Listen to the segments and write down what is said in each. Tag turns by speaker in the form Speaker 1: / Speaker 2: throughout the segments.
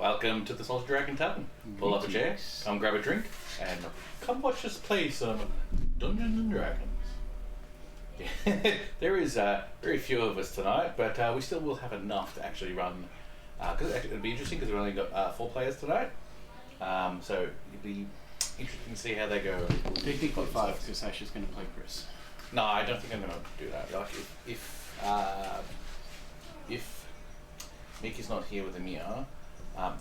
Speaker 1: Welcome to the Salty Dragon Tavern. Pull up a chair, come grab a drink, and come watch us play some Dungeons and Dragons. Yeah. There is very few of us tonight, but we still will have enough to actually run. Because it'll be interesting because we've only got 4 players tonight. So it'll be interesting to see how they go.
Speaker 2: Technically 5 because Sasha's going to play Chris.
Speaker 1: No, I don't think I'm going to do that. Like if Nick is not here with Amir,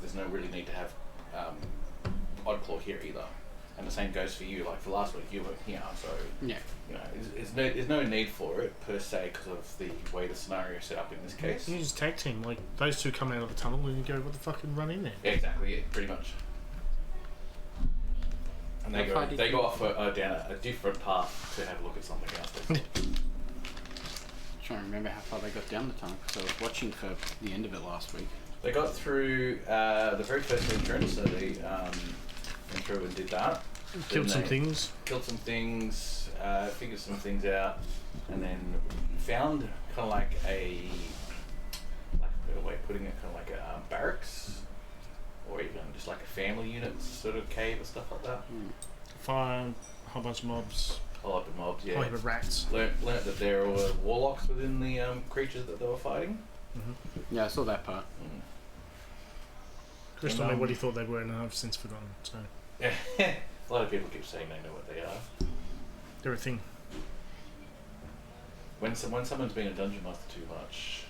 Speaker 1: there's no really need to have Oddclaw here either. And the same goes for you. Like for last week, you weren't here, so
Speaker 2: yeah,
Speaker 1: you know, there's no need for it per se because of the way the scenario is set up in this case.
Speaker 3: You just tag team, like those two come out of the tunnel and you go, what the fuck, and run in there.
Speaker 1: Yeah, exactly. Yeah, pretty much. And they go off down a different path to have a look at something else.
Speaker 2: Trying to remember how far they got down the tunnel because I was watching for the end of it last week.
Speaker 1: They got through the very first entrance, so they went through and did that.
Speaker 3: Killed some things,
Speaker 1: figured some things out, and then found kind of like a better way of putting it, kind of like a barracks, or even just like a family unit sort of cave or stuff like that.
Speaker 3: Fire, a whole bunch of mobs.
Speaker 1: A lot of mobs, yeah.
Speaker 3: A whole heap of rats.
Speaker 1: Learnt that there were warlocks within the creatures that they were fighting.
Speaker 2: Mm-hmm. Yeah, I saw that part.
Speaker 3: Chris told me what he thought they were, and I've since forgotten. So
Speaker 1: a lot of people keep saying they know what they are.
Speaker 3: They're a thing.
Speaker 1: When someone's been a dungeon master too much,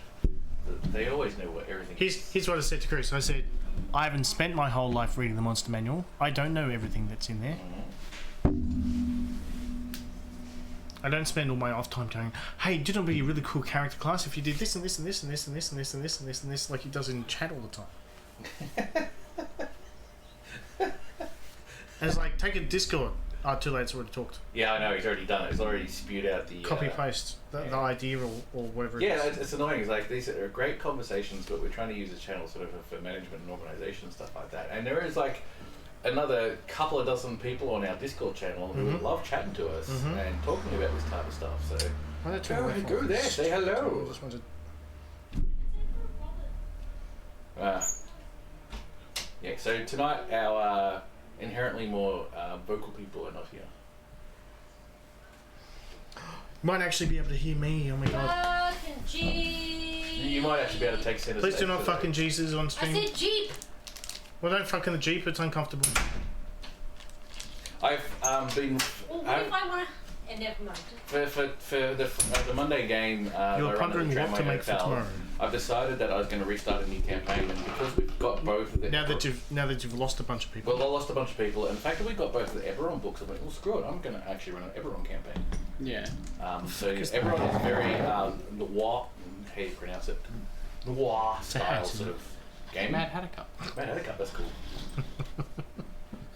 Speaker 1: they always know what everything is.
Speaker 3: Here's what I said to Chris. I said, I haven't spent my whole life reading the monster manual. I don't know everything that's in there. I don't spend all my off time going, hey, did it be a really cool character class if you did this and this and this and this and this and this and this and this and this, like he does in chat all the time. And it's like, take a Discord. Too late, it's already talked.
Speaker 1: Yeah, I know, he's already done it. He's already spewed out the...
Speaker 3: Copy-paste, the idea or whatever it is.
Speaker 1: Yeah, it's annoying. It's like, these are great conversations, but we're trying to use the channel sort of for management and organisation and stuff like that. And there is like another couple of dozen people on our Discord channel who love chatting to us and talking about this type of stuff. So go there, say hello.
Speaker 3: Just wanted...
Speaker 1: Yeah, so tonight our inherently more vocal people are not here.
Speaker 3: Might actually be able to hear me. Oh my god.
Speaker 4: Fucking Jeep.
Speaker 1: You might actually be able to take centre
Speaker 3: Please
Speaker 1: stage
Speaker 3: do not
Speaker 1: today.
Speaker 3: fucking Jesus on stream.
Speaker 4: I said Jeep.
Speaker 3: Well, don't fuck in the Jeep. It's uncomfortable.
Speaker 1: I've been...
Speaker 4: Well, what if I want to... never mind.
Speaker 1: For the Monday game,
Speaker 3: You're pondering what to make for tomorrow.
Speaker 1: I've decided that I was going to restart a new campaign, and because we've got both of the...
Speaker 3: Now that you've lost a bunch of people.
Speaker 1: Well, I lost a bunch of people, and the fact that we've got both of the Eberron books, I went, well, screw it, I'm going to actually run an Eberron campaign.
Speaker 2: Yeah.
Speaker 1: So Eberron is very noir, how you pronounce it, noir style sort of game.
Speaker 2: Mad Hatter Cup.
Speaker 1: Mad Hatter Cup, that's cool.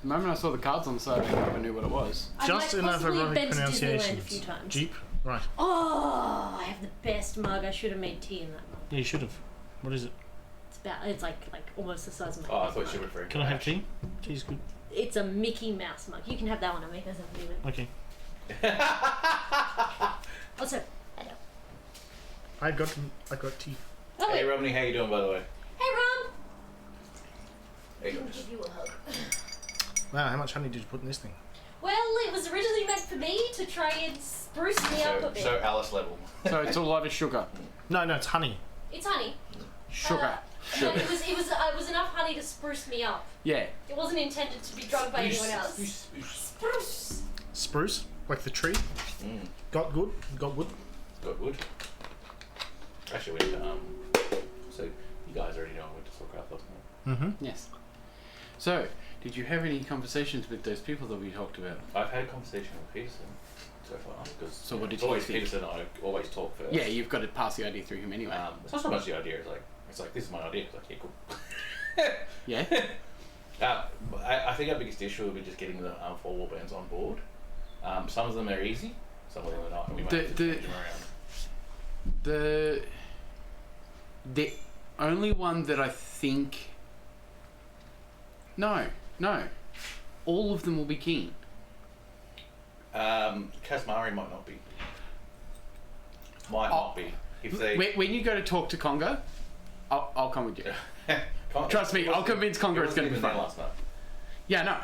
Speaker 2: The moment I saw the cards on the side, I never knew what it was.
Speaker 3: Just enough erotic pronunciations.
Speaker 4: A few times.
Speaker 3: Jeep, right.
Speaker 4: Oh, I have the best mug. I should have made tea in that mug.
Speaker 3: Yeah, you should have. What is it?
Speaker 4: It's like almost the size of my
Speaker 1: Oh, I
Speaker 4: head
Speaker 1: thought
Speaker 4: mug.
Speaker 1: you were referring to
Speaker 3: Can I have tea? Tea's good.
Speaker 4: It's a Mickey Mouse mug. You can have that one. I'll make myself leave it.
Speaker 3: Okay.
Speaker 4: Also, hello.
Speaker 3: I got tea.
Speaker 4: Oh,
Speaker 1: Hey
Speaker 4: wait.
Speaker 1: Romney, how you doing, by the way?
Speaker 4: Hey, Ron.
Speaker 1: Hey,
Speaker 4: I'll
Speaker 1: guys.
Speaker 4: give you a hug.
Speaker 3: Wow, how much honey did you put in this thing?
Speaker 4: Well, it was originally meant for me to try and spruce me up a bit.
Speaker 1: So Alice level.
Speaker 2: So it's all over sugar.
Speaker 3: No, it's honey.
Speaker 4: It's honey.
Speaker 2: Sugar.
Speaker 4: But it was enough honey to spruce me up.
Speaker 2: Yeah.
Speaker 4: It wasn't intended to be drunk by anyone else. Spruce.
Speaker 3: Spruce, like the tree. Got wood.
Speaker 1: Got wood. Actually, we so you guys already know I went to Soulcraft last night.
Speaker 3: Mm-hmm.
Speaker 2: Yes. So, did you have any conversations with those people that we talked about?
Speaker 1: I've had a conversation with Peterson so far.
Speaker 2: So what did
Speaker 1: it's
Speaker 2: you
Speaker 1: always
Speaker 2: think?
Speaker 1: Peterson, I always talk first.
Speaker 2: Yeah, you've got to pass the idea through him anyway.
Speaker 1: It's not so much the idea. It's like this is my idea. It's like, yeah, cool.
Speaker 2: Yeah.
Speaker 1: I think our biggest issue will be just getting the 4 warbands on board. Some of them are easy, some of them are not, and we might have to change them around.
Speaker 2: The only one that I think... No. All of them will be keen.
Speaker 1: Kasmari might not be. Might not be. If they...
Speaker 2: When you go to talk to Conga, I'll come with you. Trust me, I'll convince Congo it's going to be fun.
Speaker 1: Last night.
Speaker 2: Yeah, no.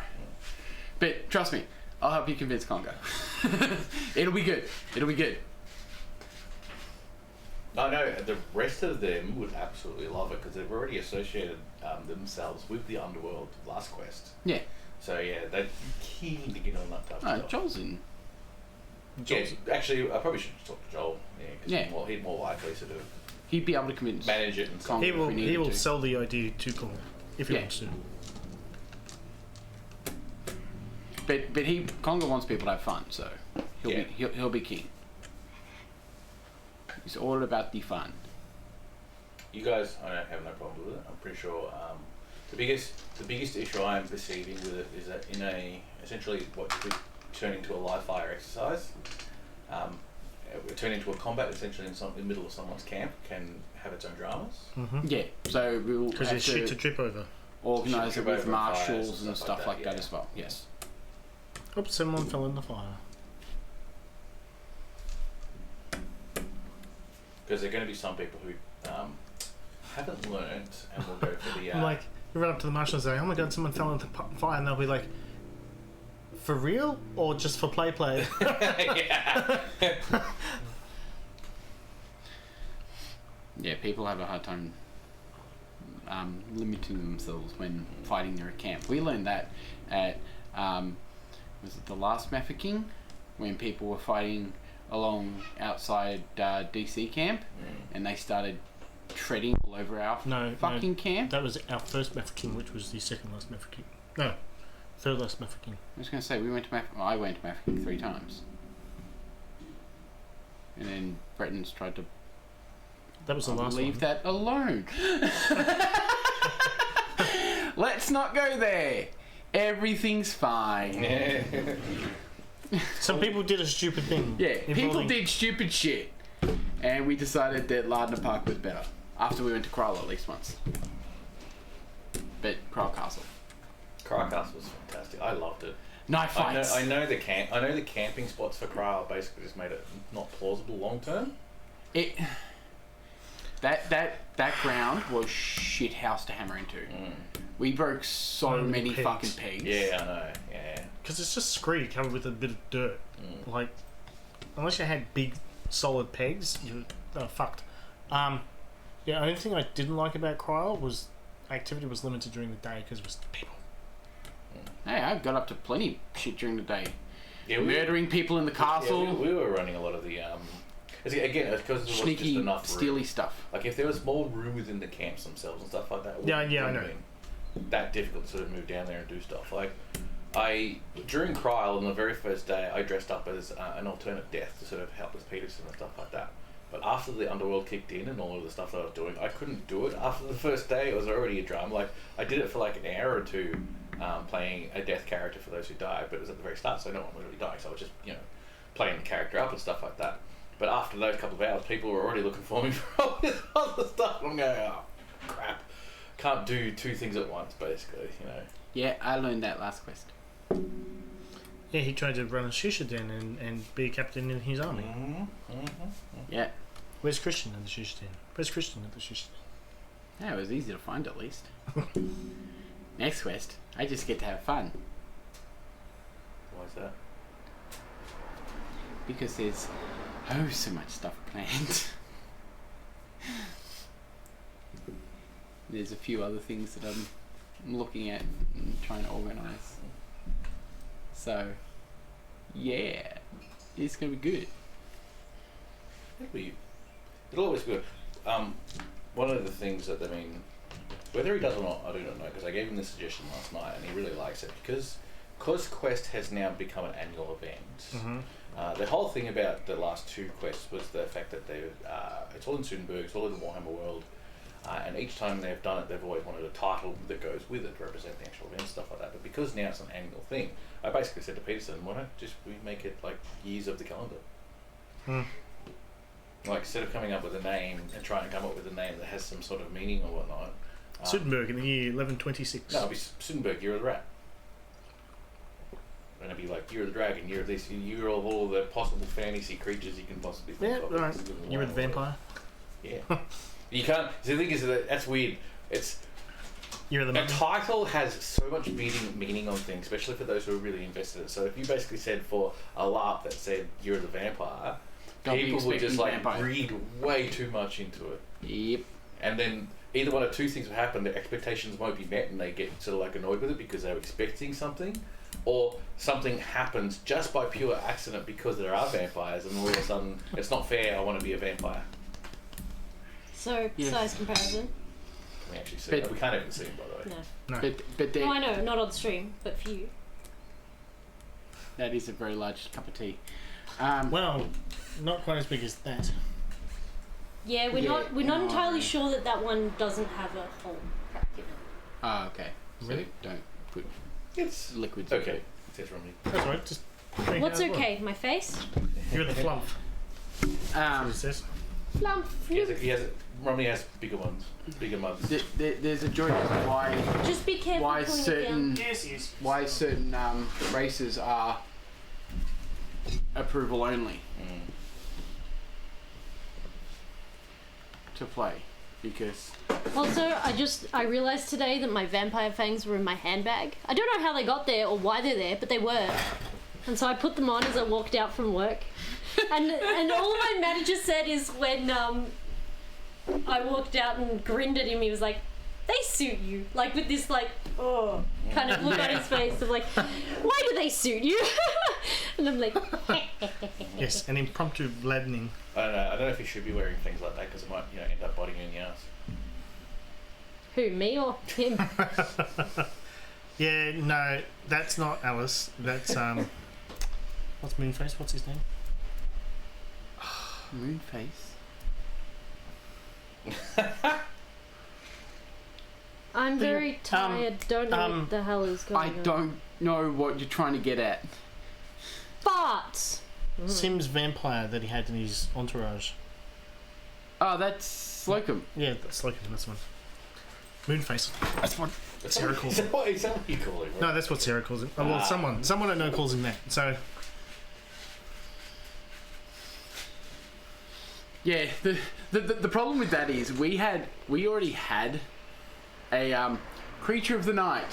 Speaker 2: But trust me, I'll help you convince Congo. It'll be good. It'll be good.
Speaker 1: I know the rest of them would absolutely love it because they've already associated themselves with the Underworld Last Quest.
Speaker 2: Yeah.
Speaker 1: So yeah, they're keen to get on that type of stuff.
Speaker 2: Joel's in.
Speaker 1: Yeah, actually, I probably should talk to Joel. Yeah, because
Speaker 2: Yeah.
Speaker 1: he'd more likely sort of
Speaker 2: He'd be able to convince.
Speaker 1: manage it and
Speaker 2: Congo.
Speaker 3: He
Speaker 2: if
Speaker 3: will.
Speaker 2: we needed
Speaker 3: He will
Speaker 2: to.
Speaker 3: sell the idea to Congo if he
Speaker 2: Yeah.
Speaker 3: wants to.
Speaker 2: But Congo wants people to have fun, so
Speaker 1: Yeah.
Speaker 2: he'll be keen. It's all about the fun.
Speaker 1: You guys, I don't have no problem with it. I'm pretty sure the biggest issue I am perceiving with it is that in essentially what could turn into a live fire exercise, it would turn into a combat essentially in the middle of someone's camp can have its own dramas.
Speaker 2: Yeah, so we'll
Speaker 3: Because
Speaker 2: have
Speaker 3: there's shit to
Speaker 2: to
Speaker 3: trip over.
Speaker 2: organise
Speaker 1: Shit
Speaker 2: it
Speaker 1: to
Speaker 2: with
Speaker 1: trip over and fires
Speaker 2: marshals
Speaker 1: and
Speaker 2: and
Speaker 1: stuff
Speaker 2: stuff
Speaker 1: like
Speaker 2: like
Speaker 1: that,
Speaker 2: that
Speaker 1: yeah.
Speaker 2: as well. Yes.
Speaker 3: Oops, someone fell in the fire.
Speaker 1: Because there are going to be some people who haven't learned and will go for the.
Speaker 3: I'm like, you run up to the marshal and say, "Oh my god, someone fell into the fire," and they'll be like, "For real or just for play?"
Speaker 1: yeah.
Speaker 2: Yeah, people have a hard time limiting themselves when fighting near a camp. We learned that at was it the last Mafia King, when people were fighting along outside DC camp, and they started treading all over our fucking camp.
Speaker 3: That was our first Mafia King, which was the second last Mafia King. No, third last Mafia King.
Speaker 2: I was going to say I went to Mafia King 3 times, and then Bretons tried to
Speaker 3: That was the last
Speaker 2: leave
Speaker 3: one.
Speaker 2: that alone. Let's not go there. Everything's fine.
Speaker 3: Some people did a stupid thing.
Speaker 2: Yeah, people
Speaker 3: involving-
Speaker 2: did stupid shit, and we decided that Lardner Park was better after we went to Kryl at least once. But Kryl Castle,
Speaker 1: Cry Castle was fantastic. I loved it.
Speaker 2: night fights.
Speaker 1: I know the camping spots for Kryl basically just made it not plausible long term.
Speaker 2: That ground was shit house to hammer into. We broke so many
Speaker 3: pegs.
Speaker 2: fucking pegs.
Speaker 1: Yeah, I know. Yeah.
Speaker 3: Because it's just scree covered with a bit of dirt. Like, unless you had big, solid pegs, you were fucked. Yeah, the only thing I didn't like about Kryl was activity was limited during the day because it was people.
Speaker 2: Hey, I got up to plenty of shit during the day.
Speaker 1: Yeah,
Speaker 2: Murdering people in the castle.
Speaker 1: Yeah, we were running a lot of the again, it's because there was
Speaker 2: Sneaky,
Speaker 1: just enough room.
Speaker 2: steely stuff.
Speaker 1: Like if there was more room within the camps themselves and stuff like that. it
Speaker 3: Yeah,
Speaker 1: wouldn't
Speaker 3: I know.
Speaker 1: have been that difficult to sort of move down there and do stuff. Like during Kryl on the very first day, I dressed up as an alternate death to sort of help with Peterson and stuff like that. But after the underworld kicked in and all of the stuff that I was doing, I couldn't do it. After the first day, it was already a drama. Like I did it for like an hour or two, playing a death character for those who died, but it was at the very start, so no one was really dying. So I was just playing the character up and stuff like that. But after those couple of hours, people were already looking for me for all this other stuff. And I'm going, oh crap, can't do two things at once, basically.
Speaker 2: Yeah, I learned that last quest.
Speaker 3: Yeah, he tried to run a shisha den and be a captain in his army.
Speaker 2: Yeah.
Speaker 3: Where's Christian at the shisha den? Where's Christian at the shisha den?
Speaker 2: Yeah, it was easy to find at least. Next quest, I just get to have fun.
Speaker 1: Why is that?
Speaker 2: Because there's so much stuff planned. There's a few other things that I'm looking at and trying to organise. So, yeah, it's going to be good.
Speaker 1: It'll always be good. One of the things that, whether he does or not, I do not know, because I gave him this suggestion last night and he really likes it, because Quest has now become an annual event. The whole thing about the last two quests was the fact that it's all in Suddenburg, it's all in the Warhammer world, and each time they've done it, they've always wanted a title that goes with it to represent the actual event, stuff like that. But because now it's an annual thing, I basically said to Peterson, why don't we make it like years of the calendar? Like, instead of coming up with a name and trying to come up with a name that has some sort of meaning or whatnot.
Speaker 3: Suddenburg in the year 1126.
Speaker 1: No, it'll be Suddenburg, Year of the Rat. And it'll be like Year of the Dragon, Year of this, Year of all the possible fantasy creatures you can possibly think
Speaker 3: Yeah,
Speaker 1: of.
Speaker 3: right. Year of the Vampire.
Speaker 1: Yeah. You can't. The thing is that that's weird.
Speaker 3: Year of the
Speaker 1: A
Speaker 3: Mummy.
Speaker 1: title has so much meaning on things, especially for those who are really invested in it. So if you basically said for a LARP that said Year of the Vampire,
Speaker 2: They'll be
Speaker 1: people would just
Speaker 2: expecting
Speaker 1: like
Speaker 2: vampire.
Speaker 1: read way too much into it.
Speaker 2: Yep.
Speaker 1: And then either one or two things will happen. Their expectations won't be met and they get sort of like annoyed with it because they're expecting something. Or something happens just by pure accident because there are vampires and all of a sudden it's not fair, I want to be a vampire.
Speaker 4: So,
Speaker 2: Yeah.
Speaker 4: size comparison.
Speaker 1: Can we actually see
Speaker 2: But-
Speaker 1: it? We can't even see him, by the way.
Speaker 4: No.
Speaker 3: No.
Speaker 2: But there,
Speaker 4: No, I know, not on the stream, but for you.
Speaker 2: that is a very large cup of tea.
Speaker 3: Well, not quite as big as that.
Speaker 4: Yeah, we're
Speaker 2: Yeah,
Speaker 4: not
Speaker 2: no,
Speaker 4: entirely
Speaker 2: I-
Speaker 4: sure that one doesn't have a hole crack in it.
Speaker 2: Oh, okay. So
Speaker 3: Really?
Speaker 2: don't put
Speaker 1: It's
Speaker 2: liquids.
Speaker 1: okay. It says Romney.
Speaker 3: That's right. Just drink it
Speaker 4: What's
Speaker 3: out as well.
Speaker 4: okay? My face?
Speaker 3: You're the flump.
Speaker 2: Um,
Speaker 3: What is this?
Speaker 4: Flump.
Speaker 1: Romney has bigger ones, bigger mugs.
Speaker 2: there's a joke of why
Speaker 4: Just be careful
Speaker 2: why
Speaker 4: pulling it
Speaker 2: certain
Speaker 4: down.
Speaker 3: Yes.
Speaker 2: why certain races are approval only
Speaker 1: Mm.
Speaker 2: to play because
Speaker 4: Also, I realised today that my vampire fangs were in my handbag. I don't know how they got there or why they're there, but they were. And so I put them on as I walked out from work. And all my manager said is when I walked out and grinned at him, he was like, "They suit you." Like with this like, oh, kind of look on his face of like, "Why do they suit you?" And I'm like,
Speaker 3: Yes, an impromptu gladdening.
Speaker 1: I don't know if you should be wearing things like that because it might, end up biting you in the ass.
Speaker 4: who, me or him?
Speaker 3: Yeah, no, that's not Alice. That's what's Moonface? What's his name?
Speaker 2: Moonface.
Speaker 4: I'm very tired. Don't know what the hell is going
Speaker 2: I
Speaker 4: on.
Speaker 2: don't know what you're trying to get at.
Speaker 4: But
Speaker 3: Sim's vampire that he had in his entourage.
Speaker 2: Oh, that's Slocum.
Speaker 3: Yeah, that's like that's one. Moonface. That's what Sarah calls
Speaker 1: Is
Speaker 3: him.
Speaker 1: that what you call him?
Speaker 3: No, that's what Sarah calls him. Oh, well, someone I know calls him that. So
Speaker 2: Yeah, the problem with that is we already had a creature of the night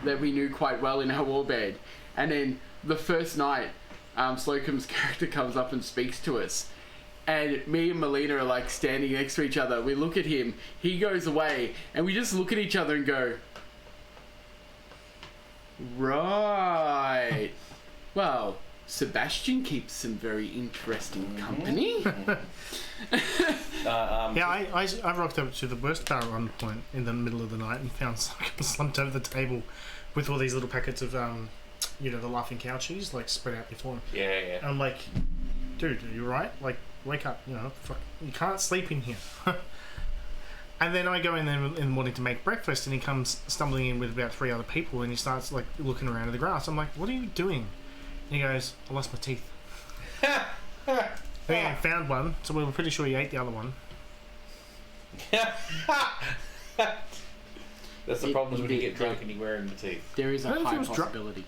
Speaker 2: that we knew quite well in our warbed, and then the first night, Slocum's character comes up and speaks to us, and me and Melina are like standing next to each other. We look at him, he goes away, and we just look at each other and go, right. Well, Sebastian keeps some very interesting company.
Speaker 3: yeah, I rocked up to the worst bar at one point in the middle of the night and found Slocum slumped over the table with all these little packets of the laughing cow cheese like spread out before him.
Speaker 1: Yeah.
Speaker 3: And I'm like, dude, are you right? Like, wake up, fuck, you can't sleep in here. And then I go in there in the morning to make breakfast, and he comes stumbling in with about 3 other people, and he starts like looking around at the grass. I'm like, what are you doing? And he goes, I lost my teeth. I found one, so we were pretty sure he ate the other one.
Speaker 1: That's the problem is when you get drunk and you're wearing the teeth.
Speaker 2: There is a
Speaker 3: I don't know if
Speaker 2: high
Speaker 3: he was drunk.
Speaker 2: possibility.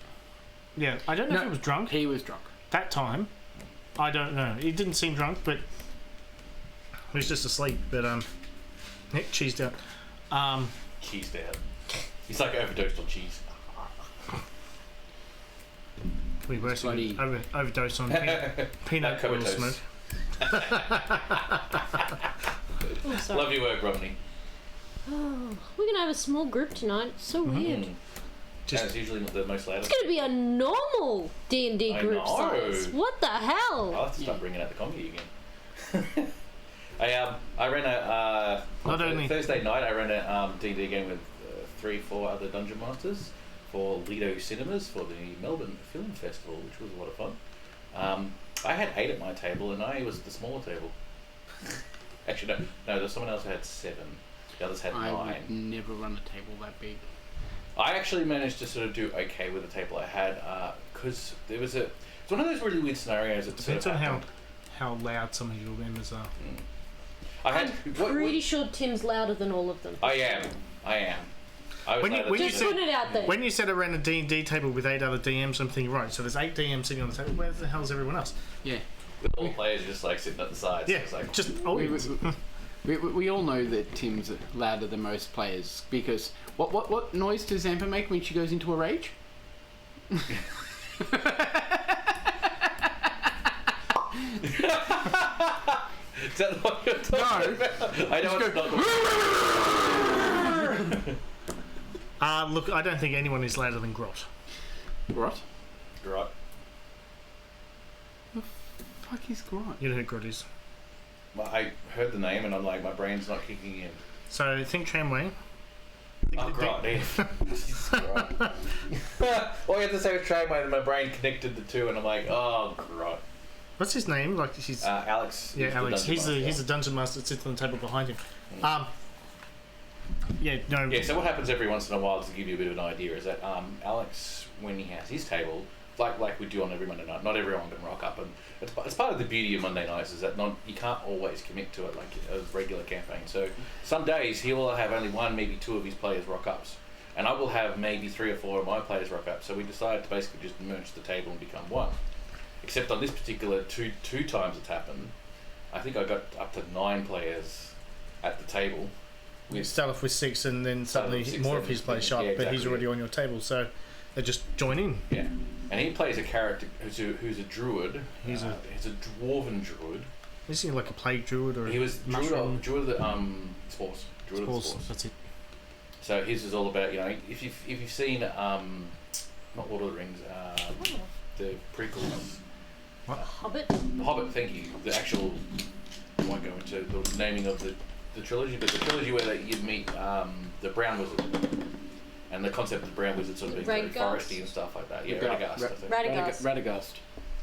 Speaker 3: Yeah, I don't know if he was drunk
Speaker 2: He was drunk.
Speaker 3: that time. I don't know. He didn't seem drunk, but he was just asleep. But cheesed out.
Speaker 1: Cheesed out. He's like overdosed on cheese.
Speaker 3: We were
Speaker 2: Bloody-
Speaker 3: overdose on peanut oil
Speaker 1: comatose.
Speaker 3: smoke.
Speaker 4: oh, sorry.
Speaker 1: Love your work, Romney.
Speaker 4: Oh, we're gonna have a small group tonight. So weird.
Speaker 3: Just-
Speaker 1: That's usually the most loudest.
Speaker 4: It's gonna be a normal D&D
Speaker 1: I
Speaker 4: group
Speaker 1: know.
Speaker 4: size. What the hell?
Speaker 1: I'll have to start bringing out the comedy again. I ran a
Speaker 3: Not only-
Speaker 1: Thursday night. I ran a D&D game with 3-4 other dungeon masters for Lido Cinemas for the Melbourne Film Festival, which was a lot of fun. I had 8 at my table, and I was the smaller table. Actually, no, there's someone else who had 7. The others had
Speaker 2: I
Speaker 1: 9.
Speaker 2: would never run a table that big.
Speaker 1: I actually managed to sort of do okay with the table I had because there was it's one of those really weird scenarios that sort
Speaker 3: Depends
Speaker 1: of
Speaker 3: on
Speaker 1: happened.
Speaker 3: how loud some of your members are.
Speaker 1: I had.
Speaker 4: I'm pretty sure Tim's louder than all of them.
Speaker 1: I am. I was
Speaker 3: When you-
Speaker 1: louder
Speaker 3: when
Speaker 1: than
Speaker 3: you
Speaker 4: Just
Speaker 3: said-
Speaker 4: putting it out there.
Speaker 3: When you said I ran a D&D table with 8 other DMs, I'm thinking, right, so there's 8 DMs sitting on the table. Where the hell is everyone else?
Speaker 2: Yeah.
Speaker 1: with all the players just like sitting at the sides.
Speaker 3: Yeah,
Speaker 1: It's like,
Speaker 3: just
Speaker 2: We,
Speaker 3: audience.
Speaker 2: We all know that Tim's louder than most players because what noise does Zampa make when she goes into a rage?
Speaker 1: Is that what you're talking about? I know it's not.
Speaker 3: Look, I don't think anyone is louder than Grot.
Speaker 2: Grot?
Speaker 1: Right.
Speaker 2: Fuck is Grot?
Speaker 3: You know who Grot is.
Speaker 1: Well, I heard the name and I'm like, my brain's not kicking in.
Speaker 3: So think tramway.
Speaker 1: Oh, right, yeah. All you have to say was tramway and my brain connected the two and I'm like, oh, right.
Speaker 3: What's his name? Like he's
Speaker 1: Alex.
Speaker 3: yeah, Alex. He's the dungeon master that sits on the table behind him. Yeah, no.
Speaker 1: Yeah, so what happens every once in a while, to give you a bit of an idea, is that Alex, when he has his table, like we do on every Monday night, not everyone can rock up, and it's part of the beauty of Monday nights is that you can't always commit to it like a regular campaign. So some days he will have only one, maybe two of his players rock ups, and I will have maybe 3 or 4 of my players rock up. So we decided to basically just merge the table and become one. Except on this particular two times it's happened, I think I got up to 9 players at the table.
Speaker 3: We start off with 6 and then suddenly more of his players show up,
Speaker 1: yeah,
Speaker 3: but he's
Speaker 1: exactly.
Speaker 3: already on your table, so they just join in.
Speaker 1: Yeah, and he plays a character who's a druid.
Speaker 3: He's
Speaker 1: a dwarven druid.
Speaker 3: Is he like a plague druid or
Speaker 1: He was
Speaker 3: mushroom?
Speaker 1: druid of the spores. Druid of the spores.
Speaker 3: That's it.
Speaker 1: So his is all about, if you've seen not Lord of the Rings, the prequels.
Speaker 4: Hobbit.
Speaker 1: The Hobbit, thank you. The actual, I won't go into the naming of the trilogy, but the trilogy where you meet the Brown Wizard. And the concept of the Brown Wizard sort of being very foresty and stuff like that. Yeah, Radagast, I think.
Speaker 4: Radagast.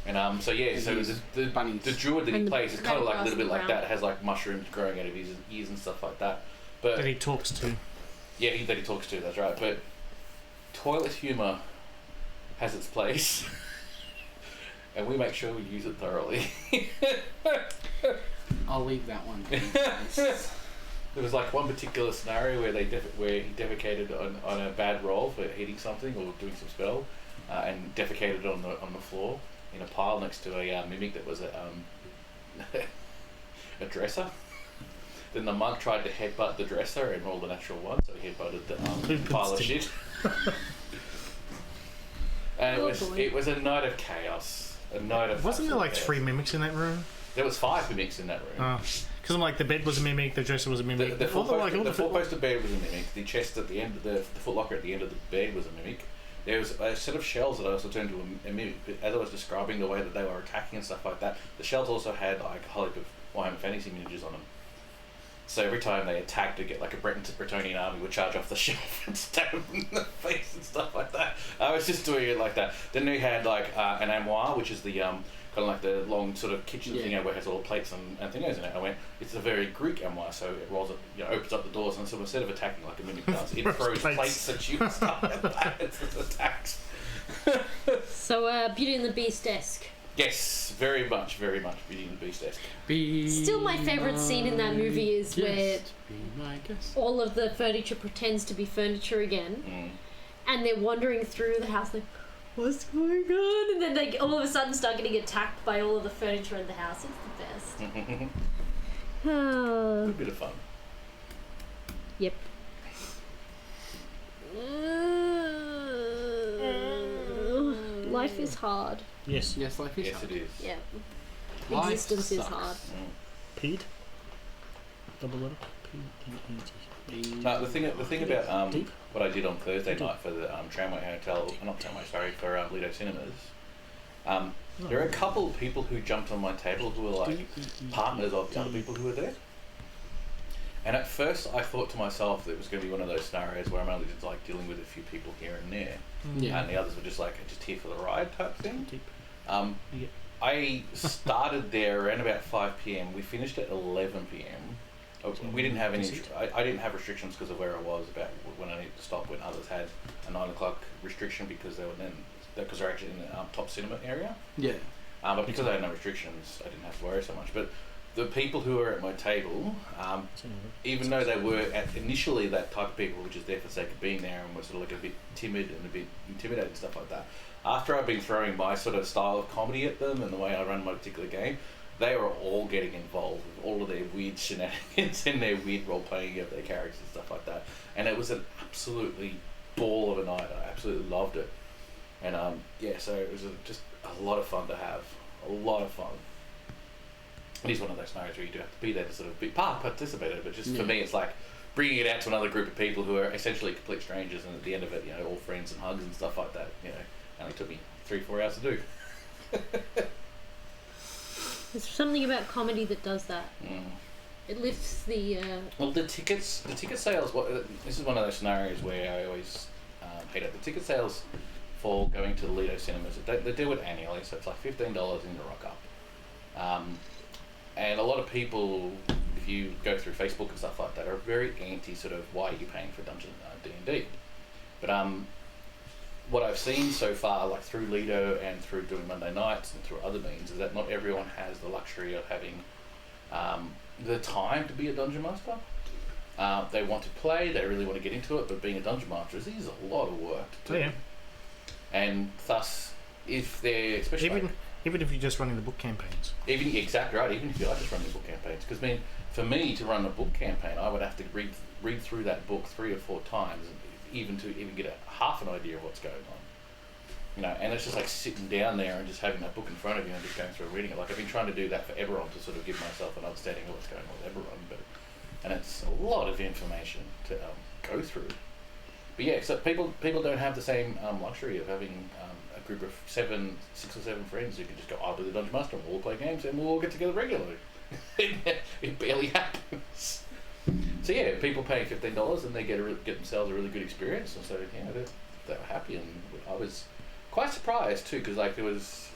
Speaker 1: And so the
Speaker 2: bunnies.
Speaker 1: the druid that he
Speaker 4: And
Speaker 1: plays is kind of like a
Speaker 4: Radagast
Speaker 1: little bit like
Speaker 4: brown.
Speaker 1: that. It has like mushrooms growing out of his ears and stuff like that. But
Speaker 3: That he talks to.
Speaker 1: yeah, that he talks to, that's right. But toilet humour has its place. And we make sure we use it thoroughly.
Speaker 2: I'll leave that one.
Speaker 1: There was like one particular scenario where where he defecated on a bad roll for hitting something or doing some spell, and defecated on the floor in a pile next to a mimic that was a dresser. Then the monk tried to headbutt the dresser and rolled a natural one, so he headbutted the pile of shit. And it was a night of chaos. A night of
Speaker 3: Wasn't there like
Speaker 1: chaos.
Speaker 3: 3 mimics in that room?
Speaker 1: There was 5 mimics in that room.
Speaker 3: Because I'm like, the bed was a mimic, the dresser was a mimic.
Speaker 1: The
Speaker 3: all
Speaker 1: four-poster bed was a mimic. The chest at the end of the footlocker at the end of the bed was a mimic. There was a set of shells that I also turned to a mimic. But as I was describing the way that they were attacking and stuff like that, the shells also had like a whole heap of Warhammer Fantasy miniatures on them. So every time they attacked, to get like a Bretonnian army would charge off the shelf and stab them in the face and stuff like that. I was just doing it like that. Then we had like an armoire, which is the kind of like the long sort of kitchen thing where it has all the plates and things in it. I went, it's a very Greek armoire, so it rolls up, opens up the doors, and so instead of attacking like a mimic does, it throws plates at you and stuff like that. It attacks.
Speaker 4: So, Beauty and the Beast-esque.
Speaker 1: Yes, very much Beauty and the Beast-esque.
Speaker 4: Still my favourite scene in that movie is where
Speaker 2: my guest.
Speaker 4: all of the furniture pretends to be furniture again, and they're wandering through the house like, what's going on? And then they all of a sudden start getting attacked by all of the furniture in the house. It's the best.
Speaker 1: A bit of fun.
Speaker 4: Yep. Life is hard.
Speaker 3: Yes.
Speaker 2: Yes, life is
Speaker 1: Yes,
Speaker 2: hard.
Speaker 1: it is.
Speaker 4: Yeah.
Speaker 2: Life
Speaker 4: Existence is
Speaker 2: sucks.
Speaker 4: hard.
Speaker 3: Peed? Double letter? P-E-E-D.
Speaker 1: The thing about
Speaker 3: Deep?
Speaker 1: what I did on Thursday night for the Tramway Hotel, not Tramway, sorry, for Lido Cinemas, there are a couple of people who jumped on my table who were like partners of the other people who were there. And at first I thought to myself that it was going to be one of those scenarios where I'm only just like dealing with a few people here and there,
Speaker 2: Yeah.
Speaker 1: and the others were just like just here for the ride type thing.
Speaker 3: Deep. Yeah.
Speaker 1: I started there around about 5 p.m. We finished at 11 p.m. We didn't have any. I didn't have restrictions because of where I was about when I needed to stop. When others had a 9 o'clock restriction because they were because they're actually in the top cinema area.
Speaker 2: Yeah.
Speaker 1: But because I had no restrictions, I didn't have to worry so much. But the people who were at my table, even though they were initially that type of people, which is there for the sake of being there and were sort of like a bit timid and a bit intimidated and stuff like that, after I've been throwing my sort of style of comedy at them and the way I run my particular game, they were all getting involved with all of their weird shenanigans and their weird role playing of their characters and stuff like that. And it was an absolutely ball of a night. I absolutely loved it. And so it was just a lot of fun to have. A lot of fun. It is one of those scenarios where you do have to be there to sort of be participate in it, but just for me, it's like bringing it out to another group of people who are essentially complete strangers, and at the end of it, all friends and hugs and stuff like that. Only took me 3-4 hours to do.
Speaker 4: There's something about comedy that does that. It lifts the.
Speaker 1: Well, the ticket sales. This is one of those scenarios where I always hate it. The ticket sales for going to the Lido cinemas. They do it annually, so it's like $15 in the rock up. And a lot of people, if you go through Facebook and stuff like that, are very anti sort of why are you paying for D&D. But what I've seen so far, like through Lido and through doing Monday nights and through other means, is that not everyone has the luxury of having the time to be a dungeon master. They want to play, they really want to get into it, but being a dungeon master is a lot of work to do.
Speaker 3: Yeah.
Speaker 1: And thus, if they're especially
Speaker 3: even if you're just running the book campaigns.
Speaker 1: Exactly right. Even if you are just running book campaigns, because for me to run a book campaign, I would have to read through that book 3 or 4 times, even to get a half an idea of what's going on. And it's just like sitting down there and just having that book in front of you and just going through reading it. Like I've been trying to do that for Eberron to sort of give myself an understanding of what's going on with Eberron, and it's a lot of information to go through. But yeah, so people don't have the same luxury of having a group of 6 or 7 friends who can just go, I'll be the Dungeon Master and we'll all play games and we'll all get together regularly. It barely happens. So yeah, people paying $15 and they get themselves a really good experience, and so they were happy, and I was quite surprised too, because like there was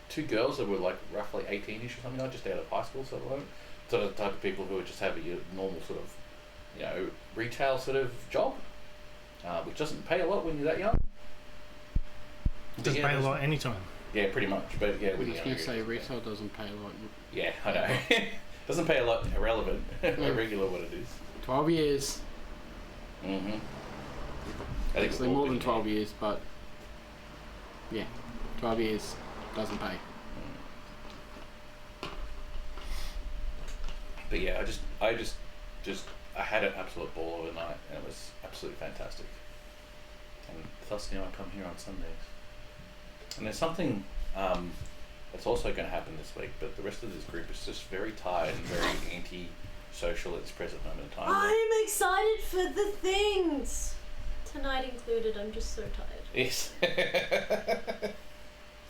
Speaker 1: 2 girls that were like roughly 18ish or something, like just out of high school, sort of type of people who would just have a normal sort of retail sort of job, which doesn't pay a lot when you're that young.
Speaker 3: It doesn't pay a lot anytime.
Speaker 1: Yeah, pretty much. But yeah,
Speaker 2: I was going to say retail doesn't pay a lot.
Speaker 1: Yeah, I know. Doesn't pay a lot. Irrelevant. Irregular what it is.
Speaker 2: 12 years.
Speaker 1: Mm-hmm. I think
Speaker 2: Actually, more than 12 years, but yeah, 12 years doesn't pay.
Speaker 1: But yeah, I had an absolute ball of a night, and it was absolutely fantastic. And thus now I come here on Sundays. And there's something that's also going to happen this week, but the rest of this group is just very tired and very anti-social at this present moment in time.
Speaker 4: I'm excited for the things! Tonight included, I'm just so tired.
Speaker 1: Yes.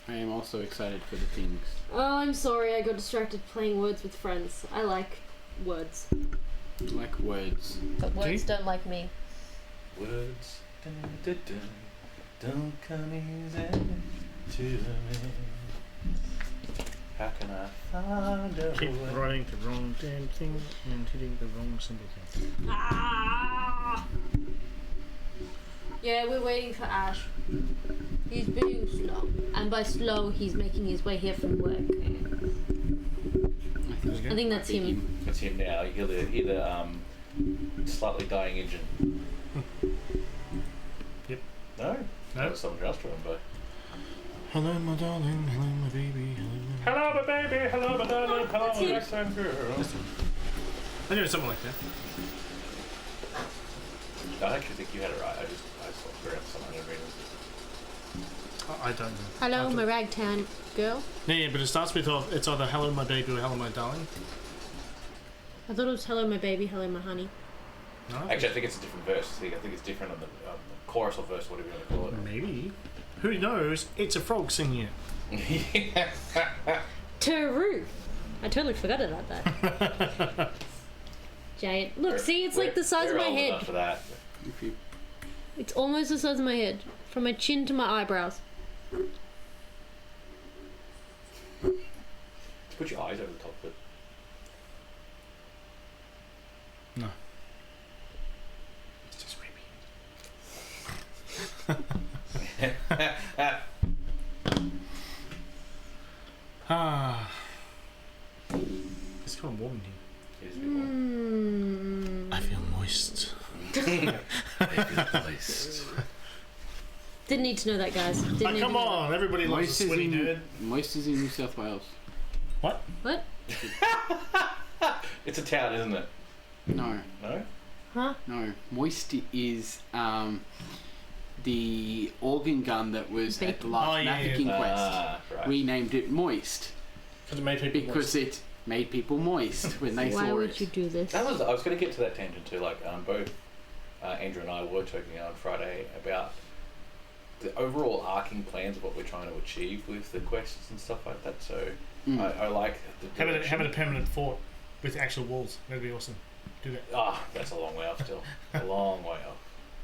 Speaker 2: I am also excited for the things.
Speaker 4: Oh, I'm sorry, I got distracted playing Words with Friends. I like words.
Speaker 2: I like words.
Speaker 4: But words don't like me.
Speaker 1: Words don't come easy to me. How can I find a
Speaker 3: Keep
Speaker 1: way?
Speaker 3: writing the wrong damn thing and hitting the wrong symbol thing.
Speaker 4: Ah! Yeah, we're waiting for Ash. He's being slow. And by slow, he's making his way here from work. I think that's him.
Speaker 1: That's him now. You hear the slightly dying engine.
Speaker 3: Yep.
Speaker 1: No? That was someone else trying by.
Speaker 3: Hello, my darling. Hello, my baby.
Speaker 1: Hello, my baby. Hello, my darling. Hello,
Speaker 4: That's
Speaker 1: my
Speaker 4: him.
Speaker 1: excellent girl.
Speaker 3: I knew something like that.
Speaker 1: I actually think you had it right. I just threw out some other reasons.
Speaker 3: I don't know.
Speaker 4: Hello, my ragtown girl.
Speaker 3: Yeah, but it starts with it's either hello, my baby, or hello, my darling.
Speaker 4: I thought it was hello, my baby, hello, my honey.
Speaker 3: No?
Speaker 1: Actually, I think it's a different verse. I think it's different on the chorus or verse, whatever you want to call it.
Speaker 3: Maybe. Who knows? It's a frog singing it.
Speaker 4: Taru. I totally forgot about that. Giant. Look, see, it's like the size of my head.
Speaker 1: For that.
Speaker 2: If you
Speaker 4: It's almost the size of my head. From my chin to my eyebrows.
Speaker 1: Put your eyes over the top of it.
Speaker 3: No. It's just creepy. It's kind of warm in here.
Speaker 1: It is a bit warm.
Speaker 3: I feel moist.
Speaker 4: Didn't need to know that, guys. Didn't need
Speaker 3: Come
Speaker 4: to know
Speaker 3: on, everybody loves a
Speaker 2: moist is
Speaker 3: sweaty
Speaker 2: in
Speaker 3: nerd.
Speaker 2: moist is in New South Wales.
Speaker 3: What?
Speaker 4: What?
Speaker 1: It's a town, isn't it?
Speaker 2: No,
Speaker 1: No?
Speaker 4: Huh?
Speaker 2: no. Moist is the organ gun that was at the last
Speaker 3: Oh, yeah,
Speaker 2: Mafeking quest.
Speaker 1: Right.
Speaker 2: We named it Moist
Speaker 3: Because it made people
Speaker 2: because it made people moist when they
Speaker 4: Why
Speaker 2: saw
Speaker 4: would
Speaker 2: it.
Speaker 4: you do this?
Speaker 1: I was going to get to that tangent too. Like both Andrew and I were talking on Friday about the overall arcing plans of what we're trying to achieve with the quests and stuff like that. So
Speaker 2: Mm.
Speaker 1: I like the
Speaker 3: Have
Speaker 1: direction.
Speaker 3: it a permanent fort with actual walls. That'd be awesome. Do that.
Speaker 1: Ah, that's a long way off still. A long way off.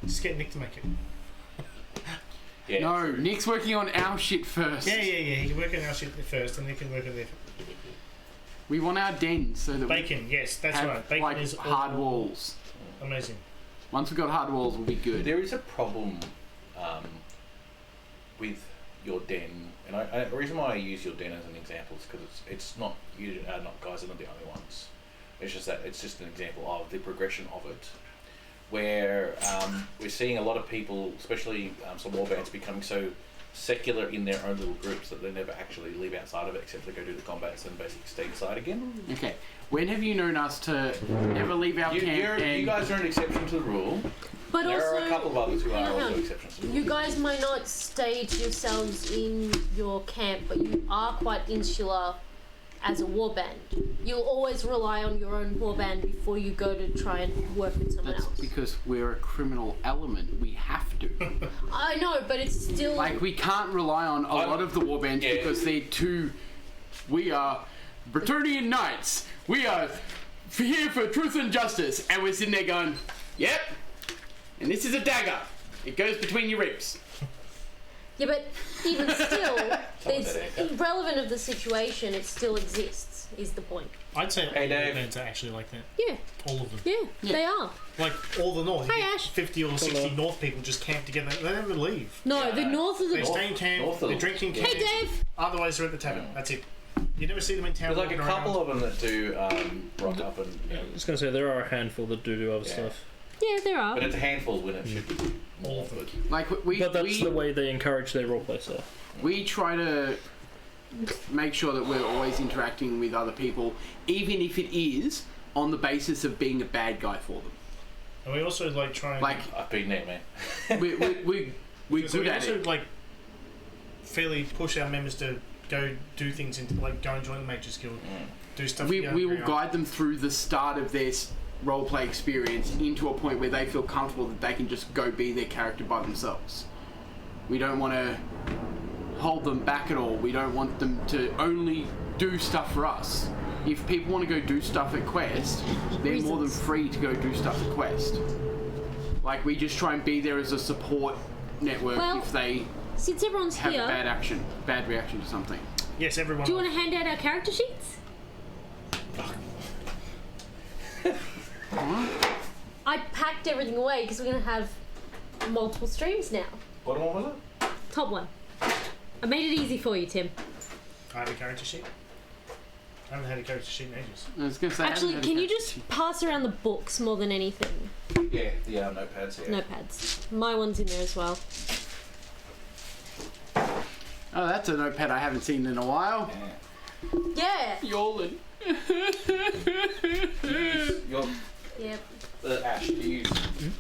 Speaker 3: Just get Nick to make it.
Speaker 1: Yeah.
Speaker 2: No, Nick's working on our shit first.
Speaker 3: Yeah. He can work on our shit first, and Nick can work on their
Speaker 2: We want our den so that
Speaker 3: bacon. Yes,
Speaker 2: we
Speaker 3: that's
Speaker 2: have
Speaker 3: right. Bacon
Speaker 2: like
Speaker 3: is
Speaker 2: hard
Speaker 3: all-
Speaker 2: walls.
Speaker 3: Amazing.
Speaker 2: Once we've got hard walls, we'll be good.
Speaker 1: There is a problem with your den, and the reason why I use your den as an example is because it's not you. Not guys are not the only ones. It's just that it's just an example of the progression of it, where we're seeing a lot of people, especially some warbands, becoming so secular in their own little groups that they never actually leave outside of it except to go do the combats and basically stay inside again.
Speaker 2: Okay, when have you known us to never leave our camp and
Speaker 1: You guys are an exception to the rule.
Speaker 4: But
Speaker 1: There
Speaker 4: also,
Speaker 1: are a couple of others who are
Speaker 4: hang on.
Speaker 1: also exceptions to the rule.
Speaker 4: you guys might not stage yourselves in your camp, but you are quite insular as a warband. You'll always rely on your own warband before you go to try and work with someone
Speaker 2: that's
Speaker 4: else.
Speaker 2: because we're a criminal element. We have to.
Speaker 4: I know, but it's still
Speaker 2: Like, we can't rely on a lot of the warbands
Speaker 1: Yeah.
Speaker 2: because they're too... We are Bretonnian knights. We are here for truth and justice. And we're sitting there going, yep, and this is a dagger. It goes between your ribs.
Speaker 4: yeah, but even still, it's
Speaker 1: that anchor.
Speaker 4: irrelevant of the situation. It still exists. Is the point?
Speaker 3: I'd say
Speaker 1: Hey,
Speaker 3: all
Speaker 1: Dave.
Speaker 3: bands are actually like that.
Speaker 4: Yeah,
Speaker 3: All of them.
Speaker 4: yeah, they are.
Speaker 3: Like all the North.
Speaker 4: Hey,
Speaker 3: you get
Speaker 4: Ash.
Speaker 3: 50 or 60 North people just camp together. They never leave.
Speaker 4: No,
Speaker 1: Yeah.
Speaker 4: the north of the.
Speaker 3: They stay in camp.
Speaker 1: North of
Speaker 3: They
Speaker 1: the-
Speaker 3: drink in camp.
Speaker 4: Hey, Dave.
Speaker 3: Otherwise, they're at the tavern. That's it. You never see them in town.
Speaker 1: There's like a
Speaker 3: walking
Speaker 1: couple
Speaker 3: around.
Speaker 1: of them that do rock up and.
Speaker 5: I was going to say there are a handful that do other
Speaker 1: Yeah.
Speaker 5: stuff,
Speaker 4: Yeah, there are.
Speaker 1: But it's a handful when it should be
Speaker 3: All
Speaker 1: more.
Speaker 3: of them.
Speaker 2: Like, we,
Speaker 5: but that's
Speaker 2: we,
Speaker 5: the way they encourage their roleplay stuff.
Speaker 2: we try to make sure that we're always interacting with other people, even if it is on the basis of being a bad guy for them.
Speaker 3: And we also like try and
Speaker 2: Like,
Speaker 1: I've been there, man.
Speaker 2: we're
Speaker 3: so
Speaker 2: good
Speaker 3: we
Speaker 2: at
Speaker 3: also
Speaker 2: it.
Speaker 3: like fairly push our members to go do things into like go and join the Mages Guild, do stuff.
Speaker 2: We
Speaker 3: together,
Speaker 2: will
Speaker 3: carry on.
Speaker 2: guide them through the start of their roleplay experience into a point where they feel comfortable that they can just go be their character by themselves. We don't want to hold them back at all. We don't want them to only do stuff for us. If people want to go do stuff at Quest, they're more than
Speaker 4: Reasons.
Speaker 2: free to go do stuff at Quest. Like, we just try and be there as a support network
Speaker 4: Well,
Speaker 2: if they
Speaker 4: Since everyone's
Speaker 2: have
Speaker 4: here,
Speaker 2: a bad reaction to something.
Speaker 3: Yes, everyone.
Speaker 4: do you want to hand out our character sheets? I packed everything away because we're going to have multiple streams now.
Speaker 1: What one was it?
Speaker 4: Top one. I made it easy for you, Tim.
Speaker 3: I have a character sheet. I haven't had a character sheet in ages.
Speaker 2: I was going to say, I
Speaker 4: Actually,
Speaker 2: haven't had
Speaker 4: can
Speaker 2: a
Speaker 4: you
Speaker 2: character
Speaker 4: just
Speaker 2: sheet.
Speaker 4: pass around the books more than anything?
Speaker 1: Yeah, the notepads. Yeah.
Speaker 4: Notepads. My one's in there as well.
Speaker 2: Oh, that's a notepad I haven't seen in a while.
Speaker 4: Yeah.
Speaker 2: Yolan.
Speaker 1: Your
Speaker 4: Yep.
Speaker 1: Ash, do you use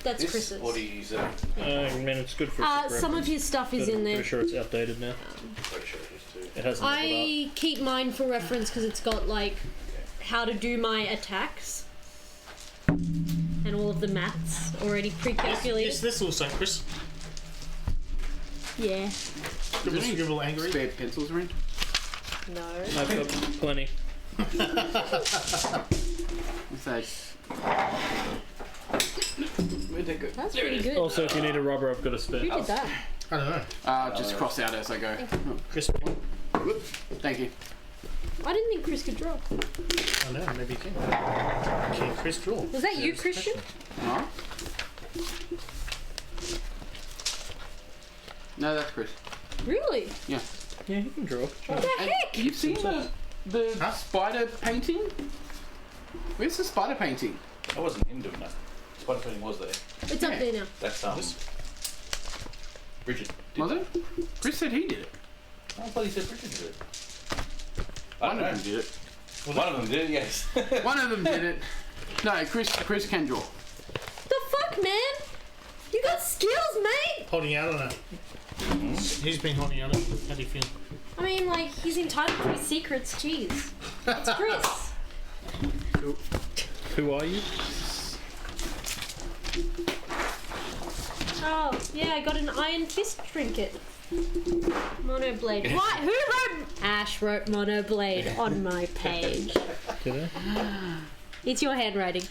Speaker 4: That's
Speaker 1: this
Speaker 4: Chris's.
Speaker 1: or do you use it?
Speaker 5: Man, it's good for
Speaker 4: Some of his stuff is in there.
Speaker 5: Pretty sure it's outdated now.
Speaker 1: Pretty sure it is too.
Speaker 5: It hasn't leveled
Speaker 4: I keep mine for reference because it's got like how to do my attacks and all of the maths already pre-calculated.
Speaker 3: Yes, this also Chris.
Speaker 4: Yeah.
Speaker 3: Scribble angry.
Speaker 2: Spare pencils around?
Speaker 4: No.
Speaker 5: up. I've got plenty.
Speaker 2: What's that? Where'd they go?
Speaker 4: That's pretty good.
Speaker 5: Also, if you need a rubber, I've got a spare.
Speaker 4: Who did that?
Speaker 3: I don't know.
Speaker 2: Just cross out as I go.
Speaker 3: Chris.
Speaker 2: Thank you.
Speaker 4: I didn't think Chris could draw.
Speaker 3: I don't know. Maybe you can. Can Chris draw?
Speaker 4: Was that you, Christian?
Speaker 2: Alright. No, that's Chris.
Speaker 4: Really?
Speaker 2: Yeah.
Speaker 5: Yeah, you can draw.
Speaker 4: What the
Speaker 2: And
Speaker 4: heck?
Speaker 2: you've seen the
Speaker 3: Huh?
Speaker 2: spider painting? Where's the spider painting?
Speaker 1: I wasn't him doing that. Spider painting was there.
Speaker 4: It's up there now.
Speaker 1: That's Bridget. Did
Speaker 2: Was
Speaker 1: that.
Speaker 2: it? Chris said he did it.
Speaker 1: I thought he said Bridget did it.
Speaker 2: One
Speaker 1: don't
Speaker 2: of them
Speaker 1: know.
Speaker 2: did it.
Speaker 1: One of them did, yes.
Speaker 2: One of them did it. No, Chris can draw.
Speaker 4: The fuck, man? You got skills, mate.
Speaker 3: Holding out on it. He's been holding out on it. How do you feel?
Speaker 4: I mean, like, he's entitled to his secrets. Jeez. It's Chris.
Speaker 5: Who are you?
Speaker 4: Oh, yeah, I got an Iron Fist trinket. Monoblade. What? Who wrote? Ash wrote Monoblade on my page.
Speaker 5: Did
Speaker 4: It's your handwriting.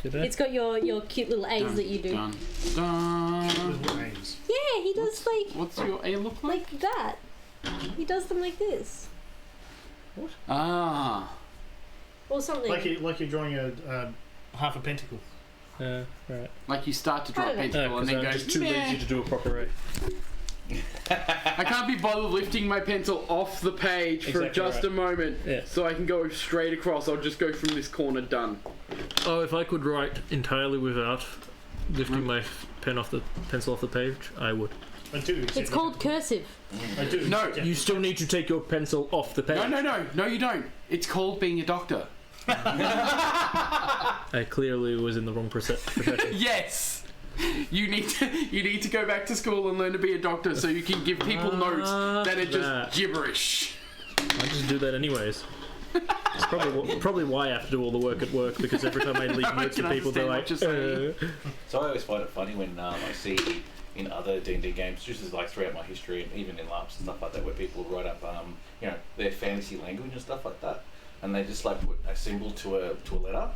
Speaker 5: I?
Speaker 4: It's got your cute little A's that you do.
Speaker 2: Dun, dun.
Speaker 3: Little names.
Speaker 4: Yeah, he does
Speaker 2: What's your A look like?
Speaker 4: like that. He does them like this.
Speaker 2: Ah.
Speaker 4: Or something.
Speaker 3: Like you're drawing a half a pentacle.
Speaker 5: Right.
Speaker 2: Like you start to draw a
Speaker 4: I don't know.
Speaker 2: pentacle and then
Speaker 5: I'm
Speaker 2: go,
Speaker 5: just too
Speaker 2: "Meh."
Speaker 5: lazy to do a proper A.
Speaker 2: I can't be bothered lifting my pencil off the page for
Speaker 5: Exactly
Speaker 2: just
Speaker 5: right.
Speaker 2: a moment.
Speaker 5: Yeah.
Speaker 2: So I can go straight across. I'll just go from this corner, done.
Speaker 5: Oh, if I could write entirely without lifting my pencil off the page, I would.
Speaker 3: I do.
Speaker 4: It's called cursive.
Speaker 3: I do.
Speaker 2: No,
Speaker 3: Yeah.
Speaker 5: You still need to take your pencil off the page.
Speaker 2: No, you don't. It's called being a doctor.
Speaker 5: I clearly was in the wrong profession.
Speaker 2: Yes! You need to go back to school and learn to be a doctor so you can give people notes that are just
Speaker 5: that.
Speaker 2: gibberish.
Speaker 5: I just do that anyways. It's probably why I have to do all the work at work, because every time I leave
Speaker 2: I
Speaker 5: notes to
Speaker 2: can
Speaker 5: people, they're
Speaker 2: understand
Speaker 5: like,
Speaker 2: what you're saying.
Speaker 1: So I always find it funny when I see in other D&D games, just as like throughout my history, and even in LARPs and stuff like that, where people write up, their fantasy language and stuff like that, and they just like put a symbol to a letter,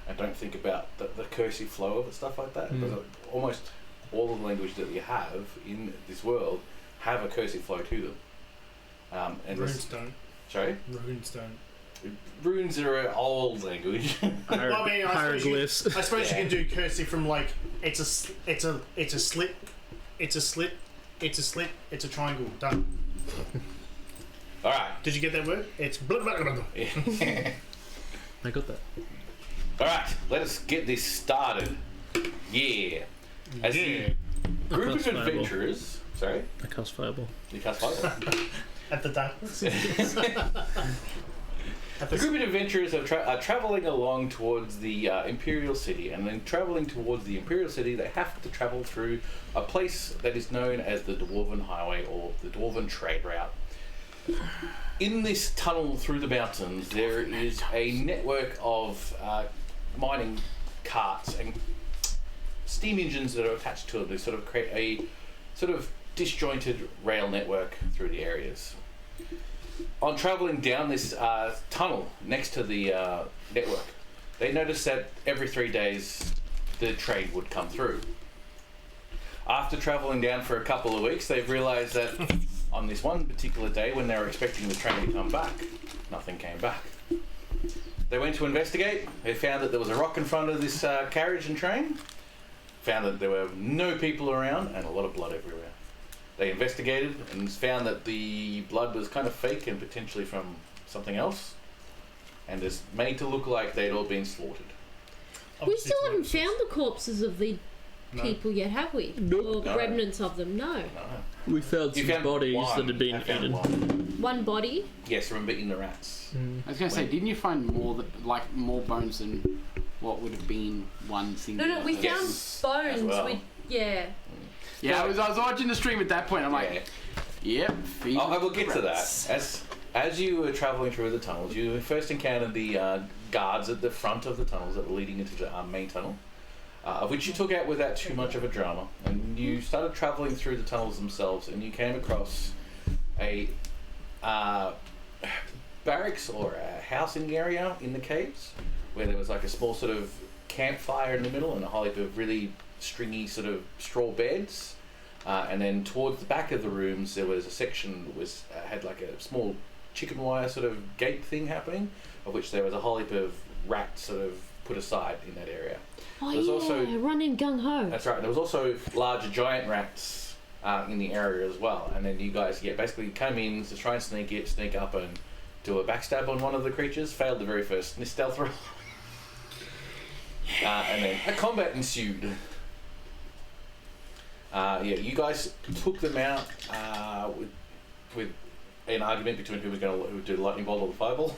Speaker 1: and don't think about the cursive flow of it, stuff like that. Because almost all of the language that you have in this world have a cursive flow to them. And this-
Speaker 3: Runes don't.
Speaker 1: sorry,
Speaker 3: Runes don't.
Speaker 1: runes are an old language.
Speaker 3: Well, I mean,
Speaker 5: Hieroglyphs.
Speaker 3: I suppose
Speaker 1: Yeah.
Speaker 3: you can do cursive from like it's a slit, it's a triangle. Done.
Speaker 1: All right.
Speaker 3: Did you get that word? It's blah, blah, blah, blah.
Speaker 5: I got that.
Speaker 1: All right, let us get this started. Yeah. As
Speaker 3: Yeah.
Speaker 1: the group of
Speaker 5: Cast fireball.
Speaker 1: adventurers. Sorry,
Speaker 5: I cast fireball.
Speaker 1: you cast fireball.
Speaker 3: At the darkness. At
Speaker 1: The group of adventurers are traveling along towards the Imperial City, and then traveling towards the Imperial City, they have to travel through a place that is known as the Dwarven Highway, or the Dwarven Trade Route. In this tunnel through the mountains, there is a network of mining carts and steam engines that are attached to it. They sort of create a sort of disjointed rail network through the areas. On travelling down this tunnel next to the network, they noticed that every 3 days the train would come through. After travelling down for a couple of weeks, they've realised that on this one particular day when they were expecting the train to come back, nothing came back. They went to investigate. They found that there was a rock in front of this carriage and train. Found that there were no people around and a lot of blood everywhere. They investigated and found that the blood was kind of fake and potentially from something else, and is made to look like they'd all been slaughtered.
Speaker 4: We still haven't found the corpses of the people yet, have we?
Speaker 5: Nope.
Speaker 4: Or
Speaker 1: No.
Speaker 4: remnants of them? No.
Speaker 1: No.
Speaker 5: We found
Speaker 1: You
Speaker 5: some
Speaker 1: found
Speaker 5: bodies
Speaker 1: one.
Speaker 5: that had been
Speaker 1: I found
Speaker 5: eaten.
Speaker 1: one.
Speaker 4: One body.
Speaker 1: Yes, from eating the rats.
Speaker 2: I was going to say, didn't you find more bones than what would have been one
Speaker 4: No,
Speaker 2: single?
Speaker 4: no, we
Speaker 1: Yes,
Speaker 4: found
Speaker 1: as
Speaker 4: bones.
Speaker 1: well.
Speaker 4: Yeah.
Speaker 2: Yeah, I was watching the stream at that point. I'm like,
Speaker 1: Yeah.
Speaker 2: yep. feed
Speaker 1: I will
Speaker 2: the
Speaker 1: get to that.
Speaker 2: rats.
Speaker 1: As you were travelling through the tunnels, you first encountered the guards at the front of the tunnels that were leading into the main tunnel, of which you took out without too much of a drama. And you started travelling through the tunnels themselves, and you came across a barracks or a housing area in the caves, where there was like a small sort of campfire in the middle and a whole heap of really stringy sort of straw beds. And then towards the back of the rooms, there was a section that was had like a small chicken wire sort of gate thing happening, of which there was a whole heap of rats sort of put aside in that area.
Speaker 4: Oh
Speaker 1: There's
Speaker 4: yeah.
Speaker 1: also-
Speaker 4: Run in gung ho.
Speaker 1: That's right. There was also larger giant rats in the area as well. And then you guys, basically come in to try and sneak up and do a backstab on one of the creatures. Failed the very first stealth roll. And then a combat ensued. You guys took them out with an argument between who would do the lightning bolt or the fireball.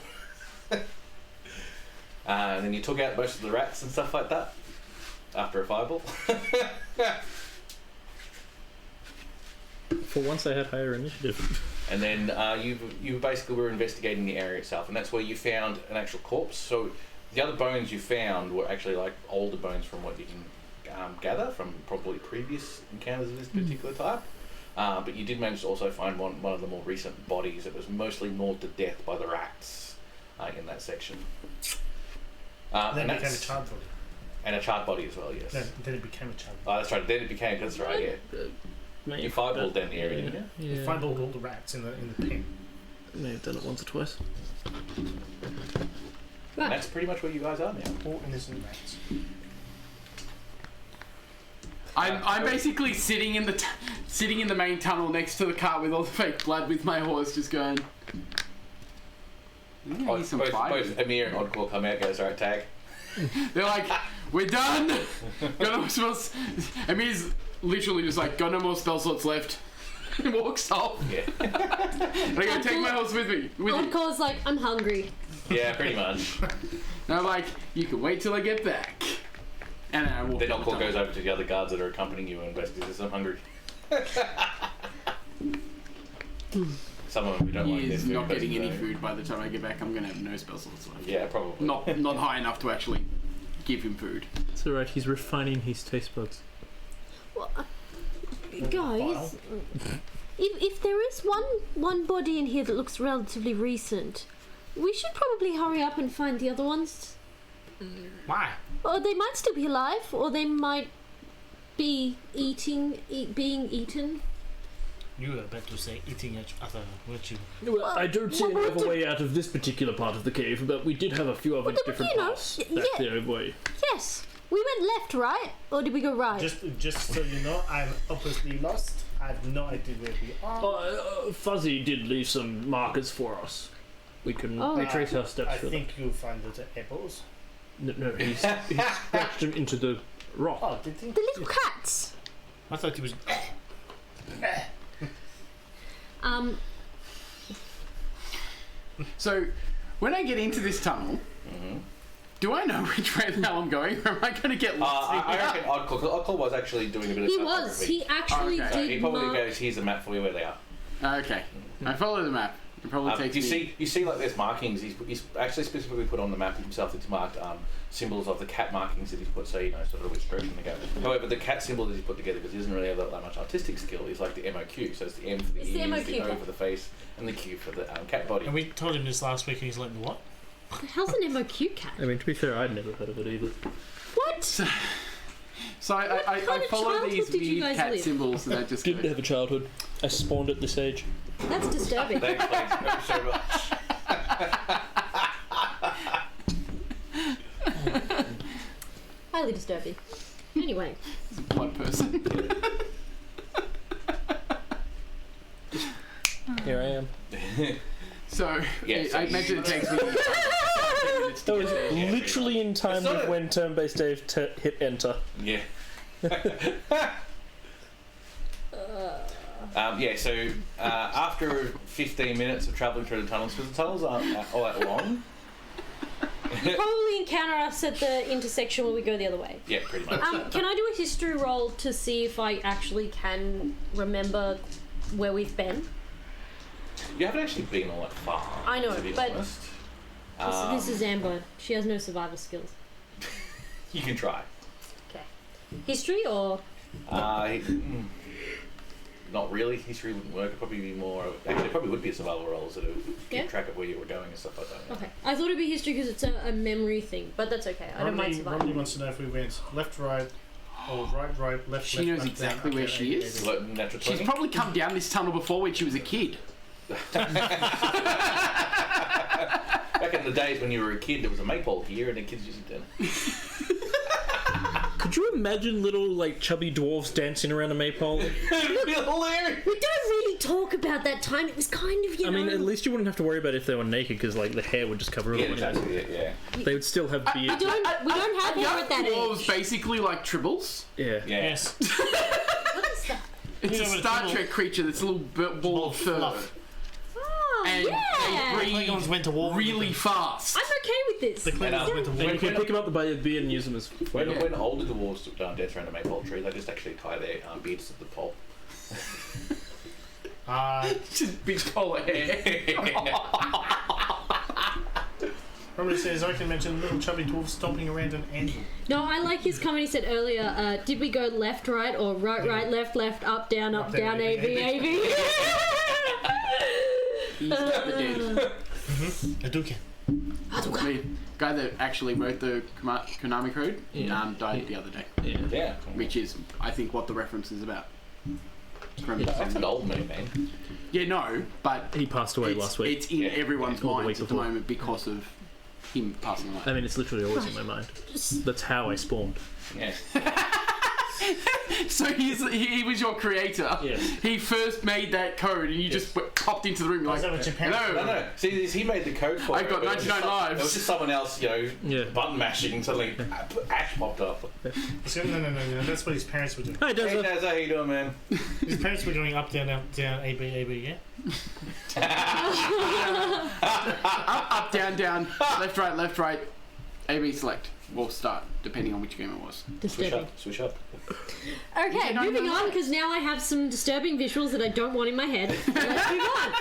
Speaker 1: And then you took out most of the rats and stuff like that after a fireball.
Speaker 5: For once, I had higher initiative.
Speaker 1: And then you basically were investigating the area itself, and that's where you found an actual corpse. So the other bones you found were actually like older bones from what you can gather from probably previous encounters of this particular type. But you did manage to also find one of the more recent bodies that was mostly gnawed to death by the rats in that section.
Speaker 3: Then it became a charred body.
Speaker 1: And a charred body as well, yes.
Speaker 3: Then it became a charred
Speaker 1: Oh, that's right. Then it became. That's right. Yeah. You fireballed down the area, didn't you?
Speaker 3: body. You fireballed all the rats in the pen.
Speaker 5: May have done it once or twice.
Speaker 1: And
Speaker 4: Right.
Speaker 1: that's pretty much where you guys are now.
Speaker 3: All innocent rats.
Speaker 2: I'm basically sitting in the main tunnel next to the car with all the fake blood with my horse just going.
Speaker 1: Both Amir and Oddcore come out and goes, alright, tag.
Speaker 2: They're like, we're done! Got no more spells. Amir's literally just like, got no more spell slots left. He walks off.
Speaker 1: Yeah.
Speaker 2: And I go, take my horse with me. With you.
Speaker 4: Oddcore's like, I'm hungry.
Speaker 1: Yeah, pretty much.
Speaker 2: And I'm like, you can wait till I get back. And then I walk
Speaker 1: Then
Speaker 2: down the
Speaker 1: Oddcore
Speaker 2: tunnel.
Speaker 1: goes over to the other guards that are accompanying you and basically says, I'm hungry. Some of them we don't
Speaker 2: He
Speaker 1: like their
Speaker 2: is
Speaker 1: food,
Speaker 2: not
Speaker 1: but
Speaker 2: getting any
Speaker 1: no.
Speaker 2: food by the time I get back. I'm gonna have no spell slots left.
Speaker 1: Yeah, probably.
Speaker 2: Not high enough to actually give him food.
Speaker 5: It's alright, he's refining his taste buds.
Speaker 4: Well, guys, if there is one body in here that looks relatively recent, we should probably hurry up and find the other ones.
Speaker 3: Why?
Speaker 4: Or they might still be alive, or they might be being eaten.
Speaker 3: You were about to say eating each other, weren't you?
Speaker 5: Well, I don't see
Speaker 4: what
Speaker 5: any
Speaker 4: would
Speaker 5: other
Speaker 4: the-
Speaker 5: way out of this particular part of the cave, but we did have a few other
Speaker 4: Well,
Speaker 5: different
Speaker 4: you know,
Speaker 5: paths
Speaker 4: yeah.
Speaker 5: back the other way.
Speaker 4: Yes, we went left, right, or did we go right?
Speaker 3: Just so you know, I'm hopelessly lost. I have no idea where we are.
Speaker 5: Fuzzy did leave some markers for us. We can retrace our steps
Speaker 3: I
Speaker 5: for them.
Speaker 3: think you'll find the apples.
Speaker 5: No, he scratched them into the rock.
Speaker 3: Oh, did he?
Speaker 4: The little cats.
Speaker 3: I thought he was.
Speaker 2: So, when I get into this tunnel, do I know which way the hell I'm going, or am I going to get lost?
Speaker 1: I reckon Oddcore was actually doing a bit of
Speaker 4: He was.
Speaker 1: cartography.
Speaker 4: He actually
Speaker 2: Okay.
Speaker 1: So
Speaker 4: did
Speaker 1: he probably
Speaker 4: mark.
Speaker 1: goes, here's a map for you where they are.
Speaker 2: Okay, I follow the map. It probably takes
Speaker 1: You see like there's markings. He's actually specifically put on the map himself. It's marked symbols of the cat markings that he's put, so you know sort of which direction to go. However, the cat symbol that he's put together, because he doesn't really have that much artistic skill, is like the MOQ. So it's the M for the
Speaker 4: It's the
Speaker 1: ears,
Speaker 4: MOQ,
Speaker 1: the O
Speaker 4: okay.
Speaker 1: for the face, and the Q for the cat body.
Speaker 3: And we told him this last week, and he's like, "What?"
Speaker 4: The hell's an MOQ cat?
Speaker 5: I mean, to be fair, I'd never heard of it either.
Speaker 4: What?
Speaker 2: So I
Speaker 4: kind of
Speaker 2: follow these
Speaker 4: childhood did you
Speaker 2: weird
Speaker 4: guys
Speaker 2: cat
Speaker 4: live?
Speaker 2: symbols and I just go,
Speaker 5: Didn't have a childhood. I spawned at this age.
Speaker 4: That's disturbing.
Speaker 1: That explains so much.
Speaker 4: Highly disturbing. Anyway,
Speaker 2: he's a blood person.
Speaker 5: Here I am.
Speaker 2: So,
Speaker 1: Yes,
Speaker 2: I imagine it takes me 10 minutes to
Speaker 5: That was
Speaker 2: get there.
Speaker 5: literally in time
Speaker 1: It's not
Speaker 5: with
Speaker 1: a-
Speaker 5: when turn-based Dave hit enter.
Speaker 1: Yeah. So after 15 minutes of travelling through the tunnels, because the tunnels aren't all that long.
Speaker 4: you'll probably encounter us at the intersection where we go the other way.
Speaker 1: Yeah, pretty much.
Speaker 4: Can I do a history roll to see if I actually can remember where we've been?
Speaker 1: You haven't actually been all that far.
Speaker 4: I know,
Speaker 1: to be
Speaker 4: but-
Speaker 1: honest.
Speaker 4: This is Amber. She has no survival skills.
Speaker 1: You can try.
Speaker 4: Okay. History or
Speaker 1: Not really. History wouldn't work. It'd probably be more. Actually, it probably would be a survival role, so to
Speaker 4: Yeah.
Speaker 1: keep track of where you were going and stuff like that.
Speaker 4: okay? I thought it'd be history because it's a memory thing, but that's okay. I don't mind
Speaker 3: Romney
Speaker 4: survival.
Speaker 3: wants to know if we went left, right, or right, left.
Speaker 2: She
Speaker 3: left,
Speaker 2: knows
Speaker 3: left,
Speaker 2: exactly
Speaker 3: down.
Speaker 2: where
Speaker 3: Okay,
Speaker 2: she
Speaker 3: okay,
Speaker 2: is.
Speaker 3: okay.
Speaker 1: Look, natural
Speaker 2: She's
Speaker 1: 20.
Speaker 2: probably come down this tunnel before when she was a kid.
Speaker 1: Back in the days when you were a kid, there was a maypole here, and the kids used to.
Speaker 5: Could you imagine little, like, chubby dwarves dancing around a maypole?
Speaker 1: It'd be hilarious.
Speaker 4: We don't really talk about that time. It was kind of, you
Speaker 5: I
Speaker 4: know.
Speaker 5: mean, at least you wouldn't have to worry about if they were naked, because, like, the hair would just cover it
Speaker 1: Yeah,
Speaker 5: all.
Speaker 1: exactly. Yeah.
Speaker 5: They would still have
Speaker 4: we
Speaker 5: beards.
Speaker 4: don't have hair
Speaker 2: Young
Speaker 4: at that
Speaker 2: dwarves
Speaker 4: age.
Speaker 2: basically like tribbles.
Speaker 5: Yeah.
Speaker 1: Yeah.
Speaker 3: Yes.
Speaker 4: What is that?
Speaker 2: It's
Speaker 3: You
Speaker 2: a
Speaker 3: know what a
Speaker 2: Star
Speaker 3: tribble-
Speaker 2: Trek creature that's a little ball of fur.
Speaker 3: fluff.
Speaker 2: and
Speaker 4: yeah.
Speaker 2: they
Speaker 3: Klingons
Speaker 2: breathe
Speaker 3: went to war.
Speaker 2: really fast.
Speaker 4: I'm okay with this.
Speaker 3: The Klingons went to war.
Speaker 5: And you can pick them up by the beard and use them as.
Speaker 1: When older dwarves dance around to make poultry, they just actually tie their beards to the pole.
Speaker 2: Just big polar hair.
Speaker 3: Probably says I can mention little chubby dwarf stomping around an anvil.
Speaker 4: No, I like his comment. He said earlier, did we go left, right, or right, left, up, down, A, B, A, B?
Speaker 2: He's never dead.
Speaker 3: Hadouken.
Speaker 2: The guy that actually wrote the Konami Code died the other day.
Speaker 1: Yeah.
Speaker 2: Which is, I think, what the reference is about.
Speaker 1: That's an old movie, man.
Speaker 2: Yeah, no, but
Speaker 5: He passed away last week.
Speaker 2: it's in everyone's
Speaker 5: Or the
Speaker 2: minds
Speaker 5: week
Speaker 2: at the
Speaker 5: before.
Speaker 2: moment because of him passing away.
Speaker 5: I mean, it's literally always in my mind. That's how I spawned.
Speaker 1: Yeah.
Speaker 2: So he was your creator.
Speaker 5: Yes.
Speaker 2: He first made that code, and you just popped into the room
Speaker 3: Is
Speaker 2: like,
Speaker 3: that what your parents
Speaker 2: hello.
Speaker 1: No. See, he made the code for it.
Speaker 2: I've got
Speaker 1: but it was
Speaker 2: 99
Speaker 1: just
Speaker 2: lives.
Speaker 1: It was just someone else, button mashing, and suddenly Ash popped up.
Speaker 3: No. That's what his parents were doing.
Speaker 5: Hey,
Speaker 1: Hey,
Speaker 5: Dazza.
Speaker 1: Naz, how you doing, man?
Speaker 3: His parents were doing up, down, A, B, yeah?
Speaker 2: up, down, left, right, A/B select. We'll start, depending on which game it was.
Speaker 4: Disturbing.
Speaker 1: Switch up.
Speaker 4: Okay,
Speaker 2: no,
Speaker 4: moving
Speaker 2: no,
Speaker 4: on,
Speaker 2: no.
Speaker 4: because now I have some disturbing visuals that I don't want in my head. Let's move on.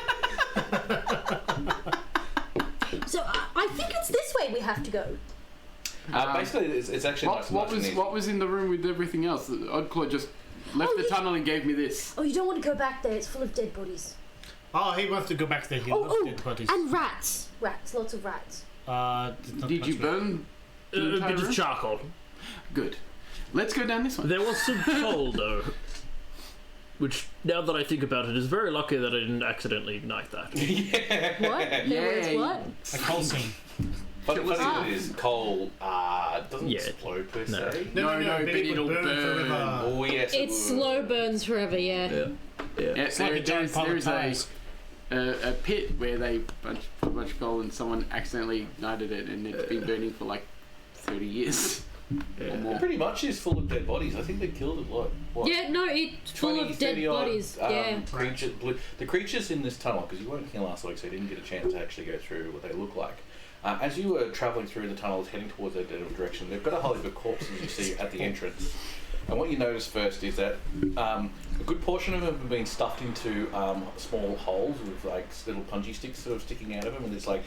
Speaker 4: So I think it's this way we have to go.
Speaker 1: Basically, it's actually
Speaker 2: What was in the room with everything else? Oddclaw just left the tunnel and gave me this.
Speaker 4: Oh, you don't want to go back there. It's full of dead bodies.
Speaker 3: Oh, he wants to go back to the hill. Dead bodies.
Speaker 4: And rats. Lots of rats.
Speaker 2: Did you burn
Speaker 5: A bit of charcoal.
Speaker 2: Good. Let's go down this one.
Speaker 5: There was some coal, though. Which, now that I think about it, is very lucky that I didn't accidentally ignite that.
Speaker 4: What? There was
Speaker 2: Yay.
Speaker 4: what?
Speaker 3: A coal scene.
Speaker 1: But the funny thing is, coal doesn't
Speaker 5: Yeah.
Speaker 1: explode per
Speaker 5: No.
Speaker 1: se.
Speaker 2: No,
Speaker 3: but
Speaker 2: but
Speaker 3: it
Speaker 2: it'll
Speaker 3: would
Speaker 2: burn.
Speaker 3: forever.
Speaker 1: Oh yes,
Speaker 4: It
Speaker 1: would.
Speaker 4: slow burns forever, yeah.
Speaker 5: Yeah.
Speaker 3: It's like a giant pile of tires.
Speaker 2: a pit where they put a bunch of coal and someone accidentally ignited it, and it's been burning for like 30 years or
Speaker 1: It
Speaker 2: more.
Speaker 1: pretty much is full of dead bodies. I think they killed it. What?
Speaker 4: Yeah, no, it's full
Speaker 1: 20,
Speaker 4: of dead
Speaker 1: 30 odd,
Speaker 4: bodies. Yeah.
Speaker 1: The creatures in this tunnel, because you weren't here last week, so you didn't get a chance to actually go through what they look like. As you were travelling through the tunnels, heading towards their general direction, they've got a whole heap of corpses you see at the entrance. And what you notice first is that a good portion of them have been stuffed into small holes with like little punji sticks sort of sticking out of them, and it's like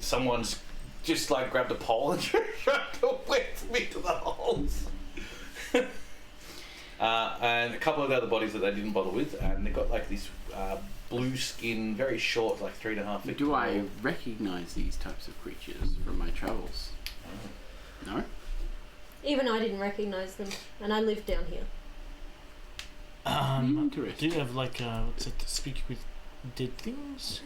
Speaker 1: someone's just like grabbed a pole and tried to wedge them into the holes. And a couple of the other bodies that they didn't bother with, and they've got like this blue skin, very short, like 3.5 feet.
Speaker 2: Do I
Speaker 1: tall.
Speaker 2: recognise these types of creatures from my travels? No?
Speaker 4: Even I didn't recognise them, and I lived down here.
Speaker 3: Do
Speaker 2: Interesting.
Speaker 3: you have like what's it? Speak with dead things?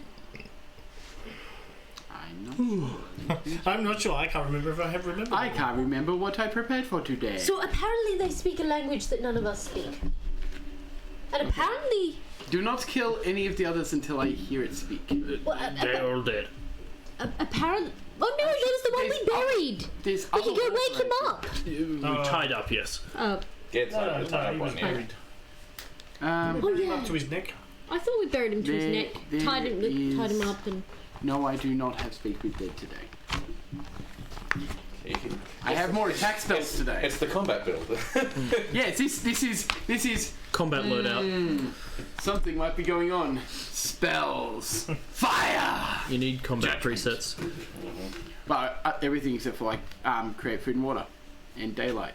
Speaker 3: I'm not sure. I can't remember if I have remembered.
Speaker 2: I can't remember what I prepared for today.
Speaker 4: So apparently they speak a language that none of us speak. And apparently...
Speaker 2: Do not kill any of the others until I hear it speak.
Speaker 4: Well,
Speaker 5: They're all dead.
Speaker 4: apparently... Oh no, there's the one we buried!
Speaker 2: There's
Speaker 4: We
Speaker 2: other
Speaker 4: can go
Speaker 2: ones
Speaker 4: wake him
Speaker 2: that
Speaker 4: up!
Speaker 5: We tied up, yes.
Speaker 1: Yeah, it's
Speaker 3: No,
Speaker 1: like,
Speaker 3: no, he was
Speaker 1: one,
Speaker 3: buried.
Speaker 4: Oh yeah.
Speaker 3: Up to his neck.
Speaker 4: I thought we buried him to his
Speaker 2: There-
Speaker 4: neck,
Speaker 2: there
Speaker 4: tied him
Speaker 2: is-
Speaker 4: up and...
Speaker 2: No, I do not have Speak with Dead today.
Speaker 1: yeah.
Speaker 2: I have more attack spells today.
Speaker 1: It's the combat build.
Speaker 2: Yes, this is
Speaker 5: Combat loadout.
Speaker 2: something might be going on. Spells, fire.
Speaker 5: You need combat presets.
Speaker 2: But everything except for like create food and water, and daylight,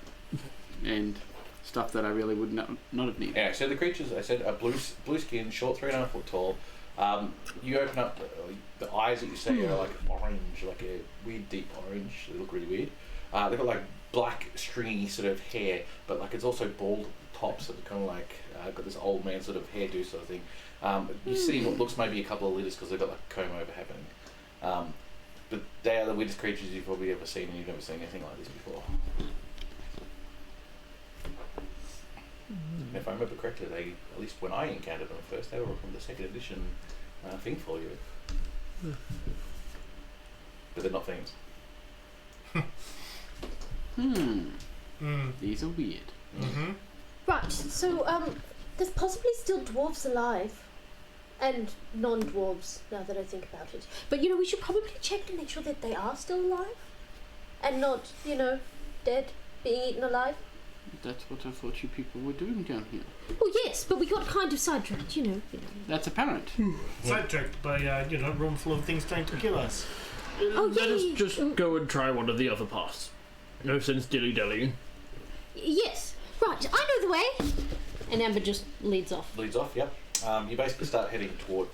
Speaker 2: and stuff that I really would not have needed.
Speaker 1: Yeah, so the creatures, I said, are blue skin, short, 3.5 foot tall. You open up the eyes that you see are like orange, like a weird deep orange. They look really weird. They've got like black stringy sort of hair, but like it's also bald tops, so they're kind of like got this old man sort of hairdo sort of thing. You see what looks maybe a couple of litters because they've got like comb over happening. But they are the weirdest creatures you've probably ever seen, and you've never seen anything like this before. If I remember correctly, they, at least when I encountered them first, they were from the second edition thing folio. But they're not things.
Speaker 2: These are weird.
Speaker 3: Mm-hmm.
Speaker 4: Right, so, there's possibly still dwarves alive. And non-dwarves, now that I think about it. But, you know, we should probably check to make sure that they are still alive. And not, you know, dead, being eaten alive.
Speaker 2: That's what I thought you people were doing down here.
Speaker 4: Well, yes, but we got kind of sidetracked, you know.
Speaker 2: That's apparent.
Speaker 3: Sidetracked by, a room full of things trying to kill us.
Speaker 4: Oh,
Speaker 5: Let us
Speaker 4: yeah.
Speaker 5: just go and try one of the other paths. No sense dilly-dallying.
Speaker 4: Yes, right, I know the way. And Amber just leads off.
Speaker 1: Leads off, yep. You basically start heading toward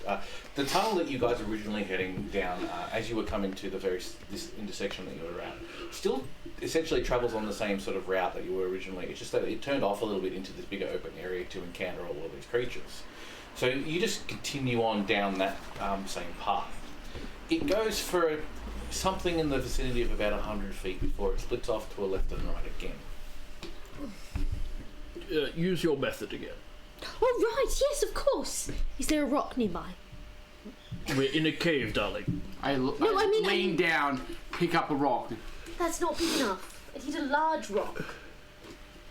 Speaker 1: the tunnel that you guys were originally heading down as you were coming to this intersection that you were at. Still, essentially travels on the same sort of route that you were originally. It's just that it turned off a little bit into this bigger open area to encounter all of these creatures. So you just continue on down that same path. It goes for something in the vicinity of about 100 feet before it splits off to a left and right again.
Speaker 5: Use your method again.
Speaker 4: Oh, right, yes, of course. Is there a rock nearby?
Speaker 5: We're in a cave, darling.
Speaker 2: I
Speaker 4: I mean-
Speaker 2: lean down, pick up a rock.
Speaker 4: That's not big enough. It hit a large rock.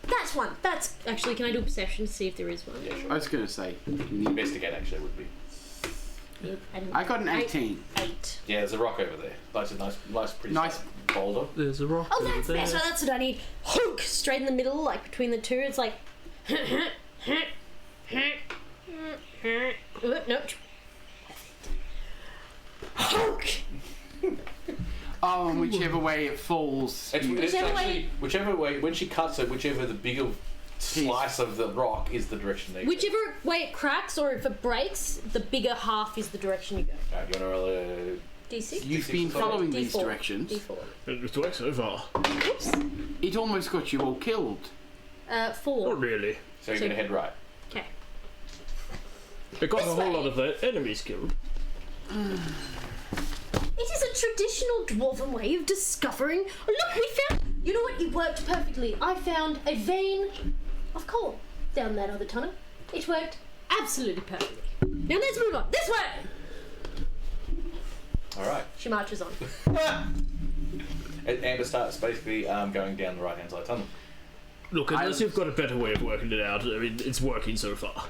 Speaker 4: That's one. That's... Actually, can I do a perception to see if there is one?
Speaker 1: Yeah,
Speaker 2: I
Speaker 1: sure.
Speaker 2: was going to say,
Speaker 1: Investigate actually would be.
Speaker 2: I got an 18.
Speaker 4: 8.
Speaker 1: Yeah, there's a rock over there. That's a nice, pretty
Speaker 2: Nice.
Speaker 1: boulder.
Speaker 5: There's a rock
Speaker 4: Oh,
Speaker 5: over
Speaker 4: that's
Speaker 5: there.
Speaker 4: better. That's what I need. Hook! Straight in the middle, like between the two. It's like... no. Hook!
Speaker 2: Oh, and whichever way it falls.
Speaker 1: It's
Speaker 4: Whichever
Speaker 1: actually whichever way. When she cuts it, whichever the bigger slice of the rock is the direction they go.
Speaker 4: Whichever way it cracks or if it breaks, the bigger half is the direction you go.
Speaker 1: Right, you want to roll a
Speaker 4: D6?
Speaker 2: You've been
Speaker 1: Sorry,
Speaker 2: following these
Speaker 4: D4.
Speaker 2: directions.
Speaker 4: D4.
Speaker 5: It's worked so far.
Speaker 4: Oops.
Speaker 2: It almost got you all killed.
Speaker 4: 4.
Speaker 5: Not really.
Speaker 1: So you're going to head right.
Speaker 4: Okay.
Speaker 5: It got
Speaker 4: This
Speaker 5: a whole
Speaker 4: way.
Speaker 5: lot of the enemies killed.
Speaker 4: It is a traditional dwarven way of discovering. Oh, look, we found. You know what? It worked perfectly. I found a vein of coal down that other tunnel. It worked absolutely perfectly. Now let's move on. This way!
Speaker 1: All right.
Speaker 4: She marches on.
Speaker 1: And Amber starts basically going down the right-hand side tunnel.
Speaker 5: Look, unless you've got a better way of working it out, I mean, it's working so far.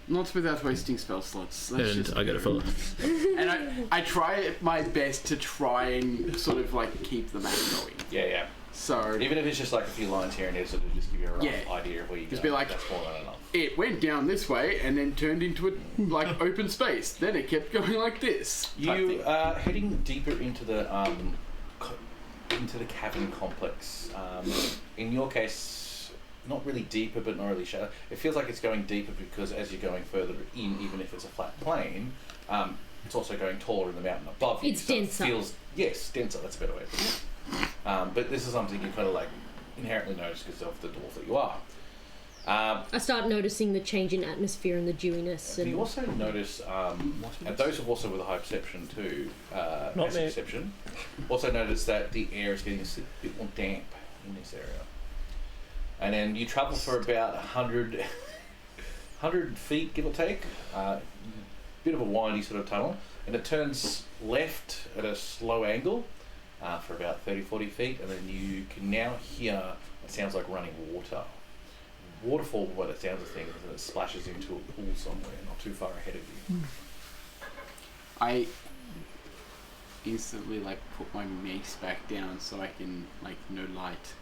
Speaker 2: Not without wasting spell slots. Let's
Speaker 5: And
Speaker 2: just
Speaker 5: I get a follow.
Speaker 2: And I try my best to try and sort of like keep the map going.
Speaker 1: Yeah.
Speaker 2: So
Speaker 1: Even if it's just like a few lines here and there, sort of just give you a rough
Speaker 2: Yeah.
Speaker 1: idea of where you go.
Speaker 2: Just be like-
Speaker 1: that's more than enough.
Speaker 2: it went down this way and then turned into a like open space. Then it kept going like this. type
Speaker 1: You
Speaker 2: thing.
Speaker 1: are heading deeper into the cavern complex. In your case, not really deeper, but not really shallow. It feels like it's going deeper because as you're going further in, even if it's a flat plane, it's also going taller in the mountain above you.
Speaker 4: It's
Speaker 1: so
Speaker 4: denser.
Speaker 1: It feels denser. That's a better way of putting it. But this is something you kind of like inherently notice because of the dwarf that you are.
Speaker 4: I start noticing the change in atmosphere and the dewiness. And
Speaker 1: You also notice, and those of also with a high perception too,
Speaker 5: Not
Speaker 1: passive
Speaker 5: me.
Speaker 1: perception, also notice that the air is getting a bit more damp in this area. And then you travel for about 100 feet, give or take, bit of a windy sort of tunnel, and it turns left at a slow angle for about 30-40 feet, and then you can now hear what sounds like running water. Waterfall, by the sounds of things, and it splashes into a pool somewhere not too far ahead of you.
Speaker 2: I instantly like put my mace back down so I can like no light.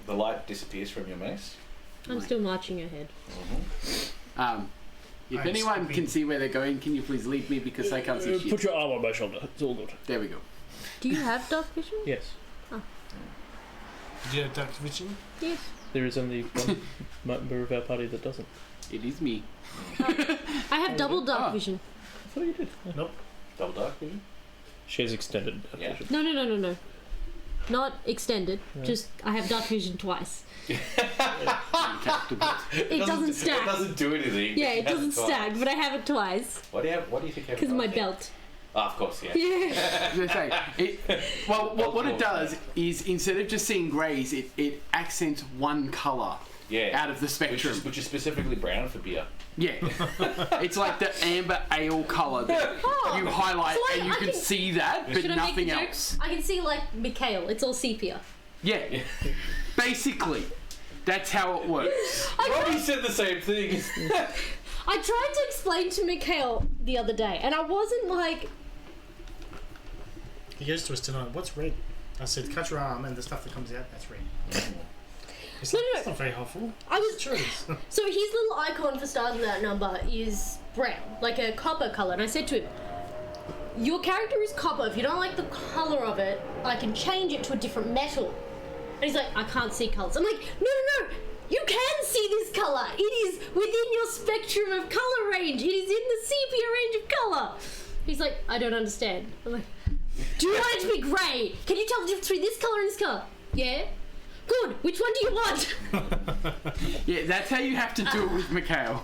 Speaker 1: The light disappears from your mace.
Speaker 4: I'm still marching ahead.
Speaker 2: If
Speaker 3: I'm
Speaker 2: anyone
Speaker 3: skipping.
Speaker 2: can see where they're going, can you please lead me because I can't see
Speaker 5: Put
Speaker 2: shit.
Speaker 5: your arm on my shoulder. It's all good.
Speaker 2: There we go.
Speaker 4: Do you have dark vision?
Speaker 5: Yes.
Speaker 3: Did you have dark vision?
Speaker 4: Yes.
Speaker 5: There is only one member of our party that doesn't.
Speaker 2: It is me.
Speaker 4: I have double dark
Speaker 2: Ah.
Speaker 4: vision.
Speaker 5: I thought you did. Yeah.
Speaker 1: Double dark vision.
Speaker 5: She has extended dark
Speaker 1: Yeah.
Speaker 5: vision.
Speaker 4: No. Not extended.
Speaker 5: Yeah.
Speaker 4: Just I have dark vision twice.
Speaker 2: Okay,
Speaker 4: It doesn't stack.
Speaker 1: It doesn't do anything.
Speaker 4: Yeah, it doesn't
Speaker 1: Twice.
Speaker 4: stack, but I have it twice
Speaker 1: What do you have? What do you think? You have
Speaker 4: because of my
Speaker 1: dark?
Speaker 4: belt.
Speaker 1: Ah, of course, yeah.
Speaker 4: Yeah.
Speaker 2: I was gonna say, what it does is instead of just seeing greys, it accents one colour
Speaker 1: Yeah.
Speaker 2: out of the spectrum.
Speaker 1: Which is specifically brown for beer.
Speaker 2: Yeah. It's like the amber ale colour that
Speaker 4: Oh,
Speaker 2: you highlight
Speaker 4: so
Speaker 2: and you
Speaker 4: I
Speaker 2: can
Speaker 4: can-
Speaker 2: see that, but
Speaker 4: Should I make
Speaker 2: nothing
Speaker 4: the joke?
Speaker 2: else.
Speaker 4: I can see like Mikhail. It's all sepia.
Speaker 2: Yeah. Basically, that's how it works.
Speaker 1: Robbie said the same thing.
Speaker 4: I tried to explain to Mikhail the other day, and I wasn't like,
Speaker 3: He goes to us tonight. What's red? I said, cut your arm, and the stuff that comes out, that's red. It's
Speaker 4: No,
Speaker 3: like,
Speaker 4: no,
Speaker 3: That's not very helpful.
Speaker 4: I was.
Speaker 3: Sure it is.
Speaker 4: So his little icon for Stars Without Number is brown, like a copper color. And I said to him, your character is copper. If you don't like the color of it, I can change it to a different metal. And he's like, I can't see colors. I'm like, no. You can see this color. It is within your spectrum of color range. It is in the sepia range of color. He's like, I don't understand. I'm like, do you want it to be grey? Can you tell the difference between this color and this color? Yeah. Good. Which one do you want?
Speaker 2: Yeah, that's how you have to do it with Mikhail.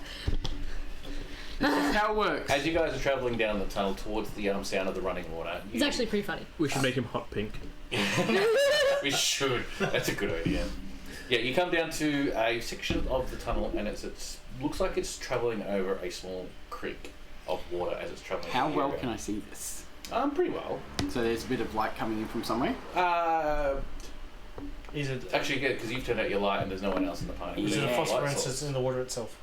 Speaker 2: This is how it works.
Speaker 1: As you guys are travelling down the tunnel towards the sound of the running water,
Speaker 4: It's actually pretty funny.
Speaker 5: We should make him hot pink.
Speaker 1: we should. That's a good idea. Yeah, you come down to a section of the tunnel, and it looks like it's travelling over a small creek of water as it's travelling.
Speaker 2: How well can I see this?
Speaker 1: Pretty well.
Speaker 2: So there's a bit of light coming in from somewhere?
Speaker 3: Is it
Speaker 1: Actually, good, because you've turned out your light and there's no one else in the party.
Speaker 3: is it a
Speaker 1: There's no light
Speaker 3: phosphorus
Speaker 1: source.
Speaker 3: that's in the water itself?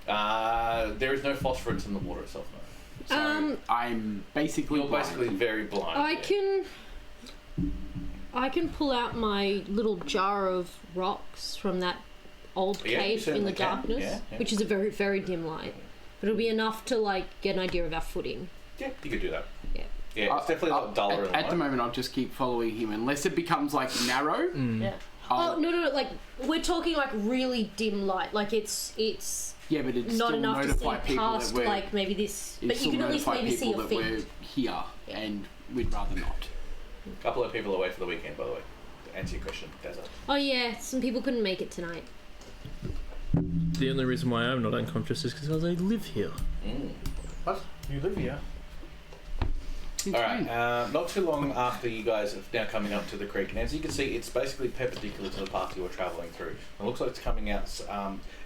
Speaker 1: There is no phosphorus in the water itself, no.
Speaker 2: So I'm basically
Speaker 1: You're
Speaker 2: blind.
Speaker 1: basically very blind.
Speaker 4: I can pull out my little jar of rocks from that old
Speaker 1: Yeah, you
Speaker 4: cave in
Speaker 1: certainly
Speaker 4: the
Speaker 1: can.
Speaker 4: darkness,
Speaker 1: Yeah.
Speaker 4: which is a very, very dim light. But it'll be enough to like get an idea of our footing.
Speaker 1: Yeah, you could do that.
Speaker 4: Yeah.
Speaker 1: Yeah, it's definitely a lot duller.
Speaker 2: At the moment, I'll just keep following him unless it becomes like narrow.
Speaker 4: Yeah.
Speaker 2: I'll-
Speaker 4: Oh no, like we're talking like really dim light. Like it's
Speaker 2: Yeah, but it's
Speaker 4: not
Speaker 2: still
Speaker 4: enough to see
Speaker 2: notify people
Speaker 4: past
Speaker 2: that we're.
Speaker 4: like maybe this.
Speaker 2: It
Speaker 4: But you
Speaker 2: still
Speaker 4: can at least
Speaker 2: notify
Speaker 4: maybe see
Speaker 2: people
Speaker 4: your
Speaker 2: that we're
Speaker 4: feet.
Speaker 2: here,
Speaker 4: Yeah.
Speaker 2: and we'd rather not.
Speaker 1: A couple of people away for the weekend, by the way. To answer your question, Desert.
Speaker 4: Oh yeah, some people couldn't make it tonight.
Speaker 5: The only reason why I'm not unconscious is because I live here.
Speaker 3: What? You live here?
Speaker 2: It's
Speaker 1: Alright,
Speaker 2: fine.
Speaker 1: not too long after you guys are now coming up to the creek, and as you can see, it's basically perpendicular to the path you were travelling through. It looks like it's coming out,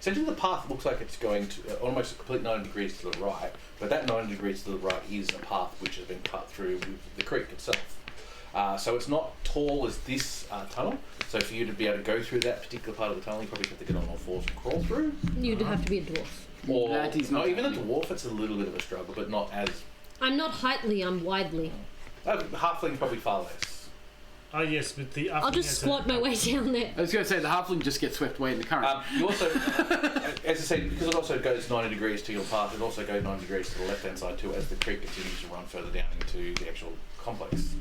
Speaker 1: essentially the path looks like it's going to almost a complete 90 degrees to the right, but that 90 degrees to the right is a path which has been cut through with the creek itself. So it's not tall as this tunnel, so for you to be able to go through that particular part of the tunnel, you probably have to get on all fours and crawl through.
Speaker 4: You'd have to be a dwarf.
Speaker 1: Or
Speaker 2: That is not
Speaker 1: even a
Speaker 2: happening.
Speaker 1: dwarf, it's a little bit of a struggle, but not as...
Speaker 4: I'm not heightly, I'm widely.
Speaker 1: halfling's probably far less.
Speaker 3: Oh yes, but the.
Speaker 4: I'll just squat my way down there.
Speaker 2: I was going to say the halfling just gets swept away in the current.
Speaker 1: You also, as I said, because it also goes 90 degrees to your path, it also goes 90 degrees to the left-hand side too, as the creek continues to run further down into the actual complex.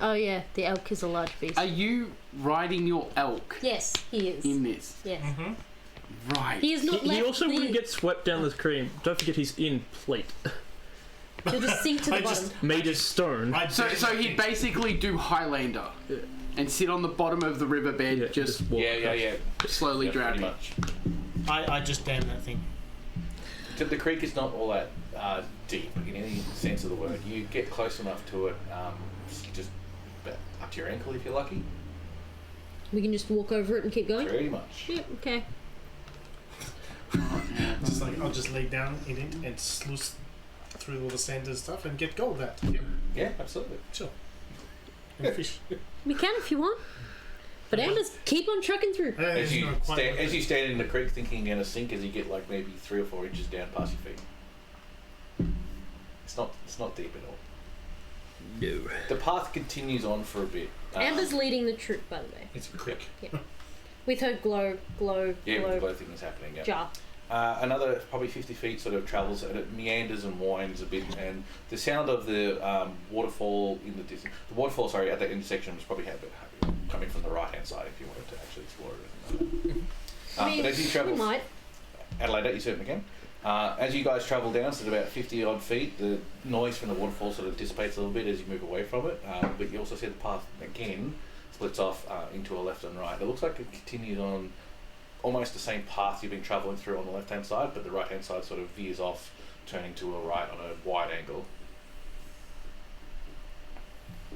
Speaker 4: Oh yeah, the elk is a large beast.
Speaker 2: Are you riding your elk
Speaker 4: Yes, he is.
Speaker 2: in this?
Speaker 4: Yes.
Speaker 2: Right.
Speaker 4: He is not
Speaker 5: He
Speaker 4: left
Speaker 5: also
Speaker 4: the...
Speaker 5: wouldn't get swept down the cream. Don't forget he's in plate.
Speaker 4: He'll just sink to the
Speaker 3: I
Speaker 4: bottom.
Speaker 3: just-
Speaker 5: Made of stone.
Speaker 2: So he'd basically do Highlander and sit on the bottom of the riverbed,
Speaker 5: Yeah,
Speaker 2: just
Speaker 5: walk
Speaker 1: Yeah.
Speaker 2: slowly
Speaker 1: Yeah, pretty
Speaker 2: drowning.
Speaker 1: much.
Speaker 3: I just damn that thing.
Speaker 1: So the creek is not all that deep in any sense of the word. You get close enough to it, just about up to your ankle if you're lucky.
Speaker 4: We can just walk over it and keep going?
Speaker 1: Pretty much.
Speaker 4: Yep, okay.
Speaker 3: Just like I'll just lay down in it and sluice through all the sand and stuff and get gold out. Yep,
Speaker 1: Yeah, absolutely.
Speaker 3: sure. And fish.
Speaker 4: We can if you want. But Amber's keep on trucking through.
Speaker 1: As you
Speaker 3: Not quite
Speaker 1: stand,
Speaker 3: like
Speaker 1: as you stand in the creek, thinking you're gonna sink, as you get like maybe 3 or 4 inches down past your feet. It's not deep at all.
Speaker 5: No.
Speaker 1: The path continues on for a bit.
Speaker 4: Amber's leading the troop, by the way.
Speaker 3: It's a creek.
Speaker 4: With her glow
Speaker 1: Yeah, with the glow thing is happening. Yeah.
Speaker 4: jar.
Speaker 1: Another probably 50 feet sort of travels and it meanders and winds a bit, and the sound of the waterfall in the distance. The waterfall, sorry, at that intersection was probably coming from the right hand side if you wanted to actually explore it.
Speaker 4: I mean,
Speaker 1: but as you
Speaker 4: we
Speaker 1: travel,
Speaker 4: might.
Speaker 1: Adelaide, you certainly can. As you guys travel down, so at about 50 odd feet, the noise from the waterfall sort of dissipates a little bit as you move away from it. But you also see the path again splits off into a left and right. It looks like it continues on almost the same path you've been travelling through on the left hand side, but the right hand side sort of veers off, turning to a right on a wide angle.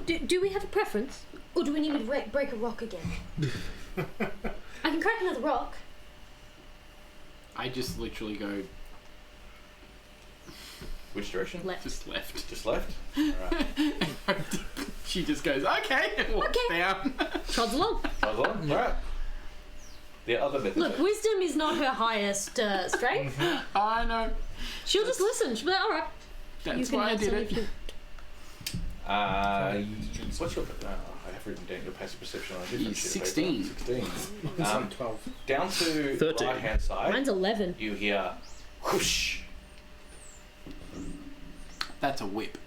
Speaker 4: Do we have a preference? Or do we need to break a rock again? I can crack another rock.
Speaker 2: I just literally go
Speaker 1: Which direction?
Speaker 4: Left.
Speaker 2: just left.
Speaker 1: Just left? Alright.
Speaker 2: She just goes, okay, and walks
Speaker 4: Okay.
Speaker 2: down.
Speaker 4: Trods along.
Speaker 1: Alright. The other method.
Speaker 4: Look, wisdom is not her highest strength.
Speaker 2: I know.
Speaker 4: She'll just listen. She'll be like, all right.
Speaker 2: That's why I did it.
Speaker 1: What's your? I have written down your passive perception on a different sheet of paper.
Speaker 2: 16.
Speaker 1: 16.
Speaker 3: It's like 12.
Speaker 1: Down to
Speaker 5: 13.
Speaker 1: the right hand side,
Speaker 4: Mine's 11.
Speaker 1: you hear whoosh.
Speaker 2: That's a whip.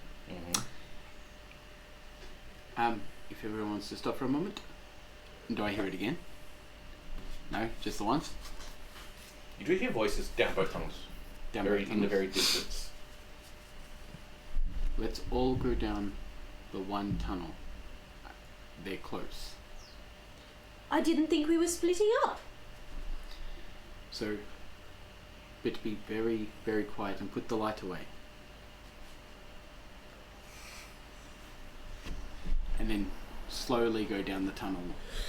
Speaker 1: Mm-hmm.
Speaker 2: If everyone wants to stop for a moment. Do I hear it again? No, just the once?
Speaker 1: You do hear voices down both tunnels.
Speaker 2: Down
Speaker 1: Very
Speaker 2: both
Speaker 1: in the
Speaker 2: tunnels.
Speaker 1: very distance.
Speaker 2: Let's all go down the one tunnel. They're close.
Speaker 4: I didn't think we were splitting up.
Speaker 2: So, but be very, very quiet and put the light away. And then slowly go down the tunnel.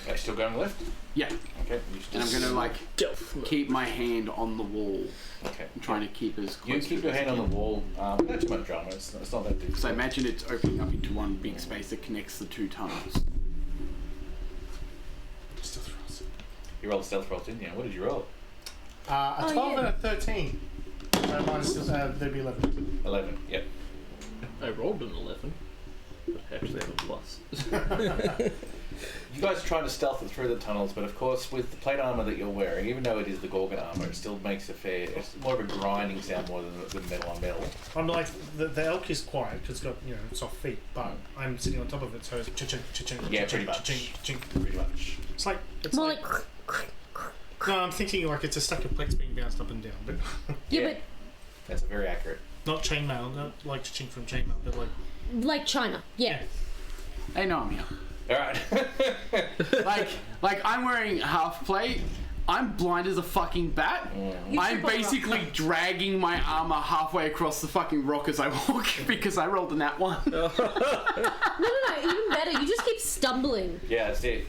Speaker 1: Are you still going left?
Speaker 2: Yeah,
Speaker 1: Okay. You
Speaker 2: and I'm gonna like
Speaker 5: Stealth.
Speaker 2: keep my hand on the wall.
Speaker 1: Okay.
Speaker 2: I'm trying to keep as close.
Speaker 1: You keep
Speaker 2: to
Speaker 1: your
Speaker 2: it as
Speaker 1: hand
Speaker 2: I
Speaker 1: on the
Speaker 2: can.
Speaker 1: wall. Not too much drama. It's not that difficult.
Speaker 2: So I imagine it's opening up into one big space that connects the two tunnels.
Speaker 1: You rolled a stealth roll, didn't you? What did you roll?
Speaker 3: A
Speaker 4: Oh,
Speaker 3: 12
Speaker 4: yeah.
Speaker 3: and a 13. So mine's still, there'd be 11.
Speaker 1: 11. Yep.
Speaker 5: I rolled an 11, but I actually have a plus.
Speaker 1: You guys are trying to stealth it through the tunnels, but of course, with the plate armor that you're wearing, even though it is the Gorgon armor, it still makes a fair. It's more of a grinding sound more than metal on metal.
Speaker 3: I'm like, the elk is quiet because it's got, soft feet, but I'm sitting on top of it, so it's cha-ching, cha-ching,
Speaker 1: Yeah,
Speaker 3: cha-ching,
Speaker 1: pretty much.
Speaker 3: cha-ching, cha-ching.
Speaker 1: Pretty much.
Speaker 3: It's
Speaker 4: More
Speaker 3: like,
Speaker 4: like.
Speaker 3: no, I'm thinking like it's a stack of plates being bounced up and down, but
Speaker 4: Yeah,
Speaker 1: That's very accurate.
Speaker 3: not chainmail, not like cha-ching from chainmail, but like,
Speaker 4: but like China. Yeah.
Speaker 2: They know I'm here.
Speaker 1: Alright.
Speaker 2: Like I'm wearing half plate. I'm blind as a fucking bat.
Speaker 4: You
Speaker 2: I'm
Speaker 4: trip over-
Speaker 2: basically dragging my armor halfway across the fucking rock as I walk because I rolled a nat one.
Speaker 4: No, even better. You just keep stumbling.
Speaker 1: Yeah, that's it.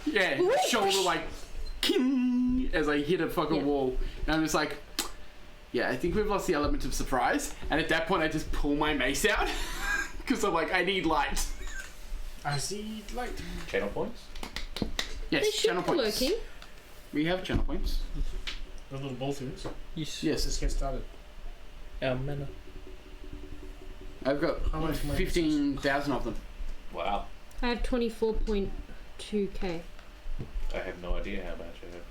Speaker 2: Yeah, shoulder like king as I hit a fucking
Speaker 4: Yeah.
Speaker 2: wall. And I'm just like, yeah, I think we've lost the element of surprise. And at that point, I just pull my mace out because I'm like, I need light.
Speaker 3: I see light.
Speaker 1: Channel points?
Speaker 2: Yes,
Speaker 4: They should
Speaker 2: channel
Speaker 4: be
Speaker 2: points.
Speaker 4: working.
Speaker 2: We have channel points.
Speaker 3: The little ball things.
Speaker 5: Yes.
Speaker 2: Yes,
Speaker 3: Let's get started.
Speaker 5: Our mana.
Speaker 2: I've got
Speaker 3: How much money?
Speaker 2: 15,000 of them.
Speaker 1: Wow.
Speaker 4: I have 24.2k.
Speaker 1: I have no idea how much I have.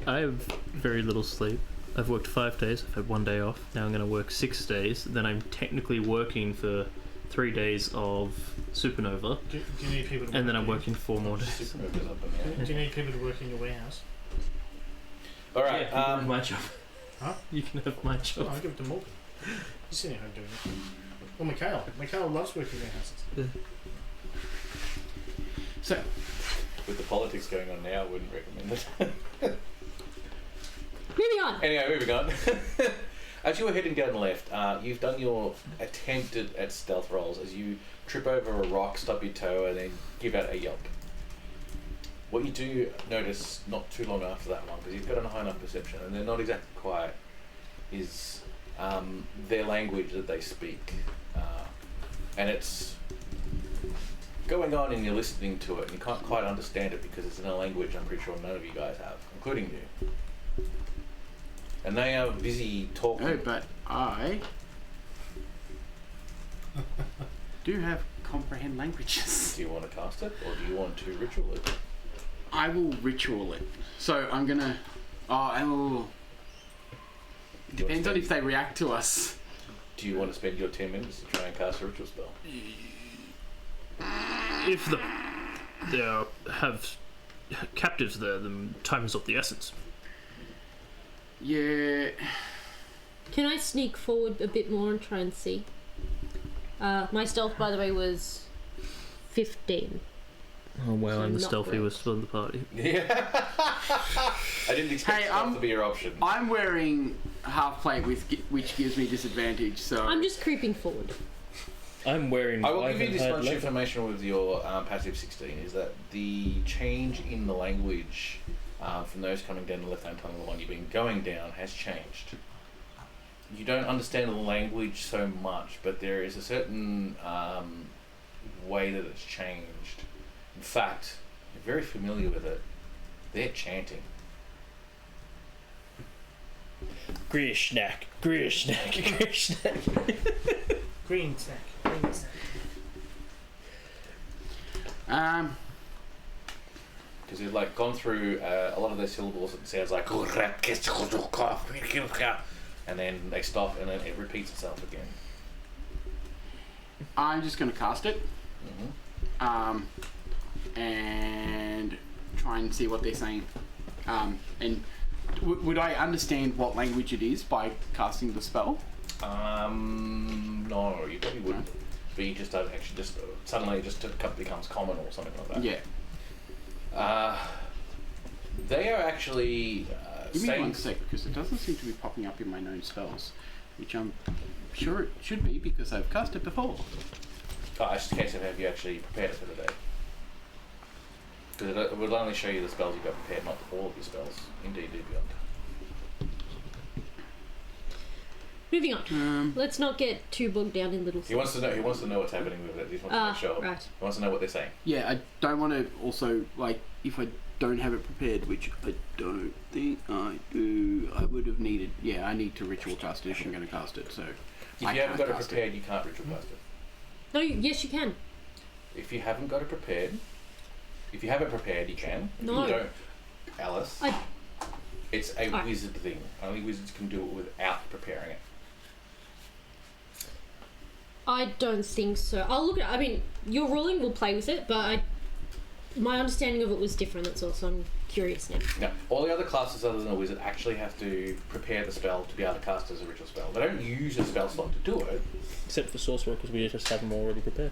Speaker 5: I have very little sleep. I've worked 5 days. I've had 1 day off. Now I'm going to work 6 days. Then I'm technically working for 3 days of Supernova,
Speaker 3: Do you need people to
Speaker 5: and then I'm
Speaker 3: work
Speaker 5: working 4 more days.
Speaker 1: Supernova's up in there.
Speaker 3: Do you need people to work in your warehouse?
Speaker 1: Alright,
Speaker 5: Yeah, you can have my job.
Speaker 3: Huh?
Speaker 5: You can have my
Speaker 3: Oh,
Speaker 5: job.
Speaker 3: I'll give it to Morgan. He's sitting at home doing it. Or Mikhail. Mikhail loves working in warehouses.
Speaker 2: So,
Speaker 1: with the politics going on now, I wouldn't recommend it.
Speaker 4: Moving on.
Speaker 1: Anyway, moving on. As you were heading down the left, you've done your attempt at stealth rolls as you trip over a rock, stub your toe, and then give out a yelp. What you do notice not too long after that one, because you've got a high enough perception, and they're not exactly quiet, is their language that they speak. And it's going on and you're listening to it, and you can't quite understand it because it's in a language I'm pretty sure none of you guys have, including you. And they are busy talking.
Speaker 2: oh, but I do have comprehend languages.
Speaker 1: Do you want to cast it, or do you want to ritual it?
Speaker 2: I will ritual it. So I'm gonna. Oh, I will. Depends on if they react to us.
Speaker 1: Do you want to spend your 10 minutes to try and cast a ritual spell?
Speaker 5: If they have captives there, then time is of the essence.
Speaker 2: Yeah.
Speaker 4: Can I sneak forward a bit more and try and see? My stealth, by the way, was 15.
Speaker 5: Oh wow,
Speaker 4: So
Speaker 5: I'm the
Speaker 4: not
Speaker 5: stealthiest of the party.
Speaker 1: Yeah. I didn't expect
Speaker 2: Hey,
Speaker 1: stealth to be your option.
Speaker 2: I'm wearing half plate which gives me disadvantage. So
Speaker 4: I'm just creeping forward.
Speaker 5: I'm wearing.
Speaker 1: I will give you this much information with your passive 16, is that the change in the language from those coming down the left-hand tunnel, the one you've been going down, has changed. you don't understand the language so much, but there is a certain way that it's changed. In fact, you're very familiar with it. They're chanting.
Speaker 5: Grishnak, Grishnak, Grishnak.
Speaker 3: Green snack. Green snack.
Speaker 1: Because they've like gone through a lot of those syllables. It sounds like, and then they stop, and then it repeats itself again.
Speaker 2: I'm just going to cast it. And try and see what they're saying. And would I understand what language it is by casting the spell?
Speaker 1: No, you probably wouldn't. But you just don't actually just suddenly it just becomes common or something like that.
Speaker 2: Yeah.
Speaker 1: They are actually
Speaker 2: Give me
Speaker 1: saying.
Speaker 2: one sec, because it doesn't seem to be popping up in my known spells, which I'm sure it should be because I've cast it before.
Speaker 1: Oh, it's just a case of have you actually prepared it for the day? Because it will only show you the spells you've got prepared, not all of your spells in D&D Beyond.
Speaker 4: Moving on. Let's not get too bogged down in little
Speaker 1: He wants to know. He wants to know what's happening with it. He just wants to make sure.
Speaker 4: Right.
Speaker 1: He wants to know what they're saying.
Speaker 2: Yeah, I don't want to also, like, if I don't have it prepared, which I don't think I do, I would have needed, I need to ritual cast it if I'm going to cast it, so
Speaker 1: If
Speaker 2: I
Speaker 1: you haven't
Speaker 2: can't
Speaker 1: got it
Speaker 2: cast
Speaker 1: prepared, you can't ritual cast it.
Speaker 4: No, yes, you can.
Speaker 1: If you haven't got it prepared, if you have it prepared, you can. If
Speaker 4: No.
Speaker 1: you don't, Alice,
Speaker 4: I-
Speaker 1: it's a
Speaker 4: Alright.
Speaker 1: wizard thing. Only wizards can do it without preparing it.
Speaker 4: I don't think so. I'll look at. I mean, your ruling will play with it, but my understanding of it was different. That's all. So I'm curious now.
Speaker 1: Now, all the other classes other than a wizard actually have to prepare the spell to be able to cast it as a ritual spell. They don't use a spell slot to do it.
Speaker 5: Except for sorcerer, because we just have them already prepared.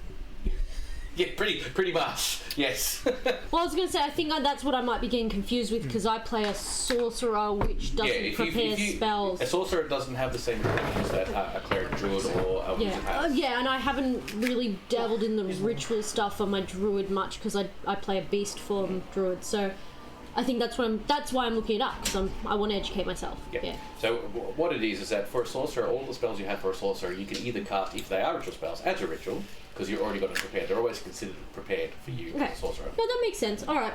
Speaker 1: Yeah, pretty much. Yes.
Speaker 4: Well, I was going to say, I think that's what I might be getting confused with because I play a sorcerer which doesn't prepare spells.
Speaker 1: A sorcerer doesn't have the same protections that a cleric druid or a wizard has.
Speaker 4: Yeah, and I haven't really dabbled in the ritual stuff on my druid much because I play a beast form druid. So I think that's why I'm looking it up because I want to educate myself. Yeah.
Speaker 1: So what it is that for a sorcerer, all the spells you have for a sorcerer, you can either cast, if they are ritual spells, as a ritual, because you've already got it prepared. They're always considered prepared for you
Speaker 4: Okay.
Speaker 1: as a sorcerer.
Speaker 4: No, that makes sense. All right.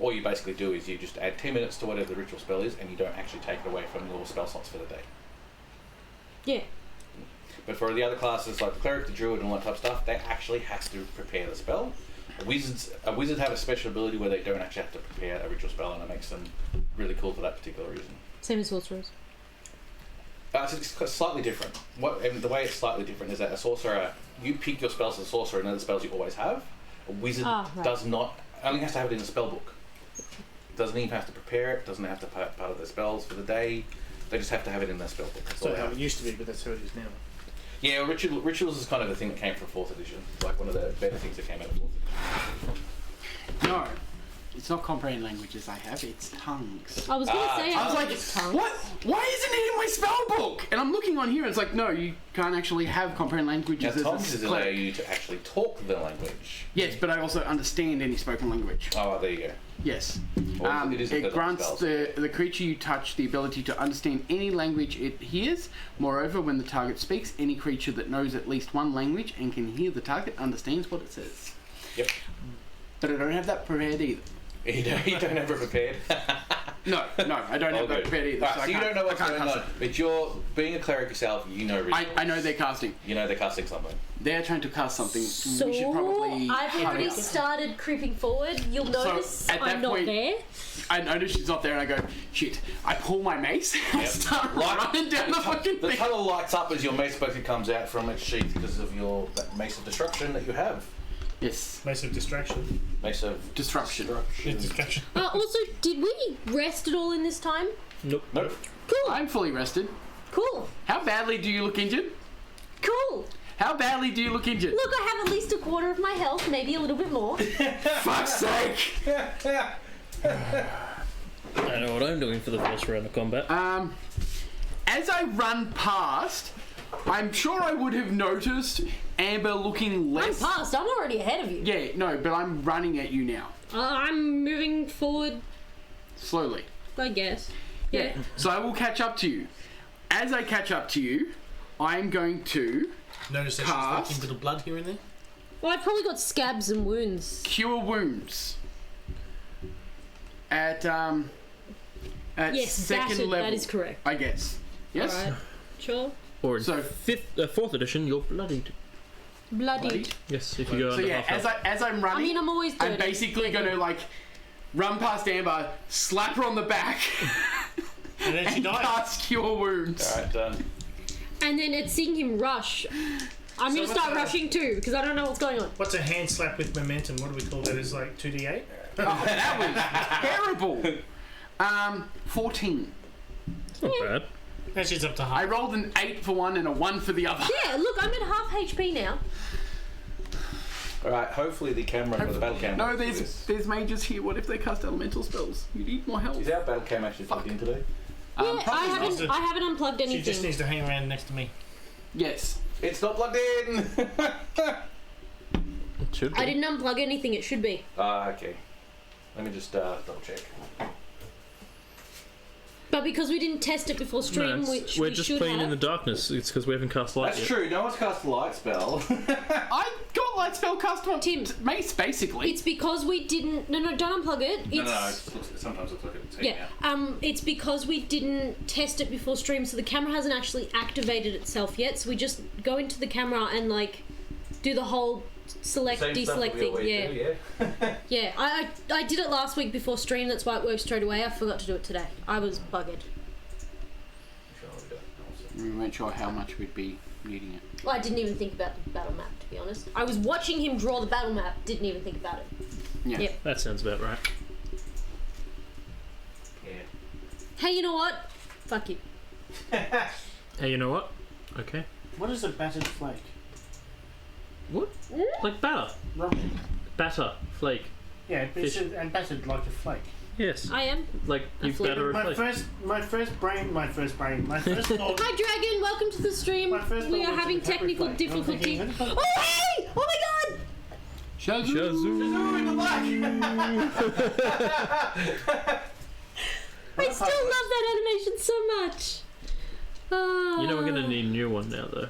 Speaker 1: All you basically do is you just add 10 minutes to whatever the ritual spell is, and you don't actually take it away from your spell slots for the day.
Speaker 4: Yeah.
Speaker 1: But for the other classes, like the cleric, the druid, and all that type of stuff, they actually have to prepare the spell. A wizard have a special ability where they don't actually have to prepare a ritual spell, and it makes them really cool for that particular reason.
Speaker 4: Same as sorcerers.
Speaker 1: It's slightly different. And the way it's slightly different is that a sorcerer, you pick your spells as a sorcerer, and they're the spells you always have. A wizard does not, only has to have it in a spell book. Doesn't even have to prepare it, doesn't have to part of their spells for the day. They just have to have it in their spell book. That's all
Speaker 3: That's
Speaker 1: they
Speaker 3: not how
Speaker 1: have.
Speaker 3: it used to be, but that's how it is now.
Speaker 1: Yeah, rituals is kind of a thing that came from 4th edition. It's like one of the better things that came out of 4th edition.
Speaker 2: No, it's not comprehend languages I have, it's tongues.
Speaker 4: I was going to say
Speaker 2: I was
Speaker 4: thought
Speaker 2: like,
Speaker 4: it was tongue.
Speaker 2: what? Why isn't it in my spell book? And I'm looking on here, and it's like, no, you can't actually have comprehend
Speaker 1: Now,
Speaker 2: languages as
Speaker 1: tongues
Speaker 2: a
Speaker 1: allow
Speaker 2: cleric.
Speaker 1: you to actually talk the language.
Speaker 2: Yes, but I also understand any spoken language.
Speaker 1: Oh, there you go.
Speaker 2: Yes.
Speaker 1: Well, it is a bit
Speaker 2: It
Speaker 1: of
Speaker 2: grants
Speaker 1: spells.
Speaker 2: the creature you touch the ability to understand any language it hears. Moreover, when the target speaks, any creature that knows at least one language and can hear the target understands what it says.
Speaker 1: Yep.
Speaker 2: But I don't have that prepared either.
Speaker 1: You don't have it prepared.
Speaker 2: No, I don't have that prepared either.
Speaker 1: Right, so you don't know what's going on. But you're being a cleric yourself. You know rituals.
Speaker 2: I know they're casting.
Speaker 1: You know they're casting something.
Speaker 2: They're trying to cast something.
Speaker 4: So
Speaker 2: We should probably.
Speaker 4: I've
Speaker 2: cut
Speaker 4: already
Speaker 2: it.
Speaker 4: started creeping forward. You'll notice
Speaker 2: at that
Speaker 4: I'm not
Speaker 2: point-
Speaker 4: there.
Speaker 2: I notice she's not there, and I go, shit. I pull my mace and I start running down the fucking
Speaker 1: The
Speaker 2: thing.
Speaker 1: tunnel lights up as your mace basically comes out from its sheath because of that mace of destruction that you have.
Speaker 2: Yes.
Speaker 3: Massive distraction.
Speaker 1: Mace of
Speaker 2: Disruption.
Speaker 3: Distraction.
Speaker 4: Also, did we rest at all in this time?
Speaker 5: Nope.
Speaker 1: Nope.
Speaker 4: Cool.
Speaker 2: I'm fully rested.
Speaker 4: Cool.
Speaker 2: How badly do you look injured?
Speaker 4: Cool.
Speaker 2: How badly do you look injured?
Speaker 4: Look, I have at least a quarter of my health, maybe a little bit more.
Speaker 2: Fuck's sake!
Speaker 5: I don't know what I'm doing for the first round of combat.
Speaker 2: As I run past, I'm sure I would have noticed Amber looking
Speaker 4: I'm
Speaker 2: less.
Speaker 4: past. I'm already ahead of you.
Speaker 2: Yeah, no, but I'm running at you now.
Speaker 4: I'm moving forward,
Speaker 2: Slowly.
Speaker 4: I guess. Yeah.
Speaker 2: So I will catch up to you. As I catch up to you, I'm going to
Speaker 3: Notice that
Speaker 2: Cast.
Speaker 3: she's leaking a bit of blood here and there.
Speaker 4: Well, I've probably got scabs and wounds.
Speaker 2: cure wounds. At
Speaker 4: Yes,
Speaker 2: second
Speaker 4: that,
Speaker 2: level.
Speaker 4: that is correct.
Speaker 2: I guess. Yes.
Speaker 4: Alright. Sure.
Speaker 5: Or in
Speaker 2: So-
Speaker 5: fourth edition, you're bloodied.
Speaker 4: Bloody.
Speaker 5: Yes, if you go
Speaker 2: So
Speaker 5: under
Speaker 2: yeah,
Speaker 5: half health.
Speaker 2: as I'm
Speaker 4: I
Speaker 2: running,
Speaker 4: mean, I'm always dirty.
Speaker 2: I'm basically going to like run past Amber, slap her on the back,
Speaker 3: And then she
Speaker 2: and
Speaker 3: dies.
Speaker 2: cast cure wounds.
Speaker 1: Alright, done.
Speaker 4: And then at seeing him rush, I'm
Speaker 3: So
Speaker 4: gonna start
Speaker 3: what's
Speaker 4: rushing too because I don't know what's going on.
Speaker 3: What's a hand slap with momentum? What do we call that? Is like 2d8?
Speaker 2: Oh, that was terrible. 14.
Speaker 5: It's not bad.
Speaker 3: That's just up to
Speaker 2: I
Speaker 3: half.
Speaker 2: rolled an 8 for one and a 1 for the other.
Speaker 4: Yeah, look, I'm at half HP now.
Speaker 1: Alright, hopefully the camera, or the battle cam.
Speaker 2: No,
Speaker 1: will do
Speaker 2: there's
Speaker 1: this.
Speaker 2: there's mages here. What if they cast elemental spells? You need more help.
Speaker 1: Is our battle cam actually plugged in today?
Speaker 4: Yeah, I
Speaker 2: probably not.
Speaker 4: haven't unplugged
Speaker 3: She just
Speaker 4: anything.
Speaker 3: needs to hang around next to me.
Speaker 2: Yes.
Speaker 1: It's not plugged in!
Speaker 5: It should be.
Speaker 4: I didn't unplug anything. It should be.
Speaker 1: Okay. Let me just double check.
Speaker 4: But because we didn't test it before
Speaker 5: No,
Speaker 4: stream,
Speaker 5: it's-
Speaker 4: which
Speaker 5: we're
Speaker 4: we
Speaker 5: just
Speaker 4: should
Speaker 5: playing
Speaker 4: have.
Speaker 5: in the darkness. It's because we haven't cast light
Speaker 1: That's
Speaker 5: yet.
Speaker 1: true, no one's cast a light spell.
Speaker 2: I got light spell cast on
Speaker 4: Tim.
Speaker 2: Mace, basically.
Speaker 4: It's because we didn't. No, don't unplug it. It's,
Speaker 1: sometimes it looks like it's
Speaker 4: yeah. It's because we didn't test it before stream, so the camera hasn't actually activated itself yet. So we just go into the camera and like do the whole select, deselect thing. Yeah. Yeah, I did it last week before stream. That's why it worked straight away. I forgot to do it today. I was buggered.
Speaker 2: We weren't sure how much we'd be needing it.
Speaker 4: Well, I didn't even think about the battle map, to be honest. I was watching him draw the battle map. Didn't even think about it.
Speaker 2: Yeah.
Speaker 4: Yep.
Speaker 5: That sounds about right.
Speaker 4: Hey, you know what? Fuck you.
Speaker 5: Hey, you know what? Okay.
Speaker 3: What is a battered flake?
Speaker 5: What? Like batter.
Speaker 3: Rubber.
Speaker 5: Batter. Flake.
Speaker 3: Yeah,
Speaker 5: Fish.
Speaker 3: and battered like a flake.
Speaker 5: Yes.
Speaker 4: I am.
Speaker 5: Like you
Speaker 4: flake.
Speaker 5: batter a
Speaker 3: My
Speaker 5: flake.
Speaker 3: first thought.
Speaker 4: Hi, Dragon. Welcome to the stream.
Speaker 3: My first
Speaker 4: We
Speaker 3: thought
Speaker 4: are
Speaker 3: was
Speaker 4: having
Speaker 3: a pepper
Speaker 4: technical
Speaker 3: flake. I'm
Speaker 4: difficulty.
Speaker 3: thinking,
Speaker 4: Oh, hey! Oh my god! I still love that animation so much.
Speaker 5: You know we're gonna need a new one now, though.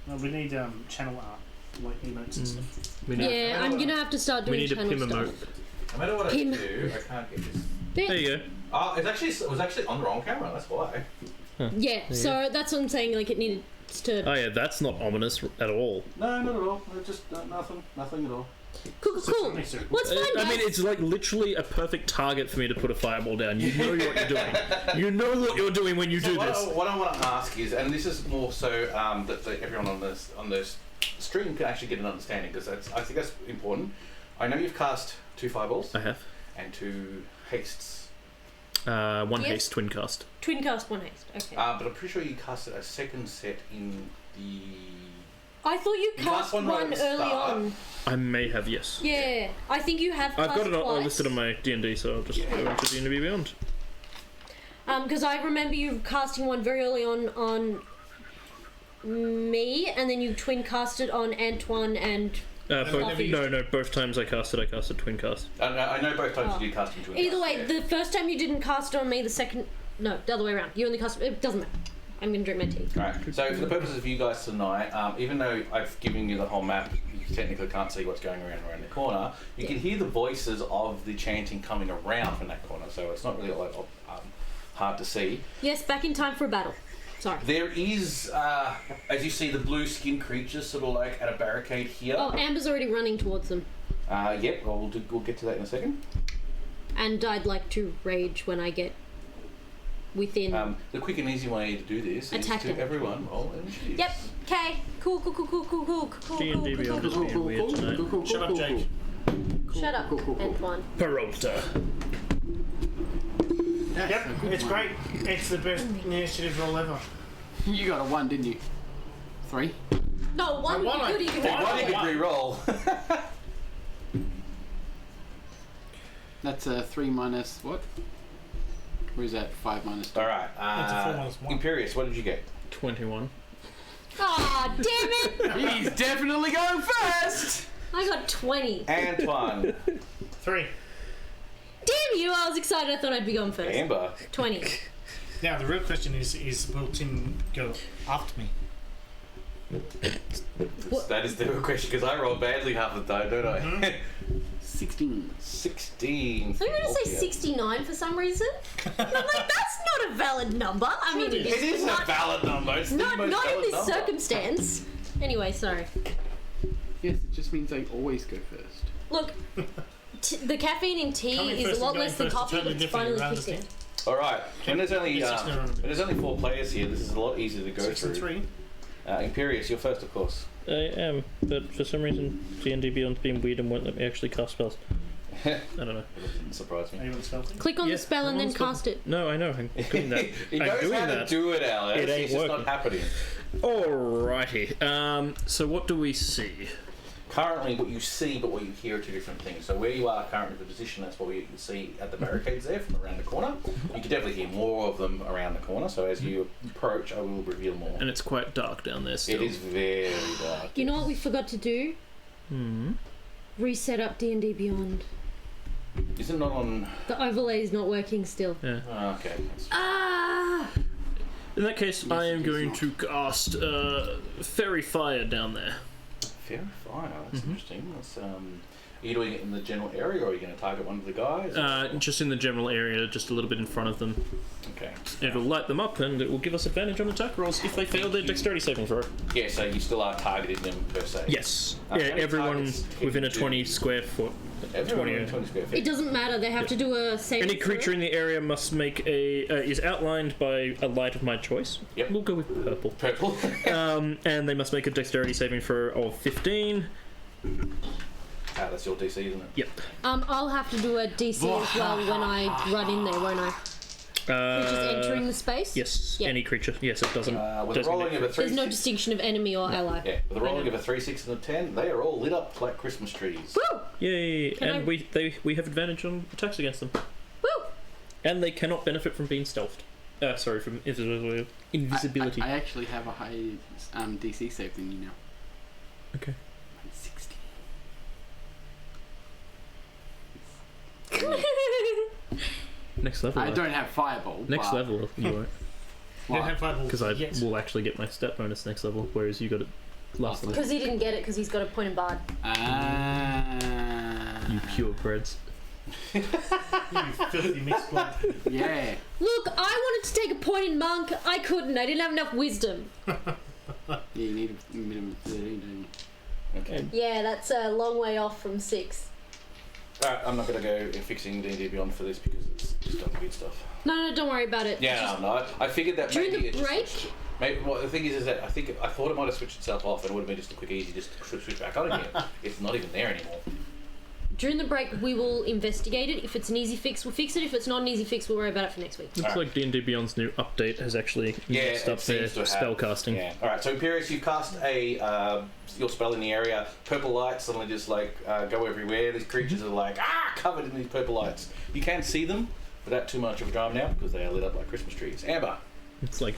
Speaker 3: No, we need channel art, like emotes and stuff.
Speaker 5: We need,
Speaker 4: Yeah, I'm gonna have to start
Speaker 5: we
Speaker 4: doing
Speaker 5: need a
Speaker 4: channel
Speaker 5: Pim
Speaker 4: stuff.
Speaker 5: emote.
Speaker 1: No matter what
Speaker 4: Pim.
Speaker 1: I do, I can't get this.
Speaker 5: There you go.
Speaker 1: Oh, it was actually on the wrong camera, that's why.
Speaker 4: Yeah, so that's what I'm saying. Like it needed to.
Speaker 5: Oh yeah, that's not ominous at all.
Speaker 1: No, not at all. Just nothing at all.
Speaker 4: Cool.
Speaker 3: Makes it-
Speaker 4: What's fun,
Speaker 5: I
Speaker 4: guys?
Speaker 5: mean, it's like literally a perfect target for me to put a fireball down. You know what you're doing. You know what you're doing when you do
Speaker 1: what,
Speaker 5: this.
Speaker 1: what I want to ask is, and this is more so that everyone on this stream can actually get an understanding, because I think that's important. I know you've cast 2 fireballs
Speaker 5: I have
Speaker 1: and 2 hastes,
Speaker 5: one
Speaker 4: Yes.
Speaker 5: haste twin cast.
Speaker 4: Twin cast, one haste. Okay.
Speaker 1: but I'm pretty sure you casted a second set in the.
Speaker 4: I thought you
Speaker 1: You
Speaker 4: cast
Speaker 1: cast one right
Speaker 4: one
Speaker 1: at the
Speaker 4: early
Speaker 1: start.
Speaker 4: on.
Speaker 5: I may have, yes.
Speaker 4: Yeah, I think you have.
Speaker 5: I've
Speaker 4: cast
Speaker 5: got it all
Speaker 4: twice.
Speaker 5: listed on my D&D, so I'll just go into D&D Beyond.
Speaker 4: Because I remember you casting one very early on me, and then you twin casted on Antoine and.
Speaker 5: Both times I casted twin cast.
Speaker 1: I know both times
Speaker 4: Oh.
Speaker 1: you did cast into
Speaker 4: Either way, the first time you didn't cast it on me, the second. No, the other way around. You only cast. It doesn't matter. I'm gonna drink my tea.
Speaker 1: Right. So for the purposes of you guys tonight, even though I've given you the whole map, you technically can't see what's going around the corner. You can hear the voices of the chanting coming around from that corner, so it's not really like hard to see.
Speaker 4: Yes, back in time for a battle. Sorry.
Speaker 1: There is, as you see, the blue skinned creatures sort of like at a barricade here.
Speaker 4: Oh, Amber's already running towards them,
Speaker 1: Yep. Well, we'll get to that in a second.
Speaker 4: and I'd like to rage when I get within.
Speaker 1: The quick and easy way to do this
Speaker 4: Attack
Speaker 1: is to
Speaker 4: it.
Speaker 1: everyone roll initiative.
Speaker 4: Yep. Okay. Cool.
Speaker 5: D&D Beyond is being weird tonight.
Speaker 3: Shut up, Jake.
Speaker 4: Shut up, Antoine.
Speaker 5: Peralta.
Speaker 3: Yep, it's great. It's the best initiative roll ever.
Speaker 2: You got a 1, didn't you? 3?
Speaker 4: No, one
Speaker 3: One,
Speaker 4: good. You
Speaker 3: I-
Speaker 4: can
Speaker 1: Why
Speaker 3: Why?
Speaker 1: you could re-roll?
Speaker 2: That's a 3 minus what? Or is that 5 minus 2?
Speaker 1: All right.
Speaker 3: It's a 4 minus 1.
Speaker 1: Imperious, what did you get?
Speaker 5: 21.
Speaker 4: Aw, damn it!
Speaker 2: He's definitely going first!
Speaker 4: I got 20.
Speaker 1: Antoine.
Speaker 3: 3.
Speaker 4: Damn You know, I was excited. I thought I'd be gone first.
Speaker 1: Amber.
Speaker 4: 20.
Speaker 3: Now the real question is will Tim go after me?
Speaker 4: What?
Speaker 1: That is the real question because I roll badly half the time, don't I?
Speaker 2: 16.
Speaker 1: 16.
Speaker 4: I'm going to say 69 for some reason. I'm like, that's not a valid number. I mean,
Speaker 1: It is a valid number. It's the
Speaker 4: Not
Speaker 1: most
Speaker 4: in
Speaker 1: valid
Speaker 4: this
Speaker 1: number.
Speaker 4: circumstance. Anyway, sorry.
Speaker 2: Yes, it just means I always go first.
Speaker 4: Look, the caffeine in tea
Speaker 3: Coming
Speaker 4: is
Speaker 3: first
Speaker 4: a lot
Speaker 3: and going
Speaker 4: less than
Speaker 3: first is
Speaker 4: coffee,
Speaker 3: totally
Speaker 4: but it's
Speaker 3: different,
Speaker 4: finally
Speaker 3: you
Speaker 4: kicked in.
Speaker 3: understand?
Speaker 1: All right. When there's only 4 players here, this is a lot easier to go
Speaker 3: 6 and
Speaker 1: through.
Speaker 3: 3.
Speaker 1: Imperius, you're first, of course.
Speaker 5: I am, but for some reason D&D Beyond's being weird and won't let me actually cast spells. I don't know.
Speaker 1: That doesn't surprise
Speaker 3: Are
Speaker 1: me.
Speaker 3: you on spell thing?
Speaker 4: Click on
Speaker 5: Yeah,
Speaker 4: the spell and
Speaker 5: I'm on
Speaker 4: then
Speaker 5: spell.
Speaker 4: cast it.
Speaker 5: No, I know. I'm doing that.
Speaker 1: He
Speaker 5: I'm
Speaker 1: knows
Speaker 5: doing
Speaker 1: how to
Speaker 5: that.
Speaker 1: do it, Alex.
Speaker 5: It ain't
Speaker 1: it's just not
Speaker 5: working.
Speaker 1: happening.
Speaker 5: Alrighty. So what do we see?
Speaker 1: Currently, what you see but what you hear are two different things. So where you are currently, the position, that's what you can see at the barricades there from around the corner. You can definitely hear more of them around the corner. So as you approach, I will reveal more.
Speaker 5: And it's quite dark down there still.
Speaker 1: It is very dark.
Speaker 4: You know what we forgot to do?
Speaker 5: Hmm.
Speaker 4: Reset up D&D Beyond.
Speaker 1: Is it not on?
Speaker 4: The overlay is not working still.
Speaker 5: Yeah.
Speaker 1: Oh, okay.
Speaker 4: Ah!
Speaker 5: In that case,
Speaker 2: Yes,
Speaker 5: I am
Speaker 2: it is
Speaker 5: going
Speaker 2: not.
Speaker 5: to cast Fairy Fire down there.
Speaker 1: Fair fire. That's
Speaker 5: Mhm.
Speaker 1: interesting. That's Are you doing it in the general area, or are you going to target one of the guys?
Speaker 5: Just in the general area, just a little bit in front of them.
Speaker 1: Okay.
Speaker 5: It'll light them up and it will give us advantage on attack rolls if they fail their dexterity saving throw.
Speaker 1: Yeah. So you still are targeting them per se.
Speaker 5: Yes.
Speaker 1: How
Speaker 5: Yeah,
Speaker 1: many
Speaker 5: everyone
Speaker 1: targets can
Speaker 5: within
Speaker 1: you
Speaker 5: a
Speaker 1: do?
Speaker 5: 20 square foot.
Speaker 1: Everyone
Speaker 5: 20.
Speaker 1: within 20 square feet.
Speaker 4: It doesn't matter. They have to do a save.
Speaker 5: Any creature in the area must make is outlined by a light of my choice.
Speaker 1: Yep.
Speaker 5: We'll go with purple.
Speaker 1: Purple.
Speaker 5: And they must make a dexterity saving throw of 15.
Speaker 1: That's your DC, isn't it?
Speaker 5: Yep.
Speaker 4: I'll have to do a DC as well when I run in there, won't I? Creatures entering the space?
Speaker 5: Yes.
Speaker 4: Yeah.
Speaker 5: Any creature. Yes, it doesn't.
Speaker 1: With a rolling of a 3,
Speaker 4: There's no distinction of enemy or ally.
Speaker 1: yeah, with a rolling of a 3, 6, and a 10, they are all lit up like Christmas trees.
Speaker 4: Woo!
Speaker 5: Yay!
Speaker 4: Can
Speaker 5: And
Speaker 4: I-
Speaker 5: we have advantage on attacks against them,
Speaker 4: Woo!
Speaker 5: and they cannot benefit from being stealthed. Sorry, from invisibility.
Speaker 2: I actually have a high DC save than you now.
Speaker 5: Okay.
Speaker 2: 60.
Speaker 5: Next level.
Speaker 2: I don't have fireball.
Speaker 5: Next
Speaker 2: but
Speaker 5: level, you won't,
Speaker 3: You don't have five
Speaker 5: because I
Speaker 3: yet.
Speaker 5: will actually get my stat bonus next level, whereas you got it last level.
Speaker 4: Because he didn't get it because he's got a point in bard.
Speaker 5: You purebreds.
Speaker 3: You filthy mixed blood.
Speaker 2: Yeah.
Speaker 4: Look, I wanted to take a point in monk. I couldn't. I didn't have enough wisdom.
Speaker 2: Yeah, you need a minimum of 13, don't you?
Speaker 1: Okay.
Speaker 4: Yeah, that's a long way off from 6.
Speaker 1: Alright, I'm not going to go fixing D&D Beyond for this because it's just done weird stuff.
Speaker 4: No, don't worry about it.
Speaker 1: Yeah,
Speaker 4: Just-
Speaker 1: no, I figured that
Speaker 4: During
Speaker 1: maybe
Speaker 4: the
Speaker 1: it
Speaker 4: break,
Speaker 1: just... Maybe, well, the thing is that I thought it might have switched itself off and it would have been just a quick easy just switch back on again. It's not even there anymore.
Speaker 4: during the break, we will investigate it. If it's an easy fix, we'll fix it. If it's not an easy fix, we'll worry about it for next week.
Speaker 5: Looks like D&D Beyond's new update has actually messed up their
Speaker 1: seems to have.
Speaker 5: spell casting.
Speaker 1: Yeah. Alright, so Imperius, you've cast your spell in the area. Purple lights suddenly just go everywhere. These creatures are covered in these purple lights. You can't see them without too much of a drama now because they are lit up like Christmas trees. Amber.
Speaker 5: It's like.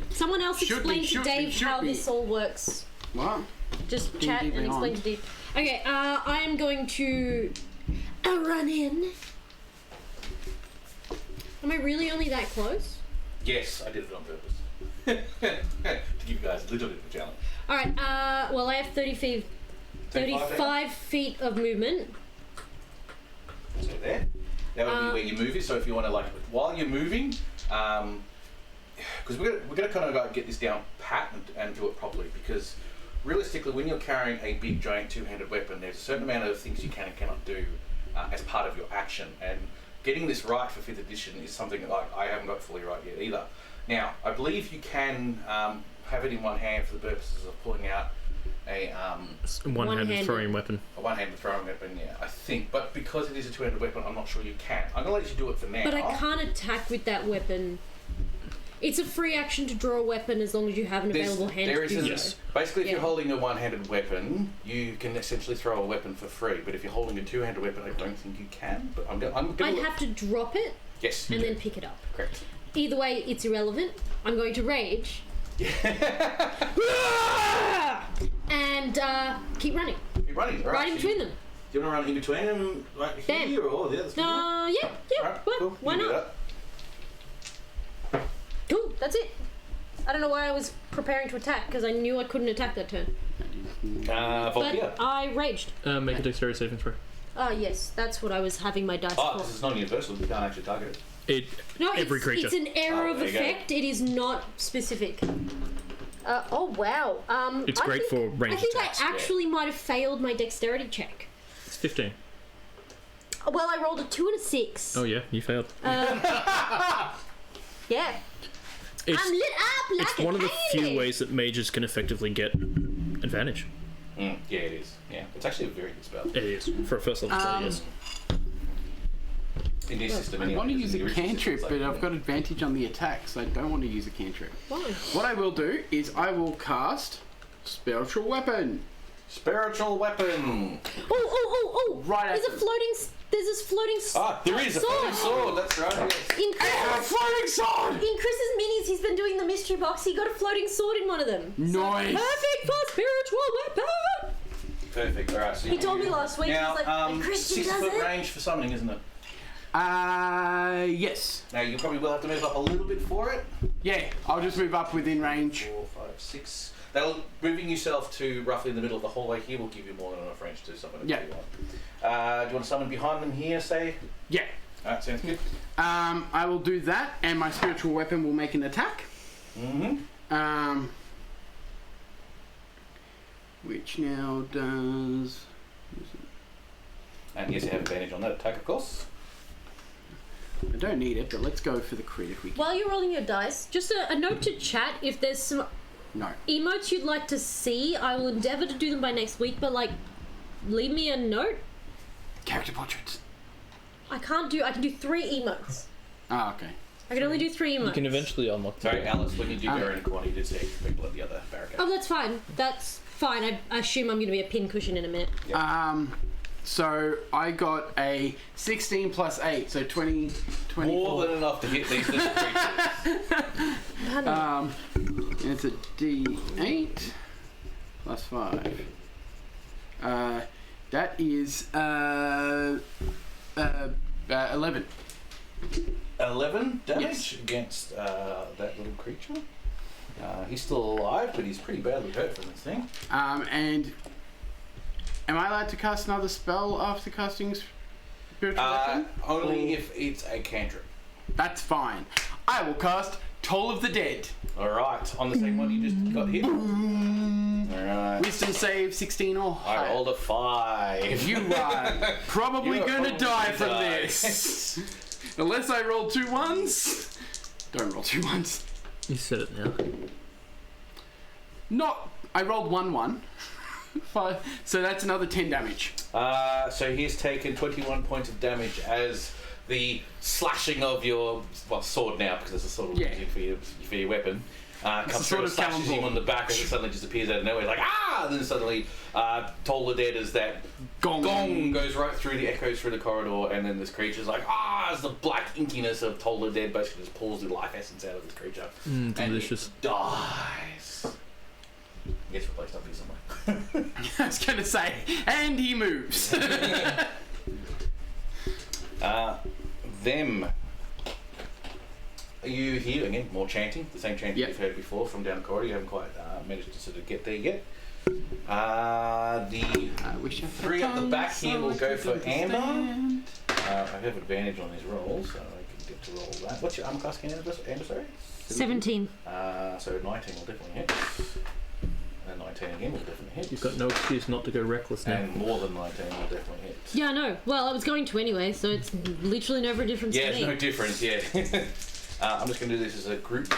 Speaker 4: Someone else
Speaker 2: Should
Speaker 4: explain
Speaker 2: be,
Speaker 4: to
Speaker 2: should be,
Speaker 4: Dave
Speaker 2: should
Speaker 4: how
Speaker 2: be.
Speaker 4: this all works.
Speaker 2: What?
Speaker 4: Just chat
Speaker 2: D&D
Speaker 4: and explain
Speaker 2: Beyond.
Speaker 4: to Dave. Okay, I am going to run in. Am I really only that close?
Speaker 1: Yes, I did it on purpose. to give you guys a little bit of a challenge.
Speaker 4: Alright, well, I have 35 feet of movement.
Speaker 1: So there. That would be where your move is. So if you want to while you're moving, because we're gonna kind of get this down pat and do it properly. Because realistically, when you're carrying a big giant two-handed weapon, there's a certain amount of things you can and cannot do as part of your action. And getting this right for 5th edition is something that I haven't got fully right yet either. Now, I believe you can have it in one hand for the purposes of pulling out a
Speaker 5: One-handed
Speaker 4: One-handed.
Speaker 5: throwing weapon.
Speaker 1: one-handed throwing weapon, yeah, I think. But because it is a two-handed weapon, I'm not sure you can. I'm going to let you do it for now.
Speaker 4: But I can't attack with that weapon. It's a free action to draw a weapon as long as you have an available hand
Speaker 1: There
Speaker 4: to
Speaker 1: is
Speaker 4: do
Speaker 1: a,
Speaker 4: so.
Speaker 1: basically, if you're
Speaker 4: Yeah.
Speaker 1: holding a one-handed weapon, you can essentially throw a weapon for free. But if you're holding a two-handed weapon, I don't think you can. But I'm going
Speaker 4: I'd have to drop it
Speaker 1: Yes,
Speaker 4: and then pick it up.
Speaker 1: correct.
Speaker 4: Either way, it's irrelevant. I'm going to rage. and keep running.
Speaker 1: You're running, all
Speaker 4: Right in
Speaker 1: so
Speaker 4: between them.
Speaker 1: Do you want to run in between them, like here or the other?
Speaker 4: Yeah.
Speaker 1: Alright,
Speaker 4: Well,
Speaker 1: cool.
Speaker 4: why
Speaker 1: You do
Speaker 4: not? Cool, that's it. I don't know why I was preparing to attack because I knew I couldn't attack that turn.
Speaker 1: that. Volkia.
Speaker 4: But I raged.
Speaker 5: Make a dexterity saving throw.
Speaker 4: Yes, that's what I was having my dice
Speaker 1: Oh,
Speaker 4: for.
Speaker 1: because it's non-universal. You can't actually target it.
Speaker 4: No,
Speaker 5: every creature.
Speaker 4: It's an error
Speaker 1: Oh,
Speaker 4: of
Speaker 1: there you go.
Speaker 4: effect. It is not specific. Oh wow.
Speaker 5: It's
Speaker 4: I
Speaker 5: great
Speaker 4: think-
Speaker 5: for ranged
Speaker 4: I think
Speaker 5: attacks,
Speaker 4: I actually might have failed my dexterity check.
Speaker 5: It's 15.
Speaker 4: Well, I rolled a 2 and a 6.
Speaker 5: Oh yeah, you failed.
Speaker 4: Yeah.
Speaker 5: It's,
Speaker 4: I'm lit up like
Speaker 5: it's
Speaker 4: a
Speaker 5: one of the few
Speaker 4: candy.
Speaker 5: ways that mages can effectively get advantage.
Speaker 1: Yeah, it is. Yeah, it's actually a very good spell.
Speaker 5: It is for a first level spell. Yes.
Speaker 1: In this system,
Speaker 2: I
Speaker 1: anyway,
Speaker 2: want to
Speaker 1: because
Speaker 2: use
Speaker 1: in
Speaker 2: a
Speaker 1: the original
Speaker 2: cantrip,
Speaker 1: system,
Speaker 2: but
Speaker 1: it's
Speaker 2: I've got advantage on the attack, so I don't want to use a cantrip.
Speaker 4: Why?
Speaker 2: What I will do is I will cast Spiritual Weapon.
Speaker 1: Spiritual weapon.
Speaker 4: Oh!
Speaker 2: Right
Speaker 4: There's a
Speaker 2: after-
Speaker 4: there's this floating
Speaker 1: There is a floating sword. That's right. Yes.
Speaker 4: In Chris's,
Speaker 2: Floating sword!
Speaker 4: in Chris's minis, he's been doing the mystery box. He got a floating sword in one of them.
Speaker 2: Nice.
Speaker 4: Perfect for spiritual weapon.
Speaker 1: Perfect. All right. So
Speaker 4: He told me last week.
Speaker 1: Now,
Speaker 4: He's like, Christian
Speaker 1: 6
Speaker 4: does
Speaker 1: foot
Speaker 4: it.
Speaker 1: range for summoning, isn't it?
Speaker 2: Yes.
Speaker 1: Now you probably will have to move up a little bit for it.
Speaker 2: Yeah, I'll just move up within range.
Speaker 1: 4, 5, 6. That'll moving yourself to roughly in the middle of the hallway here will give you more than enough range to summon it.
Speaker 2: Yeah.
Speaker 1: If you want. Do you want to summon behind them here? Say.
Speaker 2: Yeah.
Speaker 1: Alright, sounds good.
Speaker 2: I will do that, and my spiritual weapon will make an attack.
Speaker 1: Mm-hmm.
Speaker 2: Which now does...
Speaker 1: And yes, you have advantage on that attack, of course.
Speaker 2: I don't need it, but let's go for the crit if we can.
Speaker 4: While you're rolling your dice, just a note to chat. If there's some
Speaker 2: No.
Speaker 4: emotes you'd like to see, I will endeavour to do them by next week. But like, leave me a note.
Speaker 2: Character portraits.
Speaker 4: I can do 3 emotes.
Speaker 2: Ah, okay.
Speaker 4: I can only do 3 emotes.
Speaker 5: You can eventually unlock them.
Speaker 1: Sorry, Alice, when you do go in a corner, you did see extra people at the other barricade.
Speaker 4: Oh, that's fine. That's fine. I assume I'm going to be a pincushion in a minute.
Speaker 2: So I got a 16 plus 8, so 20, 24.
Speaker 1: More than enough to hit these little creatures.
Speaker 2: And it's a D8 plus 5. That is 11.
Speaker 1: 11 damage
Speaker 2: Yes.
Speaker 1: against that little creature. He's still alive, but he's pretty badly hurt from this thing.
Speaker 2: And am I allowed to cast another spell after casting spiritual weapon?
Speaker 1: Only if it's a cantrip.
Speaker 2: That's fine. I will cast Toll of the Dead.
Speaker 1: Alright, on the same one you just got hit. Alright.
Speaker 2: Wisdom save 16 or
Speaker 1: I
Speaker 2: higher.
Speaker 1: rolled a 5.
Speaker 2: You are probably
Speaker 1: You're
Speaker 2: gonna
Speaker 1: probably
Speaker 2: die
Speaker 1: gonna
Speaker 2: from
Speaker 1: die.
Speaker 2: this. Unless I roll 2 1s. Don't roll 2 1s.
Speaker 5: You said it now.
Speaker 2: I rolled 1 1. 5. So that's another 10 damage.
Speaker 1: So he's taken 21 points of damage as the slashing of your sword now, because it's a sword
Speaker 2: Yeah.
Speaker 1: using for your weapon. Comes
Speaker 2: a
Speaker 1: through
Speaker 2: sort
Speaker 1: and
Speaker 2: of
Speaker 1: slashes him
Speaker 2: cannonball.
Speaker 1: on the back, and it suddenly just appears out of nowhere. He's like, ah! And then suddenly, Toll the Dead as that gong goes right through the echoes through the corridor, and then this creature's like, ah! As the black inkiness of Toll the Dead basically just pulls the life essence out of this creature. And
Speaker 5: Delicious.
Speaker 1: it dies. Gets replaced up here somewhere.
Speaker 2: I was gonna say, and he moves.
Speaker 1: Them. You hear again more chanting, the same chanting
Speaker 2: Yep.
Speaker 1: you've heard before from down the corridor. You haven't quite managed to sort of get there yet. The
Speaker 2: I wish I
Speaker 1: 3 at the back here will go for Amber.
Speaker 2: Amber.
Speaker 1: I have advantage on his rolls, so I can get to roll that. What's your armor class again, Amber? Sorry.
Speaker 4: 17.
Speaker 1: So 19 will definitely hit. And 19 again will definitely hit.
Speaker 5: You've got no excuse not to go reckless now.
Speaker 1: And more than 19 will definitely hit.
Speaker 4: Yeah, I know. Well, I was going to anyway, so it's literally no difference
Speaker 1: Yeah,
Speaker 4: to
Speaker 1: it's
Speaker 4: me.
Speaker 1: no difference, yeah. I'm just going to do this as a group,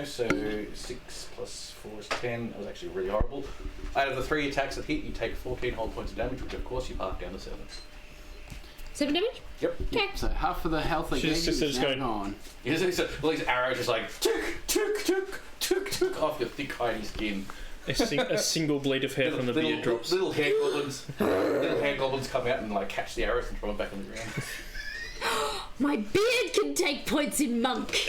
Speaker 1: so 6 plus 4 is 10. That was actually really horrible. Out of the 3 attacks that hit, you take 14 whole points of damage, which of course you park down to 7.
Speaker 4: 7 damage?
Speaker 1: Yep.
Speaker 4: Okay.
Speaker 2: So half of the health I gave
Speaker 5: She's
Speaker 2: you
Speaker 5: just
Speaker 2: is now
Speaker 5: going-
Speaker 2: gone.
Speaker 1: You know, so all these arrows just like took, took, took, took, took off your thick, hidey skin.
Speaker 5: A single blade of hair from the beard drops.
Speaker 1: Little hair goblins. Little hair goblins come out and like catch the arrows and throw them back on the ground.
Speaker 4: My beard can take points in monk.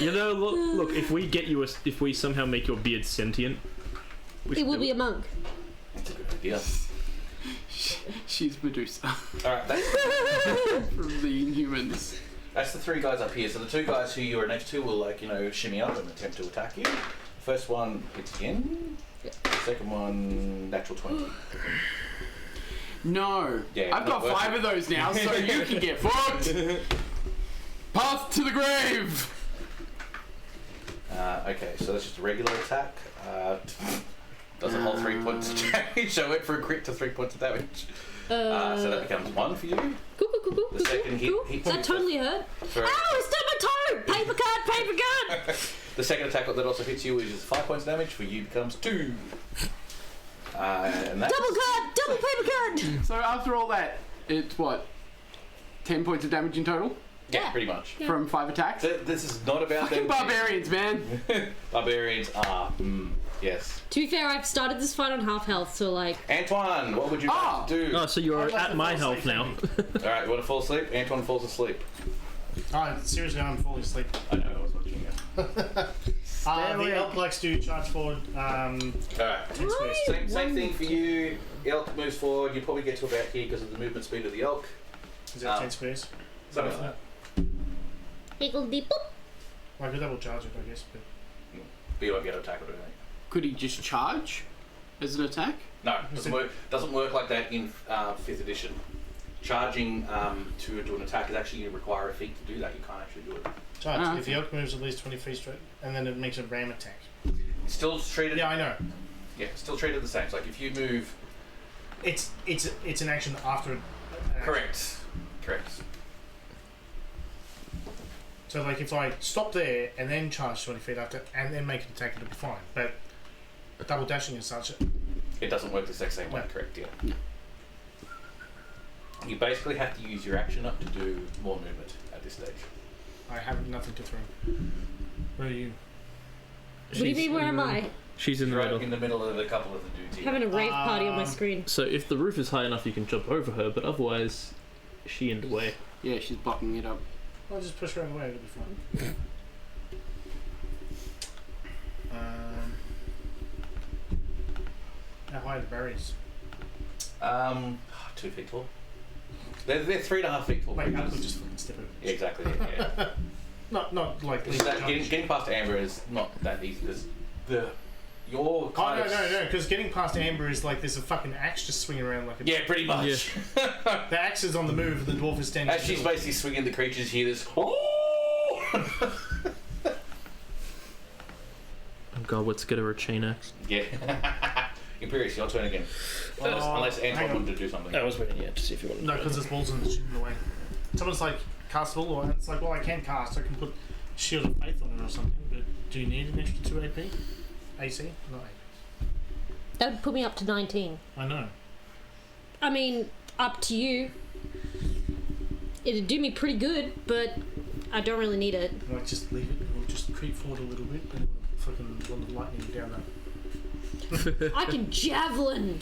Speaker 5: You know, look. If we get you, if we somehow make your beard sentient,
Speaker 4: It would be a monk.
Speaker 1: That's a good idea.
Speaker 2: She's Medusa
Speaker 1: Alright,
Speaker 2: from the Inhumans.
Speaker 1: that's the 3 guys up here. So the 2 guys who you are next to will, like, shimmy up and attempt to attack you. First one hits again.
Speaker 4: Yep.
Speaker 1: The second one, natural 20.
Speaker 2: No.
Speaker 1: Yeah,
Speaker 2: I've
Speaker 1: not
Speaker 2: got 5 of those now, so you can get fucked. Path to the grave.
Speaker 1: Okay, so that's just a regular attack. Doesn't hold 3 points of damage, so I went for a crit to 3 points of damage. So that becomes 1 for you. The second hit hits
Speaker 4: That
Speaker 1: you
Speaker 4: totally hurt.
Speaker 1: for-
Speaker 4: Ow! I stubbed my toe! Paper cut! Paper cut!
Speaker 1: The second attack that also hits you, which is 5 points of damage, for you becomes 2. And that's
Speaker 4: Double cut! Double paper cut!
Speaker 2: So after all that, it's what? 10 points of damage in total
Speaker 1: yeah, pretty much.
Speaker 4: Yeah.
Speaker 2: from 5 attacks?
Speaker 1: This is not about
Speaker 2: Fucking
Speaker 1: them.
Speaker 2: barbarians, man.
Speaker 1: Barbarians are, yes.
Speaker 4: To be fair, I've started this fight on half health, so like...
Speaker 1: Antoine, what would you like to do?
Speaker 5: Oh, so you're
Speaker 3: I'd like
Speaker 5: at
Speaker 3: to
Speaker 5: my
Speaker 3: fall
Speaker 5: health
Speaker 3: asleep.
Speaker 5: now.
Speaker 1: Alright, you want to fall asleep? Antoine falls asleep.
Speaker 3: Alright, seriously, I'm falling asleep.
Speaker 1: I know, I was watching it.
Speaker 3: The elk likes to charge forward.
Speaker 1: Alright.
Speaker 3: 10 squares.
Speaker 1: Same thing for you. The elk moves forward. You probably get to about here because of the movement speed of the elk.
Speaker 3: Is that 10 squares?
Speaker 1: Something like that.
Speaker 4: Higgledy boop.
Speaker 3: Well, I could double charge it, I guess. But
Speaker 1: But you won't get attacked or anything.
Speaker 2: Could he just charge as an attack?
Speaker 1: No, doesn't work like that in 5th edition. Charging to do an attack is actually you require a feat to do that. You can't actually do it.
Speaker 3: charge.
Speaker 2: Ah,
Speaker 3: If the
Speaker 2: okay.
Speaker 3: elk moves at least 20 feet straight, and then it makes a ram attack.
Speaker 1: It's still treated.
Speaker 3: Yeah, I know.
Speaker 1: Yeah, still treated the same. It's like if you move.
Speaker 3: It's an action after. An action.
Speaker 1: Correct.
Speaker 3: So like if I stop there and then charge 20 feet after, and then make an attack, it'll be fine. But double dashing and such.
Speaker 1: It doesn't work the exact same way.
Speaker 3: No.
Speaker 1: Correct. Yeah.
Speaker 2: No.
Speaker 1: You basically have to use your action up to do more movement at this stage.
Speaker 3: I have nothing to throw. Where are you?
Speaker 4: What do you mean, where am I?
Speaker 5: She's in the
Speaker 1: Right
Speaker 5: middle.
Speaker 1: in the middle of a couple of the dudes here.
Speaker 4: Having a rave party on my screen.
Speaker 5: So if the roof is high enough, you can jump over her, but otherwise, she in the way.
Speaker 2: Yeah, she's blocking it up.
Speaker 3: I'll just push her out of the way, it'll be fine. How high are the barriers?
Speaker 1: 2 feet tall. They're 3.5 feet tall.
Speaker 3: Wait, I could just fucking step over.
Speaker 1: Yeah, exactly. Yeah.
Speaker 3: Not like
Speaker 1: It's that getting past Amber is not that easy. Your
Speaker 3: Oh
Speaker 1: kind of
Speaker 3: no, because getting past Amber is like there's a fucking axe just swinging around like a...
Speaker 1: Yeah, pretty much.
Speaker 3: The axe is on the move, the dwarf is standing
Speaker 1: As she's
Speaker 3: still.
Speaker 1: basically swinging, the creatures hear this. Oh!
Speaker 5: Oh god, let's get her a chain axe.
Speaker 1: Yeah. Imperius, your turn again. Unless
Speaker 3: hang
Speaker 1: Antoine
Speaker 3: on.
Speaker 1: wanted to do something.
Speaker 5: I was waiting, to see if you wanted
Speaker 3: No, because there's walls in the way. Someone's like, castable, or it's like, well, I can cast, I can put Shield of Faith on it or something, but do you need an extra 2 AP? AC? Not AP.
Speaker 4: That would put me up to 19.
Speaker 3: I know.
Speaker 4: I mean, up to you. It'd do me pretty good, but I don't really need it.
Speaker 3: Like, just leave it, we'll just creep forward a little bit, and it'll fucking run the lightning down there.
Speaker 4: I can javelin!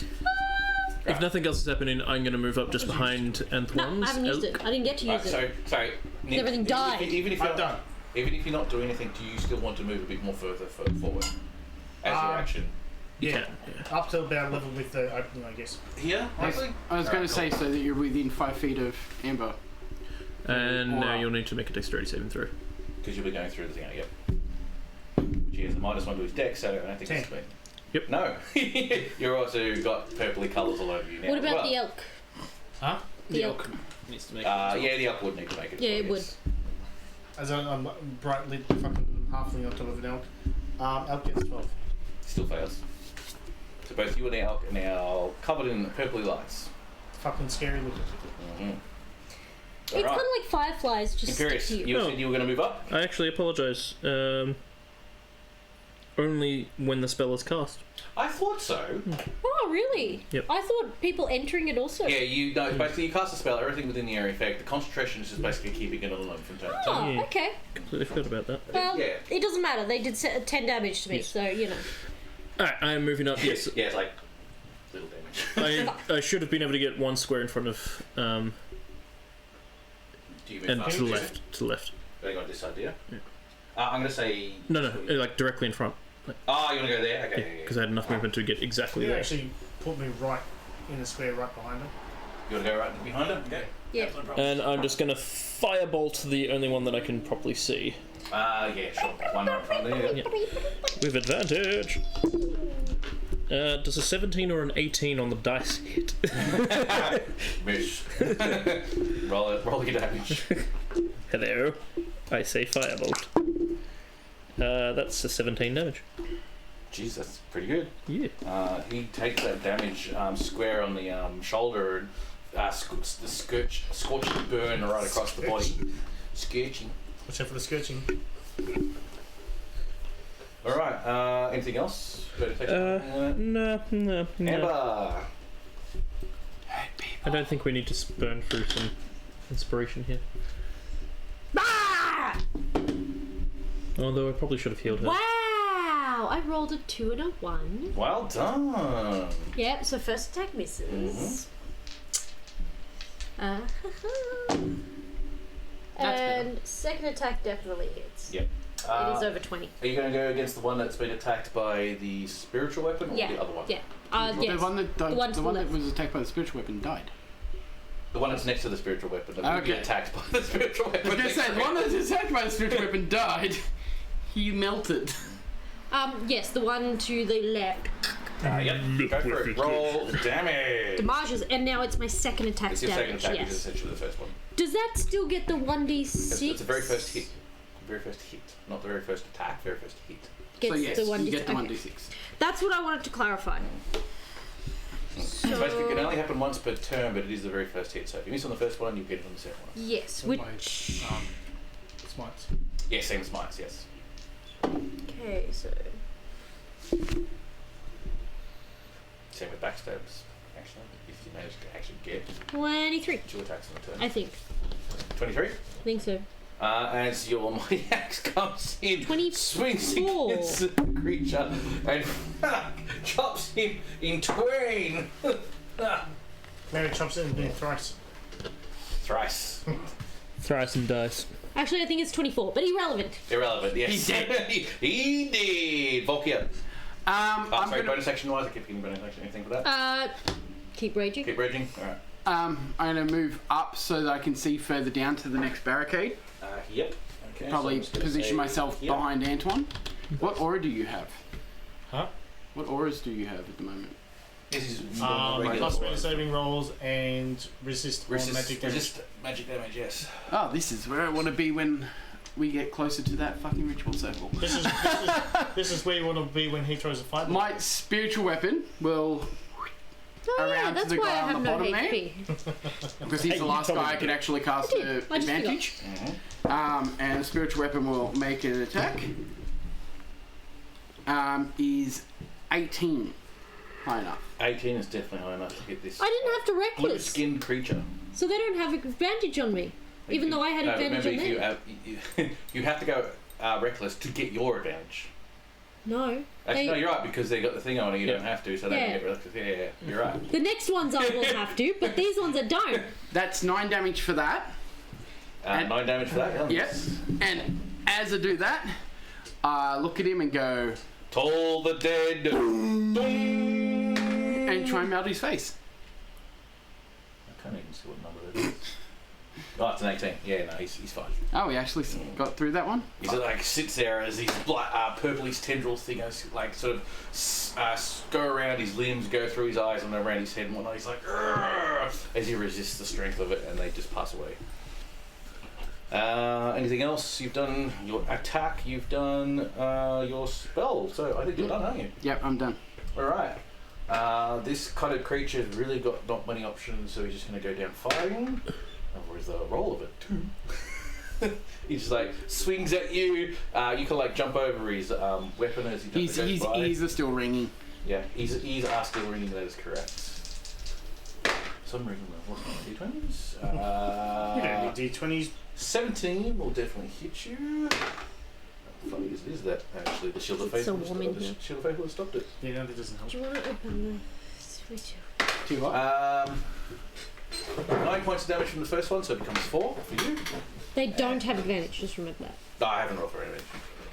Speaker 5: If nothing else is happening, I'm going to move up just behind
Speaker 4: No,
Speaker 5: Antoine's
Speaker 4: I haven't used
Speaker 5: elk.
Speaker 4: it. I didn't get to use
Speaker 1: Right,
Speaker 4: it.
Speaker 1: so, sorry. Nick,
Speaker 4: everything
Speaker 1: even
Speaker 4: died.
Speaker 1: Even if
Speaker 3: I'm
Speaker 1: you're
Speaker 3: done.
Speaker 1: Even if you're not doing anything, do you still want to move a bit more further forward as your action?
Speaker 3: Yeah,
Speaker 5: Yeah.
Speaker 3: up to about level with the opening, I guess.
Speaker 1: Here,
Speaker 2: I was
Speaker 1: Alright,
Speaker 2: going to say
Speaker 1: cool.
Speaker 2: so that you're within 5 feet of Amber.
Speaker 5: And now
Speaker 2: Wow.
Speaker 5: you'll need to make a dexterity saving throw.
Speaker 1: Because you'll be going through the thing. Yep. Which he has a -1 to his dex, so I don't think
Speaker 3: 10.
Speaker 1: it's been.
Speaker 5: Yep.
Speaker 1: No. You're also got purpley colours all over you now.
Speaker 4: What
Speaker 1: as
Speaker 4: about
Speaker 1: well.
Speaker 4: the elk?
Speaker 3: Huh?
Speaker 4: The elk.
Speaker 5: Needs to make
Speaker 1: Yeah, the elk would need to make it. as
Speaker 4: Yeah,
Speaker 1: well,
Speaker 4: it would.
Speaker 1: yes.
Speaker 3: As a bright lit fucking halfling on top of an elk. Elk gets 12.
Speaker 1: Still fails. So both you and the elk are now covered in purpley lights.
Speaker 3: Fucking scary looking.
Speaker 1: Mm-hmm.
Speaker 4: It's kind of like fireflies, just stick
Speaker 1: Imperius,
Speaker 4: to you.
Speaker 1: you
Speaker 5: Oh.
Speaker 1: said you were going to move up?
Speaker 5: I actually apologise. Only when the spell is cast.
Speaker 1: I thought so.
Speaker 4: Oh, really?
Speaker 5: Yep.
Speaker 4: I thought people entering it also.
Speaker 1: Yeah, basically you cast a spell, everything within the area effect. The concentration is just basically keeping it alone from turn to
Speaker 4: Oh,
Speaker 1: turn.
Speaker 5: Yeah.
Speaker 4: okay.
Speaker 5: Completely forgot about that.
Speaker 4: Well,
Speaker 1: Yeah.
Speaker 4: it doesn't matter. They did 10 damage to me,
Speaker 5: Yes.
Speaker 4: so, you know.
Speaker 5: Alright, I am moving up. Yes,
Speaker 1: Yeah, it's like little damage.
Speaker 5: I should have been able to get one square in front of,
Speaker 1: Do you move
Speaker 5: and
Speaker 1: faster?
Speaker 5: to the left. To the left.
Speaker 1: Going on this side, do you?
Speaker 5: Yeah.
Speaker 1: I'm going to say...
Speaker 5: No, like directly in front.
Speaker 1: Oh, you want to go there? Okay.
Speaker 5: Because I had enough movement to get exactly
Speaker 3: You
Speaker 5: there.
Speaker 3: actually put me right in the square right behind him.
Speaker 1: You want to go right behind him? Okay.
Speaker 4: Yeah.
Speaker 1: No problem.
Speaker 5: And I'm just going to firebolt the only one that I can properly see.
Speaker 1: Yeah, sure. One right in front there.
Speaker 5: Yeah. With advantage. Does a 17 or an 18 on the dice hit?
Speaker 1: Miss. roll your damage.
Speaker 5: Hello. I say firebolt. That's a 17 damage.
Speaker 1: Jeez, that's pretty good.
Speaker 5: Yeah.
Speaker 1: He takes that damage square on the shoulder and the scorching burn right across the body. Scorching.
Speaker 3: Watch out for the scorching.
Speaker 1: Alright, anything else?
Speaker 5: No.
Speaker 1: Amber!
Speaker 5: I don't think we need to burn through some inspiration here.
Speaker 4: Ah!
Speaker 5: Although I probably should have healed her.
Speaker 4: Wow! I rolled a 2 and a 1.
Speaker 1: Well done!
Speaker 4: Yep, so first attack misses.
Speaker 2: That's
Speaker 4: And second attack definitely hits.
Speaker 1: Yep.
Speaker 4: It is over 20.
Speaker 1: Are you going to go against the one that's been attacked by the spiritual weapon or
Speaker 4: Yeah.
Speaker 1: the other one?
Speaker 4: Yeah.
Speaker 2: The
Speaker 4: Yes.
Speaker 2: one that
Speaker 4: The one to
Speaker 2: the
Speaker 4: the
Speaker 2: one that
Speaker 4: left.
Speaker 2: was attacked by the spiritual weapon died.
Speaker 1: The one that's next to the spiritual weapon that will
Speaker 2: Okay.
Speaker 1: get attacked by the spiritual weapon.
Speaker 2: I was gonna say the one that's attacked by the spiritual weapon died. He melted.
Speaker 4: Yes, the one to the left.
Speaker 1: Yep. Go for it. Roll damage.
Speaker 4: Damages, and now it's my second attack
Speaker 1: It's your second
Speaker 4: damage.
Speaker 1: attack, which is
Speaker 4: Yes.
Speaker 1: essentially the first one.
Speaker 4: Does that still get the 1d6?
Speaker 1: It's the very first hit. Very first hit. Not the very first attack, very first hit.
Speaker 4: Gets
Speaker 2: So yes,
Speaker 4: the 1d6.
Speaker 2: you get the
Speaker 4: Okay.
Speaker 2: 1d6.
Speaker 4: That's what I wanted to clarify.
Speaker 1: So basically, it can only happen once per turn, but it is the very first hit. So if you miss on the first one, you get it on the second one.
Speaker 4: Yes,
Speaker 3: My,
Speaker 4: which...
Speaker 3: smites.
Speaker 1: Yeah, same smites, yes.
Speaker 4: Okay, so...
Speaker 1: Same with backstabs, actually. If you manage to actually get
Speaker 4: 23,
Speaker 1: 2 attacks on a turn.
Speaker 4: I think.
Speaker 1: 23.
Speaker 4: I think so.
Speaker 1: As your mighty axe comes in,
Speaker 4: 24.
Speaker 1: swings against the creature and chops him in twain.
Speaker 3: Maybe it chops it and do thrice.
Speaker 1: Thrice.
Speaker 5: Thrice and dice.
Speaker 4: Actually, I think it's 24, but irrelevant.
Speaker 1: Irrelevant, yes.
Speaker 2: He's dead.
Speaker 1: he did. Volkia.
Speaker 2: I'm
Speaker 1: Sorry,
Speaker 2: gonna,
Speaker 1: bonus action wise, I keep getting bonus action. Anything for that?
Speaker 4: Keep raging.
Speaker 1: Keep raging. Alright.
Speaker 2: I'm gonna move up so that I can see further down to the next barricade.
Speaker 1: Yep. Okay,
Speaker 2: Probably
Speaker 1: so I'm just gonna
Speaker 2: position
Speaker 1: say-
Speaker 2: myself
Speaker 1: yep.
Speaker 2: behind Antoine. What aura do you have?
Speaker 3: Huh?
Speaker 2: What auras do you have at the moment?
Speaker 1: This is
Speaker 3: Plus
Speaker 1: regular
Speaker 3: better saving rolls and resist on magic damage.
Speaker 1: Resist magic damage, yes.
Speaker 2: Oh, this is where I want to be when we get closer to that fucking ritual circle.
Speaker 3: This is where you want to be when he throws a fireball.
Speaker 2: My spiritual weapon will,
Speaker 4: Oh yeah,
Speaker 2: Around to
Speaker 4: that's
Speaker 2: the
Speaker 4: why
Speaker 2: guy
Speaker 4: I
Speaker 2: on
Speaker 4: have
Speaker 2: the
Speaker 4: no
Speaker 2: bottom there?
Speaker 4: HP.
Speaker 2: because he's
Speaker 5: Hey,
Speaker 2: the
Speaker 5: you
Speaker 2: last
Speaker 5: told me
Speaker 2: guy I
Speaker 5: to
Speaker 2: can
Speaker 5: do it.
Speaker 2: actually cast
Speaker 4: I did.
Speaker 2: an
Speaker 4: I just
Speaker 2: advantage. And the spiritual weapon will make an attack. Is 18 high enough?
Speaker 1: 18 is definitely high enough to hit this
Speaker 4: I didn't have to reckless,
Speaker 1: blue-skinned creature.
Speaker 4: so they don't have advantage on me. Even though I had advantage on
Speaker 1: remember,
Speaker 4: them.
Speaker 1: you have to go reckless to get your advantage.
Speaker 4: No.
Speaker 1: Actually,
Speaker 4: They-
Speaker 1: no, you're right, because they got the thing on and you
Speaker 5: Yeah.
Speaker 1: don't have to, so they
Speaker 4: Yeah.
Speaker 1: can get reckless. Yeah, you're right.
Speaker 4: The next ones I will have to, but these ones I don't.
Speaker 2: That's 9 damage for that. And-
Speaker 1: 9 damage for that, yeah.
Speaker 2: Yes. And as I do that, I look at him and go,
Speaker 1: Toll the dead. Dong.
Speaker 2: and try and melt his face.
Speaker 1: I can't even see what number that is. Oh, it's an 18. Yeah, no, he's fine.
Speaker 2: Oh, we actually got through that one.
Speaker 1: He's like sits there as these purplish tendrils thing like sort of go around his limbs, go through his eyes and around his head and whatnot. He's like "Argh," as he resists the strength of it, and they just pass away. Anything else? You've done your attack. You've done your spell. So I think you're done, aren't you?
Speaker 2: Yep, I'm done.
Speaker 1: All right. This kind of creature's really got not many options, so he's just going to go down fighting. Or is the roll of it too? He just like swings at you. You can like jump over his weapon as he
Speaker 2: His
Speaker 1: goes by.
Speaker 2: ears are still ringing.
Speaker 1: Yeah, his ears are still ringing. That is correct. For some reason, what's my d20s?
Speaker 3: We don't need D20s.
Speaker 1: 17 will definitely hit you. How funny is that actually? The shield of
Speaker 4: It's
Speaker 1: faith.
Speaker 4: so
Speaker 1: will
Speaker 4: warm
Speaker 1: stop-
Speaker 4: in
Speaker 1: the
Speaker 4: here.
Speaker 1: shield of faith will have stopped it.
Speaker 3: Yeah, no, that doesn't help.
Speaker 4: Do you want to open the switch?
Speaker 2: Too hot.
Speaker 1: 9 points of damage from the first one, so it becomes 4 for you.
Speaker 4: They don't have advantage, just remember that.
Speaker 1: No, I haven't rolled for advantage.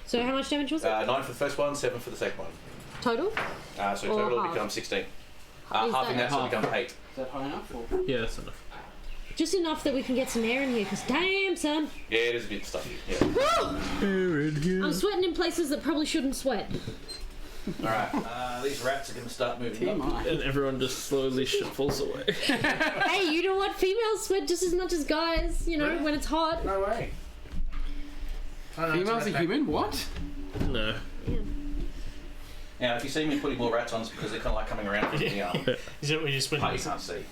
Speaker 4: So how much damage was it?
Speaker 1: 9 for the first one, 7 for the second one.
Speaker 4: Total?
Speaker 1: So
Speaker 4: Or
Speaker 1: total
Speaker 4: half?
Speaker 1: becomes 16.
Speaker 4: Is
Speaker 1: Halving
Speaker 4: that-
Speaker 1: that, so it becomes 8.
Speaker 2: Is that high enough? Or?
Speaker 5: Yeah, that's enough.
Speaker 4: Just enough that we can get some air in here, because damn, son.
Speaker 1: Yeah, it is a bit stuffy. Yeah.
Speaker 4: Woo! I'm sweating in places that probably shouldn't sweat.
Speaker 1: Alright, these rats are going to start moving up.
Speaker 2: TMI.
Speaker 5: And everyone just slowly falls away.
Speaker 4: Hey, you know what? Females sweat just as much as guys, you know,
Speaker 3: Really?
Speaker 4: when it's hot.
Speaker 3: No way.
Speaker 2: Females are human? What?
Speaker 5: No.
Speaker 1: Now, if you see me putting more rats on, it's because they're kind of like coming around from the
Speaker 3: Is it when you spend
Speaker 1: part you can't see.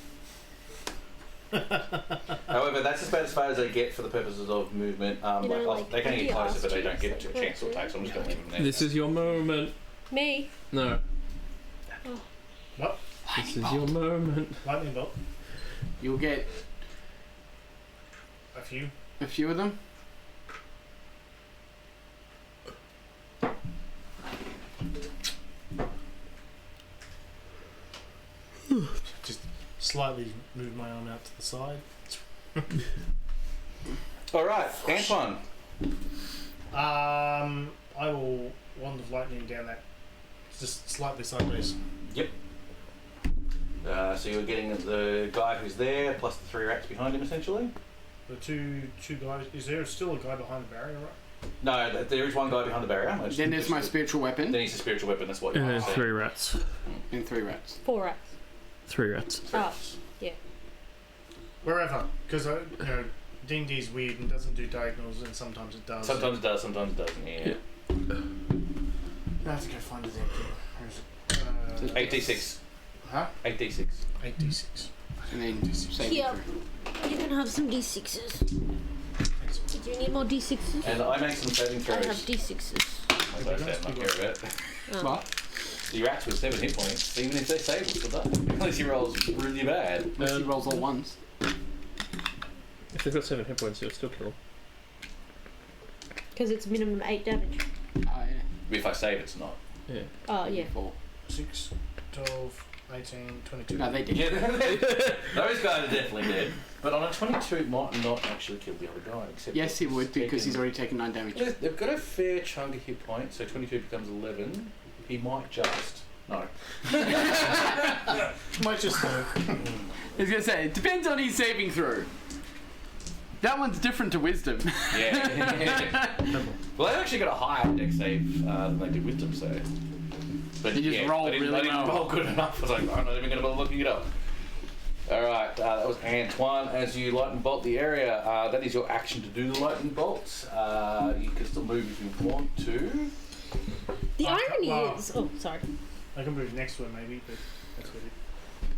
Speaker 1: However, that's about as far as they get for the purposes of movement.
Speaker 4: You know, like
Speaker 1: they can get
Speaker 4: empty
Speaker 1: closer,
Speaker 4: ass
Speaker 1: but they don't
Speaker 4: chicks
Speaker 1: get
Speaker 4: that
Speaker 1: to a chance to
Speaker 4: work
Speaker 1: attack, so I'm just going to leave them there.
Speaker 5: This is your moment.
Speaker 4: Me?
Speaker 5: No.
Speaker 3: What?
Speaker 5: This is your moment.
Speaker 3: Lightning bolt.
Speaker 2: You'll get
Speaker 3: A few.
Speaker 2: a few of them.
Speaker 3: Just slightly move my arm out to the side.
Speaker 1: Alright, Antoine.
Speaker 3: I will wand of lightning down that. Just slightly sideways.
Speaker 1: So you're getting the guy who's there, plus the 3 rats behind him, essentially?
Speaker 3: The two guys. Is there still a guy behind the barrier? Right?
Speaker 1: No, there is one guy behind the barrier.
Speaker 2: Then there's my spiritual weapon
Speaker 1: Then he's a spiritual weapon, that's what you
Speaker 5: And
Speaker 1: want
Speaker 5: then
Speaker 1: to see.
Speaker 5: 3 rats.
Speaker 2: and 3 rats.
Speaker 4: 4 rats.
Speaker 5: 3 rats.
Speaker 4: Oh,
Speaker 3: Wherever, because D&D's weird and doesn't do diagonals, and sometimes it does.
Speaker 1: Sometimes it does, sometimes it doesn't, yeah.
Speaker 3: I have to go find it empty. Where is it?
Speaker 1: 8d6.
Speaker 3: Huh?
Speaker 1: 8d6.
Speaker 3: 8d6.
Speaker 2: And then save
Speaker 4: Here.
Speaker 2: it through.
Speaker 4: you can have some D6s. Did you need more D6s?
Speaker 1: And I make some saving
Speaker 4: I have
Speaker 1: throws.
Speaker 4: D6s.
Speaker 1: As I said, I'm not care about it.
Speaker 4: Oh.
Speaker 2: What?
Speaker 1: The rats with 7 hit points, even if they're stable, still die. Unless he rolls really bad.
Speaker 2: Unless he rolls all ones.
Speaker 5: If they've got 7 hit points, you'll still kill them.
Speaker 4: Because it's minimum 8 damage.
Speaker 2: Oh, yeah.
Speaker 1: If I save, it's not.
Speaker 5: Yeah.
Speaker 4: Oh, yeah.
Speaker 2: 4.
Speaker 3: 6, 12, 18, 22.
Speaker 2: No, they did.
Speaker 1: Yeah, those guys are definitely dead. But on a 22, it might not actually kill the other guy. Except
Speaker 2: Yes, he would, because he's
Speaker 1: taken-
Speaker 2: already taken 9 damage.
Speaker 1: They've got a fair chunk of hit points, so 22 becomes 11. He might just. No.
Speaker 3: Might just
Speaker 2: I was going to say, it depends on his saving throw. That one's different to wisdom.
Speaker 1: Yeah. Well, they actually got a higher deck save than they did wisdom, so. But
Speaker 2: They just roll
Speaker 1: they didn't,
Speaker 2: really
Speaker 1: they didn't
Speaker 2: well.
Speaker 1: roll good enough. I was like, I'm not even going to bother looking it up. Alright, that was Antoine. As you lightning bolt the area, that is your action to do the lightning bolts. You can still move if you want to.
Speaker 4: The irony
Speaker 3: wow.
Speaker 4: is... Oh, sorry.
Speaker 3: I can move next to it maybe, but that's what it.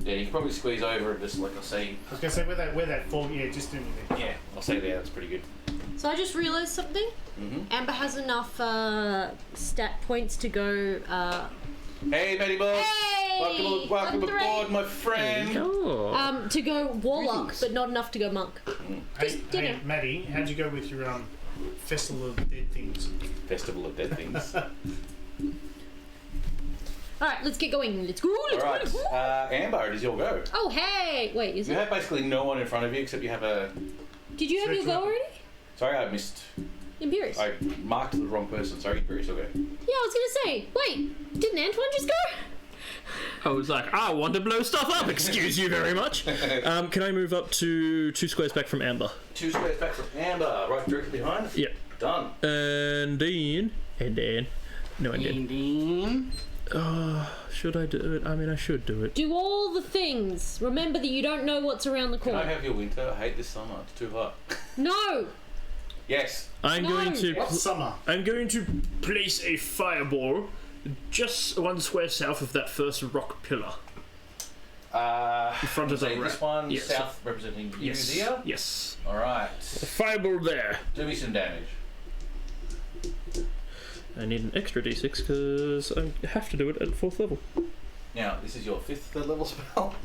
Speaker 1: Yeah, you can probably squeeze over and just, like I say,
Speaker 3: I was gonna say where that fall. Yeah, just in there.
Speaker 1: yeah, I'll say there, that's pretty good.
Speaker 4: So I just realised something.
Speaker 1: Mm-hmm.
Speaker 4: Amber has enough stat points to go...
Speaker 1: Hey, Matty Bob!
Speaker 4: Hey!
Speaker 1: Welcome
Speaker 4: I'm
Speaker 1: aboard, my friend!
Speaker 5: Oh.
Speaker 4: to go warlock,
Speaker 2: Greetings.
Speaker 4: but not enough to go monk.
Speaker 3: Hey,
Speaker 4: you
Speaker 3: hey
Speaker 4: know.
Speaker 3: Maddie, how'd you go with your Festival of Dead Things?
Speaker 1: Festival of Dead Things.
Speaker 4: Alright, let's get going. Let's go. Let's
Speaker 1: Alright,
Speaker 4: go.
Speaker 1: Amber, it is your go.
Speaker 4: Oh, hey! Wait, is
Speaker 1: You
Speaker 4: it?
Speaker 1: have basically no one in front of you except you have a.
Speaker 4: Did you have your go already?
Speaker 1: Sorry, I missed.
Speaker 4: Imperious.
Speaker 1: I marked the wrong person. Sorry, Bruce. Okay.
Speaker 4: Yeah, I was gonna say. Wait, didn't Antoine just go?
Speaker 5: I was like, I want to blow stuff up. Excuse you very much. Can I move up to 2 squares back from Amber?
Speaker 1: 2 squares back from Amber, right directly behind.
Speaker 5: Yeah.
Speaker 1: Done.
Speaker 5: And then. No, I didn't.
Speaker 2: Ding, ding.
Speaker 5: Should I do it? I mean, I should do it.
Speaker 4: Do all the things. Remember that you don't know what's around the
Speaker 1: Can I
Speaker 4: corner.
Speaker 1: have your winter? I hate this summer. It's too hot.
Speaker 4: No!
Speaker 1: Yes.
Speaker 5: I'm
Speaker 4: No.
Speaker 5: going to.
Speaker 3: What's summer?
Speaker 5: I'm going to place a fireball just 1 square south of that first rock pillar.
Speaker 1: In
Speaker 5: front of the
Speaker 1: this
Speaker 5: rat.
Speaker 1: one,
Speaker 5: Yes.
Speaker 1: south representing you
Speaker 5: Yes.
Speaker 1: there.
Speaker 5: Yes.
Speaker 1: Alright.
Speaker 5: A fireball there.
Speaker 1: Do me some damage.
Speaker 5: I need an extra d6 because I have to do it at 4th level.
Speaker 1: Now, this is your 5th level spell.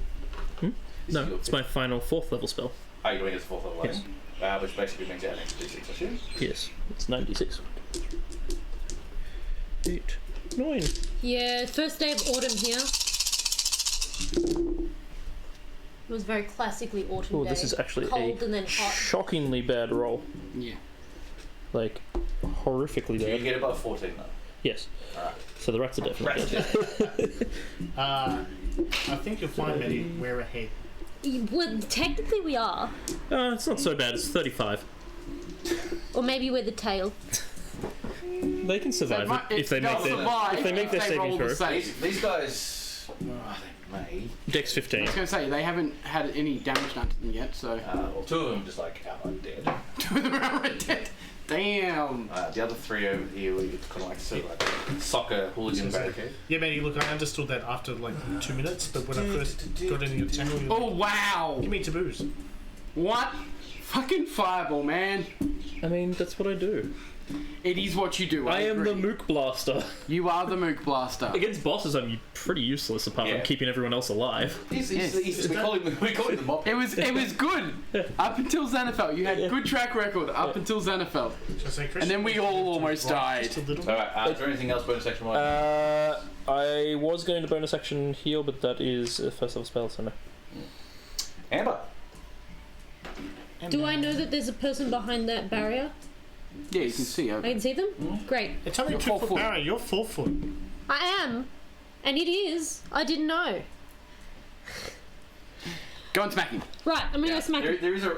Speaker 5: Hmm?
Speaker 1: This
Speaker 5: No,
Speaker 1: is your
Speaker 5: it's
Speaker 1: 5th.
Speaker 5: my final 4th level spell.
Speaker 1: Oh, you're doing it as a 4th level
Speaker 5: Yes.
Speaker 1: item? Which basically means you add an extra d6, I assume.
Speaker 5: Yes, it's 96. 8, 9.
Speaker 4: Yeah, first day of autumn here. It was very classically autumn
Speaker 5: Oh,
Speaker 4: day.
Speaker 5: this is actually
Speaker 4: Cold
Speaker 5: a
Speaker 4: and then hot.
Speaker 5: shockingly bad roll.
Speaker 2: Yeah.
Speaker 5: like horrifically
Speaker 1: Do you
Speaker 5: bad.
Speaker 1: get above 14 though?
Speaker 5: Yes.
Speaker 1: Alright.
Speaker 5: So the rats are definitely dead.
Speaker 3: I think you'll find, Maddie, we're ahead.
Speaker 4: Well, technically we are.
Speaker 5: It's not so bad. It's 35.
Speaker 4: Or maybe we're the tail.
Speaker 5: They can survive it if they make their saving throw.
Speaker 1: These guys, they may.
Speaker 5: Dex
Speaker 2: I
Speaker 5: 15.
Speaker 2: was going to say, they haven't had any damage done to them yet, so...
Speaker 1: Well, 2 of them just like outright dead.
Speaker 2: 2 of them are outright dead. Damn.
Speaker 1: The other 3 over here, we kind of like sort of like soccer hooligan barricade.
Speaker 3: Yeah, Maddie, look, I understood that after like 2 minutes, but when I first got in your channel, you were
Speaker 2: Oh,
Speaker 3: like,
Speaker 2: wow.
Speaker 3: give me taboos.
Speaker 2: What? Fucking fireball, man.
Speaker 5: I mean, that's what I do.
Speaker 2: It is what you do.
Speaker 5: I am
Speaker 2: agree.
Speaker 5: the Mook Blaster.
Speaker 2: You are the Mook Blaster.
Speaker 5: Against bosses, I'm pretty useless apart
Speaker 1: Yeah.
Speaker 5: from keeping everyone else alive.
Speaker 1: We call him the mop.
Speaker 2: It was good up until Xenophel. You had good track record up until Xenophel.
Speaker 3: Should I say, Chris?
Speaker 2: And then we all almost died.
Speaker 3: Just a little.
Speaker 1: Alright, is there anything else bonus section wise?
Speaker 5: I was going to bonus action heal, but that is a first level spell, so no.
Speaker 1: Amber.
Speaker 4: Do I know that there's a person behind that barrier?
Speaker 2: Yeah, you can see.
Speaker 4: I can see them? Great.
Speaker 3: It's only
Speaker 2: You're
Speaker 3: 2
Speaker 2: 4
Speaker 3: foot
Speaker 2: foot.
Speaker 3: barrier, you're 4 foot.
Speaker 4: I am. And it is. I didn't know.
Speaker 2: Go and smack him.
Speaker 4: Right, I'm gonna go smack him.
Speaker 1: There is a.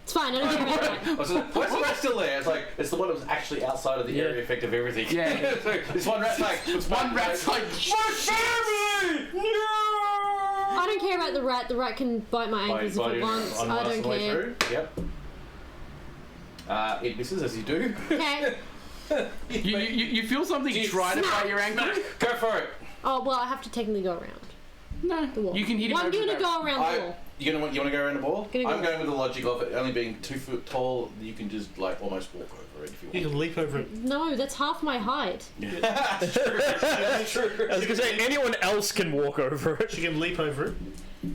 Speaker 4: It's fine, I don't care about that.
Speaker 1: I was like, where's the rat still there? It's like it's the one that was actually outside of the area effect of everything.
Speaker 2: Yeah.
Speaker 1: So this one rat's like,
Speaker 2: One rat's like, my family! No!
Speaker 4: I don't care about the rat. The rat can bite my ankles if it wants. I don't care.
Speaker 1: Yep. It misses as you do.
Speaker 4: Okay.
Speaker 2: You feel something try to bite your ankle?
Speaker 1: Go for it.
Speaker 4: Oh, well, I have to technically go around
Speaker 2: No.
Speaker 4: the wall.
Speaker 2: You can hit him
Speaker 4: Well, I'm
Speaker 2: over the
Speaker 4: gonna
Speaker 2: barrel.
Speaker 4: go around the wall.
Speaker 1: You want to go around the ball?
Speaker 4: Gonna go.
Speaker 1: I'm going with the logic of it only being 2 foot tall. You can just like almost walk over it if you
Speaker 3: You
Speaker 1: want.
Speaker 3: can leap over it.
Speaker 4: No, that's half my height.
Speaker 1: True.
Speaker 5: I was going to say, anyone else can walk over it.
Speaker 3: She can leap over it.
Speaker 5: I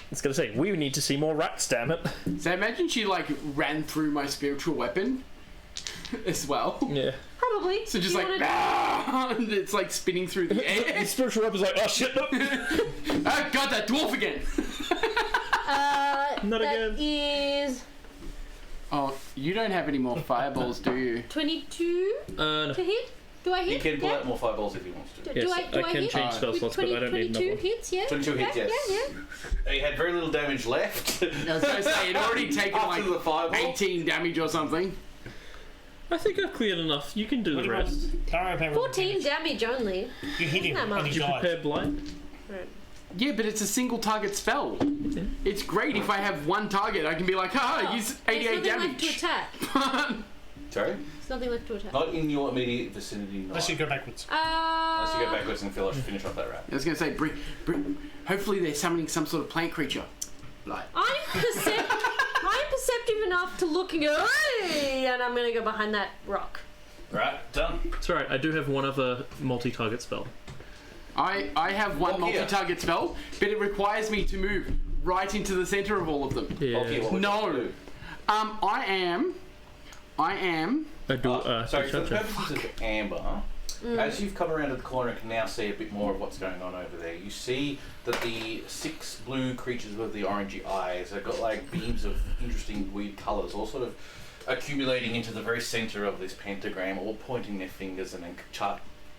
Speaker 5: was going to say, we need to see more rats, damn it.
Speaker 2: So imagine she like ran through my spiritual weapon as well.
Speaker 5: Yeah.
Speaker 4: Probably.
Speaker 2: So just
Speaker 4: You
Speaker 2: like,
Speaker 4: wanna-
Speaker 2: and it's like spinning through the
Speaker 5: The
Speaker 2: air.
Speaker 5: spiritual weapon's like, oh shit, no.
Speaker 2: Oh god, that dwarf again!
Speaker 5: Not
Speaker 4: that
Speaker 5: again.
Speaker 4: is
Speaker 2: Oh, you don't have any more fireballs, do you?
Speaker 4: 22
Speaker 5: No.
Speaker 4: to hit. Do I hit?
Speaker 1: He can pull
Speaker 4: Yeah.
Speaker 1: out more fireballs if he wants to.
Speaker 5: Yes,
Speaker 4: Do I
Speaker 5: can
Speaker 4: hit?
Speaker 5: change spell
Speaker 4: With
Speaker 5: slots, but I don't need another
Speaker 4: 22
Speaker 5: one.
Speaker 4: hits, yeah.
Speaker 1: 22 hits,
Speaker 4: yeah,
Speaker 1: yes.
Speaker 4: Yeah,
Speaker 1: He had very little damage left.
Speaker 2: I was gonna say, it already taken
Speaker 1: After the
Speaker 2: like
Speaker 1: fireball.
Speaker 2: 18 damage or something.
Speaker 5: I think I've cleared enough. You can do the rest.
Speaker 4: 14 damage only.
Speaker 3: You hit him
Speaker 4: Not
Speaker 3: and
Speaker 4: much.
Speaker 3: he
Speaker 5: Did you
Speaker 3: dies.
Speaker 5: prepare blind?
Speaker 2: Yeah, but it's a single target spell. It's great if I have one target. I can be like, haha, use 88
Speaker 4: There's nothing left to
Speaker 2: damage.
Speaker 4: attack.
Speaker 1: Sorry?
Speaker 4: There's nothing left to attack.
Speaker 1: Not in your immediate vicinity. Not.
Speaker 3: Unless you go backwards.
Speaker 1: Unless you go backwards and finish off that rat.
Speaker 2: I was gonna say, hopefully they're summoning some sort of plant creature. Like,
Speaker 4: I'm perceptive enough to look and go, hey, and I'm gonna go behind that rock.
Speaker 1: Right, done.
Speaker 5: It's alright, I do have one other multi-target spell.
Speaker 2: I have one
Speaker 1: Walk here.
Speaker 2: multi-target spell, but it requires me to move right into the center of all of them.
Speaker 5: Yeah.
Speaker 1: Okay, what would
Speaker 2: No.
Speaker 1: you do?
Speaker 2: I am.
Speaker 5: I do,
Speaker 1: Sorry, for the
Speaker 5: gotcha.
Speaker 1: purposes of Amber, as you've come around to the corner and can now see a bit more of what's going on over there, you see that the 6 blue creatures with the orangey eyes have got like beams of interesting weird colours, all sort of accumulating into the very centre of this pentagram, all pointing their fingers and then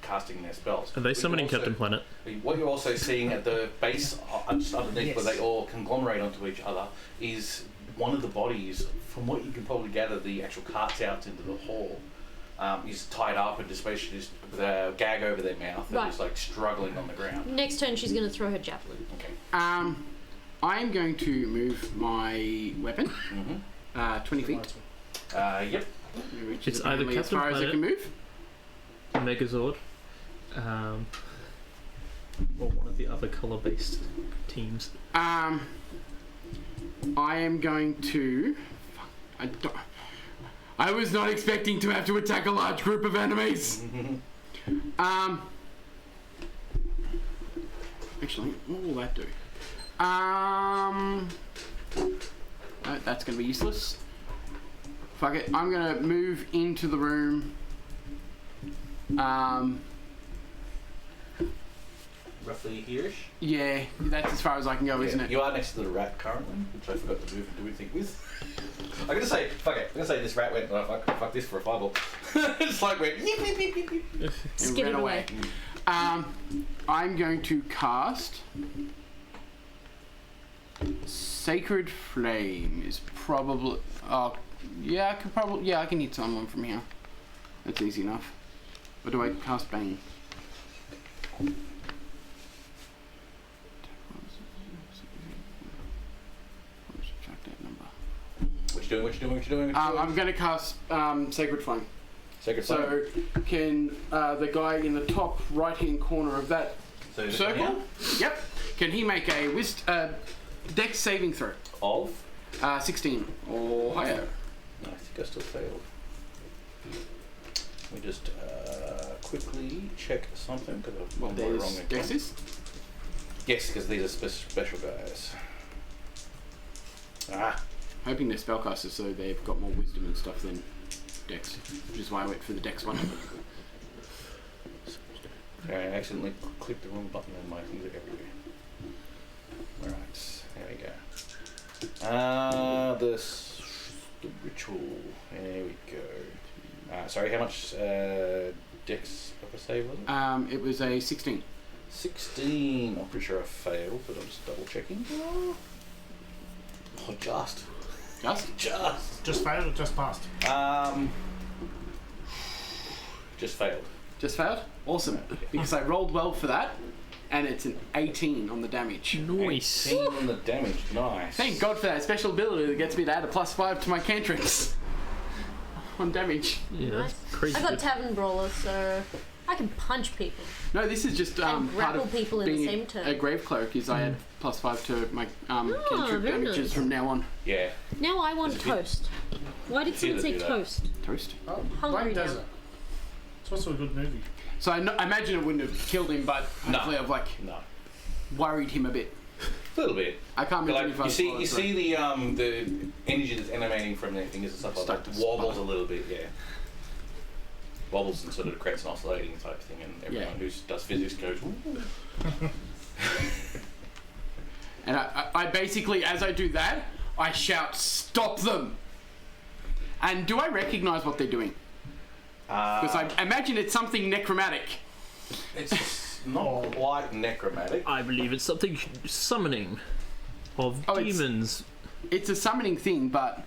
Speaker 1: casting their spells.
Speaker 5: Are they
Speaker 1: But
Speaker 5: summoning
Speaker 1: you're also-
Speaker 5: Captain Planet?
Speaker 1: What you're also seeing at the base, just underneath, where
Speaker 3: Yes.
Speaker 1: they all conglomerate onto each other, is one of the bodies, from what you can probably gather, the actual cart's out into the hall, is tied up and just basically just with a gag over their mouth and
Speaker 4: Right.
Speaker 1: just like struggling on the ground.
Speaker 4: Next turn, she's gonna throw her javelin.
Speaker 1: Okay.
Speaker 2: I'm going to move my weapon 20 feet.
Speaker 1: Yep.
Speaker 2: Which is
Speaker 5: It's either
Speaker 2: apparently as
Speaker 5: Captain
Speaker 2: far as I can move.
Speaker 5: Megazord, or one of the other color-based teams.
Speaker 2: I am going to. I was not expecting to have to attack a large group of enemies. Actually, what will that do? No, that's going to be useless. Fuck it. I'm going to move into the room.
Speaker 1: roughly here-ish.
Speaker 2: Yeah, that's as far as I can go, isn't it?
Speaker 1: You are next to the rat currently, which I forgot to move and do anything with. I'm gonna say, fuck it. I'm gonna say this rat went, oh, fuck this for a fireball. It's like went, yip, yip, yip, yip, yip.
Speaker 4: Skid
Speaker 2: ran
Speaker 4: it away.
Speaker 2: I'm going to cast Sacred Flame. Is probably. Oh, yeah, I could probably. Yeah, I can hit someone from here. That's easy enough. Or do I cast Bane? Subtract that number.
Speaker 1: What you doing?
Speaker 2: I'm going to cast Sacred Flame.
Speaker 1: Sacred Flame.
Speaker 2: So, can the guy in the top right-hand corner of that
Speaker 1: So this
Speaker 2: circle?
Speaker 1: one
Speaker 2: Yep. Can he make a Dex saving throw?
Speaker 1: here? Of?
Speaker 2: 16 or higher.
Speaker 1: No, I think I still failed. Let me just quickly check something because I've
Speaker 2: What,
Speaker 1: done the wrong
Speaker 2: there's
Speaker 1: again.
Speaker 2: Dexes?
Speaker 1: Yes, because these are special guys. Ah,
Speaker 2: Hoping they're spellcasters, so they've got more wisdom and stuff than Dex, which is why I went for the Dex one.
Speaker 1: sorry, I accidentally clicked the wrong button and my things are everywhere. Alright, there we go. The ritual. There we go. Sorry, how much Dex of a save was it?
Speaker 2: It was a 16.
Speaker 1: 16. I'm pretty sure I failed, but I'm just double checking. Oh, just.
Speaker 3: Just failed or just passed?
Speaker 1: Just failed.
Speaker 2: Just failed? Awesome. Because I rolled well for that, and it's an 18 on the damage.
Speaker 5: Nice.
Speaker 1: 18 on the damage. Nice.
Speaker 2: Thank God for that special ability that gets me to add a +5 to my cantrips on damage.
Speaker 5: Yeah, that's
Speaker 4: Nice.
Speaker 5: crazy.
Speaker 4: I got
Speaker 5: good.
Speaker 4: Tavern Brawler, so I can punch people.
Speaker 2: No, this is just
Speaker 4: And
Speaker 2: part
Speaker 4: grapple
Speaker 2: of
Speaker 4: people in the
Speaker 2: being
Speaker 4: same turn.
Speaker 2: a grave cleric. Is I add +5 to my cantrip
Speaker 4: very
Speaker 2: damages
Speaker 4: nice.
Speaker 2: from now on.
Speaker 1: Yeah.
Speaker 4: Now I want
Speaker 1: There's a few-
Speaker 4: toast. Why did
Speaker 1: few
Speaker 4: someone
Speaker 1: that
Speaker 4: say
Speaker 1: do that.
Speaker 4: toast?
Speaker 2: Toast.
Speaker 3: Oh,
Speaker 4: Hungry
Speaker 3: Wayne
Speaker 4: now.
Speaker 3: does it. It's also a good movie.
Speaker 2: So I imagine it wouldn't have killed him, but
Speaker 1: No.
Speaker 2: hopefully I've
Speaker 1: No.
Speaker 2: worried him a bit.
Speaker 1: A little bit.
Speaker 2: I can't
Speaker 1: But
Speaker 2: imagine
Speaker 1: like,
Speaker 2: if I
Speaker 1: you see the energy that's emanating from their fingers and stuff like
Speaker 2: Start
Speaker 1: that
Speaker 2: to
Speaker 1: wobbles
Speaker 2: sputter.
Speaker 1: a little bit, yeah. Wobbles and sort of creates an oscillating type thing, and everyone who does physics goes, ooh.
Speaker 2: And I basically, as I do that, I shout, "Stop them!" And do I recognise what they're doing? Because I imagine it's something necromantic.
Speaker 1: It's not quite necromantic.
Speaker 5: I believe it's something summoning of
Speaker 2: Oh, it's-
Speaker 5: demons.
Speaker 2: It's a summoning thing, but I'm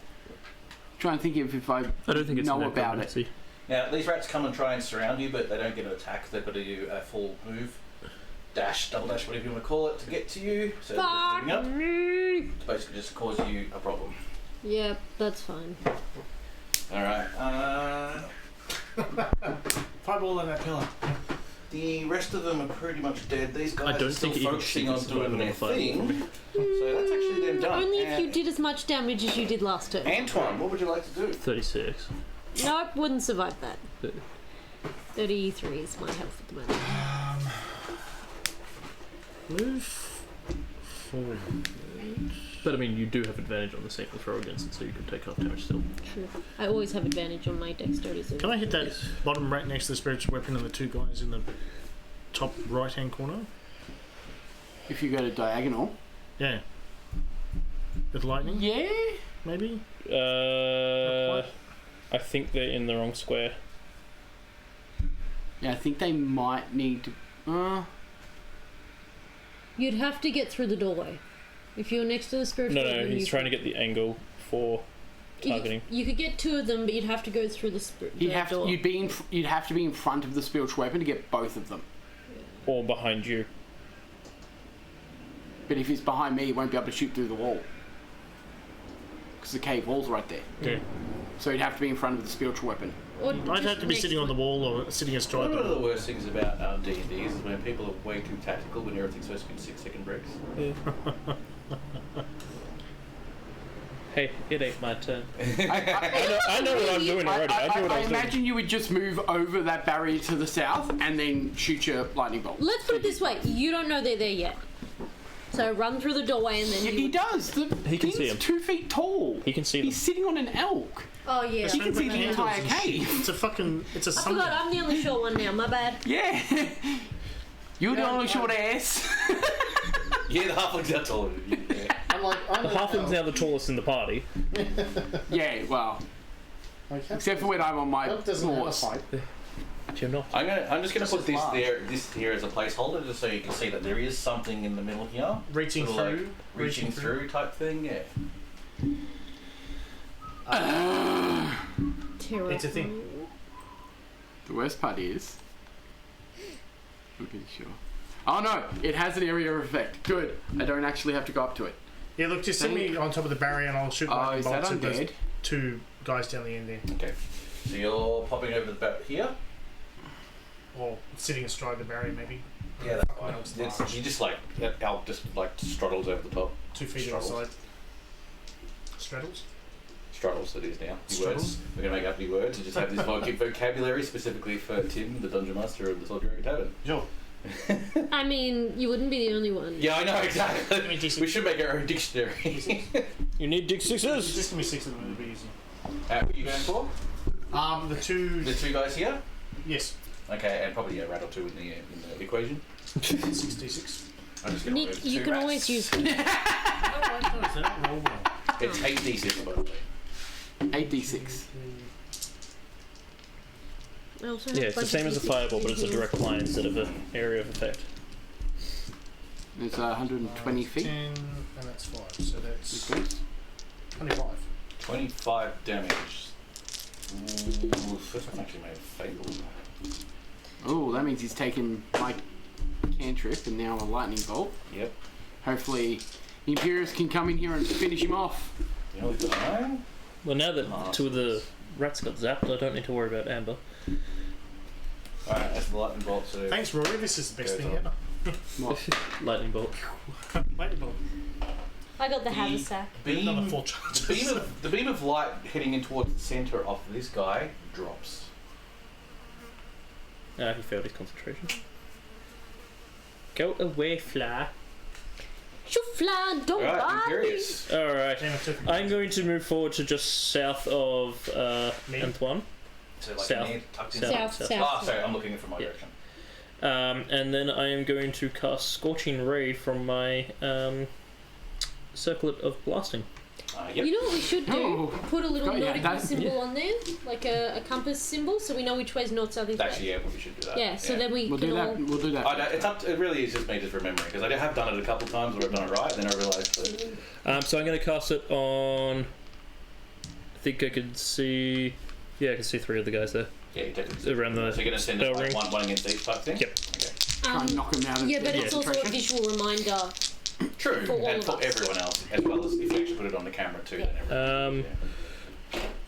Speaker 2: trying to think of if I
Speaker 5: don't think it's
Speaker 2: know about it.
Speaker 5: necromancy.
Speaker 1: Now, these rats come and try and surround you, but they don't get an attack. They've got to do a full move. Dash, double dash, whatever you want to call it, to get to you. So they're just
Speaker 4: Fuck
Speaker 1: moving up.
Speaker 4: me.
Speaker 1: To basically just cause you a problem.
Speaker 4: Yep, that's fine.
Speaker 1: Alright,
Speaker 3: Fireball in that pillar.
Speaker 1: the rest of them are pretty much dead. These guys
Speaker 5: I don't
Speaker 1: are still
Speaker 5: think you can
Speaker 1: focusing
Speaker 5: shoot
Speaker 1: on
Speaker 5: this
Speaker 1: doing
Speaker 5: weapon
Speaker 1: their
Speaker 5: on fire
Speaker 1: thing.
Speaker 5: from me.
Speaker 1: So that's actually them done.
Speaker 4: Only if you did as much damage as you did last turn.
Speaker 1: Antoine, what would you like to do?
Speaker 5: 36.
Speaker 4: Nope, wouldn't survive that. 33 is my health at the moment.
Speaker 5: Move forward. But I mean, you do have advantage on the saving throw against it, so you can take enough damage still.
Speaker 4: True. I always have advantage on my dexterity. So
Speaker 3: Can I hit that bottom right next to the spiritual weapon and the two guys in the top right hand corner?
Speaker 2: If you go to diagonal.
Speaker 3: Yeah. With lightning,
Speaker 2: Yeah.
Speaker 3: maybe?
Speaker 5: I think they're in the wrong square.
Speaker 2: Yeah, I think they might need to.
Speaker 4: You'd have to get through the doorway. If you're next to the spiritual
Speaker 5: No,
Speaker 4: weapon,
Speaker 5: he's
Speaker 4: you
Speaker 5: trying to get the angle for targeting.
Speaker 4: You could get two of them, but you'd have to go through the
Speaker 2: You'd have
Speaker 4: door.
Speaker 2: you'd have to be in front of the spiritual weapon to get both of them.
Speaker 5: Or behind you.
Speaker 2: But if he's behind me, he won't be able to shoot through the wall. Because the cave wall's right there.
Speaker 3: Yeah.
Speaker 2: So he'd have to be in front of the spiritual weapon.
Speaker 4: Or
Speaker 3: I'd
Speaker 4: just
Speaker 3: have to be
Speaker 4: next
Speaker 3: sitting on the wall or sitting astride
Speaker 1: One of the
Speaker 3: the
Speaker 1: worst things about D&D is when people are way too tactical when everything's supposed to be 6-second breaks.
Speaker 5: Hey, it ain't my turn.
Speaker 2: I
Speaker 5: know what I'm doing already. I know what
Speaker 2: I
Speaker 5: I'm doing.
Speaker 2: imagine you would just move over that barrier to the south and then shoot your lightning bolt.
Speaker 4: Let's put it this way: you don't know they're there yet. So run through the doorway and then
Speaker 2: Yeah,
Speaker 4: you.
Speaker 2: he does.
Speaker 5: He can see
Speaker 2: He's
Speaker 5: him.
Speaker 2: 2 feet tall.
Speaker 5: He can see them.
Speaker 2: He's sitting on an elk.
Speaker 4: Oh yeah.
Speaker 2: He can see the
Speaker 3: handles
Speaker 2: entire
Speaker 3: and shit.
Speaker 2: cave.
Speaker 3: It's a fucking. It's a
Speaker 4: I
Speaker 3: sun.
Speaker 4: forgot. I'm the only short one now. My bad.
Speaker 2: Yeah. You're the only short ass.
Speaker 1: Yeah, the halflings are taller than you. Yeah.
Speaker 5: The halfling's now the tallest in the party.
Speaker 2: Yeah, well, except for when I'm on my
Speaker 6: doesn't have a
Speaker 2: horse.
Speaker 6: height.
Speaker 5: You're not.
Speaker 1: I'm just gonna put this
Speaker 6: large.
Speaker 1: this here as a placeholder, just so you can see that there is something in the middle here.
Speaker 3: Reaching
Speaker 1: Sort of
Speaker 3: through.
Speaker 1: like reaching through type thing. Yeah.
Speaker 4: Terrible.
Speaker 3: It's a thing.
Speaker 2: The worst part is, I'm pretty sure. Oh no, it has an area of effect. Good. I don't actually have to go up to it.
Speaker 3: Yeah, look, just send me on top of the barrier and I'll shoot
Speaker 2: Oh,
Speaker 3: lightning
Speaker 2: is that
Speaker 3: bolts at those
Speaker 2: undead?
Speaker 3: 2 guys down the end there.
Speaker 1: Okay. So you're popping over the back here.
Speaker 3: Or sitting astride the barrier, maybe.
Speaker 1: Yeah,
Speaker 3: Fuck, I know it's large.
Speaker 1: you just like that elk just like struddles over the top.
Speaker 3: 2 feet
Speaker 1: Struggles.
Speaker 3: outside. Straddles?
Speaker 1: Struddles it is now. New
Speaker 3: Struggles?
Speaker 1: words. We're gonna make up new words and just have this vocabulary specifically for Tim, the Dungeon Master of the Soldier Tavern.
Speaker 3: Sure.
Speaker 4: I mean, you wouldn't be the only one.
Speaker 1: Yeah, I know exactly.
Speaker 3: Give me D6.
Speaker 1: We should make our own dictionary.
Speaker 5: You need dig sixes.
Speaker 3: Just give me 6 of them, it'll be easy.
Speaker 1: What are you going for?
Speaker 3: The 2...
Speaker 1: The 2 guys here.
Speaker 3: Yes.
Speaker 1: Okay, and probably a rat or 2 in the equation.
Speaker 3: 6d6.
Speaker 1: I'm just gonna
Speaker 4: Nick,
Speaker 1: move
Speaker 4: you
Speaker 1: 2
Speaker 4: can
Speaker 1: rats.
Speaker 4: always use.
Speaker 3: Oh, I don't roll well.
Speaker 1: It's 8d6 by the way.
Speaker 2: 8d6.
Speaker 4: I also have
Speaker 5: Yeah, it's the
Speaker 4: bunch
Speaker 5: same
Speaker 4: of
Speaker 5: as a
Speaker 4: D6
Speaker 5: fireball, but it's a
Speaker 4: here.
Speaker 5: direct line instead of an area of effect.
Speaker 2: There's 120 feet.
Speaker 3: 10, and that's 5, so that's
Speaker 2: Okay.
Speaker 3: 25.
Speaker 1: 25 damage. Ooh, first one actually made a fatal.
Speaker 2: Oh, that means he's taken my cantrip and now a lightning bolt.
Speaker 1: Yep.
Speaker 2: Hopefully, the Imperius can come in here and finish him off.
Speaker 1: You know the time?
Speaker 5: Well, now that
Speaker 1: Nice.
Speaker 5: 2 of the rats got zapped, I don't need to worry about Amber.
Speaker 1: Alright, that's the lightning bolt. So
Speaker 3: Thanks, Rory. This is the best
Speaker 1: Goes
Speaker 3: thing
Speaker 1: on.
Speaker 3: ever.
Speaker 2: What?
Speaker 5: Lightning bolt.
Speaker 3: Lightning bolt.
Speaker 4: I got the haversack.
Speaker 3: Another
Speaker 1: beam,
Speaker 3: 4 charges.
Speaker 1: the beam of light heading in towards the centre of this guy drops.
Speaker 5: Ah, he failed his concentration. Go away, fly.
Speaker 4: You fly, don't
Speaker 1: Alright,
Speaker 4: bother me.
Speaker 1: Imperius.
Speaker 5: Alright.
Speaker 3: Damn, it took me.
Speaker 5: I'm going to move forward to just south of
Speaker 3: Me?
Speaker 5: Antoine.
Speaker 1: So like
Speaker 5: South.
Speaker 1: near, tucked in.
Speaker 5: South.
Speaker 4: South.
Speaker 1: Ah, sorry, I'm looking from my
Speaker 5: Yeah.
Speaker 1: direction.
Speaker 5: And then I am going to cast Scorching Ray from my Circlet of Blasting.
Speaker 1: Yep.
Speaker 4: You know what we should do?
Speaker 2: Oh.
Speaker 4: Put a little
Speaker 2: Oh, yeah,
Speaker 4: nautical
Speaker 2: that's-
Speaker 4: symbol on there, like a compass symbol, so we know which way's north, south, east, west.
Speaker 1: Actually, yeah, we should do that.
Speaker 4: Yeah, so then we
Speaker 2: We'll
Speaker 4: can
Speaker 2: do
Speaker 4: all.
Speaker 2: that. We'll do that.
Speaker 1: I don't, it's up to, it really is just me just remembering because I have done it a couple of times where I've done it right, and then I realised that.
Speaker 5: So I'm going to cast it on. I think I could see. Yeah, I can see 3 of the guys there
Speaker 1: Yeah, you definitely.
Speaker 5: around the
Speaker 1: So you're going to send
Speaker 5: spell
Speaker 1: us like
Speaker 5: ring.
Speaker 1: one against each type thing.
Speaker 5: Yep.
Speaker 1: Okay.
Speaker 2: Try and knock him out of
Speaker 4: Yeah, but
Speaker 2: the
Speaker 4: it's also a
Speaker 2: concentration.
Speaker 4: visual reminder.
Speaker 1: True,
Speaker 4: For all
Speaker 1: and
Speaker 4: of
Speaker 1: for
Speaker 4: us.
Speaker 1: everyone else, as well as if you actually put it on the camera too. Then everyone
Speaker 5: Um,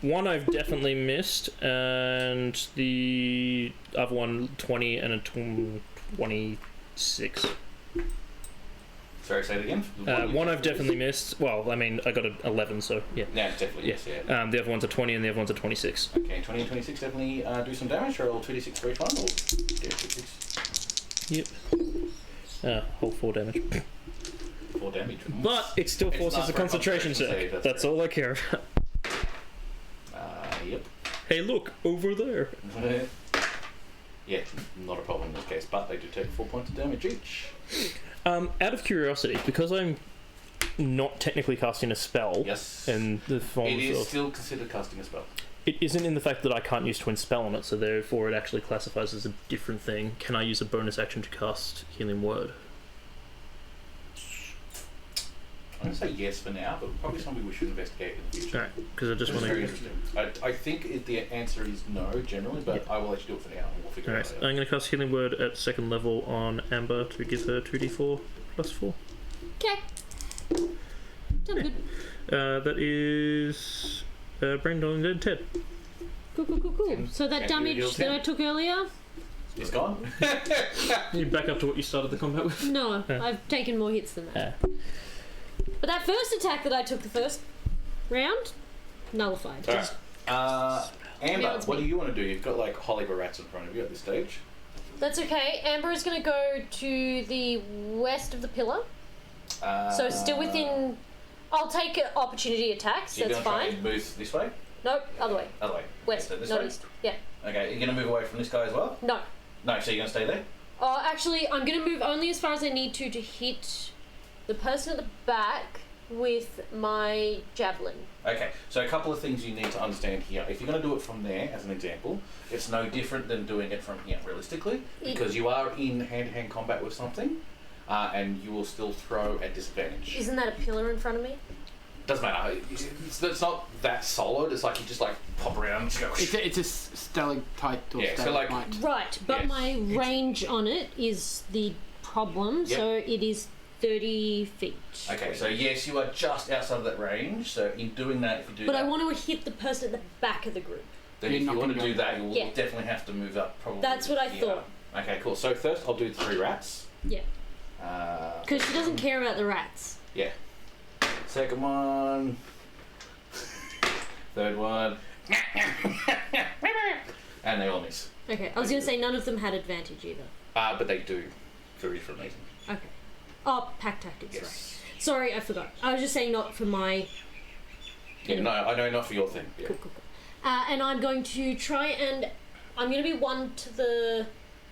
Speaker 5: One I've definitely missed, and the other one 20 and a 26.
Speaker 1: Sorry, say it again.
Speaker 5: One I've definitely missed. Well, I mean, I got an 11, so yeah.
Speaker 1: Yeah, definitely. Yes, yeah.
Speaker 5: The other one's a 20 and the other one's a 26.
Speaker 1: Okay, 20 and 26 definitely do some damage. Roll 2d6 for each one. Or yeah, 2d6.
Speaker 5: Yep. Whole 4 damage.
Speaker 1: 4 damage.
Speaker 5: But it still
Speaker 1: It's
Speaker 5: forces
Speaker 1: not
Speaker 5: a
Speaker 1: for a
Speaker 5: concentration
Speaker 1: concentration
Speaker 5: check.
Speaker 1: save,
Speaker 5: That's
Speaker 1: right.
Speaker 5: all I care about.
Speaker 1: Yep.
Speaker 5: Hey, look, over there.
Speaker 1: Yeah, not a problem in this case, but they do take 4 points of damage each.
Speaker 5: Out of curiosity, because I'm not technically casting a spell
Speaker 1: Yes.
Speaker 5: in the form
Speaker 1: It is
Speaker 5: of...
Speaker 1: still considered casting a spell.
Speaker 5: It isn't in the fact that I can't use Twin Spell on it, so therefore it actually classifies as a different thing. Can I use a bonus action to cast Healing Word?
Speaker 1: I'm going to say yes for now, but probably something we should investigate in the future.
Speaker 5: Alright, because I just
Speaker 1: It's
Speaker 5: want
Speaker 1: very
Speaker 5: to...
Speaker 1: interesting. I think the answer is no, generally, but I will let you do it for now, and we'll figure
Speaker 5: Alright,
Speaker 1: it
Speaker 5: I'm
Speaker 1: out.
Speaker 5: going to cast Healing Word at 2nd level on Amber to give her 2d4 plus 4.
Speaker 4: Okay. Sounds good.
Speaker 5: That is... Brandon and Ted.
Speaker 4: Cool. So that
Speaker 1: Can you heal
Speaker 4: damage that I
Speaker 1: Tim?
Speaker 4: took earlier,
Speaker 1: It's gone?
Speaker 5: You back up to what you started the combat with?
Speaker 4: no,
Speaker 5: Yeah.
Speaker 4: I've taken more hits than that.
Speaker 5: Ah.
Speaker 4: But that first attack that I took the first round, nullified.
Speaker 1: Alright. Amber,
Speaker 4: Now it's
Speaker 1: what
Speaker 4: me.
Speaker 1: do you want to do? You've got like holly rats in front of you at this stage.
Speaker 4: That's okay. Amber is going to go to the west of the pillar. So still within. I'll take opportunity attacks.
Speaker 1: So you're
Speaker 4: That's
Speaker 1: going to try
Speaker 4: fine.
Speaker 1: and move this way?
Speaker 4: Nope, other way.
Speaker 1: Other way.
Speaker 4: West,
Speaker 1: So this
Speaker 4: not
Speaker 1: way?
Speaker 4: east. Yeah.
Speaker 1: Okay, you're going to move away from this guy as well?
Speaker 4: No.
Speaker 1: No, so you're going to stay there?
Speaker 4: Oh, actually, I'm going to move only as far as I need to hit the person at the back with my javelin.
Speaker 1: Okay, so a couple of things you need to understand here. If you're going to do it from there, as an example, it's no different than doing it from here, realistically, because you are in hand-to-hand combat with something, and you will still throw at disadvantage.
Speaker 4: Isn't that a pillar in front of me?
Speaker 1: Doesn't matter. It's not that solid. It's like you just like pop around and just go.
Speaker 2: It's a stalactite or
Speaker 1: Yeah, so like-
Speaker 2: stalagmite.
Speaker 4: Right, but
Speaker 1: Yes.
Speaker 4: my range on it is the problem,
Speaker 1: Yep.
Speaker 4: so it is 30 feet.
Speaker 1: Okay, so yes, you are just outside of that range. So in doing that, if you do
Speaker 4: But
Speaker 1: that,
Speaker 4: I want to hit the person at the back of the group.
Speaker 1: then
Speaker 2: You're
Speaker 1: if
Speaker 2: not
Speaker 1: you want to
Speaker 2: gonna
Speaker 1: do
Speaker 2: go-
Speaker 1: that, you will
Speaker 4: Yeah.
Speaker 1: definitely have to move up. Probably.
Speaker 4: That's what I
Speaker 1: here.
Speaker 4: thought.
Speaker 1: Okay, cool. So first, I'll do the 3 rats.
Speaker 4: Yeah.
Speaker 1: Because
Speaker 4: Because she doesn't care about the rats.
Speaker 1: Yeah. Second one. Third one. And they all miss.
Speaker 4: Okay, I was going to say none of them had advantage either.
Speaker 1: But they do for different reasons.
Speaker 4: Okay. Oh, pack tactics, right.
Speaker 1: Yes.
Speaker 4: Sorry, I forgot. I was just saying not for my...
Speaker 1: Yeah, no, I know, not for your thing. Yeah.
Speaker 4: Cool, cool, cool. And I'm going to try and... I'm going to be one to the...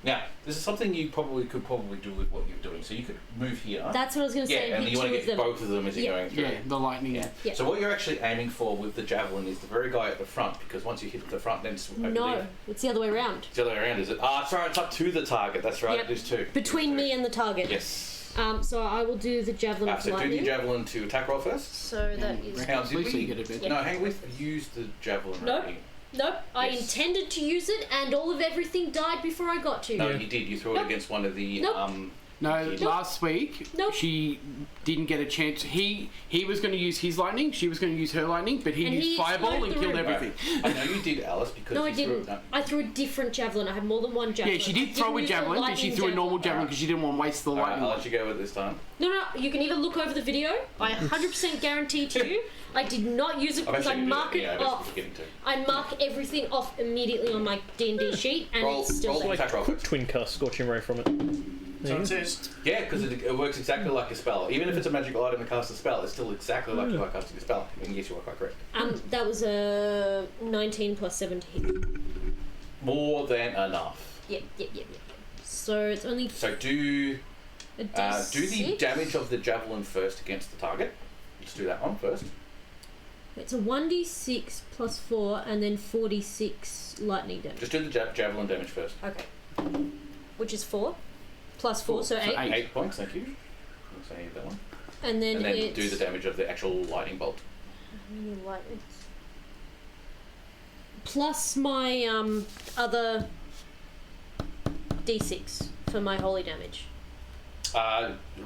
Speaker 1: Now, this is something you could probably do with what you're doing. So you could move here.
Speaker 4: That's what I was going to
Speaker 1: yeah,
Speaker 4: say.
Speaker 1: and
Speaker 4: hit
Speaker 1: you want
Speaker 4: two
Speaker 1: to
Speaker 4: of
Speaker 1: get
Speaker 4: them.
Speaker 1: both of them as you're
Speaker 4: Yeah.
Speaker 1: going through.
Speaker 2: Yeah, the lightning.
Speaker 1: Yeah.
Speaker 4: Yeah.
Speaker 1: So what you're actually aiming for with the javelin is the very guy at the front, because once you hit the front, then it's, I believe,
Speaker 4: No, it's the other way around.
Speaker 1: it's the other way around, is it? Sorry, it's up to the target. That's right.
Speaker 4: Yep.
Speaker 1: There's 2.
Speaker 4: Between me and the target.
Speaker 1: Yes.
Speaker 4: So I will do the javelin of
Speaker 1: So do
Speaker 4: lightning.
Speaker 1: your javelin to attack roll first.
Speaker 4: So that
Speaker 2: And
Speaker 4: is...
Speaker 1: Hang on, did
Speaker 2: so
Speaker 1: we-
Speaker 2: you get advantage.
Speaker 1: No, hang with use the javelin.
Speaker 4: No.
Speaker 1: already.
Speaker 4: Nope, I
Speaker 1: Yes.
Speaker 4: intended to use it and all of everything died before I got to.
Speaker 1: No,
Speaker 5: Yeah.
Speaker 1: you did. You threw it
Speaker 4: Nope.
Speaker 1: against one of the.
Speaker 4: Nope.
Speaker 2: No,
Speaker 1: Nope.
Speaker 2: last week
Speaker 4: Nope.
Speaker 2: she didn't get a chance. He was going to use his lightning. She was going to use her lightning, but he
Speaker 4: And
Speaker 2: used
Speaker 4: he
Speaker 2: fireball and
Speaker 4: exploded the
Speaker 2: killed
Speaker 4: room.
Speaker 2: everything.
Speaker 1: I know you did, Alice, because
Speaker 4: No,
Speaker 1: you
Speaker 4: I
Speaker 1: threw
Speaker 4: didn't.
Speaker 1: it. No.
Speaker 4: I threw a different javelin. I had more than one javelin.
Speaker 2: Yeah, she did
Speaker 4: I
Speaker 2: throw
Speaker 4: didn't
Speaker 2: a
Speaker 4: use the
Speaker 2: javelin, but she
Speaker 4: lightning
Speaker 2: threw a normal
Speaker 1: Alright.
Speaker 2: javelin because she didn't want to waste the
Speaker 1: All right,
Speaker 2: lightning.
Speaker 1: I'll let you go with this time.
Speaker 4: No, you can either look over the video. I 100% guarantee to you, I did not use it because I mark it off. I mark everything off immediately on my D&D sheet, and
Speaker 1: Roll,
Speaker 4: it's still
Speaker 1: roll
Speaker 4: there.
Speaker 1: attack roll.
Speaker 5: Quick twin cast Scorching Ray from it. There
Speaker 3: So
Speaker 5: you
Speaker 3: it
Speaker 5: go.
Speaker 3: says
Speaker 1: Yeah, because it works exactly like a spell. Even if it's a magical item that casts a spell, it's still exactly like you are casting a spell. And yes, you are quite correct.
Speaker 4: That was a 19 plus 17.
Speaker 1: More than enough.
Speaker 4: Yep. So it's only
Speaker 1: So do
Speaker 4: a
Speaker 1: do the
Speaker 4: D6.
Speaker 1: damage of the javelin first against the target. Let's do that one first.
Speaker 4: It's a 1d6 plus 4 and then 4d6 lightning damage.
Speaker 1: Just do the javelin damage first.
Speaker 4: Okay. Which is 4 plus 4, so
Speaker 2: So
Speaker 4: 8.
Speaker 2: eight.
Speaker 1: 8 points, thank you. Let's say that one.
Speaker 4: And then,
Speaker 1: And then
Speaker 4: it's
Speaker 1: do the damage of the actual lightning bolt.
Speaker 4: plus my other d6 for my holy damage.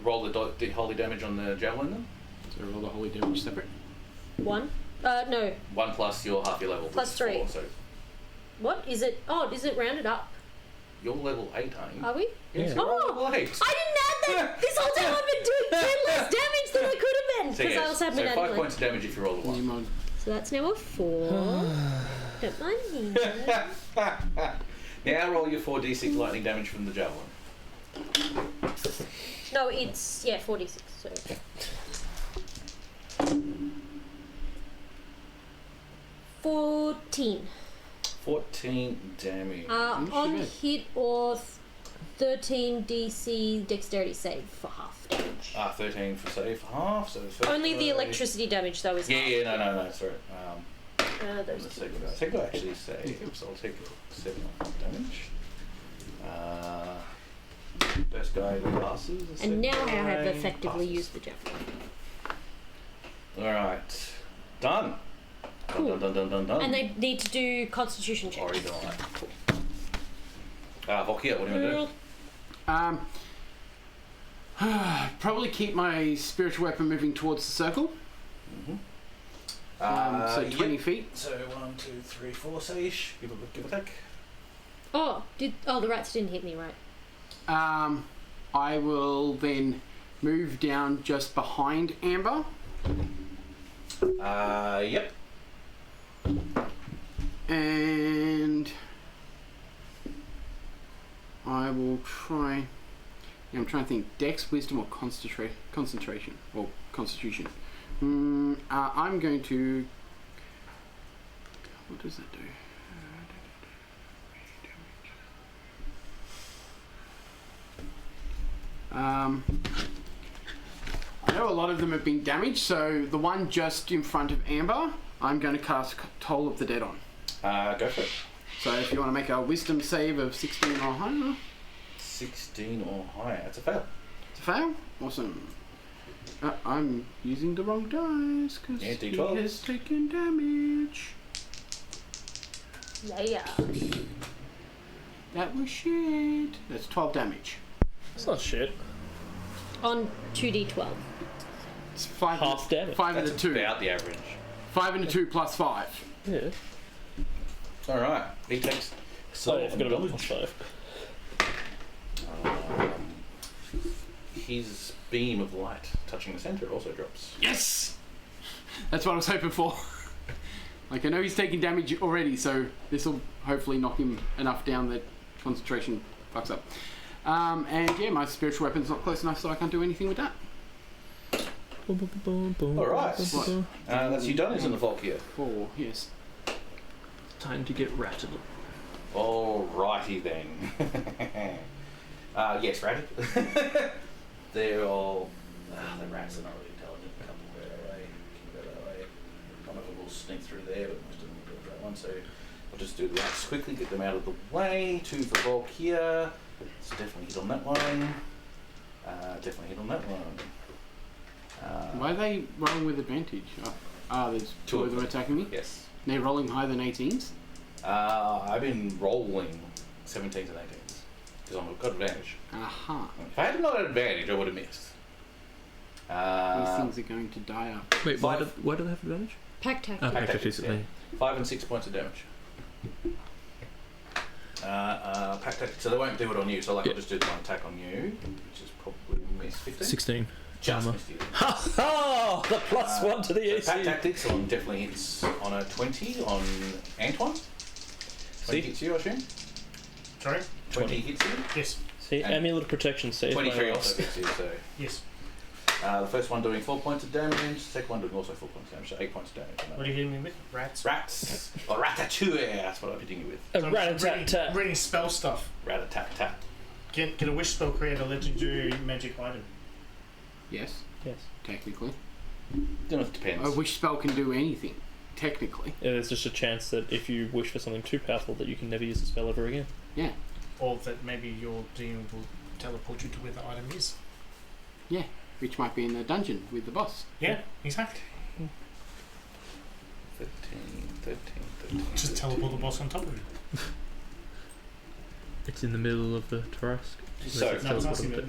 Speaker 1: Roll the holy damage on the javelin then.
Speaker 2: So roll the holy damage separate.
Speaker 4: 1? No.
Speaker 1: 1 plus your half your level.
Speaker 4: Plus
Speaker 1: which is
Speaker 4: 3.
Speaker 1: 4, so
Speaker 4: What is it? Oh, is it rounded up?
Speaker 1: you're level 8, aren't you?
Speaker 4: Are we?
Speaker 1: Yes,
Speaker 5: Yeah.
Speaker 1: you're
Speaker 4: Oh!
Speaker 1: level 8.
Speaker 4: I didn't add that! This whole time I've been doing 10 less damage than I could have been!
Speaker 1: So,
Speaker 4: Because I
Speaker 1: yes,
Speaker 4: also have
Speaker 1: so
Speaker 4: been
Speaker 1: 5
Speaker 4: adding
Speaker 1: points of damage if you roll a 1.
Speaker 2: Nemo.
Speaker 4: So that's now a 4. Don't mind me.
Speaker 1: Now roll your 4d6 lightning damage from the javelin.
Speaker 4: No, it's, 4d6. So. 14.
Speaker 1: 14 damage.
Speaker 2: Not too
Speaker 4: On
Speaker 2: bad.
Speaker 4: hit or 13 DC dexterity save for half damage.
Speaker 1: 13 for save, half. So the first
Speaker 4: Only the
Speaker 1: guy-
Speaker 4: electricity damage though is
Speaker 1: Yeah,
Speaker 4: half.
Speaker 1: no, sorry.
Speaker 4: Those
Speaker 1: The
Speaker 4: two.
Speaker 1: second guy. Second guy actually saves, so I'll take 7 damage. First guy passes. the
Speaker 4: And now
Speaker 1: second
Speaker 4: I have
Speaker 1: guy
Speaker 4: effectively
Speaker 1: passes.
Speaker 4: used the javelin.
Speaker 1: Alright. Done.
Speaker 4: Cool.
Speaker 1: Done.
Speaker 4: And they need to do constitution checks.
Speaker 1: Already done that. Cool. Vokia, what do you want to do?
Speaker 2: Probably keep my spiritual weapon moving towards the circle. So 20
Speaker 1: yep.
Speaker 2: feet.
Speaker 1: So 1, 2, 3, 4, Sage. Give a attack.
Speaker 4: The rats didn't hit me, right?
Speaker 2: I will then move down just behind Amber.
Speaker 1: Yep.
Speaker 2: And I will try. I'm trying to think. Dex, wisdom, or concentration, or constitution. I'm going to. What does that do? I know a lot of them have been damaged, so the one just in front of Amber, I'm going to cast Toll of the Dead on.
Speaker 1: Go for it.
Speaker 2: So if you want to make a wisdom save of 16 or higher.
Speaker 1: 16 or higher. That's a fail.
Speaker 2: It's a fail? Awesome. I'm using the wrong dice because
Speaker 1: Yeah,
Speaker 2: he
Speaker 1: D12s.
Speaker 2: has taken damage.
Speaker 4: Yeah.
Speaker 2: That was shit. That's 12 damage.
Speaker 5: It's not shit.
Speaker 4: On 2d12.
Speaker 2: It's 5
Speaker 5: Half damage.
Speaker 2: 5 and a
Speaker 1: That's
Speaker 2: 2.
Speaker 1: about the average.
Speaker 2: 5 and a 2 plus 5.
Speaker 5: Yeah.
Speaker 1: Alright. He takes...
Speaker 5: Oh, yeah, I forgot about the plus 5.
Speaker 1: His beam of light touching the centre also drops.
Speaker 2: Yes! That's what I was hoping for. Like, I know he's taking damage already, so this will hopefully knock him enough down that concentration fucks up. And yeah, my spiritual weapon's not close enough, so I can't do anything with that.
Speaker 1: Alright. That's you done, isn't the Volk here?
Speaker 2: 4, yes.
Speaker 5: Time to get ratted.
Speaker 1: Alrighty then. Yes, ratted. They're all... the rats are not really intelligent. A couple go that way. Can go that way. One of them will sneak through there, but most of them will go that one. So I'll just do the rats quickly, get them out of the way. 2 for Volk here. It's definitely hit on that one. Definitely hit on that one.
Speaker 2: Why are they rolling with advantage? There's 2 of them attacking me.
Speaker 1: Yes.
Speaker 2: They're rolling higher than 18s.
Speaker 1: I've been rolling 17s and 18s because I've got advantage.
Speaker 2: Aha.
Speaker 1: If I had not had advantage, I would have missed.
Speaker 2: These things are going to die up.
Speaker 5: Wait, why do they have advantage?
Speaker 4: Pack tactics.
Speaker 5: Oh,
Speaker 1: Pack
Speaker 5: tactics,
Speaker 1: tactics, 5 and 6 points of damage. Pack tactics, so they won't do it on you. So I'll just do the one attack on you, which is probably miss 15.
Speaker 5: 16.
Speaker 1: Just
Speaker 5: Armor.
Speaker 1: missed you.
Speaker 5: Ha! The plus 1 to the AC.
Speaker 1: So pack tactics on definitely hits on a 20 on Antoine. 20 hits you, I assume.
Speaker 3: Sorry?
Speaker 1: 20 hits you.
Speaker 3: Yes.
Speaker 5: See,
Speaker 1: And
Speaker 5: amulet of protection saves my
Speaker 1: 23
Speaker 5: ass.
Speaker 1: also hits you. So
Speaker 3: Yes.
Speaker 1: the first one doing 4 points of damage. The second one doing also 4 points of damage. So 8 points of damage. on that
Speaker 3: What are you hitting me with? Rats?
Speaker 1: Rats. Or ratatouille, that's what I'm hitting you with.
Speaker 5: A
Speaker 3: I'm
Speaker 5: rat-a-tat-tat.
Speaker 3: reading spell stuff.
Speaker 1: Rat-a-tat-tat.
Speaker 3: Can a wish spell create a legendary magic item?
Speaker 2: Yes,
Speaker 5: Yes.
Speaker 2: technically.
Speaker 1: Don't know if it depends.
Speaker 2: A wish spell can do anything, technically.
Speaker 5: Yeah, there's just a chance that if you wish for something too powerful that you can never use the spell ever again.
Speaker 2: Yeah,
Speaker 3: Or that maybe your DM will teleport you to where the item is.
Speaker 2: yeah. Which might be in the dungeon with the boss.
Speaker 3: Yeah, exactly.
Speaker 1: 13.
Speaker 3: Just teleport the boss on top of you.
Speaker 5: It's in the middle of the Tarrasque.
Speaker 1: So-
Speaker 5: Let's
Speaker 3: No, it's
Speaker 5: teleport
Speaker 3: asking
Speaker 5: a bit.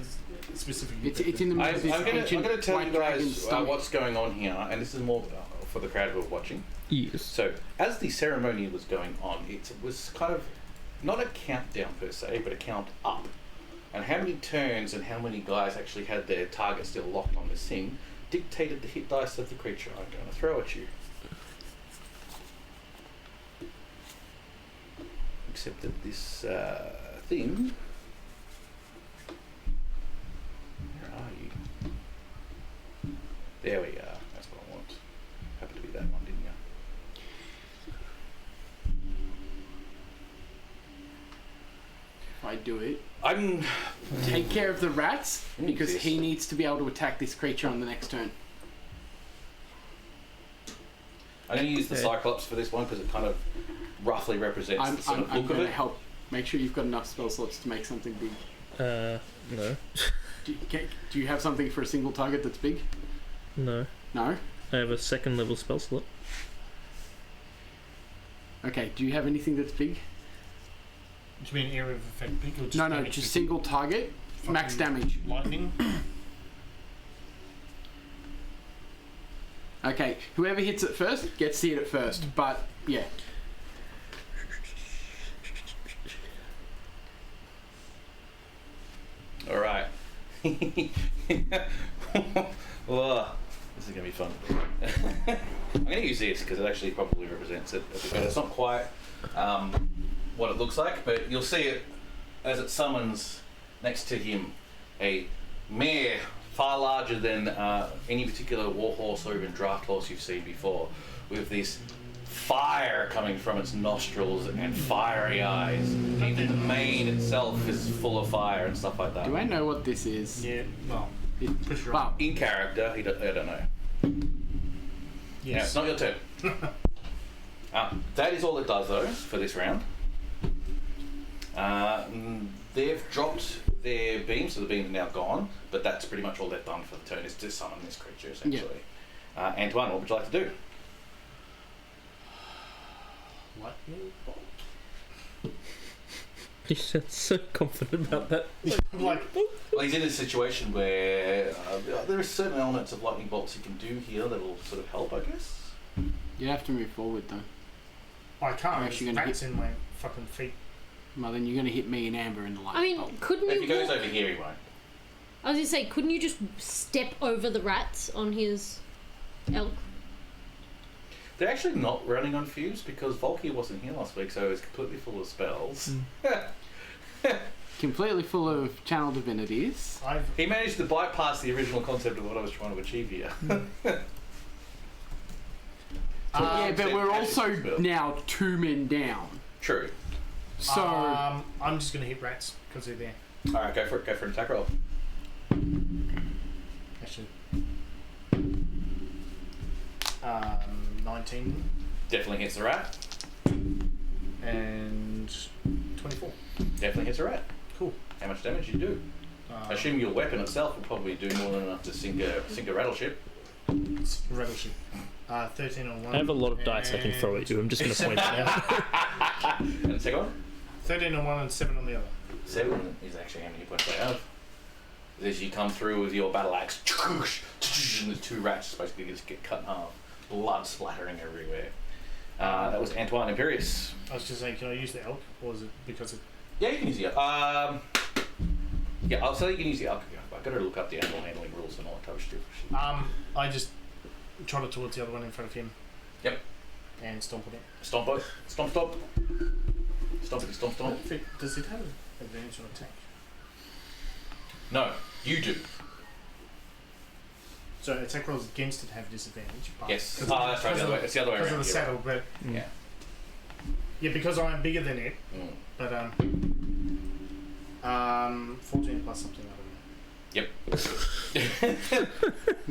Speaker 3: specifically.
Speaker 2: It's in the middle
Speaker 1: I'm
Speaker 2: of this
Speaker 1: going
Speaker 2: ancient
Speaker 1: to tell you
Speaker 2: white dragon
Speaker 1: guys
Speaker 2: stomach.
Speaker 1: what's going on here, and this is more for the crowd who are watching.
Speaker 5: Yes.
Speaker 1: So, as the ceremony was going on, it was kind of not a countdown per se, but a count up. And how many turns and how many guys actually had their target still locked on this thing dictated the hit dice of the creature I'm going to throw at you. Except that this thing. Where are you? There we are. That's what I want. Happened to be that one, didn't you?
Speaker 2: If I do it,
Speaker 1: I'm.
Speaker 2: take care of the rats because
Speaker 1: Yes.
Speaker 2: he needs to be able to attack this creature on the next turn.
Speaker 1: I'm going to use the
Speaker 5: Okay.
Speaker 1: Cyclops for this one because it kind of roughly represents
Speaker 2: I'm
Speaker 1: the sort of look
Speaker 2: going
Speaker 1: of
Speaker 2: to
Speaker 1: it.
Speaker 2: help make sure you've got enough spell slots to make something big.
Speaker 5: No.
Speaker 2: Do you have something for a single target that's big?
Speaker 5: No.
Speaker 2: No?
Speaker 5: I have a second level spell slot.
Speaker 2: Okay, do you have anything that's big?
Speaker 3: To be an area of effect big or just
Speaker 2: No,
Speaker 3: damage
Speaker 2: just
Speaker 3: big?
Speaker 2: single target, max
Speaker 3: Fucking
Speaker 2: damage.
Speaker 3: Lightning.
Speaker 2: Okay, whoever hits it first gets to hit it first, but yeah.
Speaker 1: All right. Oh, this is going to be fun. I'm going to use this because it actually probably represents it a bit better. It's not quite what it looks like, but you'll see it as it summons next to him a mare far larger than any particular war horse or even draft horse you've seen before, with this fire coming from its nostrils and fiery eyes. Even the mane itself is full of fire and stuff like that.
Speaker 2: Do I know what this is?
Speaker 3: Yeah, well,
Speaker 2: It-
Speaker 3: push your
Speaker 2: well,
Speaker 1: In character, I don't know. Yeah,
Speaker 3: yes.
Speaker 1: it's not your turn. That is all it does, though, for this round. They've dropped their beams, so the beams are now gone, but that's pretty much all they've done for the turn, is to summon this creature, essentially. Antoine, what would you like to do?
Speaker 3: Lightning bolt.
Speaker 5: You sound so confident about that.
Speaker 3: Like,
Speaker 1: Well, he's in a situation where there are certain elements of lightning bolts he can do here that will sort of help, I guess.
Speaker 2: you have to move forward though.
Speaker 3: I can't.
Speaker 2: I'm
Speaker 3: There's
Speaker 2: actually gonna
Speaker 3: rats in my fucking feet.
Speaker 2: Well, then you're going to hit me and Amber in the light
Speaker 4: I mean,
Speaker 2: bulb.
Speaker 4: couldn't
Speaker 1: If
Speaker 4: you?
Speaker 1: he goes
Speaker 4: walk-
Speaker 1: over here, he won't.
Speaker 4: I was gonna say, couldn't you just step over the rats on his elk?
Speaker 1: They're actually not running on fuse because Volkir wasn't here last week, so it's completely full of spells.
Speaker 2: Completely full of channel divinities.
Speaker 3: I've
Speaker 1: He managed to bypass the original concept of what I was trying to achieve here.
Speaker 2: Yeah, but
Speaker 1: Except
Speaker 2: we're
Speaker 1: magic
Speaker 2: also
Speaker 1: spell.
Speaker 2: now 2 men down.
Speaker 1: True.
Speaker 2: So,
Speaker 3: I'm just gonna hit rats because they're there.
Speaker 1: Alright, go for it. Go for an attack roll.
Speaker 3: Actually, 19
Speaker 1: Definitely hits the rat.
Speaker 3: and 24.
Speaker 1: Definitely hits a rat.
Speaker 3: Cool.
Speaker 1: How much damage you do? I assume your weapon itself will probably do more than enough to sink a rattle ship.
Speaker 3: Rattle ship. 13 on one.
Speaker 5: I have a lot of dice I can throw at you. I'm just going to point that out.
Speaker 1: And the second one?
Speaker 3: 13 on one and 7 on the other.
Speaker 1: 7 is actually how many points I have. As you come through with your battle axe, and the 2 rats basically just get cut in half. Blood splattering everywhere. That was Antoine Imperius.
Speaker 3: I was just saying, can I use the elk, or is it because it?
Speaker 1: Yeah, you can use the yeah, I'll say you can use the elk. I've got to look up the animal handling rules and all that type of stuff.
Speaker 3: I just trotted towards the other one in front of him.
Speaker 1: Yep.
Speaker 3: And stomp on it.
Speaker 1: Stomp it. Stomp, stomp. Stompity, stomp, stomp.
Speaker 3: Does it have an advantage on attack?
Speaker 1: No, you do.
Speaker 3: So attack rolls against it have disadvantage. But
Speaker 1: Yes.
Speaker 3: because
Speaker 1: That's right. It's the other way
Speaker 3: Because
Speaker 1: around.
Speaker 3: of the
Speaker 1: You're
Speaker 3: saddle, but
Speaker 1: right.
Speaker 3: yeah, because I'm bigger than it.
Speaker 1: Yeah. Mm.
Speaker 3: But 14 plus something. I don't know.
Speaker 1: Yep.
Speaker 2: I was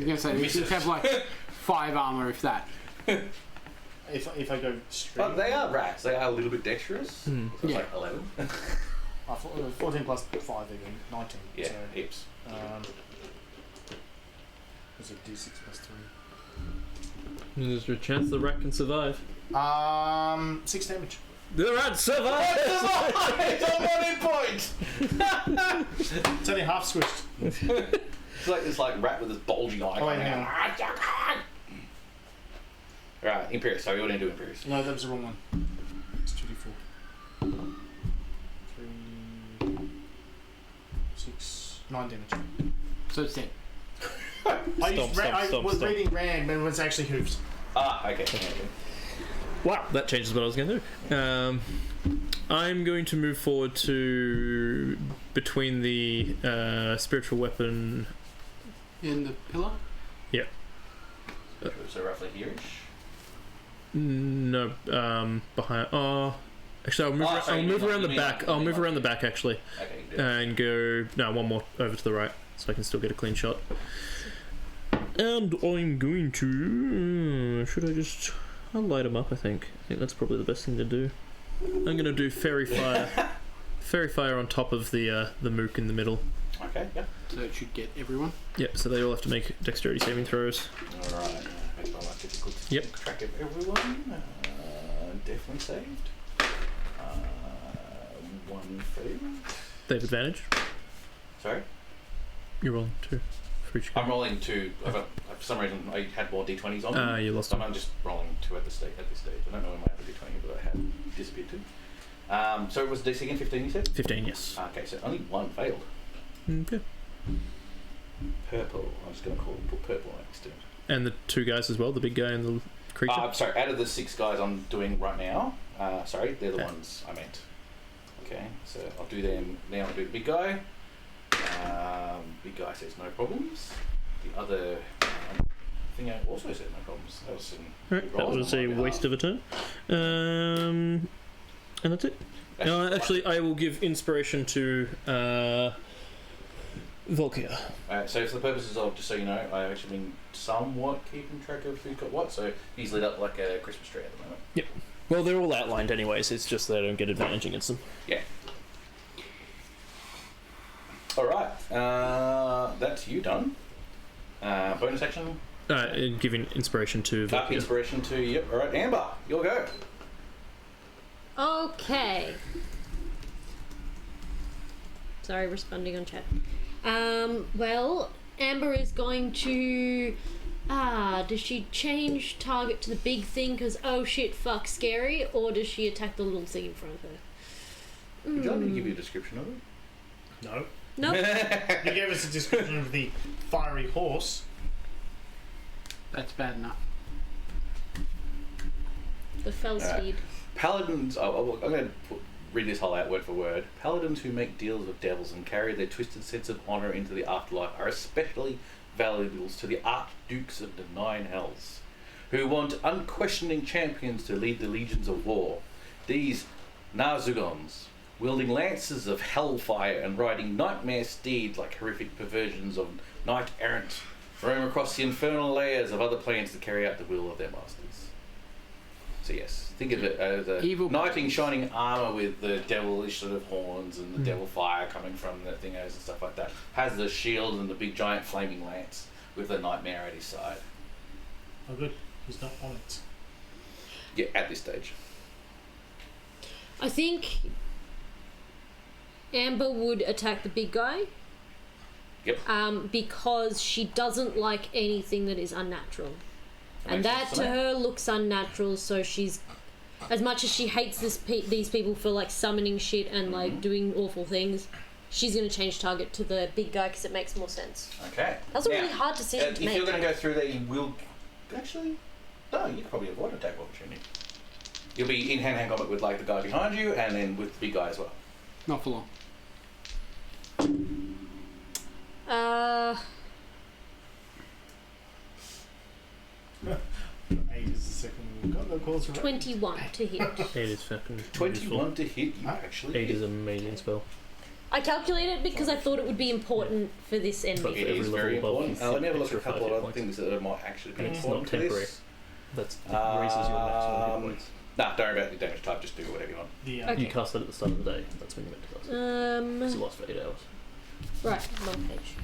Speaker 2: going to say,
Speaker 1: Misses.
Speaker 2: you have like 5 armor, if that.
Speaker 3: If I go straight.
Speaker 1: But they are rats. They are a little bit dexterous.
Speaker 5: Hmm.
Speaker 1: So it's
Speaker 2: Yeah.
Speaker 1: like 11.
Speaker 3: 14 plus 5 again, 19.
Speaker 1: Yeah,
Speaker 3: So,
Speaker 1: heaps.
Speaker 3: was it D6 plus
Speaker 5: There's a chance the rat can survive.
Speaker 3: 3? 6 damage.
Speaker 5: The rat survives!
Speaker 1: It's on 1 hit point!
Speaker 3: It's only half squished.
Speaker 1: It's like this rat with this bulging eye.
Speaker 3: Oh, wait, hang
Speaker 1: Right, Imperius. Sorry, what did I do, Imperius?
Speaker 3: No, that was the wrong one. It's 2d4. 3, 6, 9 damage.
Speaker 2: So it's dead.
Speaker 3: I was reading Ram and it was actually hooves.
Speaker 1: Okay.
Speaker 5: Wow, that changes what I was going to do. I'm going to move forward to between the spiritual weapon.
Speaker 2: In the pillar?
Speaker 1: So roughly here-ish.
Speaker 5: No, behind. Oh, actually, I'll move.
Speaker 1: Oh, sorry,
Speaker 5: I'll
Speaker 1: you
Speaker 5: move
Speaker 1: mean
Speaker 5: around the
Speaker 1: like-
Speaker 5: back.
Speaker 1: you mean
Speaker 5: I'll move
Speaker 1: like-
Speaker 5: around the back actually,
Speaker 1: Okay, you can do it.
Speaker 5: and go. No, one more over to the right, so I can still get a clean shot. And I'm going to. Should I just? I'll light them up. I think that's probably the best thing to do. I'm going to do fairy fire. Fairy fire on top of the mook in the middle.
Speaker 1: Okay, yeah.
Speaker 2: So it should get everyone.
Speaker 5: Yep. So they all have to make dexterity saving throws.
Speaker 1: Alright. Makes my life difficult to
Speaker 5: Yep.
Speaker 1: keep track of everyone. Definitely saved. 1 failed.
Speaker 5: They have advantage.
Speaker 1: Sorry?
Speaker 5: You're rolling 2 for each.
Speaker 1: I'm rolling 2. For some reason, I had more d20s on me.
Speaker 5: You lost
Speaker 1: So
Speaker 5: them.
Speaker 1: I'm just rolling 2 at this stage. I don't know when my other d20, but I had disappeared too. So it was DC again, 15 you said?
Speaker 5: 15. Yes.
Speaker 1: Okay, so only 1 failed.
Speaker 5: Okay.
Speaker 1: Purple. I'm just going to put purple next to it.
Speaker 5: And the 2 guys as well, the big guy and the creature.
Speaker 1: Sorry, out of the 6 guys I'm doing right now, sorry, they're the
Speaker 5: Okay.
Speaker 1: ones I meant. Okay, so I'll do them now. I'll do the big guy. Big guy says no problems. The other Thing also said no problems. That was
Speaker 5: Alright, that was a waste of a turn. And that's it. Actually, I will give inspiration to Volkia.
Speaker 1: So for the purposes of, just so you know, I've actually been somewhat keeping track of who's got what, so he's lit up like a Christmas tree at the moment.
Speaker 5: Yep. Well, they're all outlined anyways, it's just that I don't get advantage against them.
Speaker 1: Yeah. Alright, that's you done. Bonus action?
Speaker 5: Giving inspiration to Volkia.
Speaker 1: Inspiration to, yep. Alright, Amber, you'll go.
Speaker 4: Okay. Sorry, responding on chat. Well, Amber is going to... does she change target to the big thing because, oh shit, fuck, scary? Or does she attack the little thing in front of her?
Speaker 1: Would you like me to give you a description of it?
Speaker 3: No.
Speaker 4: Nope.
Speaker 3: You gave us a description of the fiery horse.
Speaker 2: That's bad enough.
Speaker 4: The fell steed.
Speaker 1: Paladins, I'm going to read this whole out word for word. Paladins who make deals with devils and carry their twisted sense of honour into the afterlife are especially valuable to the Archdukes of the Nine Hells, who want unquestioning champions to lead the legions of war. These Narzugons, wielding lances of hellfire and riding nightmare steeds like horrific perversions of knight-errant, roam across the infernal layers of other planes to carry out the will of their masters. So yes, think of it as a knight in shining armour with the devilish sort of horns and the devil fire coming from the thingos and stuff like that. Has the shield and the big giant flaming lance with the nightmare at his side.
Speaker 3: Oh good, he's not on it.
Speaker 1: Yeah, at this stage.
Speaker 4: I think Amber would attack the big guy.
Speaker 1: Yep.
Speaker 4: Because she doesn't like anything that is unnatural. And that to her looks unnatural, so she's, as much as she hates these people for like summoning shit and like doing awful things, she's going to change target to the big guy because it makes more sense.
Speaker 1: Okay.
Speaker 4: That's a really hard decision to make.
Speaker 1: If you're going to go through there, you will actually, no, you can probably avoid attack opportunity. You'll be in hand-to-hand combat with like the guy behind you, and then with the big guy as well.
Speaker 2: Not for long.
Speaker 3: 8 is the second one. Got no calls for
Speaker 4: 21 to hit.
Speaker 5: 8 is fucking
Speaker 1: 21 to hit you, actually.
Speaker 5: 8 is an amazing spell.
Speaker 4: I calculated because I thought it would be important for this
Speaker 1: It
Speaker 4: ending.
Speaker 1: is very important. Let me have a look at a couple of other
Speaker 5: points.
Speaker 1: things that might actually be
Speaker 5: And it's
Speaker 1: important
Speaker 5: not
Speaker 1: to
Speaker 5: temporary.
Speaker 1: this.
Speaker 5: That raises your maximum hit points.
Speaker 1: Nah, don't worry about the damage type, just do whatever you want.
Speaker 3: the
Speaker 4: Okay.
Speaker 5: You cast it at the start of the day. That's when you meant to cast it. It's lost for 8 hours.
Speaker 4: Right, long page.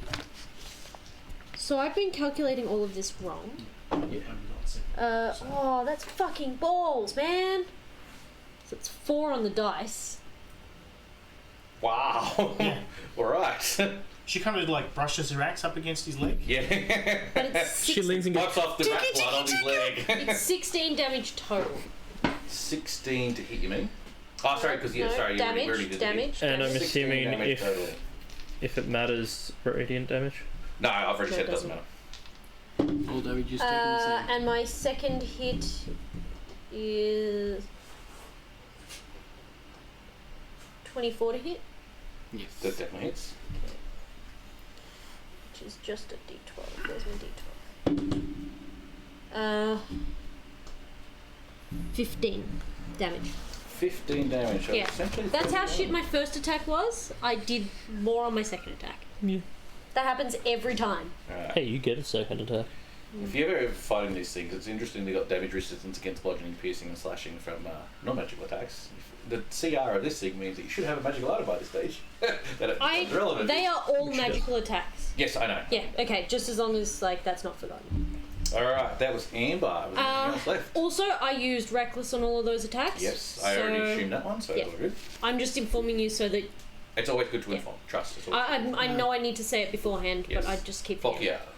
Speaker 4: So I've been calculating all of this wrong. Oh, that's fucking balls, man. So it's 4 on the dice.
Speaker 1: Wow.
Speaker 3: Yeah.
Speaker 1: Alright.
Speaker 3: She kind of like brushes her axe up against his leg.
Speaker 1: Yeah.
Speaker 4: But it's
Speaker 5: She leans and goes,
Speaker 1: Wipes off the rat blood on his leg.
Speaker 4: it's 16 damage total.
Speaker 1: 16 to hit, you mean? Oh, sorry, because
Speaker 4: No,
Speaker 1: you
Speaker 4: damage,
Speaker 1: already did
Speaker 4: damage,
Speaker 5: And I'm
Speaker 4: damage.
Speaker 1: 16
Speaker 5: assuming
Speaker 1: damage total.
Speaker 5: if it matters, radiant damage.
Speaker 1: No, I've already
Speaker 4: No,
Speaker 1: said
Speaker 4: it
Speaker 1: it doesn't
Speaker 4: doesn't.
Speaker 1: matter.
Speaker 2: All damage is taken the same.
Speaker 4: And my second hit is 24 to hit,
Speaker 2: Yes.
Speaker 1: That definitely hits.
Speaker 4: which is just a d12. Where's my d12? 15 damage.
Speaker 1: 15 damage. So
Speaker 4: Yeah.
Speaker 1: essentially
Speaker 4: That's how
Speaker 1: 31.
Speaker 4: shit my first attack was. I did more on my second attack.
Speaker 5: Yeah.
Speaker 4: That happens every time.
Speaker 1: Alright.
Speaker 5: Hey, you get a second attack.
Speaker 1: If you ever fighting these things, it's interesting they got damage resistance against bludgeoning, piercing, and slashing from non-magical attacks. The CR of this thing means that you should have a magical item by this stage. That it becomes relevant.
Speaker 4: They are all
Speaker 5: Which does.
Speaker 4: magical attacks.
Speaker 1: Yes, I know.
Speaker 4: Yeah, okay, just as long as like that's not forgotten.
Speaker 1: Alright, that was Amber. Was there anything else left?
Speaker 4: Also, I used reckless on all of those attacks.
Speaker 1: Yes, I already assumed that one, so
Speaker 4: yeah.
Speaker 1: it's all good.
Speaker 4: I'm just informing you so that
Speaker 1: It's always good to inform. Trust. It's always
Speaker 4: I know I need to say it beforehand,
Speaker 1: Yes.
Speaker 4: but I just keep
Speaker 1: Fuck
Speaker 4: forgetting.
Speaker 1: yeah.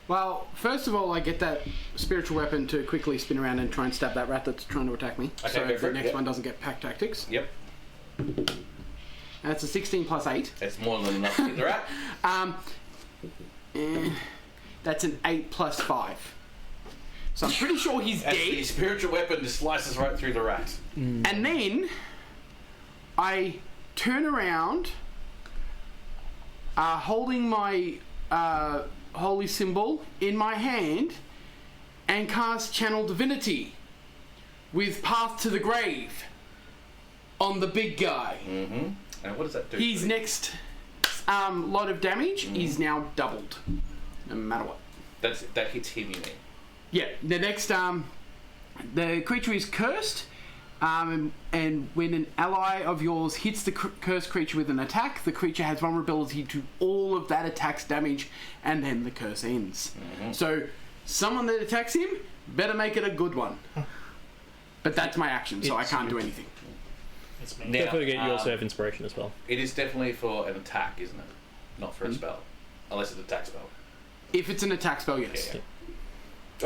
Speaker 2: Well, first of all, I get that spiritual weapon to quickly spin around and try and stab that rat that's trying to attack me.
Speaker 1: Okay,
Speaker 2: so
Speaker 1: go for
Speaker 2: the
Speaker 1: it,
Speaker 2: next
Speaker 1: yep.
Speaker 2: one doesn't get pack tactics.
Speaker 1: Yep.
Speaker 2: And it's a 16 plus 8.
Speaker 1: That's more than enough to hit the rat.
Speaker 2: That's an 8 plus 5. So I'm pretty sure he's
Speaker 1: As the
Speaker 2: dead.
Speaker 1: spiritual weapon just slices right through the rat.
Speaker 2: And then I turn around, holding my holy symbol in my hand and cast Channel Divinity with Path to the Grave on the big guy.
Speaker 1: Mm-hmm. And what does that do?
Speaker 2: His next lot of damage is now doubled, no matter what.
Speaker 1: That hits him, you mean?
Speaker 2: Yeah, the next, the creature is cursed, and when an ally of yours hits the cursed creature with an attack, the creature has vulnerability to all of that attack's damage, and then the curse ends.
Speaker 1: Mm-hmm.
Speaker 2: So, someone that attacks him better make it a good one. But that's my action, so I can't do anything.
Speaker 3: It's me.
Speaker 1: Now,
Speaker 5: Don't forget you also have inspiration as well.
Speaker 1: It is definitely for an attack, isn't it? Not for a spell. Unless it's an attack spell.
Speaker 2: If it's an attack spell, yes.
Speaker 1: Yeah.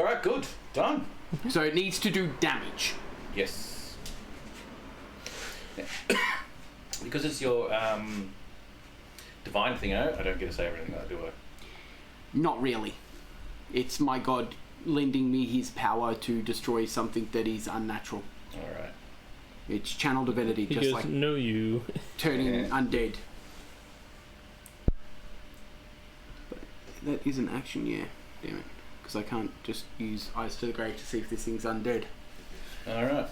Speaker 1: Alright, good. Done.
Speaker 2: So it needs to do damage.
Speaker 1: Yes. Because it's your divine thing, I don't get to say everything that I do.
Speaker 2: Not really. It's my god lending me his power to destroy something that is unnatural.
Speaker 1: Alright.
Speaker 2: It's Channel Divinity,
Speaker 5: He
Speaker 2: just
Speaker 5: goes,
Speaker 2: like
Speaker 5: no you.
Speaker 2: turning
Speaker 1: Yeah.
Speaker 2: undead. But that is an action, yeah. Damn it. Because I can't just use Eyes to the Grave to see if this thing's undead.
Speaker 1: Alright.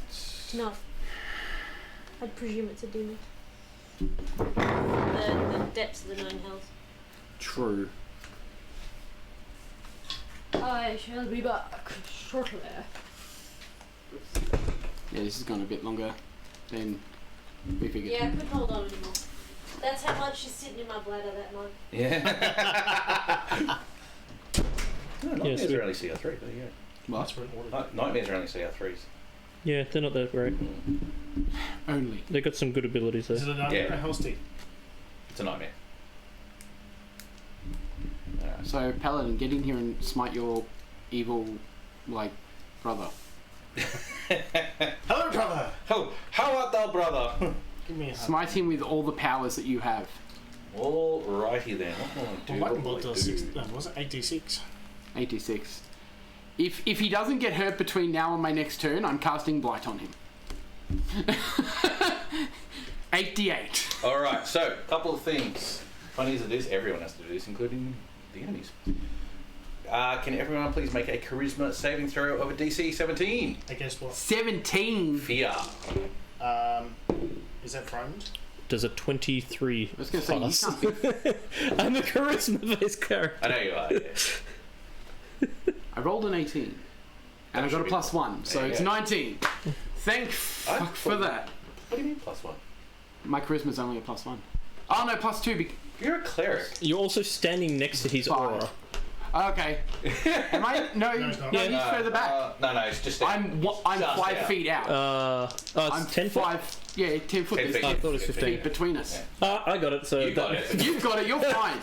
Speaker 4: No. I'd presume it's a demon. The depths of the nine hells.
Speaker 2: True.
Speaker 4: I shall be back shortly.
Speaker 2: Yeah, this has gone a bit longer than we figured.
Speaker 4: Yeah, I couldn't hold on anymore. That's how much is sitting in my bladder that night.
Speaker 1: Yeah. No, nightmares
Speaker 5: we-
Speaker 1: are only CR3. There you
Speaker 2: What?
Speaker 3: That's for an order.
Speaker 1: go. Nightmares are only CR3s.
Speaker 5: Yeah, they're not that great.
Speaker 2: Only.
Speaker 5: They got some good abilities
Speaker 3: Is
Speaker 5: though.
Speaker 3: it a nightmare
Speaker 1: Yeah.
Speaker 3: or a hell's teeth?
Speaker 1: It's a nightmare.
Speaker 2: So, Paladin, get in here and smite your evil, like, brother.
Speaker 3: Hello, brother!
Speaker 1: How art thou, brother?
Speaker 3: Give me a hug.
Speaker 2: Smite him with all the powers that you have.
Speaker 1: Alrighty then. What will I do?
Speaker 3: Well, lightning bolt
Speaker 1: What will I
Speaker 3: does
Speaker 1: do?
Speaker 3: 6. No, was it 8d6?
Speaker 2: 86. If he doesn't get hurt between now and my next turn, I'm casting Blight on him. 88.
Speaker 1: Alright, so, couple of things. Funny as it is, everyone has to do this, including the enemies. Can everyone please make a charisma saving throw of a DC 17?
Speaker 3: I guess what?
Speaker 2: 17.
Speaker 1: Fear.
Speaker 3: Is that frightened?
Speaker 5: Does a 23
Speaker 2: I was going to say,
Speaker 5: pass?
Speaker 2: you can't be...
Speaker 5: I'm a charisma-based character.
Speaker 1: I know you are, yeah.
Speaker 2: I rolled an 18. And I got a
Speaker 1: should be-
Speaker 2: +1, so
Speaker 1: There you
Speaker 2: it's
Speaker 1: go.
Speaker 2: 19. Thank fuck for that.
Speaker 1: What do you mean +1?
Speaker 2: My charisma's only a +1. Oh no, +2.
Speaker 1: You're a cleric.
Speaker 5: You're also standing next to his
Speaker 2: Five.
Speaker 5: aura.
Speaker 2: Okay. Am I? No,
Speaker 3: No, it's not.
Speaker 2: no,
Speaker 3: Yeah,
Speaker 2: he's further back.
Speaker 1: No, it's just...
Speaker 2: I'm
Speaker 1: just
Speaker 2: 5
Speaker 1: out.
Speaker 2: feet out.
Speaker 5: Oh, it's
Speaker 2: I'm
Speaker 5: 10 foot?
Speaker 2: 5. Yeah, 10 foot.
Speaker 1: 10
Speaker 2: There's
Speaker 1: feet.
Speaker 5: I thought it was
Speaker 1: 10
Speaker 5: 15.
Speaker 2: feet between us.
Speaker 5: I got it. So
Speaker 1: You got it.
Speaker 2: You've got it. You're fine.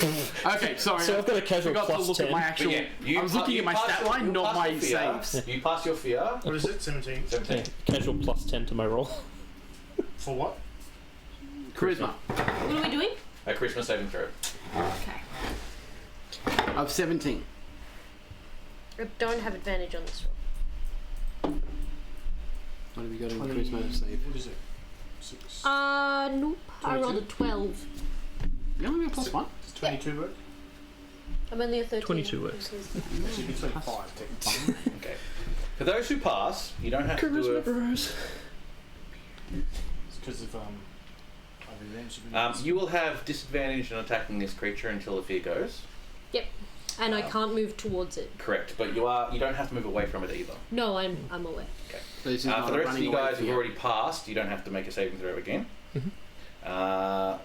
Speaker 2: Okay, sorry.
Speaker 5: So I've got a casual
Speaker 2: forgot to
Speaker 5: plus
Speaker 2: look
Speaker 5: 10.
Speaker 2: at my
Speaker 1: But
Speaker 2: actual.
Speaker 1: yeah,
Speaker 2: I was looking at my stat line, not my saves.
Speaker 1: You pass your fear.
Speaker 3: What is it? 17?
Speaker 1: 17.
Speaker 5: Yeah, casual +10 to my roll.
Speaker 3: For what?
Speaker 2: Charisma
Speaker 4: What are we doing?
Speaker 1: A Christmas saving throw.
Speaker 4: Okay.
Speaker 2: of 17.
Speaker 4: I don't have advantage on this one.
Speaker 2: What have you got in charisma save?
Speaker 3: What is it? 6.
Speaker 4: Nope. I rolled a
Speaker 3: 22?
Speaker 4: 12.
Speaker 2: You only got +1.
Speaker 3: Does 22 work?
Speaker 4: I'm only a 13.
Speaker 5: 22 works.
Speaker 3: Actually, be 25 technically.
Speaker 1: Okay. For those who pass, you don't have to do
Speaker 5: Charisma
Speaker 1: a...
Speaker 5: bros.
Speaker 3: It's because of revenge.
Speaker 1: You will have disadvantage on attacking this creature until the fear goes.
Speaker 4: And I can't move towards it.
Speaker 1: Correct, but you don't have to move away from it either.
Speaker 4: No, I'm aware.
Speaker 2: So this is
Speaker 1: For
Speaker 2: not
Speaker 1: the
Speaker 2: a
Speaker 1: rest of
Speaker 2: running
Speaker 1: you
Speaker 2: away
Speaker 1: guys who've
Speaker 2: fear.
Speaker 1: already passed, you don't have to make a saving throw again. I'm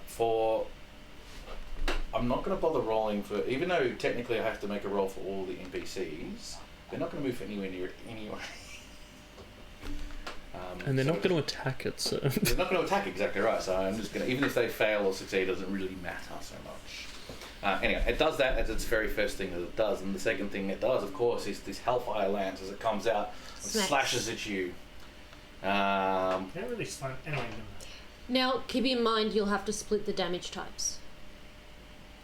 Speaker 1: not going to bother rolling for, even though technically I have to make a roll for all the NPCs, they're not going to move anywhere near it anyway.
Speaker 5: And they're not going to attack it, so...
Speaker 1: They're not going to attack, exactly right. So I'm just going to, even if they fail or succeed, it doesn't really matter so much. Anyway, it does that as its very first thing that it does, and the second thing it does, of course, is this Hellfire Lance as it comes out and
Speaker 4: Smack.
Speaker 1: slashes at you.
Speaker 3: Can't really slow. Anyway,
Speaker 4: Now, keep in mind you'll have to split the damage types.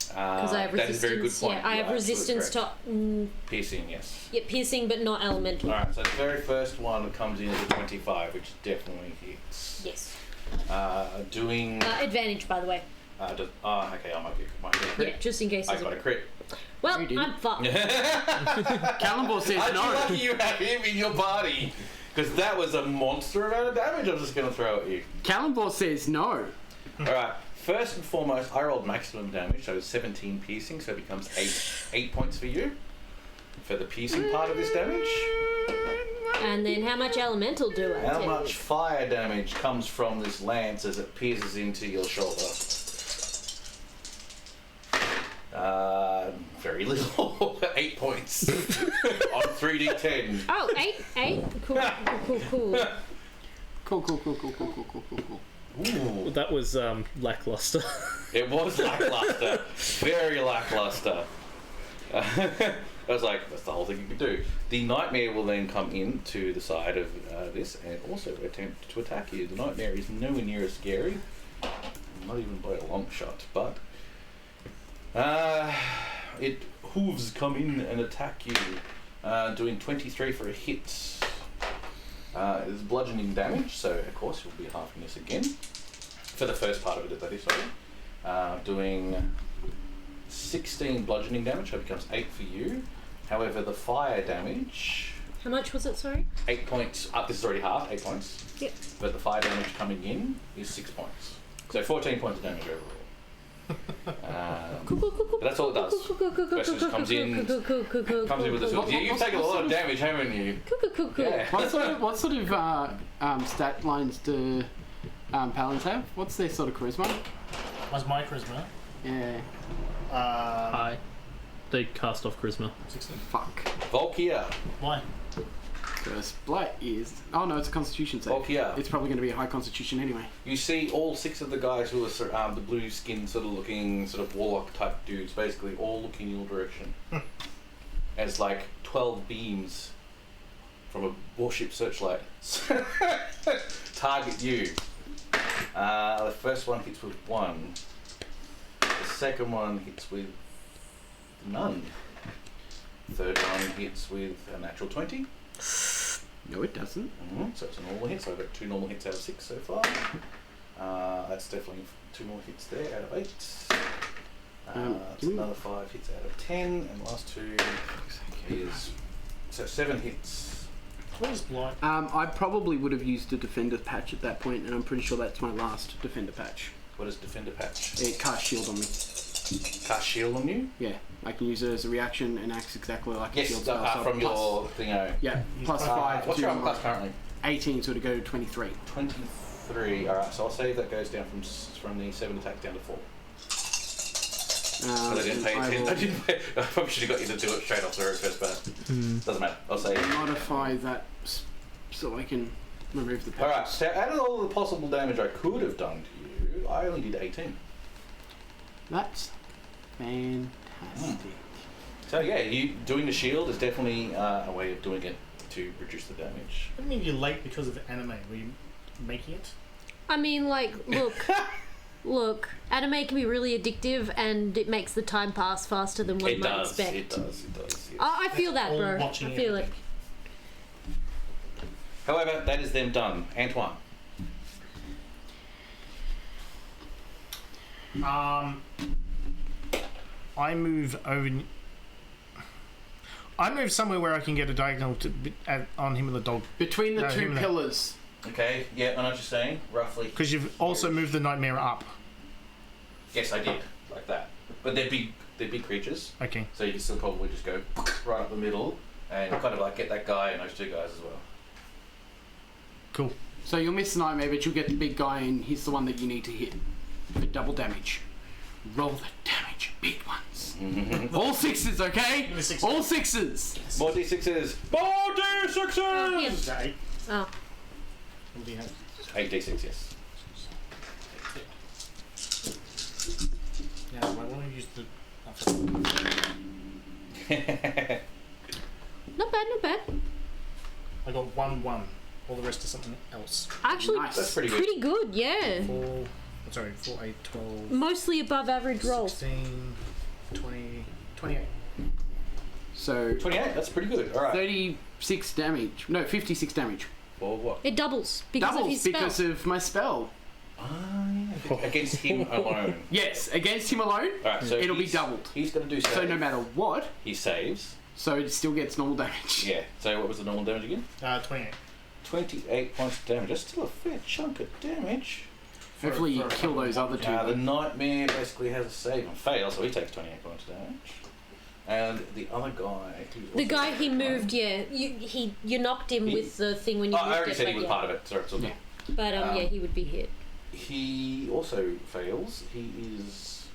Speaker 4: Because I have
Speaker 1: that is a very
Speaker 4: resistance.
Speaker 1: good point.
Speaker 4: Yeah, I
Speaker 1: You
Speaker 4: have
Speaker 1: are absolutely
Speaker 4: resistance to
Speaker 1: correct. Piercing, yes.
Speaker 4: piercing, but not elemental.
Speaker 1: Alright, so the very first one comes in as a 25, which definitely hits.
Speaker 4: Yes.
Speaker 1: Doing
Speaker 4: Advantage, by the way.
Speaker 1: Okay, I might get a
Speaker 4: Yeah,
Speaker 1: crit.
Speaker 4: just in case.
Speaker 1: I
Speaker 4: there's
Speaker 1: got a crit.
Speaker 4: Well,
Speaker 2: You didn't.
Speaker 4: I'm fucked.
Speaker 2: Cannonball says
Speaker 1: Aren't you
Speaker 2: no.
Speaker 1: lucky you have him in your party? Because that was a monster amount of damage I'm just going to throw at you.
Speaker 2: Cannonball says no.
Speaker 1: Alright, first and foremost, I rolled maximum damage, so 17 piercing, so it becomes 8 points for you. For the piercing part of this damage.
Speaker 4: And then how much elemental do I
Speaker 1: How
Speaker 4: take?
Speaker 1: much fire damage comes from this lance as it pierces into your shoulder? Very little. 8 points. On 3d10.
Speaker 4: Oh, 8. Cool.
Speaker 2: Cool.
Speaker 1: Ooh.
Speaker 5: That was lackluster.
Speaker 1: It was lackluster. Very lackluster. I was like, that's the whole thing you could do. The nightmare will then come in to the side of this and also attempt to attack you. The nightmare is nowhere near as scary. Not even by a long shot, but it hooves come in and attack you, doing 23 for a hit. It's bludgeoning damage, so of course you'll be halving this again. For the first part of it, that is, sorry. Doing 16 bludgeoning damage, so it becomes 8 for you. However, the fire damage,
Speaker 4: How much was it, sorry?
Speaker 1: 8 points. This is already half, 8 points.
Speaker 4: Yep.
Speaker 1: But the fire damage coming in is 6 points. So 14 points of damage overall. But that's all it does. First it just comes in with the tools. You've taken a lot of damage, haven't you? Yeah.
Speaker 2: What sort of stat lines do paladins have? What's their sort of charisma?
Speaker 3: What's my charisma?
Speaker 2: Yeah.
Speaker 5: Hi. They cast off charisma.
Speaker 3: 16.
Speaker 2: Fuck.
Speaker 1: Volkia.
Speaker 3: Why?
Speaker 2: Because Blight is... Oh no, it's a constitution save.
Speaker 1: Volkia.
Speaker 2: It's probably going to be a high constitution anyway.
Speaker 1: You see all 6 of the guys who are the blue skin sort of looking, sort of warlock type dudes, basically all looking in your direction. As like 12 beams from a warship searchlight target you. The first one hits with 1. The second one hits with none. Third one hits with a natural 20.
Speaker 2: No, it doesn't.
Speaker 1: So it's a normal hit, so I've got 2 normal hits out of 6 so far. That's definitely 2 more hits there out of 8. That's another 5 hits out of 10, and the last 2 is... So 7 hits.
Speaker 3: What is blight?
Speaker 2: I probably would have used a defender patch at that point, and I'm pretty sure that's my last defender patch.
Speaker 1: What is Defender Patch?
Speaker 2: It casts shield on me.
Speaker 1: Cast shield on you?
Speaker 2: Yeah, I can use it as a reaction and acts exactly like a
Speaker 1: Yes,
Speaker 2: shield spell. So
Speaker 1: from
Speaker 2: plus-
Speaker 1: your thingo.
Speaker 2: Yeah, plus 5
Speaker 1: What's
Speaker 2: to
Speaker 1: your armor class currently?
Speaker 2: 18, so to go 23.
Speaker 1: 23. Alright, so I'll say that goes down from the 7 attack down to 4. Because I didn't pay attention. I probably should have got you to do it straight off the very first bat. Doesn't matter. I'll say.
Speaker 2: Modify that so I can remove the patches.
Speaker 1: Alright, so out of all the possible damage I could have done to you, I only did 18.
Speaker 2: That's fantastic.
Speaker 1: So yeah, you doing the shield is definitely a way of doing it to reduce the damage.
Speaker 3: What do you mean you're late because of anime? Were you making it?
Speaker 4: I mean, like, look, anime can be really addictive, and it makes the time pass faster than one
Speaker 1: It
Speaker 4: might
Speaker 1: does.
Speaker 4: expect.
Speaker 1: It does. It does. Yes.
Speaker 4: I feel that,
Speaker 3: All
Speaker 4: bro.
Speaker 3: watching
Speaker 4: I feel it.
Speaker 3: everything.
Speaker 1: However, that is them done. Antoine.
Speaker 3: I move over. I move somewhere where I can get a diagonal on him and the dog.
Speaker 2: Between the
Speaker 3: No,
Speaker 2: two
Speaker 3: him and that.
Speaker 2: pillars.
Speaker 1: Okay. Yeah, I know what you're saying. Roughly.
Speaker 3: Because you've also moved the nightmare up.
Speaker 1: Yes, I did. Like that. But they're big. They're big creatures.
Speaker 3: Okay.
Speaker 1: So you can still probably just go right up the middle and kind of like get that guy and those 2 guys as well.
Speaker 3: Cool.
Speaker 2: So you'll miss the nightmare, but you'll get the big guy, and he's the one that you need to hit for double damage. Roll the damage, big ones. All 6s, okay?
Speaker 3: Give me 6.
Speaker 2: All 6s.
Speaker 1: More D6s. More D6s.
Speaker 4: Him.
Speaker 3: Okay.
Speaker 4: Oh.
Speaker 3: What do you have?
Speaker 1: 8d6, yes.
Speaker 3: Yeah, I want to use the.
Speaker 4: Not bad, not bad.
Speaker 3: I got 1/1. All the rest is something else.
Speaker 4: Actually,
Speaker 2: Nice.
Speaker 1: That's pretty good.
Speaker 4: pretty good, yeah.
Speaker 3: 4. Sorry, 4, 8, 12.
Speaker 4: Mostly above average rolls.
Speaker 3: 16, 20, 28.
Speaker 2: So
Speaker 1: 28. That's pretty good. All right.
Speaker 2: 36 damage. No, 56 damage.
Speaker 1: Or what?
Speaker 4: It doubles because of his
Speaker 2: Doubles
Speaker 4: spell.
Speaker 2: because of my spell.
Speaker 1: Against him alone.
Speaker 2: Yes, against him alone,
Speaker 1: Alright, so
Speaker 2: it'll be
Speaker 1: he's-
Speaker 2: doubled.
Speaker 1: He's going to do
Speaker 2: So no matter what,
Speaker 1: he saves.
Speaker 2: so it still gets normal damage.
Speaker 1: Yeah. So what was the normal damage again?
Speaker 3: 28.
Speaker 1: 28 points of damage. That's still a fair chunk of damage.
Speaker 2: Hopefully you
Speaker 3: For a
Speaker 2: kill those other two.
Speaker 1: The Nightmare basically has a save and fail, so he takes 28 points of damage. And the other guy...
Speaker 4: The guy he moved, yeah. You knocked him with the thing when you moved
Speaker 1: I already
Speaker 4: it,
Speaker 1: said he
Speaker 4: but
Speaker 1: was
Speaker 4: yeah.
Speaker 1: part of it. Sorry, it's all good.
Speaker 4: But yeah, he would be hit.
Speaker 1: He also fails. He is...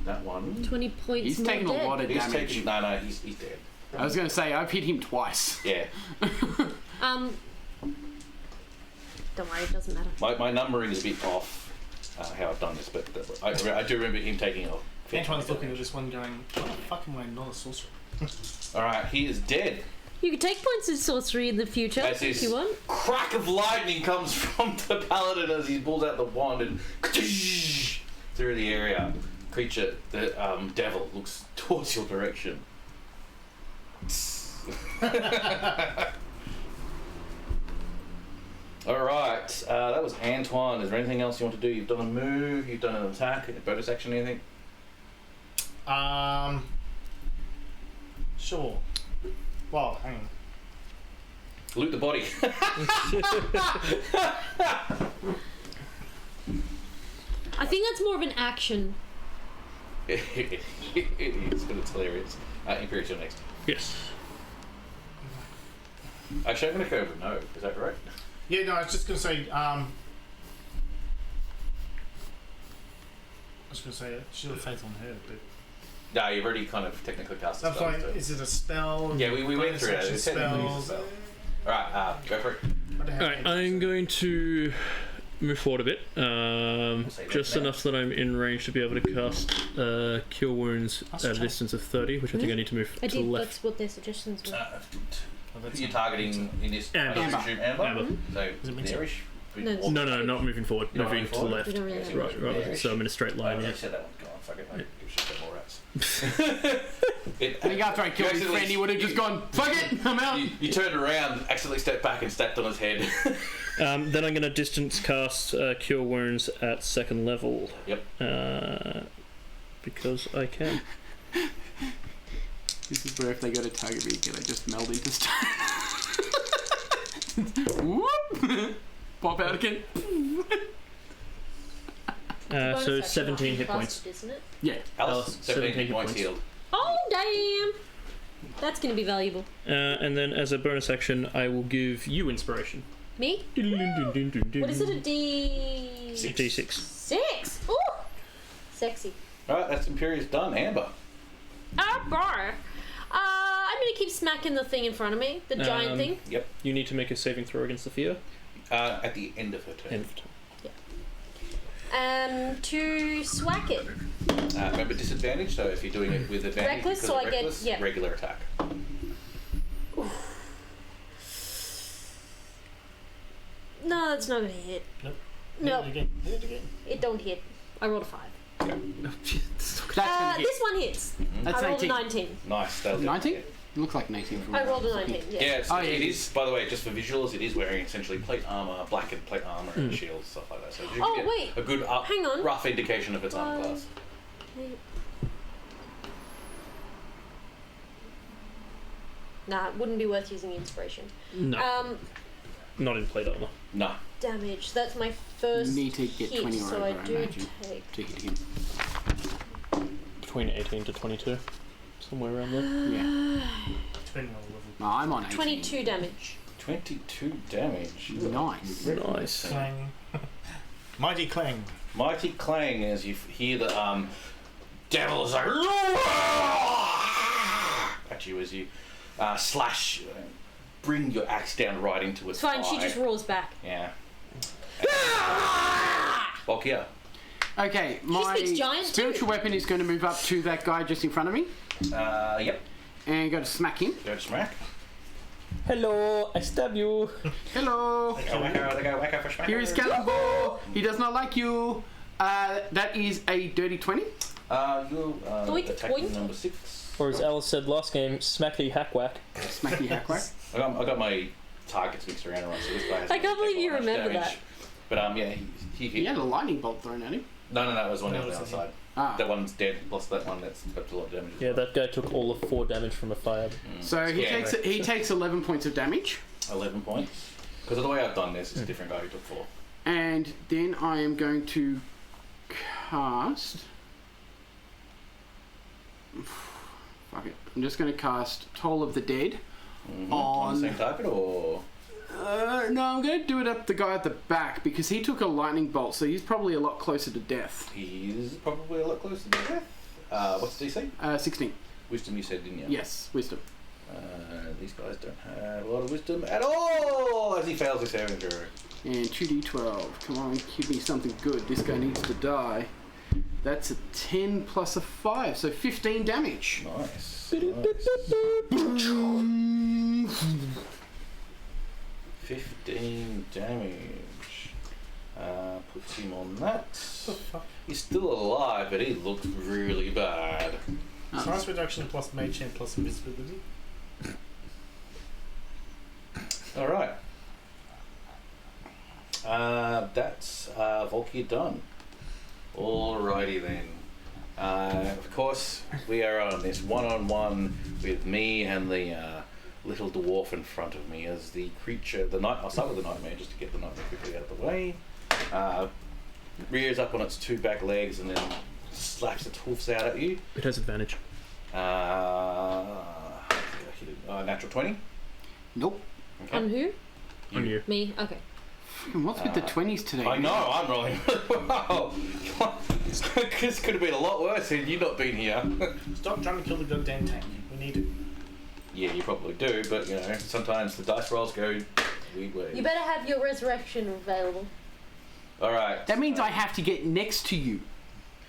Speaker 1: That one.
Speaker 4: 20 points
Speaker 2: He's
Speaker 4: more
Speaker 2: taking
Speaker 4: dead.
Speaker 2: a lot of
Speaker 1: He's
Speaker 2: damage.
Speaker 1: taking... No, he's dead.
Speaker 2: I was going to say, I've hit him twice.
Speaker 1: Yeah.
Speaker 4: Don't worry, it doesn't matter.
Speaker 1: My numbering is a bit off how I've done this, but I do remember him taking off.
Speaker 3: Antoine's looking at this one going, why the fuck am I not a sorcerer?
Speaker 1: Alright, he is dead.
Speaker 4: You could take points of sorcery in the future
Speaker 1: As
Speaker 4: if
Speaker 1: this
Speaker 4: you want.
Speaker 1: crack of lightning comes from the paladin as he pulls out the wand and through the area. Creature, the devil, looks towards your direction. Alright, that was Antoine. Is there anything else you want to do? You've done a move, you've done an attack, a bonus action, anything?
Speaker 3: Sure. Well, hang on.
Speaker 1: Loot the body.
Speaker 4: I think that's more of an action.
Speaker 1: It is, but it's hilarious. Imperius, you're next.
Speaker 5: Yes.
Speaker 1: Actually, I'm going to go with no. Is that correct?
Speaker 3: Yeah, no, I was just going to say, I was going to say, Shield of Faith on her, but...
Speaker 1: No, you've already kind of technically cast the
Speaker 3: I'm
Speaker 1: spell.
Speaker 3: sorry,
Speaker 1: so-
Speaker 3: is it a spell?
Speaker 1: Yeah, we went
Speaker 3: Bonus
Speaker 1: through it.
Speaker 3: action
Speaker 1: It's technically a
Speaker 3: spells?
Speaker 1: spell. Alright, go for it.
Speaker 3: What the hell?
Speaker 5: Alright, I'm going to move forward a bit.
Speaker 1: say that
Speaker 5: Just
Speaker 1: now.
Speaker 5: enough that I'm in range to be able to cast Cure Wounds
Speaker 3: That's
Speaker 5: at a
Speaker 3: tough.
Speaker 5: distance of 30, which I think I need to move
Speaker 4: I
Speaker 5: to the
Speaker 4: did,
Speaker 5: left.
Speaker 4: that's what their suggestions were.
Speaker 3: Oh, that's
Speaker 1: Who you're
Speaker 3: not-
Speaker 1: targeting in this?
Speaker 5: Amber.
Speaker 1: I presume Amber.
Speaker 5: Amber.
Speaker 1: So,
Speaker 3: Does it make
Speaker 1: there-ish?
Speaker 4: No, it's-
Speaker 5: No, not moving forward.
Speaker 1: You're not
Speaker 5: Moving to the
Speaker 1: moving
Speaker 5: left.
Speaker 4: We don't really have
Speaker 5: Right, right.
Speaker 1: There-ish.
Speaker 5: So I'm in a straight
Speaker 1: I
Speaker 5: line,
Speaker 1: already
Speaker 5: yeah.
Speaker 1: said that one. Go on, fuck it. I give a shit about more rats.
Speaker 2: I think after I killed his friend, he would have just gone, fuck it, I'm out.
Speaker 1: You turned around, accidentally stepped back and stepped on his head.
Speaker 5: Then I'm going to distance cast Cure Wounds at second level.
Speaker 1: Yep.
Speaker 5: Because I can.
Speaker 2: This is where if they go to target me, can I just meld into stone? Whoop! Pop out again.
Speaker 4: Bonus
Speaker 5: So
Speaker 4: action
Speaker 5: 17 hit
Speaker 4: after
Speaker 5: points.
Speaker 4: busted, isn't it?
Speaker 2: Yeah.
Speaker 1: Alice, 17 hit points
Speaker 5: points.
Speaker 1: healed.
Speaker 4: Oh, damn! That's going to be valuable.
Speaker 5: And then as a bonus action, I will give you inspiration.
Speaker 4: Me? What is it, a D...
Speaker 5: D6.
Speaker 4: 6? Ooh! Sexy.
Speaker 1: Alright, that's Imperius done. Amber.
Speaker 4: Ah, bar. I'm going to keep smacking the thing in front of me. The giant thing.
Speaker 1: Yep.
Speaker 5: You need to make a saving throw against the fear.
Speaker 1: At the end of her turn.
Speaker 5: End of turn.
Speaker 4: To swack it.
Speaker 1: Remember disadvantage, so if you're doing it with advantage,
Speaker 4: Reckless,
Speaker 1: because
Speaker 4: so
Speaker 1: of
Speaker 4: I get-
Speaker 1: reckless,
Speaker 4: yeah.
Speaker 1: regular attack.
Speaker 4: No, that's not going to hit.
Speaker 3: Nope.
Speaker 4: No,
Speaker 3: Hit it again. Hit it again.
Speaker 4: it don't hit. I rolled a 5.
Speaker 2: That's gonna hit.
Speaker 4: This one hits.
Speaker 2: That's
Speaker 4: I rolled
Speaker 2: 18.
Speaker 4: a 19.
Speaker 1: Nice. That'll
Speaker 2: 19?
Speaker 1: do it.
Speaker 2: It looks like 19 from
Speaker 4: I rolled a 19, yeah.
Speaker 1: Yeah,
Speaker 2: Oh, yeah,
Speaker 1: it
Speaker 2: yeah.
Speaker 1: is, by the way, just for visuals, it is wearing essentially plate armor, blackened plate armor, and shields, stuff like that. So you
Speaker 4: Oh,
Speaker 1: can get
Speaker 4: wait.
Speaker 1: a good
Speaker 4: Hang on.
Speaker 1: rough indication of its armor class.
Speaker 4: Nah, it wouldn't be worth using inspiration.
Speaker 5: No, not in plate armor.
Speaker 1: No.
Speaker 4: Damage. That's my first
Speaker 2: You need to get
Speaker 4: hit,
Speaker 2: 20 or
Speaker 4: so
Speaker 2: over,
Speaker 4: I
Speaker 2: I
Speaker 4: do
Speaker 2: imagine.
Speaker 4: take...
Speaker 2: to hit him.
Speaker 5: Between 18 to 22. Somewhere around there.
Speaker 2: Yeah.
Speaker 3: Depending on the level.
Speaker 2: No, I'm on 18.
Speaker 4: 22 damage.
Speaker 1: 22 damage.
Speaker 2: Nice.
Speaker 5: Nice.
Speaker 3: Clang. Mighty Clang.
Speaker 1: Mighty clang as you hear the devil is like at you as you slash, bring your axe down right into its
Speaker 4: It's fine, she
Speaker 1: eye.
Speaker 4: just roars back.
Speaker 1: Yeah. Volkia.
Speaker 2: Okay, my
Speaker 4: speaks giant too.
Speaker 2: spiritual weapon is going to move up to that guy just in front of me
Speaker 1: Yep.
Speaker 2: and go to smack him.
Speaker 1: Go to smack.
Speaker 5: Hello, I stab you.
Speaker 2: Hello.
Speaker 1: They go wacko for smack.
Speaker 2: Here is Cannonball. He does not like you. That is a dirty 20.
Speaker 1: You
Speaker 4: Doink,
Speaker 1: attacking
Speaker 4: doink.
Speaker 1: number 6.
Speaker 5: Or as Alice said last game, smacky hack whack.
Speaker 2: Smacky hack whack.
Speaker 1: I got my targets mixed around, right? So this guy has
Speaker 4: I can't believe you remember
Speaker 1: damage. But yeah,
Speaker 2: He had a lightning bolt thrown at him.
Speaker 1: No, it was one
Speaker 3: No,
Speaker 1: on the
Speaker 3: it
Speaker 1: other
Speaker 3: was
Speaker 1: side.
Speaker 2: Ah.
Speaker 1: That one's dead, plus that one that's got a lot of damage. as
Speaker 5: Yeah,
Speaker 1: well.
Speaker 5: that guy took all of 4 damage from a fire.
Speaker 2: So he
Speaker 1: Yeah,
Speaker 2: takes
Speaker 1: right.
Speaker 2: he takes 11 points of damage,
Speaker 1: 11 points. Because of the way I've done this, it's a different guy who took 4.
Speaker 2: and then I am going to cast. Fuck it! I'm just going to cast Toll of the Dead.
Speaker 1: On the same target, or
Speaker 2: No, I'm going to do it up the guy at the back because he took a lightning bolt, so he's probably a lot closer to death.
Speaker 1: he's probably a lot closer to death. What's DC?
Speaker 2: 16.
Speaker 1: Wisdom, you said, didn't you?
Speaker 2: Yes, wisdom.
Speaker 1: These guys don't have a lot of wisdom at all as he fails his saving throw.
Speaker 2: And 2d12. Come on, give me something good. This guy needs to die. That's a 10 plus a 5, so 15 damage.
Speaker 1: Nice. 15 damage. Puts him on that. He's still alive, but he looks really bad.
Speaker 3: Size reduction plus mage hand plus invisibility.
Speaker 1: Alright. That's Volkia done. Alrighty then. Of course, we are on this one-on-one with me and the little dwarf in front of me as the creature, the night. I'll start with the nightmare just to get the nightmare quickly out of the way. Rears up on its 2 back legs and then slaps its hoofs out at you.
Speaker 5: It has advantage.
Speaker 1: Natural 20.
Speaker 2: Nope.
Speaker 1: Okay.
Speaker 4: On who?
Speaker 5: On you.
Speaker 4: Me? Okay.
Speaker 2: Fucking what's with the 20s today?
Speaker 1: I know, I'm rolling really well. This could have been a lot worse had you not been here.
Speaker 3: Stop trying to kill the goddamn tank. We need it.
Speaker 1: Yeah, you probably do, but you know, sometimes the dice rolls go weird ways.
Speaker 4: You better have your resurrection available.
Speaker 1: Alright.
Speaker 2: That means I have to get next to you.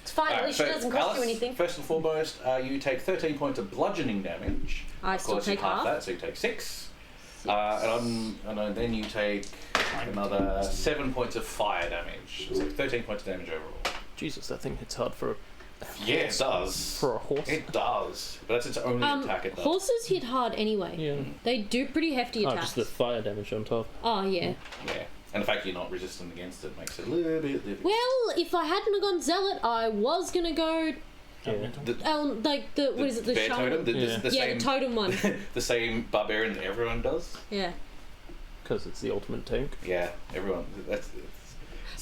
Speaker 4: It's fine, at least it doesn't cost you
Speaker 1: Alice,
Speaker 4: anything.
Speaker 1: First and foremost, you take 13 points of bludgeoning damage.
Speaker 4: I
Speaker 1: Of
Speaker 4: still
Speaker 1: course, you
Speaker 4: take
Speaker 1: half
Speaker 4: half.
Speaker 1: that, so you take 6. Then you take another 7 points of fire damage. So 13 points of damage overall.
Speaker 5: Jesus, that thing hits hard for
Speaker 1: Yeah, it does.
Speaker 5: a horse.
Speaker 1: It does. But that's its only attack it does.
Speaker 4: Horses hit hard anyway.
Speaker 5: Yeah.
Speaker 4: They do pretty hefty
Speaker 5: Oh,
Speaker 4: attacks.
Speaker 5: just the fire damage on top.
Speaker 4: Oh, yeah.
Speaker 1: Yeah. And the fact you're not resistant against it makes it a little bit difficult.
Speaker 4: Well, if I hadn't have gone zealot, I was gonna go
Speaker 5: Yeah.
Speaker 4: like the what is it, the
Speaker 1: bear
Speaker 4: shaman?
Speaker 1: totem?
Speaker 5: Yeah.
Speaker 1: The
Speaker 4: Yeah,
Speaker 1: same,
Speaker 4: the totem one.
Speaker 1: the same barbarian that everyone does?
Speaker 4: Yeah.
Speaker 5: Because it's the ultimate tank.
Speaker 1: Yeah, everyone. That's.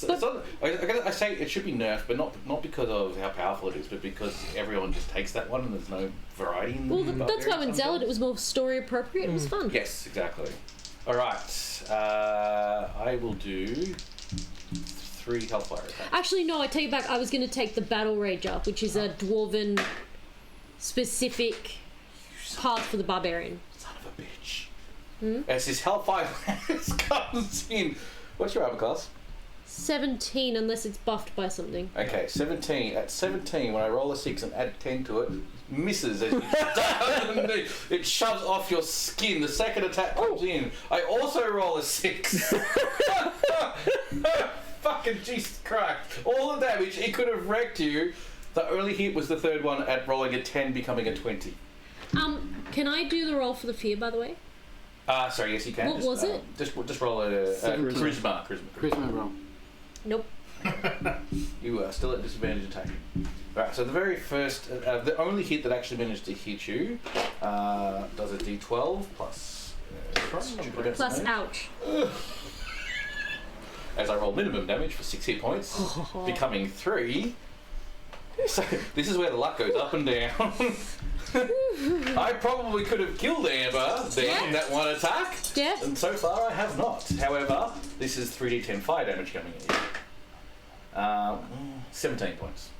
Speaker 4: But-
Speaker 1: It's not, I say it should be nerfed, but not because of how powerful it is, but because everyone just takes that one and there's no variety in
Speaker 4: Well,
Speaker 1: the
Speaker 4: that's why when
Speaker 1: barbarian
Speaker 4: zealot,
Speaker 1: sometimes.
Speaker 4: it was more story appropriate. It was fun.
Speaker 1: Yes, exactly. Alright, I will do 3 Hellfire attacks.
Speaker 4: Actually, no, I take it back. I was gonna take the battle rager, which is a dwarven specific path for the barbarian.
Speaker 1: Son of a bitch. As this Hellfire comes in. What's your armor class?
Speaker 4: 17, unless it's buffed by something.
Speaker 1: Okay, 17. At 17, when I roll a 6 and add 10 to it, misses as you it shoves off your skin. The second attack comes in. I also roll a 6. Fucking Jesus Christ. All the damage, it could have wrecked you. The only hit was the third one at rolling a 10, becoming a 20.
Speaker 4: Can I do the roll for the fear, by the way?
Speaker 1: Sorry, yes, you can.
Speaker 4: What was it?
Speaker 1: Just roll a
Speaker 2: 17.
Speaker 1: charisma.
Speaker 2: Charisma roll.
Speaker 4: Nope.
Speaker 1: You are still at disadvantage attacking. Right, so the very first, the only hit that actually managed to hit you does a d12 plus. Stupid
Speaker 4: Plus,
Speaker 1: damage.
Speaker 4: ouch.
Speaker 1: As I roll minimum damage for 6 hit points, becoming 3. So this is where the luck goes up and down. I probably could have killed Amber then in that one attack.
Speaker 4: Yeah.
Speaker 1: And so far I have not. However, this is 3d10 fire damage coming in. 17 points.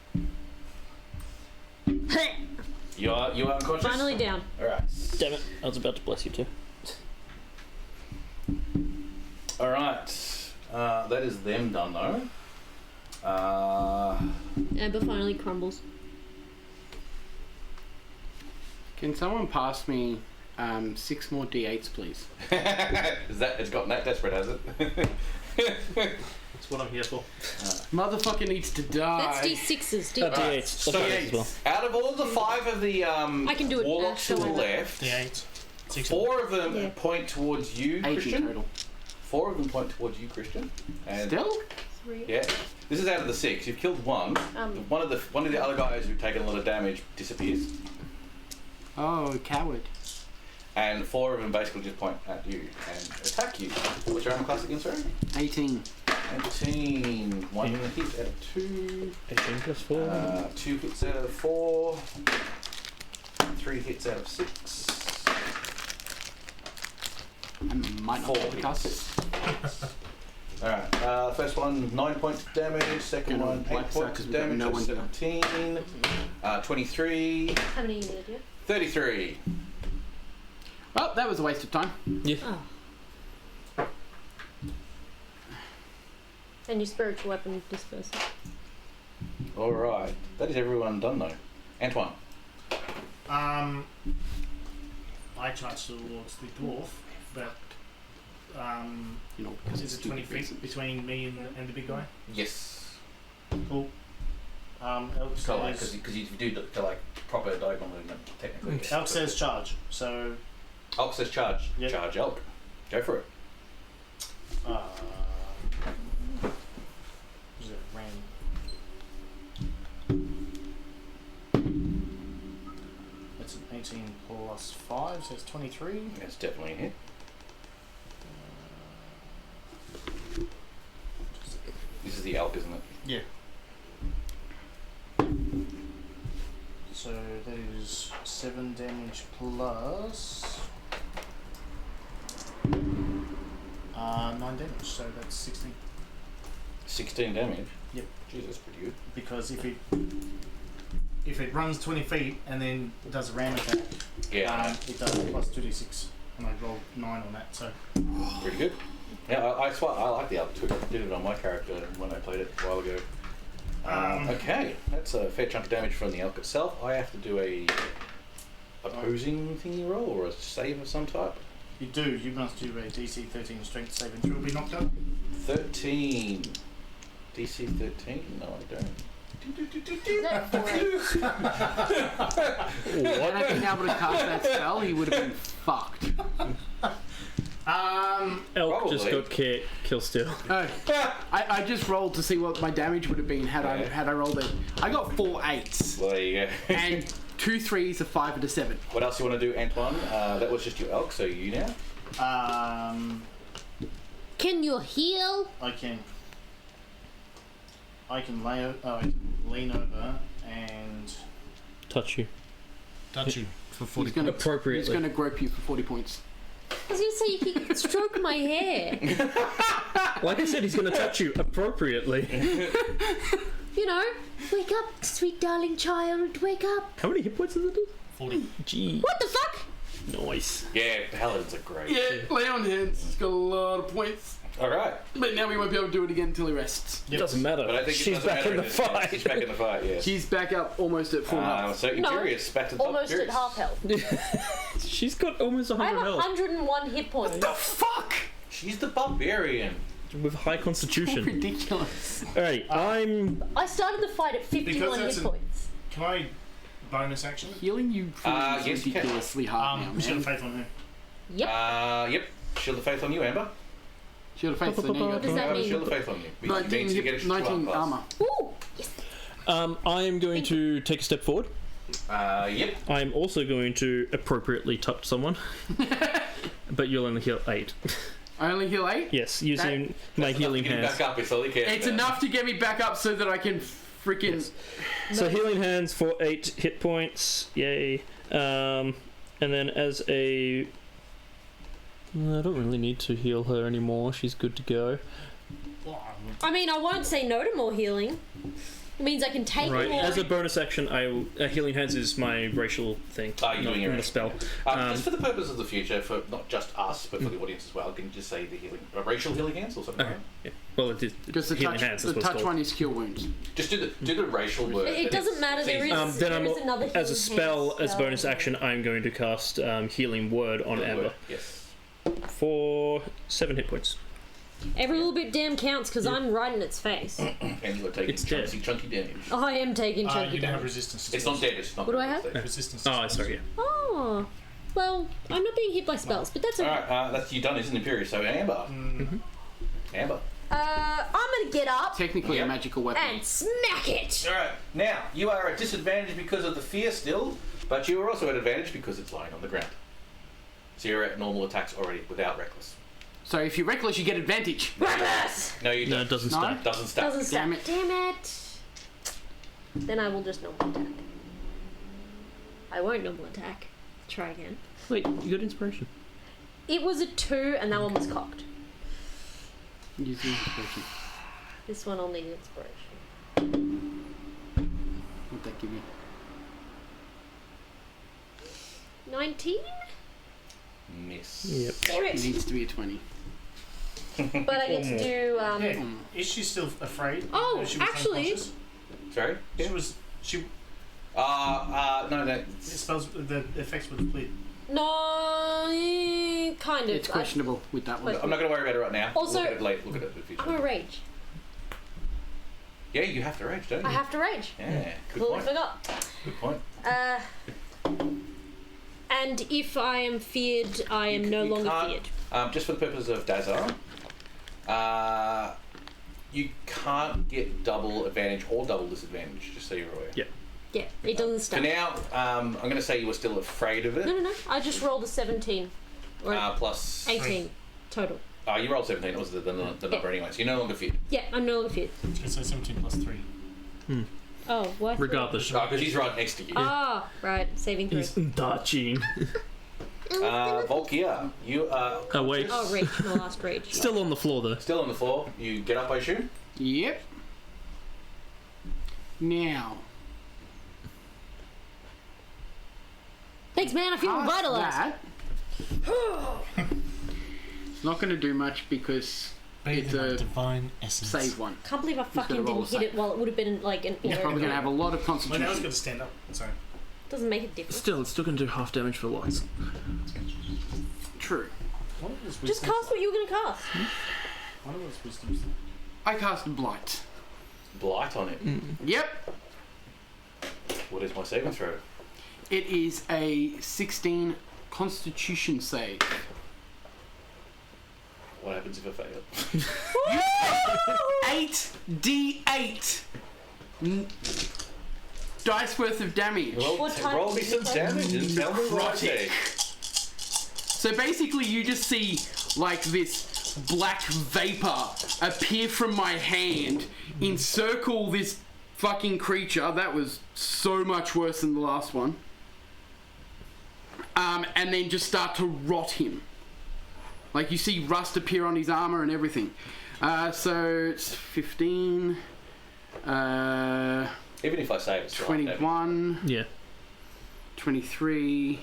Speaker 1: You are unconscious?
Speaker 4: Finally down.
Speaker 1: Alright.
Speaker 5: Damn it, I was about to bless you too.
Speaker 1: Alright. That is them done though.
Speaker 4: Amber finally crumbles.
Speaker 2: Can someone pass me 6 more d8s, please?
Speaker 1: It's gotten that desperate, has it?
Speaker 3: That's what I'm here for.
Speaker 2: Motherfucker needs to die.
Speaker 4: That's D6s.
Speaker 5: D8s. That's
Speaker 1: So
Speaker 5: D8s as well.
Speaker 1: out of all the 5 of the
Speaker 4: I can do it.
Speaker 1: warlocks to
Speaker 4: Don't
Speaker 1: the
Speaker 4: worry.
Speaker 1: left,
Speaker 3: D8. 6.
Speaker 1: 4 of them
Speaker 4: Yeah.
Speaker 1: point towards you,
Speaker 2: 8 in
Speaker 1: Christian.
Speaker 2: total.
Speaker 1: 4 of them point towards you, Christian. And
Speaker 2: Still?
Speaker 4: 3.
Speaker 1: Yeah. This is out of the 6. You've killed one. One of the other guys who've taken a lot of damage disappears.
Speaker 2: Oh, coward.
Speaker 1: And 4 of them basically just point at you and attack you. What's your armor class again, sorry?
Speaker 2: 18.
Speaker 1: 18. 1 hit out of 2.
Speaker 5: 18 plus 4.
Speaker 1: 2 hits out of 4. 3 hits out of 6.
Speaker 2: I might not
Speaker 1: 4
Speaker 2: have the
Speaker 1: hits.
Speaker 2: costs.
Speaker 1: Alright, first one 9 points of damage, second one 8
Speaker 2: Black
Speaker 1: points
Speaker 2: Suckers,
Speaker 1: of
Speaker 2: we've got
Speaker 1: damage,
Speaker 2: no
Speaker 1: that's
Speaker 2: one
Speaker 1: 17, 23,
Speaker 4: How many you need, yeah?
Speaker 1: 33.
Speaker 2: Well, that was a waste of time.
Speaker 5: Yeah.
Speaker 4: Oh. And your spiritual weapon disperses.
Speaker 1: Alright, that is everyone done though. Antoine.
Speaker 3: I charge towards the dwarf, but
Speaker 2: You know,
Speaker 3: is it 20 feet between me and the big guy?
Speaker 1: Yes.
Speaker 3: Cool. Elk says,
Speaker 1: Because you do like proper diagonal movement, technically.
Speaker 3: Elk says charge, so
Speaker 1: Elk says charge.
Speaker 3: Yep.
Speaker 1: Charge Elk. Go for it.
Speaker 3: is it ran? That's an 18 plus 5, so it's 23.
Speaker 1: That's definitely a hit. This is the Elk, isn't it?
Speaker 3: Yeah. So that is 7 damage plus 9 damage, so that's 16.
Speaker 1: 16 damage?
Speaker 3: Yep.
Speaker 1: Jeez, that's pretty good.
Speaker 3: Because if it runs 20 feet and then does a ram attack,
Speaker 1: Yeah,
Speaker 3: it does plus 2d6, and I rolled 9 on that. So
Speaker 1: pretty good. Yeah, I like the Elk too. I did it on my character when I played it a while ago. Okay, that's a fair chunk of damage from the Elk itself. I have to do a opposing thingy roll or a save of some type.
Speaker 3: you must do a DC 13 strength saving throw. Will be knocked out.
Speaker 1: 13. DC 13? No, I don't.
Speaker 4: Is that 4?
Speaker 2: Had I been able to cast that spell, he would have been fucked.
Speaker 5: Elk just
Speaker 1: Probably.
Speaker 5: got kill still.
Speaker 2: Oh, I just rolled to see what my damage would have been had I rolled it. I got 4 8s
Speaker 1: Well, there you go.
Speaker 2: and 2 3s, a 5 and a 7.
Speaker 1: What else you want to do, Antoine? That was just your Elk, so you now.
Speaker 4: Can you heal?
Speaker 3: I can lean over and
Speaker 5: Touch you.
Speaker 3: touch you for
Speaker 2: He's
Speaker 3: 40.
Speaker 2: gonna
Speaker 5: Appropriately.
Speaker 2: He's gonna grope you for 40 points.
Speaker 4: I was going to say you can stroke my hair.
Speaker 5: Like I said, he's going to touch you appropriately.
Speaker 4: You know, wake up, sweet darling child, wake up.
Speaker 5: How many hit points does it do?
Speaker 3: 40.
Speaker 5: Gee.
Speaker 4: What the fuck?
Speaker 5: Nice.
Speaker 1: Yeah, Paladins are great.
Speaker 2: Yeah, lay on hands. He's got a lot of points.
Speaker 1: Alright.
Speaker 2: But now we won't be able to do it again until he rests.
Speaker 5: It doesn't matter.
Speaker 1: But I think it
Speaker 5: She's
Speaker 1: doesn't
Speaker 5: back
Speaker 1: matter
Speaker 5: in the
Speaker 1: this
Speaker 5: fight.
Speaker 1: She's back in the fight, yes.
Speaker 2: She's back up almost at full health.
Speaker 1: So Imperious, back to the top.
Speaker 4: Almost at
Speaker 1: Imperious.
Speaker 4: half health.
Speaker 5: She's got almost
Speaker 4: I
Speaker 5: 100
Speaker 4: have
Speaker 5: health
Speaker 4: 101 hit points.
Speaker 2: The fuck?
Speaker 1: She's the barbarian.
Speaker 5: with high constitution.
Speaker 2: Ridiculous.
Speaker 5: Alright, I'm.
Speaker 4: I started the fight at 51
Speaker 3: that's
Speaker 4: hit
Speaker 3: an-
Speaker 4: points.
Speaker 3: Can I bonus action?
Speaker 2: Healing you is
Speaker 1: yes, you can.
Speaker 2: ridiculously hard now,
Speaker 3: Shield
Speaker 2: man.
Speaker 3: of Faith on her.
Speaker 4: Yep.
Speaker 1: Yep. Shield of Faith on you, Amber.
Speaker 2: Shield of Faith, so now you
Speaker 4: What
Speaker 2: got
Speaker 4: does that mean?
Speaker 1: Shield of Faith on you. Which
Speaker 2: 19,
Speaker 1: means you get a
Speaker 2: 19
Speaker 1: class.
Speaker 2: armor.
Speaker 4: Ooh, yes.
Speaker 5: I am going to take a step forward.
Speaker 1: Yep.
Speaker 5: I'm also going to appropriately touch someone. But you'll only heal 8.
Speaker 2: I only heal 8?
Speaker 5: Yes, using my healing
Speaker 1: Get
Speaker 5: hands.
Speaker 1: back up, it's all you care
Speaker 2: It's
Speaker 1: about.
Speaker 2: enough to get me back up so that I can freaking...
Speaker 5: Yes. So healing hands for 8 hit points. Yay. And then as a... I don't really need to heal her anymore. She's good to go.
Speaker 4: I mean, I won't say no to more healing. It means I can take
Speaker 5: Right.
Speaker 4: more.
Speaker 5: As a bonus action, healing hands is my racial thing.
Speaker 1: You're doing your
Speaker 5: not
Speaker 1: own
Speaker 5: the spell.
Speaker 1: just for the purpose of the future, for not just us, but for the audience as well, can you just say the healing, racial healing hands or something?
Speaker 5: Okay.
Speaker 1: Like
Speaker 5: Yeah. Well, it is
Speaker 2: Because the
Speaker 5: healing
Speaker 2: touch,
Speaker 5: hands.
Speaker 2: the
Speaker 5: That's what it's
Speaker 2: touch
Speaker 5: called.
Speaker 2: one is cure wounds.
Speaker 1: that? Just do the racial word.
Speaker 4: It doesn't matter. There is,
Speaker 5: Then
Speaker 4: there
Speaker 5: I'm,
Speaker 4: is another
Speaker 5: as a
Speaker 4: healing
Speaker 5: spell,
Speaker 4: hand
Speaker 5: as bonus
Speaker 4: spell.
Speaker 5: action, I'm going to cast Healing Word on Amber
Speaker 1: Yes.
Speaker 5: for 7 hit points.
Speaker 4: Every little bit damn counts because I'm right in its face.
Speaker 1: And you are taking
Speaker 5: It's dead.
Speaker 1: chunky damage.
Speaker 4: I am taking chunky
Speaker 3: You don't have
Speaker 4: damage.
Speaker 3: resistance.
Speaker 1: It's not dead, it's not
Speaker 4: What do I have?
Speaker 1: dead.
Speaker 3: Resistance.
Speaker 5: Oh, sorry. Yeah.
Speaker 4: Oh, Well, I'm not being hit by spells, but that's okay.
Speaker 1: Alright, that's you done, isn't it, Imperius? So Amber. Amber.
Speaker 4: I'm gonna get up
Speaker 2: Technically
Speaker 1: Yep.
Speaker 2: a magical weapon.
Speaker 4: and smack it.
Speaker 1: Alright, now, you are at disadvantage because of the fear still, but you are also at advantage because it's lying on the ground. So you're at normal attacks already without reckless.
Speaker 2: So if you're reckless, you get advantage.
Speaker 4: Reckless!
Speaker 1: No, you
Speaker 5: No,
Speaker 1: don't.
Speaker 5: it doesn't
Speaker 2: No?
Speaker 5: stack.
Speaker 1: Doesn't stack.
Speaker 4: Doesn't stack.
Speaker 2: Damn it.
Speaker 4: Damn it. Then I will just normal attack. I won't normal attack. Try again.
Speaker 5: Wait, you got inspiration.
Speaker 4: It was a 2 and that one was cocked.
Speaker 2: Use the inspiration.
Speaker 4: This one I'll need inspiration.
Speaker 2: What'd that give you?
Speaker 4: 19?
Speaker 1: Miss.
Speaker 5: Yep.
Speaker 4: Damn
Speaker 2: It
Speaker 4: it!
Speaker 2: needs to be a 20.
Speaker 4: But I get to do,
Speaker 3: Yeah. Is she still afraid?
Speaker 4: Oh,
Speaker 3: She was
Speaker 4: actually-
Speaker 3: unconscious?
Speaker 1: Sorry?
Speaker 3: She
Speaker 1: No,
Speaker 3: the spells, the effects would have played.
Speaker 4: No, kind of.
Speaker 2: It's questionable with that one.
Speaker 1: I'm not going to worry about it right now.
Speaker 4: Also-
Speaker 1: look at it late. Look at it in the future.
Speaker 4: I'm a rage.
Speaker 1: Yeah, you have to rage, don't you?
Speaker 4: I have to rage.
Speaker 1: Yeah, good
Speaker 4: Totally
Speaker 1: point.
Speaker 4: forgot.
Speaker 1: Good point.
Speaker 4: And if I am feared, I am no
Speaker 1: You
Speaker 4: longer
Speaker 1: can't-
Speaker 4: feared.
Speaker 1: Just for the purpose of Dazar, you can't get double advantage or double disadvantage, just so you're aware.
Speaker 5: Yeah.
Speaker 4: Yeah, it doesn't
Speaker 1: For
Speaker 4: stack.
Speaker 1: now, I'm going to say you were still afraid of it.
Speaker 4: No. I just rolled a 17. Or
Speaker 1: Plus...
Speaker 4: 18 total.
Speaker 1: You rolled 17, it was the number anyway, so you're no longer feared.
Speaker 4: Yeah, I'm no longer feared.
Speaker 3: It's so 17 plus 3.
Speaker 4: Oh, what?
Speaker 5: Regardless.
Speaker 1: Because he's right next to you.
Speaker 4: Ah, right. Saving throw.
Speaker 5: He's dodging.
Speaker 1: Volkia, you are
Speaker 5: Oh, wait.
Speaker 4: Oh, rage. My last rage.
Speaker 5: Still on the floor, though.
Speaker 1: still on the floor. You get up, I assume?
Speaker 2: Yep. Now,
Speaker 4: Thanks, man. I feel
Speaker 2: past
Speaker 4: revitalized.
Speaker 2: that, it's not going to do much because it's a
Speaker 3: divine essence.
Speaker 2: save one.
Speaker 4: Can't believe I fucking
Speaker 2: gotta roll
Speaker 4: didn't
Speaker 2: a
Speaker 4: hit
Speaker 2: save.
Speaker 4: it while it would have been like an.
Speaker 2: It's probably going to have a lot of
Speaker 3: Well, now it's
Speaker 2: concentration.
Speaker 3: going to stand up. Sorry.
Speaker 4: Doesn't make a difference.
Speaker 5: Still, it's still going to do half damage for lots.
Speaker 2: True.
Speaker 3: One of those
Speaker 4: Just
Speaker 3: wisdoms-
Speaker 4: cast what you were gonna cast.
Speaker 3: One of those wisdoms.
Speaker 2: I cast Blight.
Speaker 1: Blight on it.
Speaker 2: Yep.
Speaker 1: What is my saving throw?
Speaker 2: It is a 16 Constitution save.
Speaker 1: What happens if I fail?
Speaker 2: 8d8 dice worth of damage.
Speaker 4: What type
Speaker 1: roll
Speaker 4: of
Speaker 1: me some
Speaker 4: damage?
Speaker 1: damage and tell me what I
Speaker 2: Necrotic.
Speaker 1: say.
Speaker 2: So basically, you just see like this black vapor appear from my hand, encircle this fucking creature. That was so much worse than the last one. And then just start to rot him. Like you see rust appear on his armor and everything. So it's 15,
Speaker 1: Even if I save, it's still half damage.
Speaker 2: 21,
Speaker 5: Yeah.
Speaker 2: 23,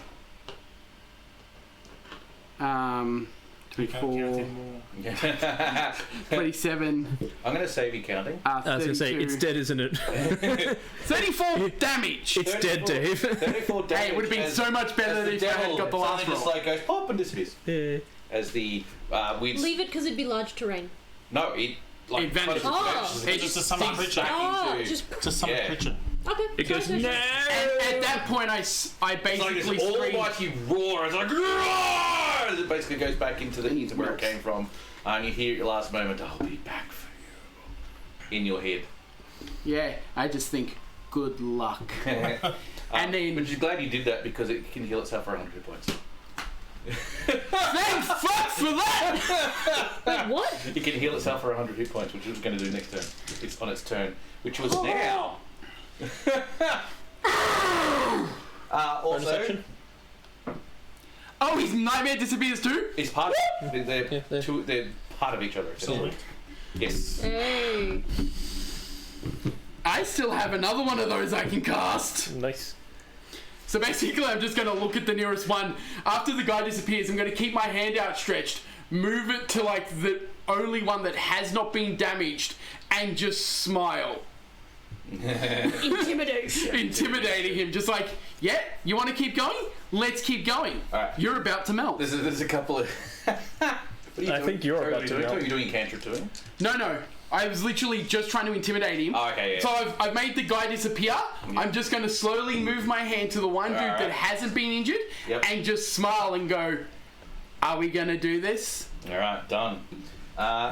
Speaker 2: 24, 27,
Speaker 1: I'm going to save you counting.
Speaker 5: I was going to say,
Speaker 2: 32,
Speaker 5: it's dead, isn't it?
Speaker 2: 34 damage!
Speaker 5: It's dead,
Speaker 1: 34
Speaker 5: Dave.
Speaker 1: 34 damage.
Speaker 2: Hey, it would have been
Speaker 1: as-
Speaker 2: so much better
Speaker 1: as
Speaker 2: if I had got the last
Speaker 1: suddenly just
Speaker 2: roll.
Speaker 1: like goes pop and disappears.
Speaker 5: Yeah.
Speaker 1: As the we'd
Speaker 4: Leave it because it'd be large terrain.
Speaker 1: no, it like
Speaker 2: It vanishes.
Speaker 4: Oh.
Speaker 3: It's just a summon
Speaker 1: sinks
Speaker 3: creature.
Speaker 1: back
Speaker 4: Oh,
Speaker 1: into-
Speaker 4: just
Speaker 3: It's a summon
Speaker 1: Yeah.
Speaker 3: creature.
Speaker 4: okay.
Speaker 5: It goes,
Speaker 4: sorry.
Speaker 5: no!
Speaker 2: At that point, I
Speaker 1: It's like
Speaker 2: basically
Speaker 1: this
Speaker 2: screamed.
Speaker 1: almighty roar. It's like roar! As it basically goes back into where it came from, and you hear at your last moment, "I'll be back for you," in your head.
Speaker 2: Yeah, I just think, good luck. And then-
Speaker 1: which is glad you did that because it can heal itself for 100 points.
Speaker 2: Thank fuck for that!
Speaker 4: Wait, what?
Speaker 1: It can heal itself for 100 hit points, which it was going to do next turn. It's on its turn, which was now.
Speaker 5: Bonus
Speaker 1: Also,
Speaker 5: action?
Speaker 2: Oh, his nightmare disappears too?
Speaker 1: it's part of they're,
Speaker 5: Yeah, they're-
Speaker 1: they're part of each other.
Speaker 3: Solid.
Speaker 1: Yes.
Speaker 4: Hey.
Speaker 2: I still have another one of those I can cast.
Speaker 5: Nice.
Speaker 2: So basically, I'm just going to look at the nearest one. After the guy disappears, I'm going to keep my hand outstretched, move it to like the only one that has not been damaged, and just smile.
Speaker 4: Intimidation.
Speaker 2: Intimidating him, just like, yeah, you want to keep going? Let's keep going.
Speaker 1: Alright.
Speaker 2: You're about to melt.
Speaker 1: There's a couple of What are you
Speaker 5: I
Speaker 1: doing?
Speaker 5: think you're
Speaker 1: Sorry,
Speaker 5: about
Speaker 1: what
Speaker 5: to
Speaker 1: are you doing?
Speaker 5: melt.
Speaker 1: Are you doing cantrip to him?
Speaker 2: No. I was literally just trying to intimidate him.
Speaker 1: Oh, okay, yeah.
Speaker 2: So I've made the guy disappear. I'm just going to slowly move my hand to the one dude
Speaker 1: Alright.
Speaker 2: that hasn't been injured and just smile and go, are we going to do this?
Speaker 1: Alright, done.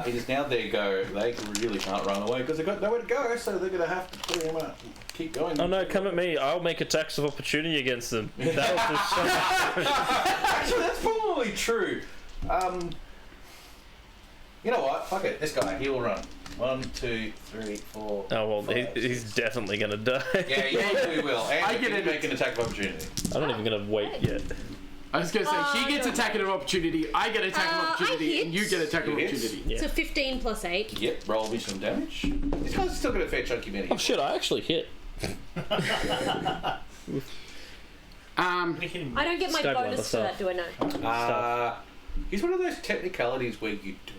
Speaker 1: It is now their go. They really can't run away because they've got nowhere to go, so they're going to have to pretty much keep going.
Speaker 5: Oh no, come at me. I'll make attacks of opportunity against them. That'll do so much.
Speaker 1: Actually, that's probably true. You know what? Fuck it. This guy, he will run. 1, 2, 3, 4.
Speaker 5: Oh well,
Speaker 1: 5,
Speaker 5: he's
Speaker 1: 6.
Speaker 5: definitely gonna die.
Speaker 1: Yeah, he probably will. And
Speaker 2: I
Speaker 1: I
Speaker 2: get
Speaker 1: can
Speaker 2: it.
Speaker 1: make an attack of opportunity.
Speaker 5: I'm not even gonna wait yet.
Speaker 2: I was going to say, she gets
Speaker 4: no.
Speaker 2: attack of opportunity, I get attack of
Speaker 4: I
Speaker 2: opportunity,
Speaker 4: hit.
Speaker 2: and you get attack of
Speaker 1: You hit.
Speaker 2: opportunity.
Speaker 5: Yeah.
Speaker 4: So 15 plus 8.
Speaker 1: Yep, roll me some damage. This guy's still got a fair chunky minute.
Speaker 5: Oh shit! I actually hit.
Speaker 3: Hit him.
Speaker 4: I don't get my
Speaker 5: Stab
Speaker 4: bonus for
Speaker 5: myself.
Speaker 4: that, do I know?
Speaker 1: He's one of those technicalities where you do.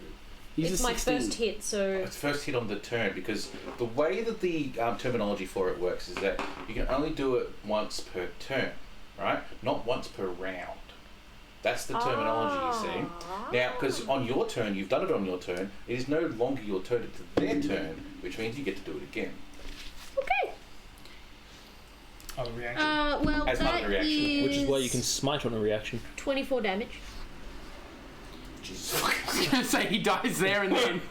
Speaker 2: He's
Speaker 4: It's
Speaker 2: a
Speaker 4: my
Speaker 2: 16.
Speaker 4: first hit, so
Speaker 1: It's first hit on the turn because the way that the terminology for it works is that you can only do it once per turn, right? Not once per round. That's the terminology, you see. Now, because on your turn, you've done it on your turn, it is no longer your turn, it's their turn, which means you get to do it again.
Speaker 4: okay.
Speaker 3: Oh, reaction.
Speaker 4: Well,
Speaker 1: As part of
Speaker 4: that
Speaker 1: the reaction.
Speaker 4: is
Speaker 5: Which is why you can smite on a reaction.
Speaker 4: 24 damage.
Speaker 1: Jesus.
Speaker 2: I was going to say, he dies there and then.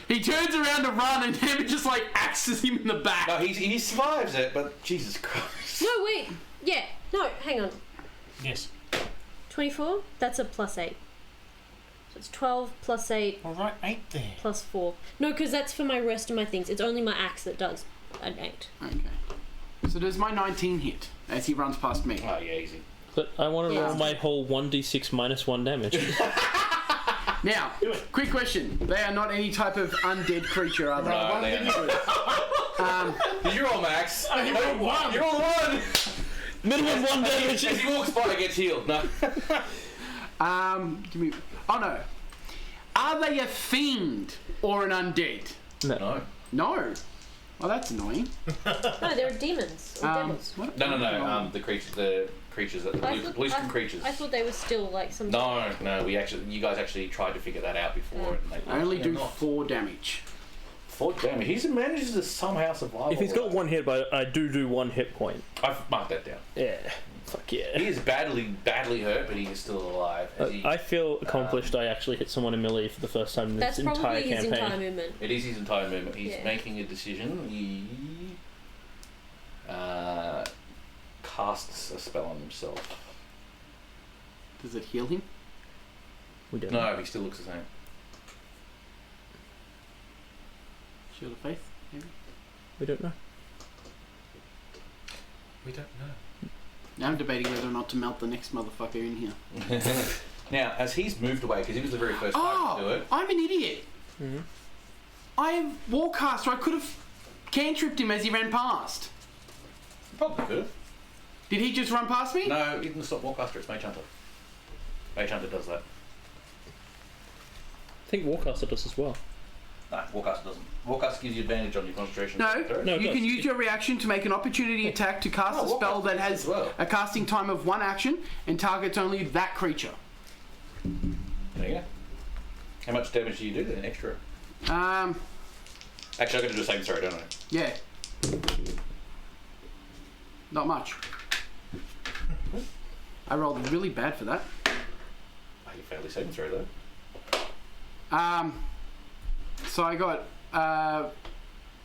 Speaker 2: He turns around to run and David just like axes him in the back.
Speaker 1: No, he survives it, but Jesus Christ.
Speaker 4: No, wait. Yeah. No, hang on.
Speaker 3: Yes.
Speaker 4: 24? That's a plus 8. So it's 12 plus 8
Speaker 3: All right, 8 there.
Speaker 4: plus 4. No, because that's for my rest of my things. It's only my axe that does an 8.
Speaker 2: Okay. So does my 19 hit as he runs past me?
Speaker 1: Oh, yeah, easy.
Speaker 5: But I want to
Speaker 4: Yeah.
Speaker 5: roll my whole 1d6 minus 1 damage.
Speaker 2: Now, quick question. They are not any type of undead creature, are they?
Speaker 1: No, they are not. Did you roll, Max?
Speaker 3: You rolled 1.
Speaker 1: You rolled 1!
Speaker 5: Minimum 1 damage.
Speaker 1: As he walks by, he gets healed. No.
Speaker 2: Give me. Oh no. Are they a fiend or an undead?
Speaker 1: No.
Speaker 2: No. Oh, that's annoying.
Speaker 4: No, they're demons or devils.
Speaker 2: What?
Speaker 1: No. The creatures, that blue screen creatures.
Speaker 4: I thought they were still like some.
Speaker 1: No. You guys actually tried to figure that out before. And they
Speaker 2: I only do
Speaker 1: not.
Speaker 2: 4 damage.
Speaker 1: 4 damage. He manages to somehow survive.
Speaker 5: If he's
Speaker 1: all
Speaker 5: got
Speaker 1: that.
Speaker 5: 1 hit, but I do 1 hit point.
Speaker 1: I've marked that down.
Speaker 5: Yeah. Fuck yeah.
Speaker 1: He is badly hurt, but he is still alive. As he-
Speaker 5: I feel accomplished. I actually hit someone in melee for the first time in
Speaker 4: That's
Speaker 5: this entire
Speaker 4: probably his
Speaker 5: campaign.
Speaker 4: entire movement.
Speaker 1: It is his entire movement. He's
Speaker 4: Yeah.
Speaker 1: making a decision. He casts a spell on himself.
Speaker 2: Does it heal him?
Speaker 5: We don't.
Speaker 1: No, he still looks the same.
Speaker 2: Shield of Faith, maybe?
Speaker 5: We don't know.
Speaker 3: We don't know.
Speaker 2: Now I'm debating whether or not to melt the next motherfucker in here.
Speaker 1: Now, as he's moved away, because he was the very first target to do
Speaker 2: Oh!
Speaker 1: it.
Speaker 2: I'm an idiot!
Speaker 5: Mhm.
Speaker 2: I have Warcaster. I could have cantripped him as he ran past.
Speaker 1: Probably could have.
Speaker 2: Did he just run past me?
Speaker 1: No, he didn't stop Warcaster, it's Mage Hunter. Mage Hunter does that.
Speaker 5: I think Warcaster does as well.
Speaker 1: No, Warcaster doesn't. Warcaster gives you advantage on your concentration.
Speaker 2: No,
Speaker 1: Correct?
Speaker 5: No. it
Speaker 2: you
Speaker 5: does.
Speaker 2: can use your reaction to make an opportunity attack to cast
Speaker 1: Oh,
Speaker 2: a spell
Speaker 1: Warcaster
Speaker 2: that
Speaker 1: does
Speaker 2: has
Speaker 1: as well.
Speaker 2: a casting time of 1 action and targets only that creature.
Speaker 1: There you go. How much damage do you do then, extra?
Speaker 2: Um,
Speaker 1: Actually, I'm going to do a saving throw, don't I?
Speaker 2: yeah. Not much. I rolled really bad for that.
Speaker 1: Oh, you failed the saving throw, though.
Speaker 2: So I got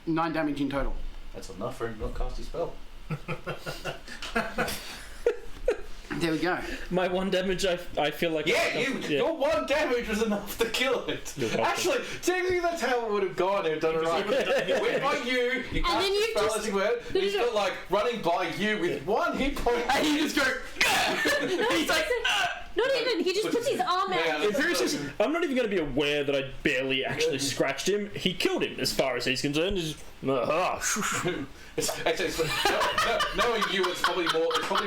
Speaker 2: 9 damage in total.
Speaker 1: That's enough for him to not cast his spell.
Speaker 2: There we go.
Speaker 5: My 1 damage, I feel like.
Speaker 1: Your 1 damage was enough to kill it.
Speaker 5: You're welcome.
Speaker 1: Actually, technically that's how it would have gone if done it right. It went by you cast
Speaker 4: then
Speaker 1: the
Speaker 4: you
Speaker 1: spell
Speaker 4: just-
Speaker 1: as it went, and he's got like running by you with 1 hit point.
Speaker 2: And he just go. He's like.
Speaker 4: Not even. He just puts his arm out.
Speaker 1: Yeah,
Speaker 5: In seriousness, I'm not even going to be aware that I barely actually scratched him. He killed him, as far as he's concerned.
Speaker 1: Knowing you, it's probably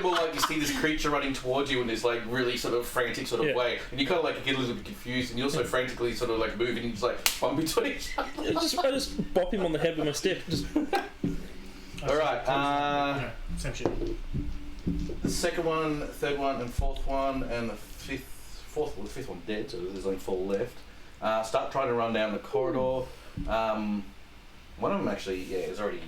Speaker 1: more like you see this creature running towards you in this like really sort of frantic sort of
Speaker 5: Yeah.
Speaker 1: way, and you kind of like get a little bit confused, and you also frantically sort of like move, and you just like bump between each other.
Speaker 5: I just bop him on the head with my stick. Just
Speaker 1: All right.
Speaker 3: Yeah, same shit.
Speaker 1: The second one, third one, and fourth one, and the fifth one dead, so there's only 4 left. Start trying to run down the corridor. One of them actually, is already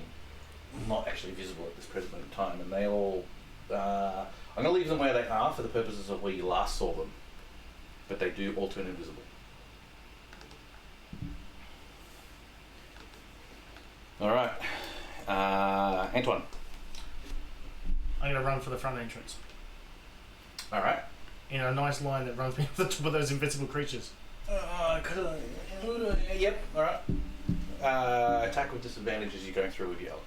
Speaker 1: not actually visible at this present moment in time, and they all. I'm going to leave them where they are for the purposes of where you last saw them, but they do all turn invisible. All right, Antoine.
Speaker 3: I'm gonna run for the front entrance
Speaker 1: All right.
Speaker 3: in a nice line that runs me off the top of those invisible creatures.
Speaker 1: Yep. All right. Attack with disadvantage as you're going through with your elk.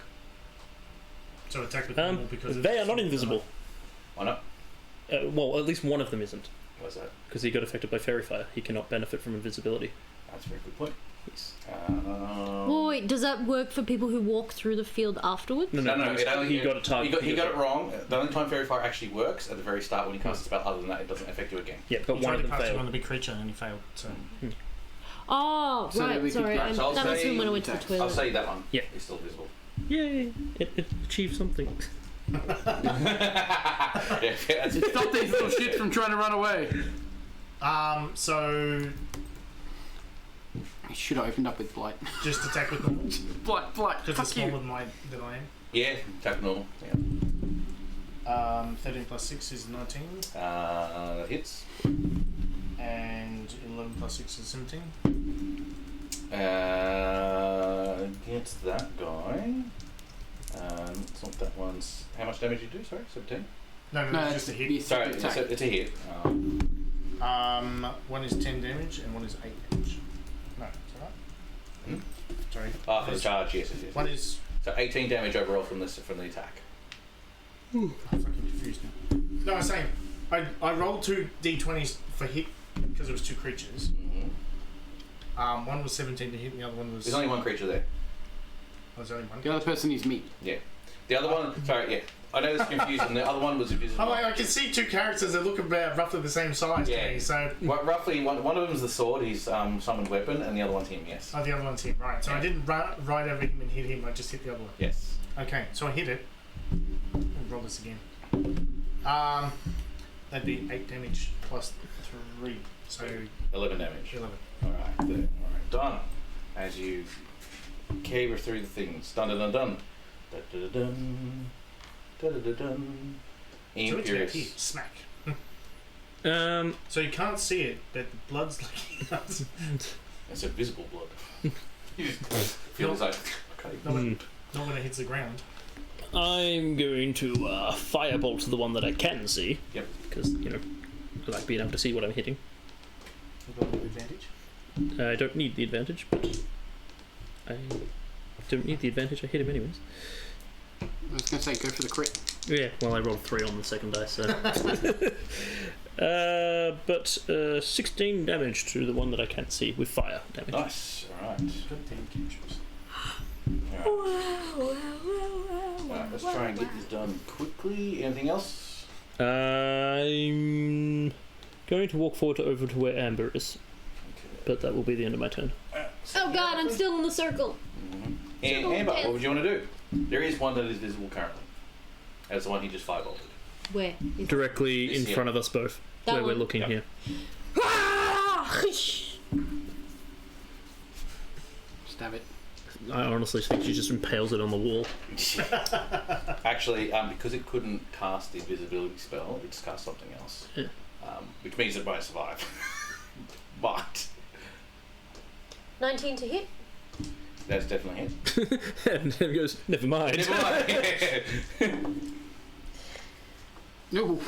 Speaker 3: So attack with normal because
Speaker 5: They are not invisible.
Speaker 1: Why not?
Speaker 5: Well, at least one of them isn't,
Speaker 1: What's that?
Speaker 5: because he got affected by fairy fire. He cannot benefit from invisibility.
Speaker 1: That's a very good point.
Speaker 5: Yes.
Speaker 4: Well, wait, does that work for people who walk through the field afterwards?
Speaker 1: No.
Speaker 5: He got a target.
Speaker 1: He got it wrong. The only time fairy fire actually works at the very start when you cast a spell. Other than that, it doesn't affect you again.
Speaker 5: Yeah, but
Speaker 3: he
Speaker 5: one
Speaker 3: tried
Speaker 5: of
Speaker 3: to
Speaker 5: them
Speaker 3: cast it on
Speaker 5: failed.
Speaker 3: the big creature and he failed. So
Speaker 4: Oh,
Speaker 2: So that
Speaker 4: right,
Speaker 2: we could
Speaker 4: sorry.
Speaker 2: grab-
Speaker 1: so I'll
Speaker 4: That must have
Speaker 1: say
Speaker 4: been when I went to the
Speaker 2: attack.
Speaker 1: I'll
Speaker 4: toilet.
Speaker 1: say that one.
Speaker 5: Yeah.
Speaker 1: It's still visible.
Speaker 5: Yay! It achieved something.
Speaker 1: Yeah, that's it.
Speaker 2: Stop these little shits from trying to run away.
Speaker 3: so
Speaker 2: I should have opened up with blight.
Speaker 3: just attack with normal
Speaker 2: Blight.
Speaker 3: because
Speaker 2: Fuck
Speaker 3: it's
Speaker 2: you.
Speaker 3: smaller than I am.
Speaker 1: Yeah, attack normal. Yeah.
Speaker 3: 13 plus 6 is 19,
Speaker 1: That hits.
Speaker 3: and 11 plus 6 is 17.
Speaker 1: Against that guy. It's not that one's. How much damage did you do? Sorry, 17.
Speaker 3: No,
Speaker 2: No,
Speaker 3: it's
Speaker 2: that's
Speaker 3: just a
Speaker 2: the
Speaker 3: hit.
Speaker 1: Sorry, it's a hit.
Speaker 3: One is 10 damage and one is 8 damage. No, is that right? Sorry.
Speaker 1: For the charge, yes, it is.
Speaker 3: One is.
Speaker 1: So 18 damage overall from the attack.
Speaker 3: I'm fucking confused now. No, I was saying, I rolled 2 d20s for hit because it was 2 creatures.
Speaker 1: Mm-hmm.
Speaker 3: One was 17 to hit, and the other one was.
Speaker 1: There's only one creature there.
Speaker 3: There's only one.
Speaker 2: The other person is me.
Speaker 1: Yeah. The other one, sorry, yeah. I know this is confusing. The other one was invisible.
Speaker 3: Oh, I can see 2 characters that look about roughly the same size
Speaker 1: Yeah.
Speaker 3: to me, so.
Speaker 1: Roughly, one of them's the sword, he's summoned weapon, and the other one's him, yes.
Speaker 3: Oh, the other one's him, right. So I
Speaker 1: Yeah.
Speaker 3: didn't ride over him and hit him, I just hit the other one.
Speaker 1: Yes.
Speaker 3: Okay, so I hit it. I'll roll this again. That'd be 8 damage plus 3, so
Speaker 1: 11 damage.
Speaker 3: 11.
Speaker 1: Alright, there. Alright, done. As you caber through the things. Dun dun dun dun. Dun dun dun. Dun dun dun dun.
Speaker 3: So it's about here,
Speaker 1: Imperious.
Speaker 3: smack.
Speaker 5: Um,
Speaker 3: So you can't see it, but the blood's leaking out.
Speaker 1: It's invisible blood. You just feels like, okay.
Speaker 3: Not when it hits the ground.
Speaker 5: I'm going to firebolt the one that I can see.
Speaker 1: Yep.
Speaker 5: Because, I like being able to see what I'm hitting.
Speaker 3: You've got a little advantage.
Speaker 5: I don't need the advantage, but I don't need the advantage. I hit him anyways.
Speaker 2: I was going to say, go for the crit.
Speaker 5: Yeah, well, I rolled 3 on the second dice, so. But 16 damage to the one that I can't see with fire damage.
Speaker 1: Nice. Alright.
Speaker 3: Good team captures.
Speaker 1: Alright, let's try and get this done quickly. Anything else?
Speaker 5: I'm going to walk forward over to where Amber is,
Speaker 1: Okay.
Speaker 5: but that will be the end of my turn.
Speaker 4: Oh god, I'm still in the circle.
Speaker 1: Mm-hmm. And Amber, what would you want to do? There is one that is visible currently. That's the one he just firebolted.
Speaker 4: Where? Is
Speaker 5: Directly
Speaker 1: This
Speaker 5: in
Speaker 1: here.
Speaker 5: front of us both,
Speaker 4: That
Speaker 5: where we're
Speaker 4: one?
Speaker 5: looking
Speaker 1: Yep.
Speaker 5: here.
Speaker 4: Ah!
Speaker 2: Stab it.
Speaker 5: I honestly think she just impales it on the wall.
Speaker 1: Actually, because it couldn't cast the invisibility spell, it just cast something else.
Speaker 5: Yeah.
Speaker 1: Which means it won't survive. But
Speaker 4: 19 to hit.
Speaker 1: that's definitely it.
Speaker 5: And then goes, never mind.
Speaker 1: Never mind.
Speaker 2: No.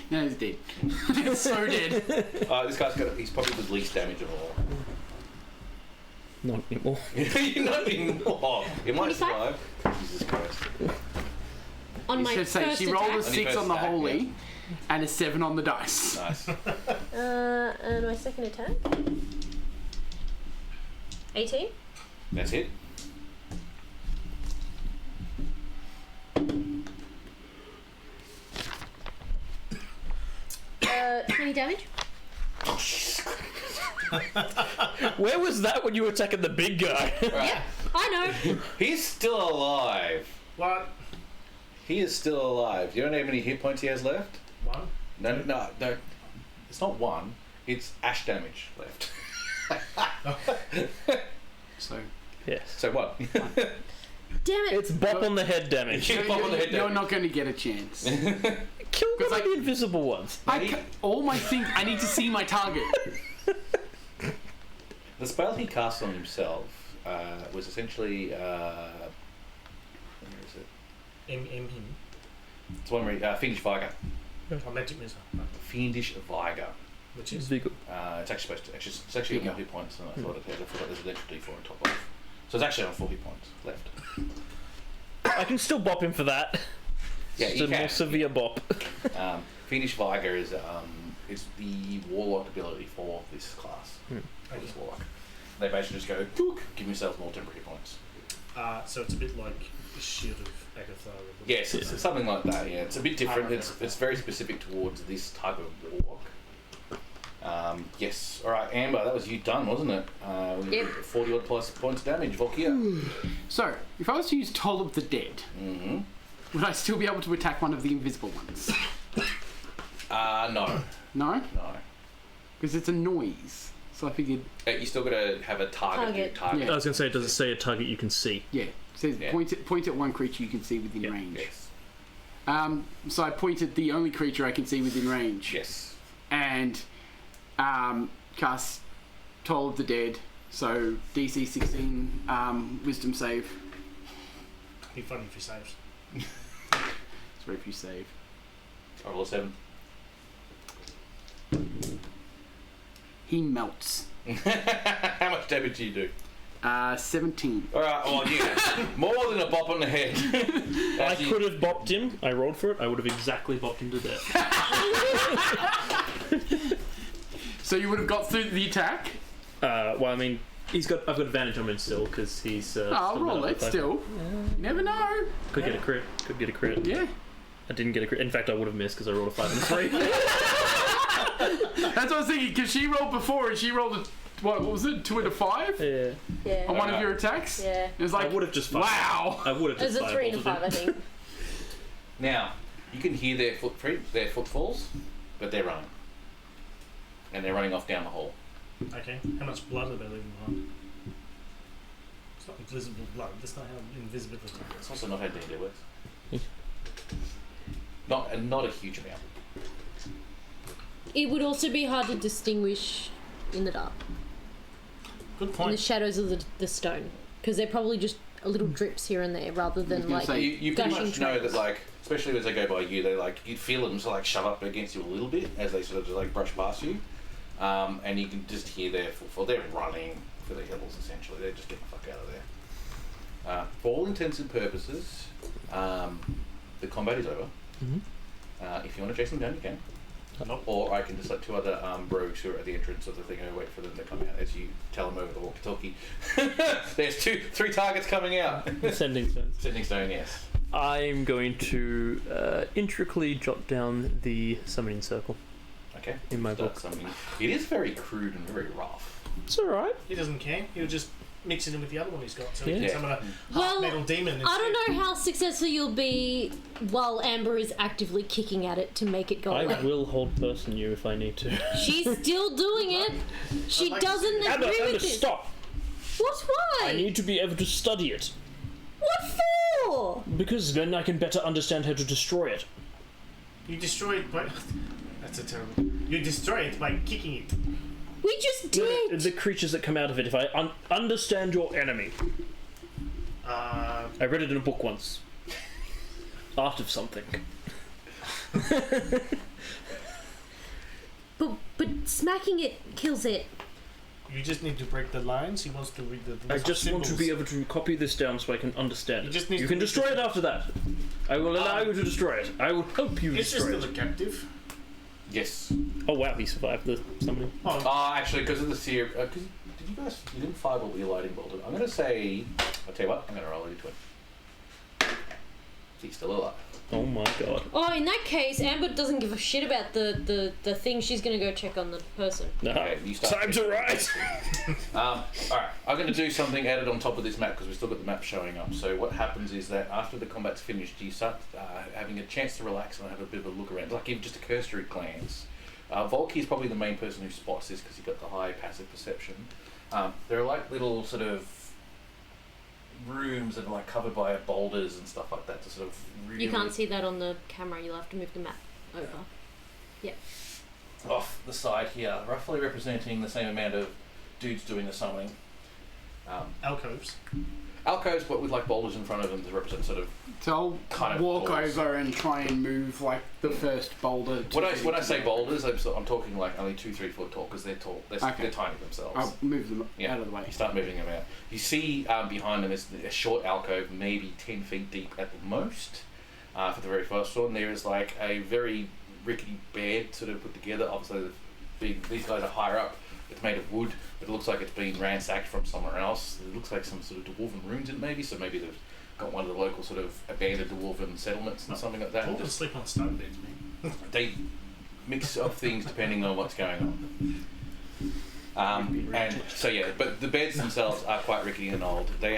Speaker 2: No, he's dead. He's so dead.
Speaker 1: This guy's he's probably the least damage of all.
Speaker 5: Not anymore.
Speaker 1: You're not anymore. It might
Speaker 4: 25?
Speaker 1: survive. Jesus Christ.
Speaker 4: On
Speaker 2: You
Speaker 4: my
Speaker 2: should say
Speaker 4: first
Speaker 2: she rolled a
Speaker 4: attack.
Speaker 2: 6 on the
Speaker 1: attack,
Speaker 2: holy
Speaker 1: yeah.
Speaker 2: and a 7 on the dice.
Speaker 1: Nice.
Speaker 4: And my second attack. 18.
Speaker 1: That's it.
Speaker 4: 20 damage.
Speaker 1: Oh, Jesus Christ.
Speaker 5: Where was that when you were attacking the big guy?
Speaker 1: Right.
Speaker 4: I know.
Speaker 1: He's still alive.
Speaker 3: What?
Speaker 1: He is still alive. You don't know how many hit points he has left?
Speaker 3: 1?
Speaker 1: No. It's not one. It's ash damage left.
Speaker 2: So
Speaker 5: Yes.
Speaker 1: So what?
Speaker 4: Damn it!
Speaker 5: It's bop on the head damage.
Speaker 1: Yeah. Bop on the head
Speaker 2: you're
Speaker 1: damage.
Speaker 2: not going to get a chance.
Speaker 5: Kill one of the invisible ones.
Speaker 2: All my thing. I need to see my target.
Speaker 1: The spell he cast on himself was essentially. Where is it?
Speaker 3: Him.
Speaker 1: It's one where Fiendish Vigor.
Speaker 3: Oh, magic missile.
Speaker 1: Fiendish Vigor.
Speaker 3: Which is
Speaker 5: Vigor.
Speaker 1: It's actually supposed to. It's actually more hit points than I thought it had. I forgot there's an extra D4 on top of it. So it's actually on 4 hit points left.
Speaker 5: I can still bop him for that.
Speaker 1: Yeah,
Speaker 5: It's
Speaker 1: you
Speaker 5: a
Speaker 1: can.
Speaker 5: more severe bop.
Speaker 1: Fiendish Vigor is the warlock ability for this class. For this warlock. They basically just go, "Took, give yourselves more temporary hit points."
Speaker 3: so it's a bit like the shield of Agatha.
Speaker 1: Yes, it's something like that. Yeah, it's a bit different. It's very specific towards this type of warlock. Yes. All right, Amber, that was you done, wasn't it?
Speaker 4: Yep.
Speaker 1: 40 odd plus points of damage. Volkia.
Speaker 2: So, if I was to use Toll of the Dead, would I still be able to attack one of the invisible ones?
Speaker 1: No.
Speaker 2: No?
Speaker 1: No.
Speaker 2: Because it's a noise. So I figured,
Speaker 1: You still got to have a target.
Speaker 4: Target.
Speaker 2: Yeah.
Speaker 5: I was going to say, does it say a target you can see?
Speaker 2: yeah. It says
Speaker 1: Yeah.
Speaker 2: point at one creature you can see within
Speaker 5: Yeah.
Speaker 2: range.
Speaker 1: Yes.
Speaker 2: So I pointed the only creature I can see within range.
Speaker 1: Yes.
Speaker 2: And cast Toll of the Dead. So DC 16 Wisdom save.
Speaker 3: Be funny if he saves.
Speaker 2: Sorry if you save.
Speaker 1: I roll a 7.
Speaker 2: He melts.
Speaker 1: How much damage do you do?
Speaker 2: 17.
Speaker 1: All right. Well, yeah. More than a bop on the head.
Speaker 5: I could have bopped him. I rolled for it. I would have exactly bopped him to death.
Speaker 2: So you would have got through the attack?
Speaker 5: Well, I mean, I've got advantage on him still because he's.
Speaker 2: I'll
Speaker 5: still
Speaker 2: roll
Speaker 5: not
Speaker 2: it
Speaker 5: up.
Speaker 2: still. You never know.
Speaker 5: Could get a crit. Could get a crit.
Speaker 2: Yeah.
Speaker 5: I didn't get a crit. In fact, I would have missed because I rolled a 5 and a 3.
Speaker 2: That's what I was thinking, because she rolled before and she rolled a, what was it, 2 and a 5?
Speaker 5: Yeah.
Speaker 4: Yeah.
Speaker 2: On one of your attacks?
Speaker 4: Yeah.
Speaker 2: It was like,
Speaker 5: I would have just. Fired.
Speaker 2: wow!
Speaker 5: I would have
Speaker 4: It was
Speaker 5: just.
Speaker 4: a 3 and a 5, I think.
Speaker 1: Now, you can hear their footfalls, but they're running. And they're running off down the hall.
Speaker 3: Okay. How much blood are they leaving behind? It's not invisible blood. That's not how invisibility
Speaker 1: It's
Speaker 3: works.
Speaker 1: also not how D&D works. Not a huge amount.
Speaker 4: It would also be hard to distinguish in the dark,
Speaker 3: Good
Speaker 4: in the
Speaker 3: point.
Speaker 4: shadows of the stone, because they're probably just a little drips here and there, rather than
Speaker 2: gonna
Speaker 4: like.
Speaker 2: say,
Speaker 1: You pretty
Speaker 4: gushing
Speaker 1: much know that,
Speaker 4: trails.
Speaker 1: like, especially as they go by you, they you feel them sort of like shove up against you a little bit as they sort of just like brush past you, and you can just hear their footfall. They're running for the hills essentially. They're just getting the fuck out of there. For all intents and purposes, the combat is over. If you want to chase them down, you can.
Speaker 3: Nope.
Speaker 1: Or I can just let 2 other rogues who are at the entrance of the thing and wait for them to come out as you tell them over the walkie-talkie. There's 3 targets coming out.
Speaker 5: Sending stones.
Speaker 1: Sending stone, yes.
Speaker 5: I'm going to intricately jot down the summoning circle
Speaker 1: Okay.
Speaker 5: in my
Speaker 1: Start
Speaker 5: book.
Speaker 1: summoning. It is very crude and very rough.
Speaker 5: It's alright.
Speaker 3: He doesn't care. He'll just mix it in with the other one he's got. So he
Speaker 5: Yeah.
Speaker 3: can summon a
Speaker 4: Well,
Speaker 3: half metal demon.
Speaker 4: I don't know how successful you'll be while Amber is actively kicking at it to make it go
Speaker 5: I
Speaker 4: away.
Speaker 5: will hold person you if I need to.
Speaker 4: She's still doing it. She
Speaker 3: I'd like to
Speaker 4: doesn't
Speaker 3: see
Speaker 5: Amber,
Speaker 4: agree
Speaker 5: Amber,
Speaker 4: with this.
Speaker 5: stop!
Speaker 4: What? Why?
Speaker 5: I need to be able to study it
Speaker 4: What for?
Speaker 5: because then I can better understand how to destroy it.
Speaker 3: You destroy it by. That's a terrible. You destroy it by kicking it.
Speaker 4: We just did.
Speaker 5: The creatures that come out of it. If I understand your enemy, I read it in a book once. Art of something.
Speaker 4: But smacking it kills it.
Speaker 3: You just need to break the lines. He wants to read the.
Speaker 5: I just want to be
Speaker 3: symbols.
Speaker 5: able to copy this down so I can understand
Speaker 3: You
Speaker 5: it.
Speaker 3: just need
Speaker 5: You
Speaker 3: to
Speaker 5: can
Speaker 3: read
Speaker 5: destroy
Speaker 3: the-
Speaker 5: it after that. I will allow you to destroy it. I will help you
Speaker 3: It's
Speaker 5: destroy
Speaker 3: just
Speaker 5: it.
Speaker 3: still a captive.
Speaker 1: Yes.
Speaker 5: Oh wow, he survived the summoning.
Speaker 3: Oh,
Speaker 1: Actually, because of the seer. Did you guys? You didn't fireball your lightning bolt. I'm going to say. I'll tell you what. I'm going to roll a d20. He's still alive.
Speaker 5: Oh my god.
Speaker 4: Oh, in that case, Amber doesn't give a shit about the thing. She's gonna go check on the person.
Speaker 5: No.
Speaker 1: Okay, you start.
Speaker 5: Time to rise.
Speaker 1: Alright, I'm going to do something added on top of this map because we've still got the map showing up. So what happens is that after the combat's finished, you start having a chance to relax and have a bit of a look around, like even just a cursory glance. Volky is probably the main person who spots this because he's got the high passive perception. There are like little sort of rooms that are like covered by boulders and stuff like that to sort of really...
Speaker 4: You can't see that on the camera. You'll have to move the map over.
Speaker 1: Off the side here, roughly representing the same amount of dudes doing the summoning.
Speaker 3: Alcoves.
Speaker 1: Alcoves, but with like boulders in front of them to represent sort of...
Speaker 2: So I'll
Speaker 1: kind of
Speaker 2: walk
Speaker 1: doors.
Speaker 2: over and try and move like the first boulder.
Speaker 1: When I say boulders, I'm talking like only 2-3 foot tall because they're tall. They're tiny themselves.
Speaker 2: I'll move them
Speaker 1: Yeah.
Speaker 2: out of the way.
Speaker 1: You start moving them out. You see behind them is a short alcove, maybe 10 feet deep at the most. For the very first one, there is like a very rickety bed sort of put together. Obviously, these guys are higher up. It's made of wood, but it looks like it's been ransacked from somewhere else. It looks like some sort of dwarven ruins in it, maybe. So maybe they've got one of the local sort of abandoned dwarven settlements and something like that. And
Speaker 3: Dwarves
Speaker 1: just,
Speaker 3: sleep on stone beds, man.
Speaker 1: they mix up things depending on what's going on. And so yeah, but the beds themselves are quite rickety and old. They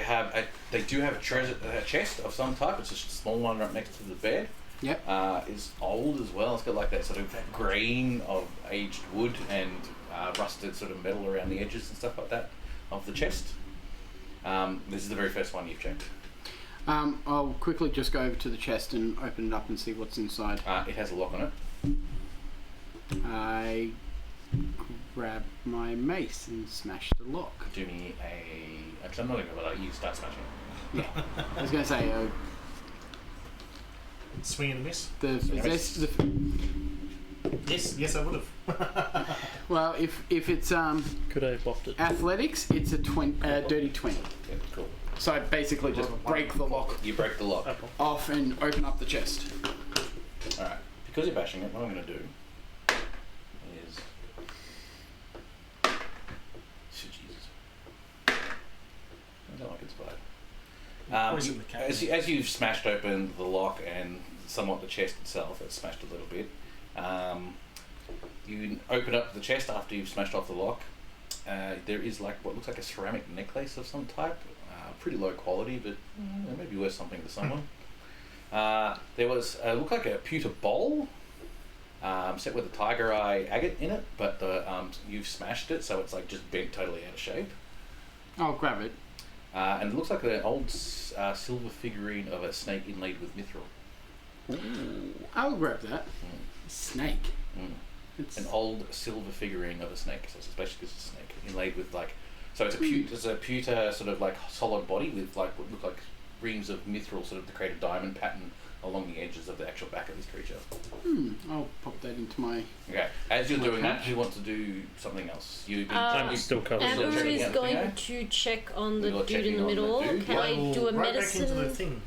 Speaker 1: do have a chest of some type. It's just a small one right next to the bed.
Speaker 2: Yep.
Speaker 1: Is old as well. It's got like that sort of grain of aged wood and rusted sort of metal around the edges and stuff like that of the chest. This is the very first one you've checked.
Speaker 2: I'll quickly just go over to the chest and open it up and see what's inside.
Speaker 1: It has a lock on it.
Speaker 2: I grab my mace and smash the lock.
Speaker 1: Do me a... Actually, I'm not even going to let you start smashing it.
Speaker 2: Yeah. I was going to say,
Speaker 3: Swing and a miss. Yes, I would have.
Speaker 2: Well, if it's
Speaker 5: Could I have buffed it?
Speaker 2: athletics, it's a dirty 20.
Speaker 1: Yeah, cool.
Speaker 2: So I basically just break the lock
Speaker 1: You break the lock.
Speaker 2: off and open up the chest.
Speaker 1: Alright. Because you're bashing it, what I'm going to do is... Jesus. I don't like inspired. As you've smashed open the lock and somewhat the chest itself, it's smashed a little bit. You open up the chest after you've smashed off the lock. There is like what looks like a ceramic necklace of some type. Pretty low quality, but it may be worth something to someone. There was looked like a pewter bowl set with a tiger eye agate in it, but you've smashed it, so it's like just bent totally out of shape.
Speaker 2: I'll grab it.
Speaker 1: And it looks like an old silver figurine of a snake inlaid with mithril.
Speaker 2: Ooh, I'll grab that. Snake. It's
Speaker 1: An old silver figurine of a snake, so it's especially because it's a snake inlaid with like, so it's a pewter sort of like solid body with like what look like rings of mithril sort of to create a diamond pattern along the edges of the actual back of this creature.
Speaker 2: I'll pop that into my...
Speaker 1: Okay, as you're doing that, you want to do something else.
Speaker 5: I'm still covered.
Speaker 1: Amber
Speaker 4: Amber
Speaker 1: checking
Speaker 4: is
Speaker 1: out
Speaker 4: going
Speaker 1: the
Speaker 4: to check on the
Speaker 1: You're
Speaker 4: dude in
Speaker 1: checking
Speaker 4: the
Speaker 1: on the
Speaker 4: middle.
Speaker 1: dude,
Speaker 4: Can
Speaker 1: yeah.
Speaker 4: I do a
Speaker 3: right back into the
Speaker 4: medicine?
Speaker 3: thing.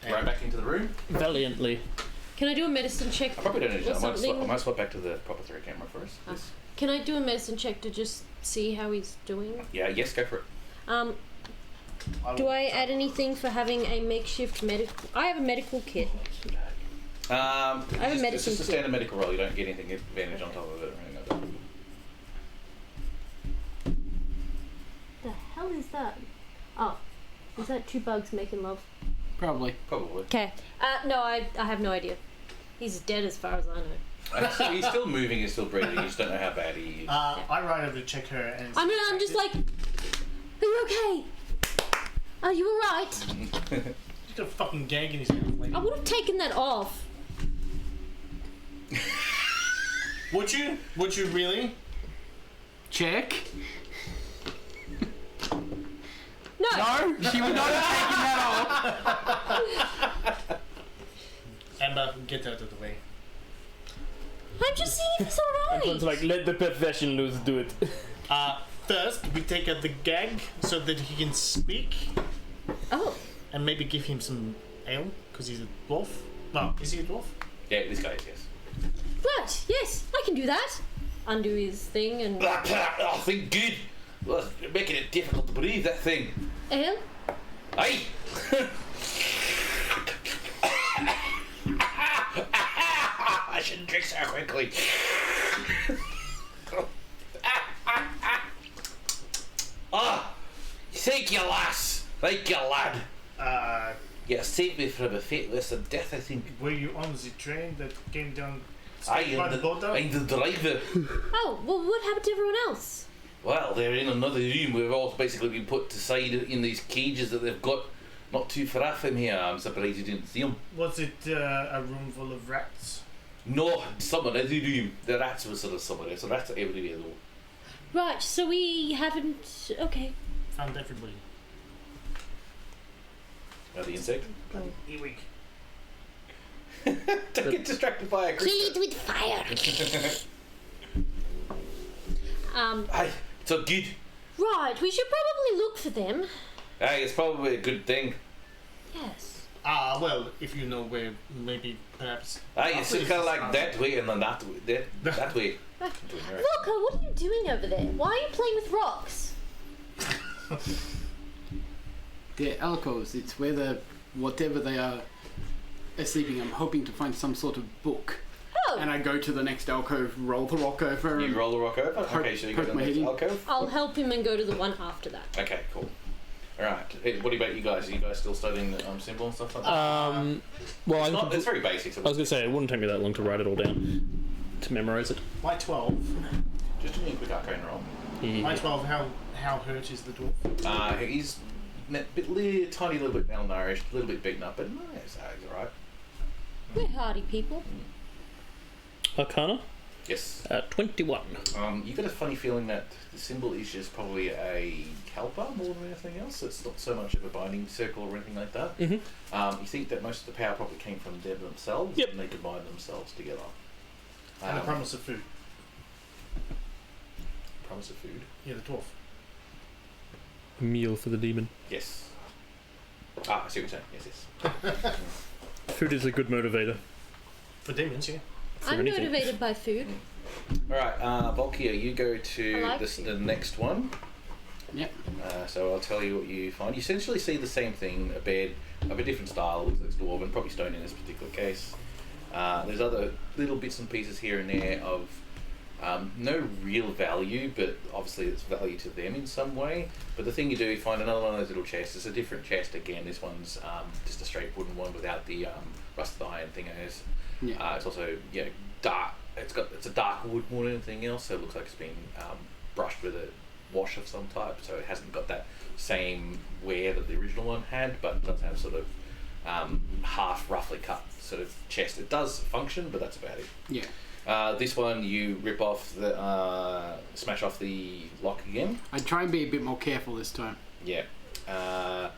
Speaker 1: right back into the room.
Speaker 5: Valiantly.
Speaker 4: Can I do a medicine check?
Speaker 1: I probably don't need
Speaker 4: or
Speaker 1: to. I
Speaker 4: something?
Speaker 1: might swap back to the proper 3 camera first.
Speaker 4: Ah. Can I do a medicine check to just see how he's doing?
Speaker 1: Yeah, yes, go for it.
Speaker 4: Do I add anything for having a makeshift medical? I have a medical kit.
Speaker 1: I
Speaker 4: have a
Speaker 1: it's
Speaker 4: medicine
Speaker 1: just a
Speaker 4: kit.
Speaker 1: standard medical roll. You don't get anything advantage on top of it or anything like that.
Speaker 4: The hell is that? Oh, is that 2 bugs making love?
Speaker 2: Probably.
Speaker 1: Probably.
Speaker 4: Okay. No, I have no idea. He's dead as far as I know.
Speaker 1: He's still moving. He's still breathing. You just don't know how bad he is.
Speaker 3: I ride over to check her and...
Speaker 4: I'm just like, are you okay? Are you alright?
Speaker 3: He's got a fucking gag in his mouth, lady.
Speaker 4: I would have taken that off.
Speaker 3: Would you? Would you really?
Speaker 2: Check.
Speaker 4: No.
Speaker 2: No, she would not have taken that off.
Speaker 3: Amber, get out of the way.
Speaker 4: I'm just seeing if he's
Speaker 5: Everyone's
Speaker 4: alright.
Speaker 5: like, let the profession loose do it.
Speaker 3: First, we take out the gag so that he can speak
Speaker 4: Oh.
Speaker 3: and maybe give him some ale because he's a dwarf. No, is he a dwarf?
Speaker 1: Yeah, this guy is, yes.
Speaker 4: Right, yes, I can do that. Undo his thing and...
Speaker 1: Oh, thank good. Well, it's making it difficult to breathe, that thing.
Speaker 4: Ale?
Speaker 1: Aye. I shouldn't drink so quickly. Thank you, lass. Thank you, lad. You saved me from a fate worse than death, I think.
Speaker 3: Were you on the train that came down By the boat, though?
Speaker 1: I'm the driver.
Speaker 4: Oh, well, what happened to everyone else?
Speaker 1: Well, they're in another room. We've all basically been put to side in these cages that they've got not too far from here. I'm surprised you didn't see them.
Speaker 3: Was it a room full of rats?
Speaker 1: No, someone in the room. The rats were sort of somewhere. So rats are everywhere though.
Speaker 4: Right, so we haven't. Okay.
Speaker 3: Found everybody.
Speaker 1: Now the insect.
Speaker 3: Earwig.
Speaker 1: Don't get distracted by a
Speaker 4: Kill it with fire.
Speaker 1: Hey, so good.
Speaker 4: Right, we should probably look for them.
Speaker 1: Hey, it's probably a good thing.
Speaker 4: Yes.
Speaker 3: Well, if you know where, maybe, perhaps...
Speaker 1: Hey, it's kind of like that way and then that way. That way.
Speaker 4: Look, what are you doing over there? Why are you playing with rocks?
Speaker 2: They're alcoves. It's where whatever they are sleeping. I'm hoping to find some sort of book.
Speaker 4: Oh.
Speaker 2: And I go to the next alcove, roll the rock over.
Speaker 1: You
Speaker 2: and
Speaker 1: roll the rock over?
Speaker 2: poke-
Speaker 1: Okay, so you go to
Speaker 2: poke
Speaker 1: the
Speaker 2: my
Speaker 1: next
Speaker 2: head in.
Speaker 1: alcove?
Speaker 4: I'll help him and go to the one after that.
Speaker 1: Okay, cool. Alright, what about you guys? Are you guys still studying the symbol and stuff like that?
Speaker 5: Well,
Speaker 1: It's very basic. So
Speaker 5: I was going to say, it wouldn't take me that long to write it all down, to memorise it.
Speaker 3: My 12.
Speaker 1: just give me a quick arcane roll.
Speaker 3: My 12, how hurt is the dwarf?
Speaker 1: He's tiny little bit malnourished, a little bit beaten up, but no, he's alright.
Speaker 4: We're hardy people.
Speaker 5: Arcana?
Speaker 1: Yes.
Speaker 5: 21.
Speaker 1: You get a funny feeling that the symbol is just probably a kalpa more than anything else. It's not so much of a binding circle or anything like that.
Speaker 5: Mm-hmm.
Speaker 1: You think that most of the power probably came from them themselves,
Speaker 5: Yep.
Speaker 1: and they combined themselves together.
Speaker 3: And a promise of food.
Speaker 1: Promise of food.
Speaker 3: Yeah, the dwarf.
Speaker 5: A meal for the demon.
Speaker 1: Yes. I see what you're saying. Yes.
Speaker 5: Food is a good motivator.
Speaker 3: For demons, yeah.
Speaker 5: For
Speaker 4: I'm
Speaker 5: anything.
Speaker 4: motivated by food.
Speaker 1: Alright, Volkia, you go to
Speaker 4: I like
Speaker 1: the next one.
Speaker 2: Yep.
Speaker 1: So I'll tell you what you find. You essentially see the same thing, a bed of a different style, looks like dwarven, probably stone in this particular case. There's other little bits and pieces here and there of no real value, but obviously it's value to them in some way. But the thing you do, you find another one of those little chests. It's a different chest again. This one's just a straight wooden one without the rusted iron thing.
Speaker 2: Yeah.
Speaker 1: It's also dark. It's a dark wood more than anything else, so it looks like it's been brushed with a wash of some type. So it hasn't got that same wear that the original one had, but it does have sort of half roughly cut sort of chest. It does function, but that's about it.
Speaker 2: Yeah.
Speaker 1: This one you rip off the smash off the lock again.
Speaker 2: I try and be a bit more careful this time.
Speaker 1: Yeah. I'm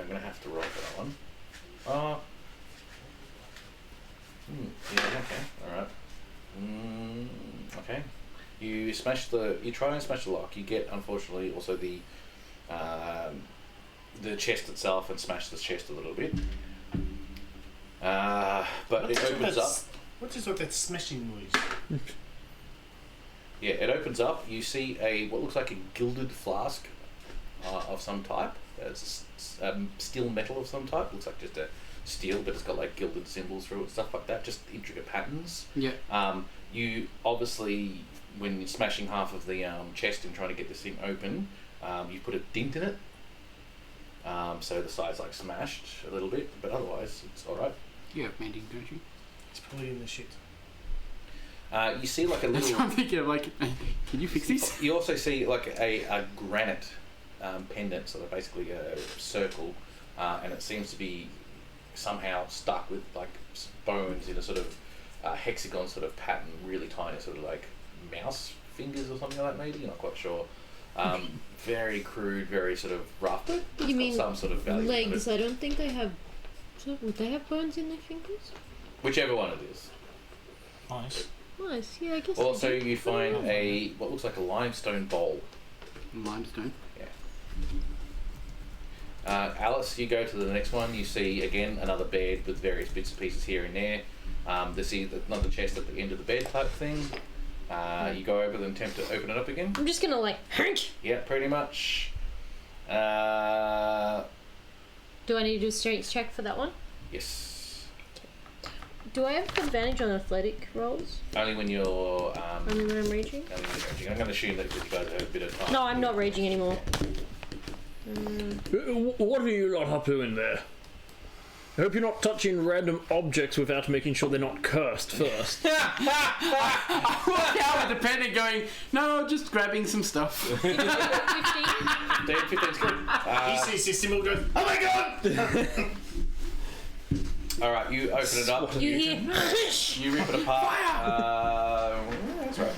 Speaker 1: gonna have to roll for that one. Yeah. Okay. All right. Okay. You try and smash the lock. You get, unfortunately, also the chest itself and smash the chest a little bit. But it opens up.
Speaker 3: What is with that smashing noise?
Speaker 1: Yeah, it opens up. You see what looks like a gilded flask of some type. It's steel metal of some type. Looks like just a steel, but it's got like gilded symbols through it, stuff like that. Just intricate patterns.
Speaker 2: Yeah.
Speaker 1: You obviously, when you're smashing half of the chest and trying to get this thing open, you put a dint in it. So the side's like smashed a little bit, but otherwise it's all right.
Speaker 2: You have mending, don't you?
Speaker 3: It's probably in the shit.
Speaker 1: You see like a
Speaker 2: That's
Speaker 1: little.
Speaker 2: what I'm thinking of. Like, can you fix this?
Speaker 1: You also see like a granite pendant, so they're basically a circle, and it seems to be somehow stuck with like bones in a sort of hexagon sort of pattern, really tiny, sort of like mouse fingers or something like that. Maybe, you're not quite sure. Very crude, very sort of rough. But it's
Speaker 4: You
Speaker 1: got
Speaker 4: mean
Speaker 1: some sort of value to
Speaker 4: legs?
Speaker 1: it.
Speaker 4: I don't think they have. So would they have bones in their fingers?
Speaker 1: Whichever one it is.
Speaker 3: Nice.
Speaker 4: Nice. Yeah, I guess.
Speaker 1: Also,
Speaker 4: they do.
Speaker 1: you find what looks like a limestone bowl.
Speaker 2: Limestone.
Speaker 1: Alice, you go to the next one. You see again another bed with various bits and pieces here and there. They see another chest at the end of the bed type thing. You go over and attempt to open it up again.
Speaker 4: I'm just gonna like.
Speaker 1: Yeah, pretty much.
Speaker 4: Do I need to do a strength check for that one?
Speaker 1: Yes.
Speaker 4: Do I have advantage on athletic rolls?
Speaker 1: Only when you're.
Speaker 4: Only when I'm raging?
Speaker 1: Only when you're raging. I'm going to assume that you guys have a bit of time.
Speaker 4: No, I'm not raging anymore.
Speaker 5: What are you lot up to in there? I hope you're not touching random objects without making sure they're not cursed first.
Speaker 2: I walk out with the pen and going, no, just grabbing some stuff.
Speaker 4: 15.
Speaker 1: 15's good.
Speaker 3: He sees this symbol, goes, oh my god!
Speaker 1: All right, you open it up.
Speaker 4: You hear?
Speaker 1: You rip it apart. That's right.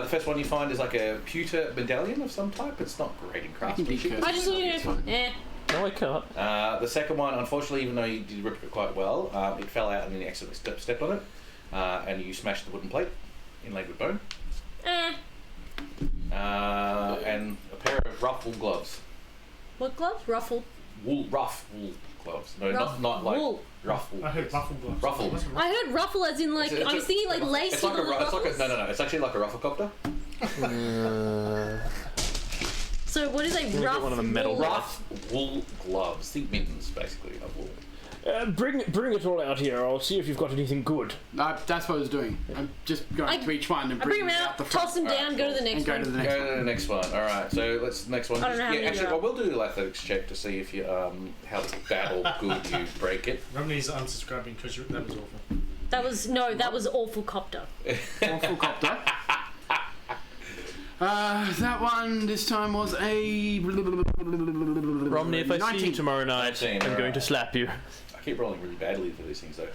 Speaker 1: The first one you find is like a pewter medallion of some type. It's not great in craftsmanship.
Speaker 4: I just look at it. Eh.
Speaker 5: No, I can't.
Speaker 1: The second one, unfortunately, even though you did rip it quite well, it fell out and then you accidentally stepped on it, and you smashed the wooden plate inlaid with bone. And a pair of rough wool gloves.
Speaker 4: What gloves? Ruffle.
Speaker 1: Rough wool gloves. No,
Speaker 4: Rough
Speaker 1: not like
Speaker 4: wool.
Speaker 1: rough wool.
Speaker 3: I heard ruffle gloves.
Speaker 1: Ruffle.
Speaker 4: I heard ruffle as in like
Speaker 1: It's
Speaker 4: I was thinking like lace.
Speaker 1: It's like a,
Speaker 4: with little
Speaker 1: it's like a
Speaker 4: ruffles.
Speaker 1: no. It's actually like a rufflecopter.
Speaker 4: So what is a
Speaker 5: get
Speaker 4: rough
Speaker 5: one of the metal
Speaker 4: wool?
Speaker 1: Rough wool gloves. Think mittens, basically, of wool.
Speaker 5: Bring it all out here. I'll see if you've got anything good.
Speaker 2: That's what I was doing. I'm just going to each one and
Speaker 4: I bring
Speaker 2: bringing
Speaker 4: them
Speaker 2: out
Speaker 4: out,
Speaker 2: the front
Speaker 4: toss them down, go to the
Speaker 2: and
Speaker 4: next
Speaker 2: go
Speaker 4: one.
Speaker 2: to the next
Speaker 1: Go
Speaker 2: one.
Speaker 1: to the next one. All right. So let's next one.
Speaker 4: I don't know how many
Speaker 1: actually,
Speaker 4: there are.
Speaker 1: we'll do an athletics check to see if you how bad or good you break it.
Speaker 3: Romney's unsubscribing because that was awful.
Speaker 4: That was awful copter.
Speaker 2: Awful copter. That one this time was a
Speaker 5: Romney, if I see
Speaker 2: 19.
Speaker 5: you tomorrow night,
Speaker 1: 19,
Speaker 5: I'm going
Speaker 1: alright.
Speaker 5: to slap you.
Speaker 1: I keep rolling really badly for these things though.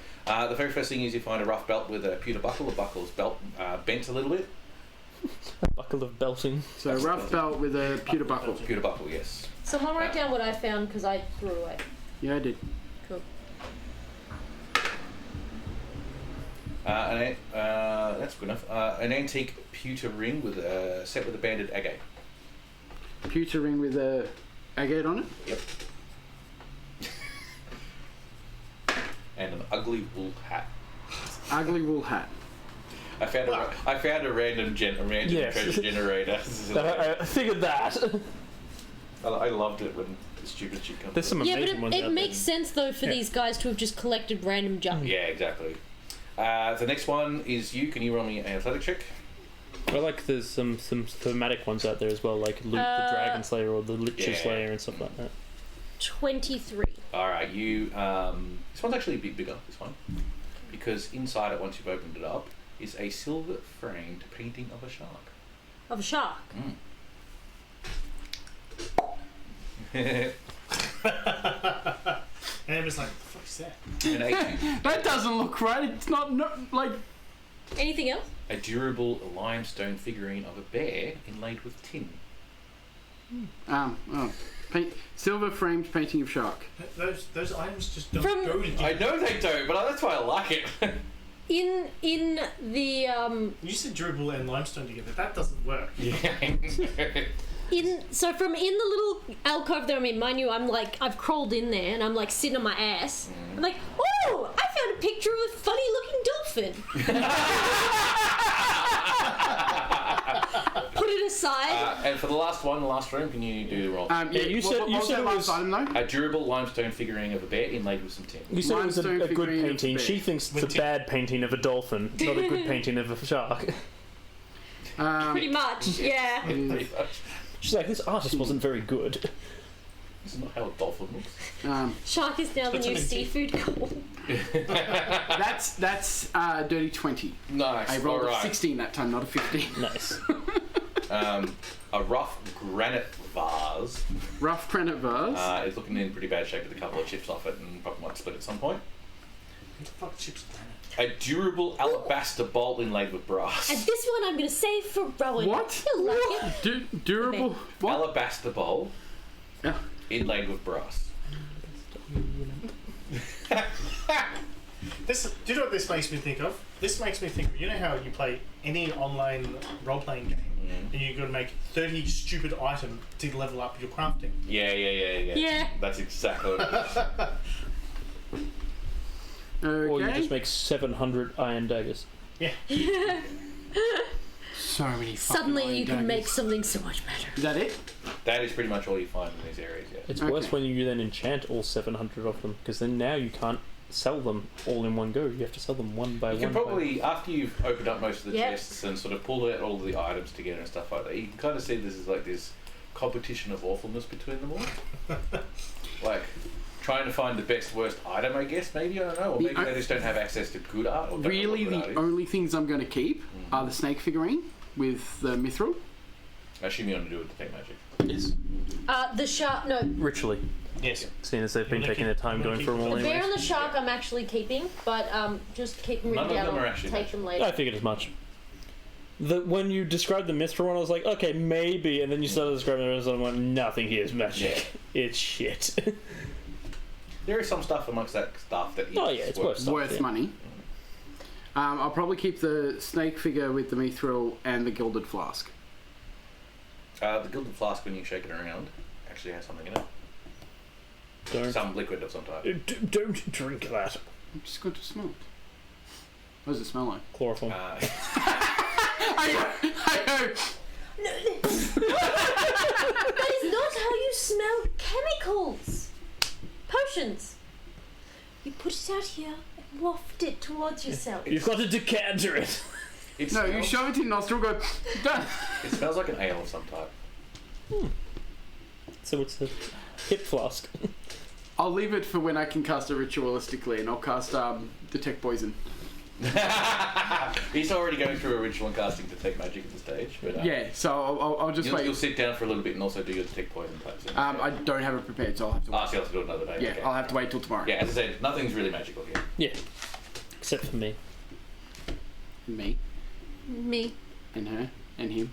Speaker 1: The very first thing is you find a rough belt with a pewter buckle. The buckle's belt bent a little bit.
Speaker 5: Buckle of belting.
Speaker 2: So rough belt with a pewter buckle.
Speaker 1: Pewter buckle, yes.
Speaker 4: Someone write down what I found because I threw it away.
Speaker 2: Yeah, I did.
Speaker 4: Cool.
Speaker 1: That's good enough. An antique pewter ring with set with a banded agate.
Speaker 2: Pewter ring with a agate on it.
Speaker 1: Yep. And an ugly wool hat.
Speaker 2: Ugly wool hat.
Speaker 1: I found a random
Speaker 5: Yes.
Speaker 1: treasure generator.
Speaker 5: I figured that.
Speaker 1: I loved it when the stupid shit comes.
Speaker 5: There's some
Speaker 4: Yeah,
Speaker 5: amazing
Speaker 4: but
Speaker 5: ones
Speaker 4: it
Speaker 5: out
Speaker 4: makes sense though for
Speaker 5: Yeah.
Speaker 4: these guys to have just collected random junk.
Speaker 1: Yeah, exactly. The next one is you. Can you roll me an athletic check?
Speaker 5: there. I like there's some thematic ones out there as well, like Luke the Dragon Slayer or the Lich Slayer and stuff like that.
Speaker 4: 23.
Speaker 1: All right, you. This one's actually a bit bigger. This one, because inside it, once you've opened it up, is a silver-framed painting of a shark.
Speaker 4: Of a shark.
Speaker 3: And it was like, the fuck's that?
Speaker 1: And
Speaker 2: That doesn't look right. It's not like.
Speaker 4: Anything else?
Speaker 1: a durable limestone figurine of a bear inlaid with tin.
Speaker 2: Silver framed painting of shark.
Speaker 3: Those items just don't
Speaker 4: From-
Speaker 3: go together.
Speaker 1: I know they don't, but that's why I like it.
Speaker 4: In the
Speaker 3: You said durable and limestone together. That doesn't work.
Speaker 1: Yeah.
Speaker 4: from in the little alcove there, I mean, mind you, I've crawled in there and I'm like sitting on my ass. I'm like, oh, I found a picture of a funny looking dolphin. Put it aside.
Speaker 1: And for the last one, the last room, can you do the roll?
Speaker 5: you said-
Speaker 2: what
Speaker 5: you
Speaker 2: was
Speaker 5: said
Speaker 2: that
Speaker 5: it
Speaker 2: last
Speaker 5: was-
Speaker 2: item though?
Speaker 1: A durable limestone figurine of a bear inlaid with some tin.
Speaker 5: You said it was
Speaker 2: Limestone
Speaker 5: a good
Speaker 2: figurine of
Speaker 5: painting.
Speaker 2: bear.
Speaker 5: She thinks it's a
Speaker 3: With tin.
Speaker 5: bad painting of a dolphin, not a good painting of a shark.
Speaker 4: Pretty much, yeah.
Speaker 1: Pretty much.
Speaker 5: She's like, this artist wasn't very good.
Speaker 1: This is not how a dolphin looks.
Speaker 4: Shark is now the
Speaker 3: Put
Speaker 4: new
Speaker 3: some in tea.
Speaker 4: seafood goal.
Speaker 2: That's dirty 20.
Speaker 1: Nice.
Speaker 2: I rolled
Speaker 1: All
Speaker 2: a
Speaker 1: right.
Speaker 2: 16 that time, not a 15.
Speaker 5: Nice.
Speaker 1: A rough granite vase.
Speaker 2: Rough granite vase.
Speaker 1: It's looking in pretty bad shape with a couple of chips off it and probably might split at some point.
Speaker 3: What the fuck chips granite?
Speaker 1: A durable alabaster bowl inlaid with brass.
Speaker 4: And this one I'm gonna save for Rowan.
Speaker 2: What?
Speaker 4: He'll like it.
Speaker 2: Durable. What?
Speaker 1: Alabaster bowl
Speaker 2: Yeah.
Speaker 1: inlaid with brass.
Speaker 3: Do you know what this makes me think of? This makes me think of, you know how you play any online role-playing game and you've got to make 30 stupid items to level up your crafting?
Speaker 1: Yeah.
Speaker 4: Yeah.
Speaker 1: That's exactly what it is.
Speaker 2: Okay.
Speaker 5: Or you just make 700 iron daggers.
Speaker 3: Yeah.
Speaker 2: so many.
Speaker 4: Suddenly
Speaker 2: fucking
Speaker 4: you can
Speaker 2: daggers.
Speaker 4: make something so much better.
Speaker 2: Is that it?
Speaker 1: That is pretty much all you find in these areas, yeah.
Speaker 5: It's
Speaker 2: Okay.
Speaker 5: worse when you then enchant all 700 of them, because then now you can't sell them all in one go. You have to sell them one by
Speaker 1: You
Speaker 5: one.
Speaker 1: can probably, after you've opened up most of the
Speaker 4: Yep.
Speaker 1: chests and sort of pulled out all the items together and stuff like that, you can kind of see this is like this competition of awfulness between them all. Like, trying to find the best worst item, I guess. Maybe, I don't know. Or maybe they just don't have access to good art. Or don't know
Speaker 2: Really,
Speaker 1: what good art
Speaker 2: the
Speaker 1: is.
Speaker 2: only things I'm going to keep are the snake figurine with the mithril.
Speaker 1: I assume you want to do with detect magic.
Speaker 5: Yes.
Speaker 4: The shark. No,
Speaker 5: Ritually,
Speaker 3: Yes.
Speaker 5: seeing as they've been
Speaker 3: wanna
Speaker 5: taking
Speaker 3: keep-
Speaker 5: their time
Speaker 3: you wanna
Speaker 5: going
Speaker 3: keep
Speaker 5: for them all
Speaker 4: the bear
Speaker 5: anyways.
Speaker 4: and the shark I'm actually keeping, but just keep them
Speaker 1: None
Speaker 4: written
Speaker 1: of
Speaker 4: down.
Speaker 1: them are
Speaker 4: I'll
Speaker 1: actually
Speaker 4: take them later.
Speaker 5: I figured as much. When you described the Mithril one, I was like, okay, maybe, and then you started describing the rest of them, I'm like, nothing here is magic. It's shit.
Speaker 1: There is some stuff amongst that stuff that
Speaker 5: Oh, yeah, it's worth stuff,
Speaker 2: Worth
Speaker 5: yeah.
Speaker 2: money. I'll probably keep the snake figure with the mithril and the gilded flask.
Speaker 1: The gilded flask, when you shake it around, actually has something in it.
Speaker 5: Don't,
Speaker 1: Some liquid of some type.
Speaker 5: don't drink that.
Speaker 2: I'm just going to smell it. What does it smell like?
Speaker 5: Chloroform.
Speaker 2: I know.
Speaker 4: That is not how you smell chemicals. Potions. You put it out here and waft it towards yourself.
Speaker 5: You've got to decanter it.
Speaker 1: It
Speaker 2: No, you
Speaker 1: smells,
Speaker 2: shove it in nostril, go, done.
Speaker 1: it smells like an ale of some type.
Speaker 5: So it's a hip flask.
Speaker 2: I'll leave it for when I can cast it ritualistically, and I'll cast detect poison.
Speaker 1: He's already going through a ritual and casting detect magic at this stage. But,
Speaker 2: Yeah, so I'll just
Speaker 1: you'll
Speaker 2: wait.
Speaker 1: sit down for a little bit and also do your detect poison type thing.
Speaker 2: I don't have it prepared, so I'll have to wait.
Speaker 1: So you'll have to do it another day.
Speaker 2: Yeah,
Speaker 1: okay.
Speaker 2: I'll have to wait till tomorrow.
Speaker 1: Yeah, as I said, nothing's really magical here.
Speaker 5: Yeah. Except for me.
Speaker 2: Me,
Speaker 4: Me.
Speaker 2: and her, and him.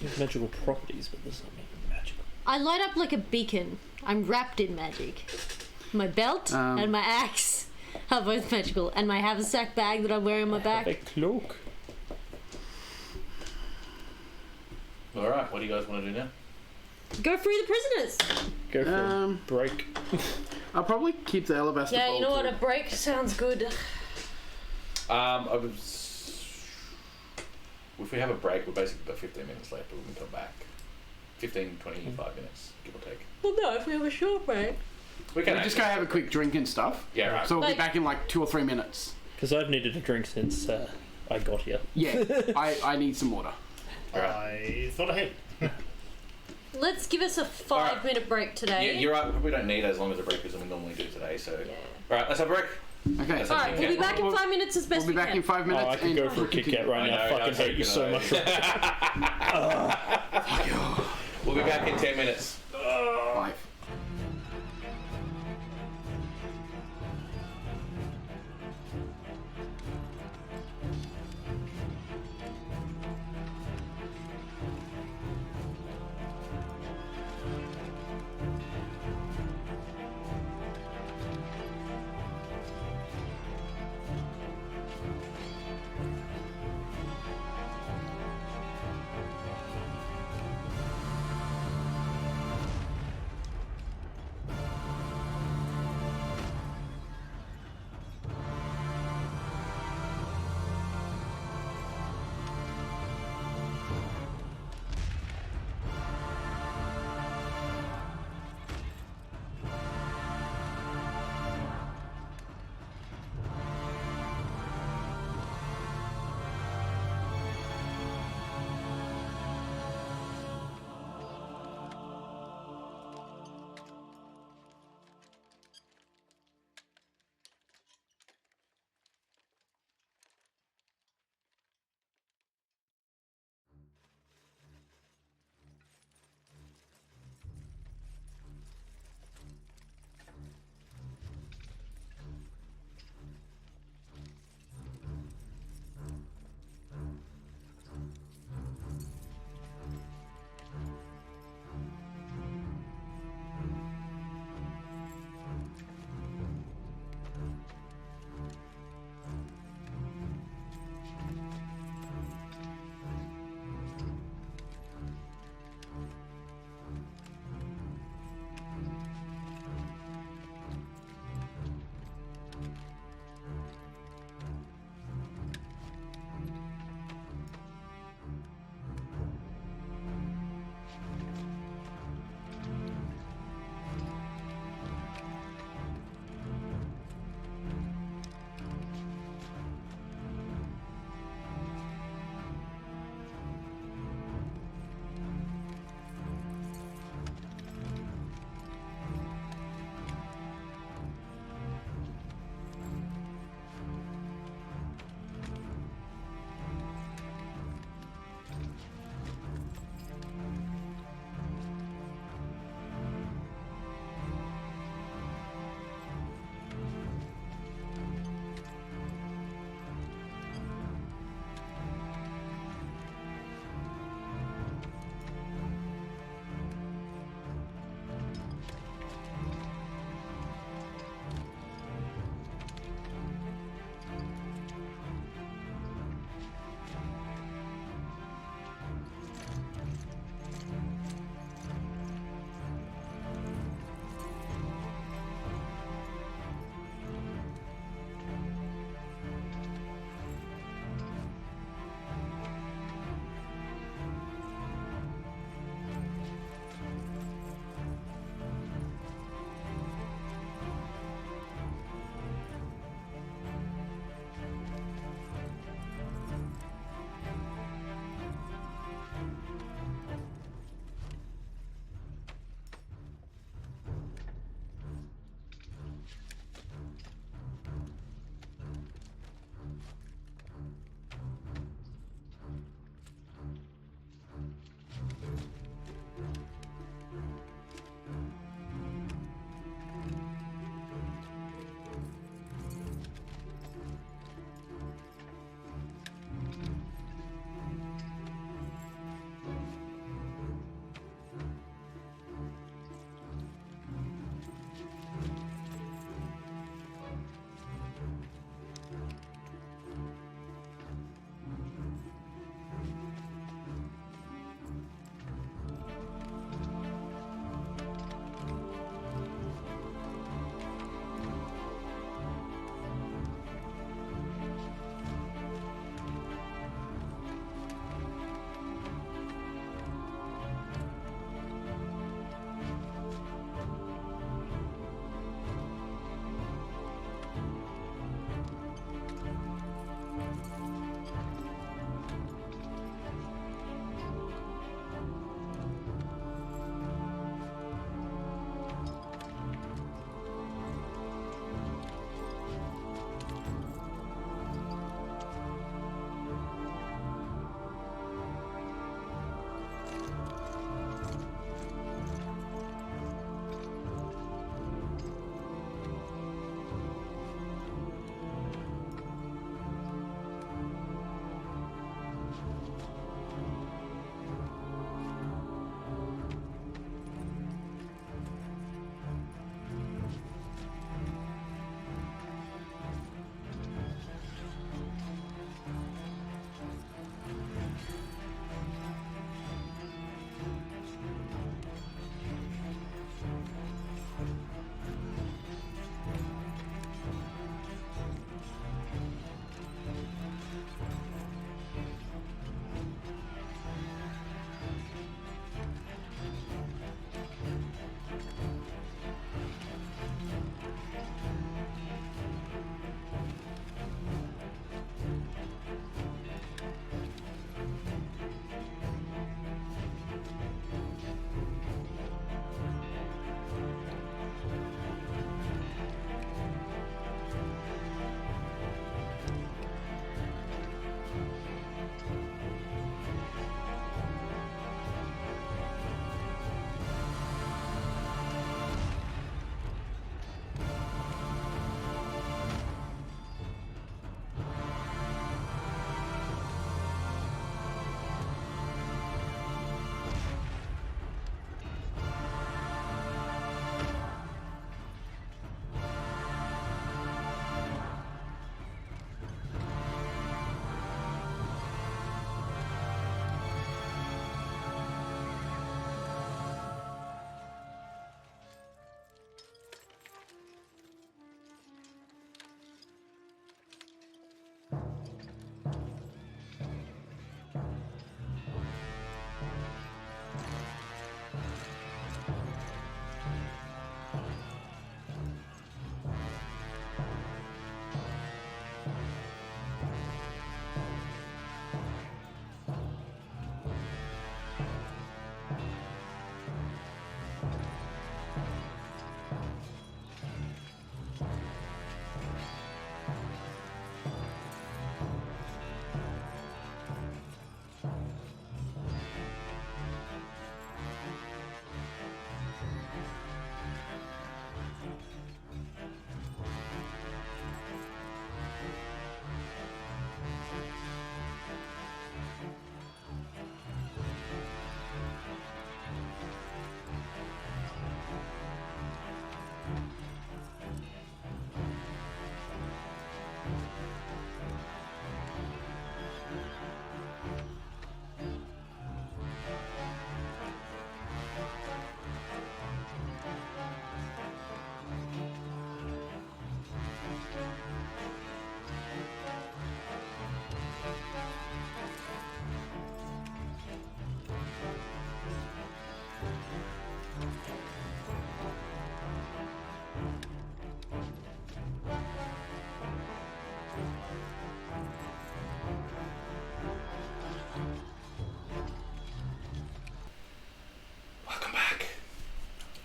Speaker 5: You have magical properties, but does not make them magical.
Speaker 4: I light up like a beacon. I'm wrapped in magic. My belt and my axe are both magical, and my haversack bag that I'm wearing on my back.
Speaker 5: Have a cloak.
Speaker 1: Alright, what do you guys want to do now?
Speaker 4: Go free the prisoners.
Speaker 5: Go for a break.
Speaker 2: I'll probably keep the alabaster
Speaker 4: Yeah,
Speaker 2: bowl
Speaker 4: you know what?
Speaker 2: too.
Speaker 4: A break sounds good.
Speaker 1: If we have a break, we're basically about 15 minutes left, but we can come back. 15, 25 minutes, give or take.
Speaker 4: Well, no, if we have a short break.
Speaker 1: We can
Speaker 2: We're just gonna have a quick drink and stuff.
Speaker 1: Yeah, right.
Speaker 2: So we'll be
Speaker 4: Like-
Speaker 2: back in like 2 or 3 minutes.
Speaker 5: Because I've needed a drink since I got here.
Speaker 2: Yeah, I need some water.
Speaker 1: Alright.
Speaker 3: I thought ahead.
Speaker 4: Let's give us a 5-minute break today.
Speaker 1: Yeah, you're right. We don't need as long as a break as we normally do today, so...
Speaker 4: Yeah.
Speaker 1: Alright, let's have a break.
Speaker 2: Okay.
Speaker 1: That's
Speaker 4: Alright, we'll be back in 5 minutes as best
Speaker 2: We'll be back
Speaker 4: we
Speaker 2: in
Speaker 4: can.
Speaker 2: 5 minutes.
Speaker 5: Oh, I could
Speaker 2: and
Speaker 5: go for a
Speaker 2: we'll
Speaker 5: Kit Kat
Speaker 2: continue.
Speaker 5: right now.
Speaker 1: I know,
Speaker 5: Fucking hate you so much.
Speaker 1: We'll be back in 10 minutes.
Speaker 2: 5.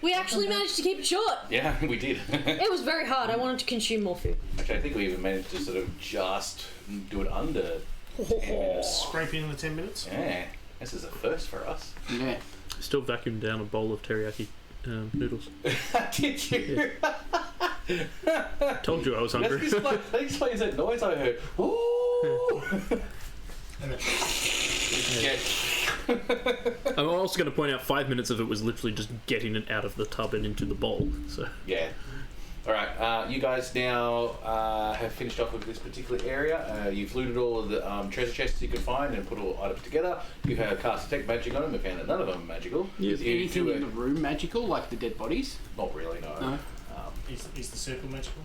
Speaker 4: We actually managed to keep it short.
Speaker 1: Yeah, we did.
Speaker 4: It was very hard. I wanted to consume more food.
Speaker 1: Actually, I think we even managed to sort of just do it under 10 minutes.
Speaker 3: Scrape in the 10 minutes.
Speaker 1: Yeah, this is a first for us.
Speaker 2: Yeah.
Speaker 5: Still vacuumed down a bowl of teriyaki noodles.
Speaker 1: Did you?
Speaker 5: Told you I was hungry.
Speaker 1: That explains that noise I heard. Ooh! Yeah.
Speaker 5: I'm also going to point out 5 minutes of it was literally just getting it out of the tub and into the bowl. So
Speaker 1: Yeah. Alright, you guys now have finished off with this particular area. You've looted all of the treasure chests you could find and put all items together. You have cast detect magic on them and found that none of them are magical.
Speaker 5: Yes.
Speaker 2: Is
Speaker 1: You
Speaker 2: anything
Speaker 1: do
Speaker 2: in the room magical, like the dead bodies?
Speaker 1: Not really, no.
Speaker 2: No.
Speaker 3: Is the circle magical?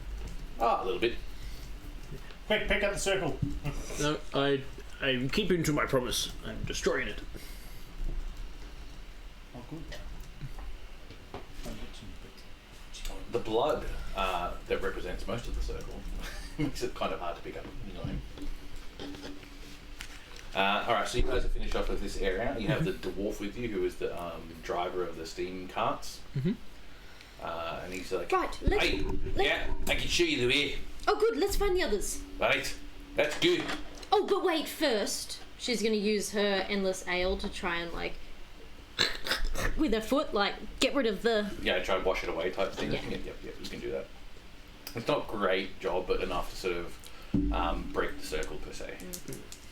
Speaker 1: A little bit.
Speaker 3: Quick, pick up the circle.
Speaker 5: no, I'm keeping to my promise. I'm destroying it.
Speaker 3: Oh, good.
Speaker 1: The blood that represents most of the circle makes it kind of hard to pick up. Alright, so you guys have finished off with this area. You have the dwarf with you, who is the driver of the steam carts.
Speaker 5: Mhm.
Speaker 1: And he's like,
Speaker 4: Right,
Speaker 1: hey, yeah, I can show you the way.
Speaker 4: Oh, good. Let's find the others.
Speaker 1: Right, that's good.
Speaker 4: Oh, but wait. First, she's gonna use her endless ale to try and with her foot, get rid of the.
Speaker 1: Yeah, try and wash it away type thing.
Speaker 4: Yeah.
Speaker 1: Yep, you can do that. It's not a great job, but enough to sort of break the circle per se.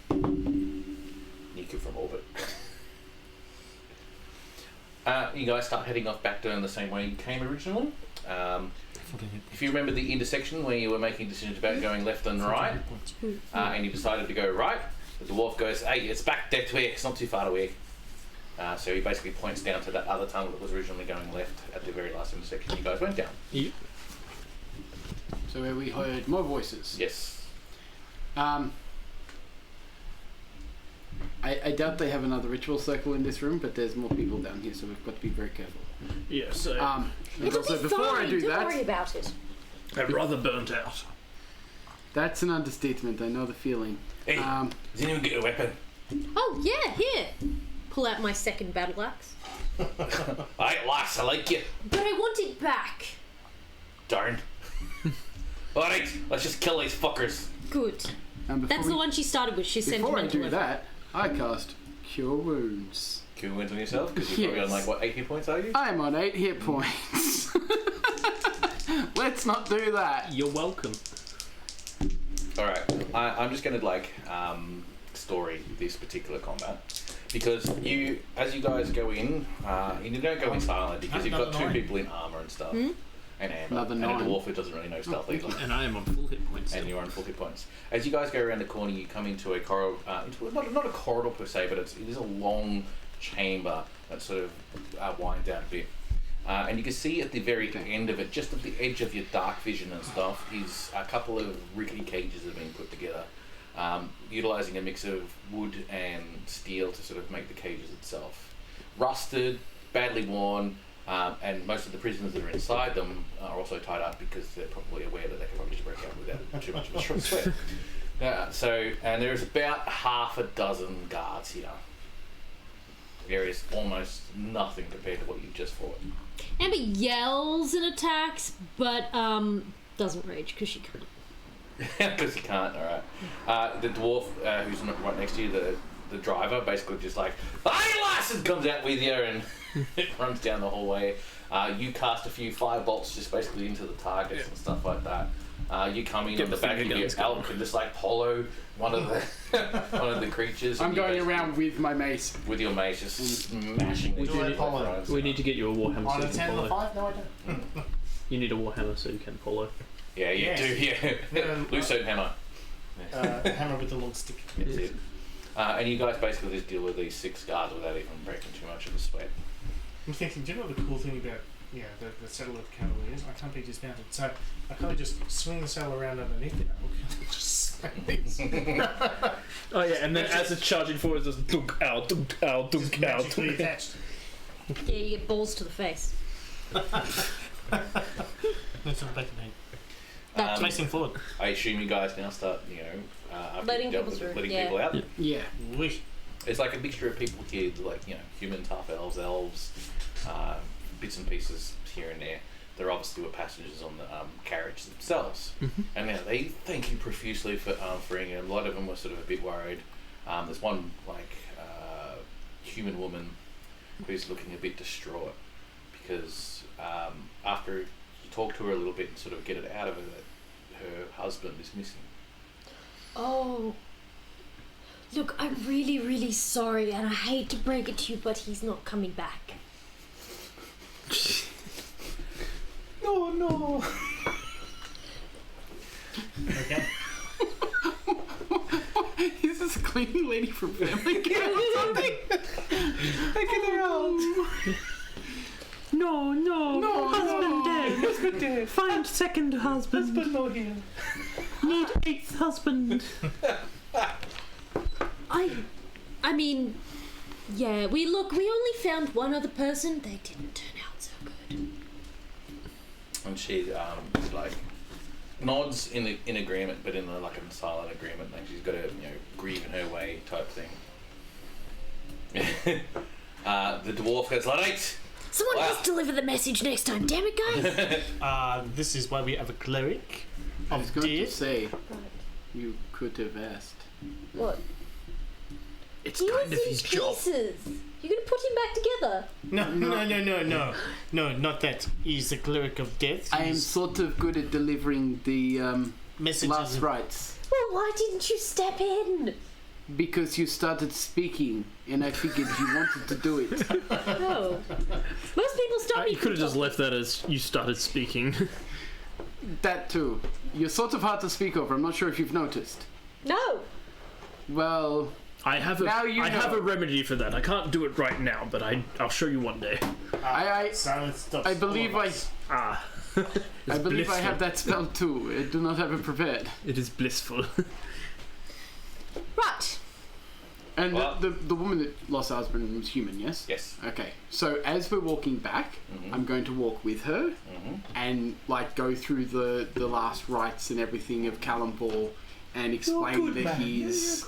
Speaker 1: Nuke it from orbit. You guys start heading off back down the same way you came originally. If you remember the intersection where you were making decisions about going left and right, and you decided to go right, the dwarf goes, hey, it's back that way, it's not too far away. So he basically points down to that other tunnel that was originally going left at the very last intersection you guys went down.
Speaker 5: Yep.
Speaker 2: So where we heard more voices.
Speaker 1: Yes.
Speaker 2: I doubt they have another ritual circle in this room, but there's more people down here, so we've got to be very careful.
Speaker 5: Yeah, so
Speaker 2: And
Speaker 4: It'll
Speaker 2: also,
Speaker 4: be
Speaker 2: before
Speaker 4: fine.
Speaker 2: I do
Speaker 4: Don't
Speaker 2: that,
Speaker 4: worry about it.
Speaker 5: I'd rather burnt out.
Speaker 2: that's an understatement. I know the feeling.
Speaker 1: Hey, does anyone get a weapon?
Speaker 4: Oh yeah, here. Pull out my second battle axe.
Speaker 1: Alright, lass, I like you.
Speaker 4: But I want it back.
Speaker 1: Darn. Alright, let's just kill these fuckers.
Speaker 4: Good.
Speaker 2: And before
Speaker 4: That's the one she started with. She's
Speaker 2: Before I
Speaker 4: sentimental.
Speaker 2: do that, I cast Cure Wounds.
Speaker 1: Cure wounds on yourself, because you're probably on
Speaker 2: Yes.
Speaker 1: 8 hit points, are you?
Speaker 2: I'm on 8 hit points. Let's not do that.
Speaker 5: You're welcome.
Speaker 1: Alright, I'm just going to story this particular combat. Because as you guys go in, you don't go in silently because you've got
Speaker 3: Another
Speaker 1: 2
Speaker 3: nine.
Speaker 1: people in armour and stuff. And Amber.
Speaker 2: Another
Speaker 1: and a
Speaker 2: 9.
Speaker 1: dwarf who doesn't really know stealth either.
Speaker 5: And I am on full hit points.
Speaker 1: And you're on 40 points. As you guys go around the corner, you come into a corridor, not a corridor per se, but it is a long chamber that sort of winds out a bit. And you can see at the very end of it, just at the edge of your dark vision and stuff, is a couple of rickety cages that have been put together, utilising a mix of wood and steel to sort of make the cages itself. Rusted, badly worn, and most of the prisoners that are inside them are also tied up because they're probably aware that they can probably just break out without too much of a short sweat. And there's about half a dozen guards here. There is almost nothing compared to what you just fought.
Speaker 4: Amber yells and attacks, but doesn't rage because she can't.
Speaker 1: Because you can't, alright. The dwarf who's right next to you, the driver, basically just like, "Hey, lass!" and comes out with you and it runs down the hallway. You cast a few firebolts just basically into the targets and stuff like that. You come in
Speaker 5: Get
Speaker 1: on the
Speaker 5: the
Speaker 1: back of
Speaker 5: finger
Speaker 1: your
Speaker 5: guns going.
Speaker 1: elk and just polo one of the creatures.
Speaker 2: I'm
Speaker 1: and you
Speaker 2: going
Speaker 1: basically-
Speaker 2: around with my mace.
Speaker 1: with your mace, just smashing
Speaker 5: We
Speaker 1: the
Speaker 5: do
Speaker 1: shit
Speaker 3: need-
Speaker 1: left, right, and
Speaker 5: We
Speaker 1: centre.
Speaker 5: need to get you a warhammer
Speaker 3: On
Speaker 5: so
Speaker 3: a
Speaker 5: you
Speaker 3: 10
Speaker 5: can
Speaker 3: and a
Speaker 5: follow.
Speaker 3: 5? No, I don't.
Speaker 5: You need a warhammer so you can follow.
Speaker 1: Yeah, you
Speaker 3: Yes.
Speaker 1: do. Yeah,
Speaker 3: No,
Speaker 1: Lucerne hammer.
Speaker 3: Hammer with the long stick.
Speaker 1: That's it. And you guys basically just deal with these 6 guards without even breaking too much of a sweat.
Speaker 3: I'm thinking, do you know what the cool thing about the saddle of the Cavaliers? I can't be dismounted, so I kind of just swing the saddle around underneath the elk and just swing these.
Speaker 5: Oh yeah, and then as it's charging forward, it's just dunk out, dunk out,
Speaker 3: Just
Speaker 5: dunk out.
Speaker 3: magically attached.
Speaker 4: Yeah, you get balls to the face.
Speaker 3: That's what back in the
Speaker 4: That too.
Speaker 3: facing forward.
Speaker 1: I assume you guys now start, after
Speaker 4: Letting
Speaker 1: you've dealt
Speaker 4: people
Speaker 1: with
Speaker 4: through,
Speaker 1: letting
Speaker 4: yeah.
Speaker 1: people out.
Speaker 2: Yeah.
Speaker 3: Whoosh.
Speaker 1: It's like a mixture of people here, like humans, half elves, bits and pieces here and there. There obviously were passengers on the carriage themselves, and now they thank you profusely for answering. And a lot of them were sort of a bit worried. There's one human woman who's looking a bit distraught because after you talk to her a little bit and sort of get it out of her that her husband is missing.
Speaker 4: Oh. Look, I'm really, really sorry, and I hate to break it to you, but he's not coming back.
Speaker 1: No.
Speaker 3: Okay.
Speaker 2: Is this a cleaning lady from Family Guy or something?
Speaker 1: Get her out.
Speaker 5: No, husband dead. Find second husband.
Speaker 1: Husband not here.
Speaker 5: Need eighth husband.
Speaker 4: I mean, yeah, we only found one other person. They didn't turn out so good.
Speaker 1: And she nods in agreement, but in a silent agreement. Like she's got to grieve in her way type thing. The dwarf goes, "Right,
Speaker 4: Someone
Speaker 1: wow.
Speaker 4: else deliver the message next time. Damn it, guys.
Speaker 3: This is why we have a cleric
Speaker 2: I was
Speaker 3: of
Speaker 2: going to
Speaker 3: death.
Speaker 2: say, you could have asked.
Speaker 4: What?
Speaker 5: It's
Speaker 4: He
Speaker 5: kind
Speaker 4: was
Speaker 5: of
Speaker 4: in
Speaker 5: his job.
Speaker 4: pieces. You're gonna put him back together.
Speaker 3: No, not that. He's the cleric of death.
Speaker 2: I am
Speaker 3: He's
Speaker 2: sort of good at delivering the
Speaker 3: messages.
Speaker 2: last rites.
Speaker 4: Well, why didn't you step in?
Speaker 2: Because you started speaking, and I figured you wanted to do it.
Speaker 4: No. Most people stop me
Speaker 5: You could have
Speaker 4: from
Speaker 5: just left that as you started speaking.
Speaker 2: That too. You're sort of hard to speak over. I'm not sure if you've noticed.
Speaker 4: No.
Speaker 2: Well,
Speaker 5: I have
Speaker 2: Now you
Speaker 5: have
Speaker 2: know.
Speaker 5: a remedy for that. I can't do it right now, but I'll show you one day.
Speaker 3: Silence stops
Speaker 2: I believe
Speaker 3: all of
Speaker 2: I
Speaker 3: us.
Speaker 2: I believe I
Speaker 5: blissful.
Speaker 2: have that spell too. I do not have it prepared.
Speaker 5: It is blissful.
Speaker 4: Right.
Speaker 2: And
Speaker 1: Well-
Speaker 2: the woman that lost her husband was human, yes?
Speaker 1: Yes.
Speaker 2: Okay. So as we're walking back, I'm going to walk with her and go through the last rites and everything of Kalimpor and explain that he's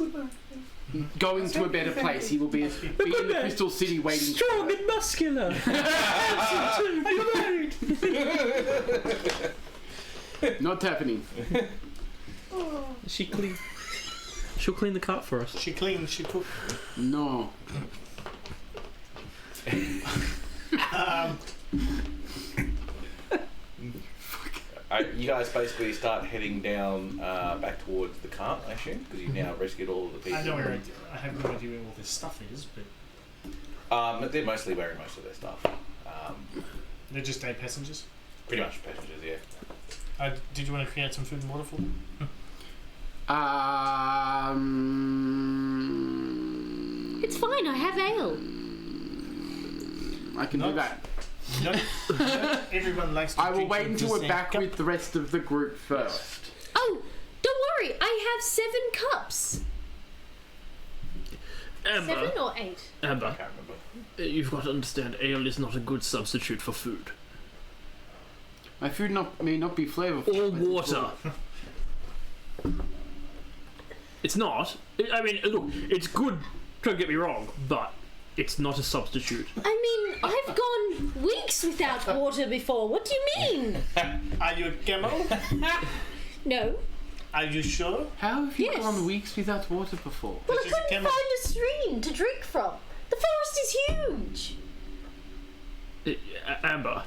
Speaker 2: going to a better place. He will be in the Crystal City waiting for her.
Speaker 5: and muscular. Are you married?
Speaker 2: Not happening.
Speaker 5: She clean. She'll clean the cart for us.
Speaker 3: She cleaned, she cooked.
Speaker 2: No.
Speaker 1: You guys basically start heading down back towards the cart, I assume, because you've now rescued all of the people.
Speaker 3: I know where I have no idea where all this stuff is, but
Speaker 1: But they're mostly wearing most of their stuff.
Speaker 3: they're just day passengers.
Speaker 1: Pretty much passengers, yeah.
Speaker 3: Did you want to create some food and water for them?
Speaker 4: It's fine. I have ale.
Speaker 2: I can do
Speaker 3: Not-
Speaker 2: that.
Speaker 3: Not everyone likes to
Speaker 2: I will
Speaker 3: drink
Speaker 2: wait
Speaker 3: from
Speaker 2: until
Speaker 3: the
Speaker 2: we're
Speaker 3: same
Speaker 2: back
Speaker 3: cup.
Speaker 2: with the rest of the group first.
Speaker 4: Oh, don't worry. I have 7 cups.
Speaker 5: Amber,
Speaker 4: 7 or 8?
Speaker 1: I
Speaker 5: Amber,
Speaker 1: can't remember.
Speaker 5: you've got to understand, ale is not a good substitute for food.
Speaker 2: My food may not be flavorful.
Speaker 5: Or
Speaker 2: but it's
Speaker 5: water. It's not. I mean, look, it's good, don't get me wrong, but it's not a substitute.
Speaker 4: I mean, I've gone weeks without water before. What do you mean?
Speaker 3: Are you a camel?
Speaker 4: No.
Speaker 3: Are you sure?
Speaker 2: How have you
Speaker 4: Yes.
Speaker 2: gone weeks without water before?
Speaker 4: Well, I
Speaker 3: She's a
Speaker 4: couldn't
Speaker 3: camel.
Speaker 4: find a stream to drink from. The forest is huge.
Speaker 5: Amber,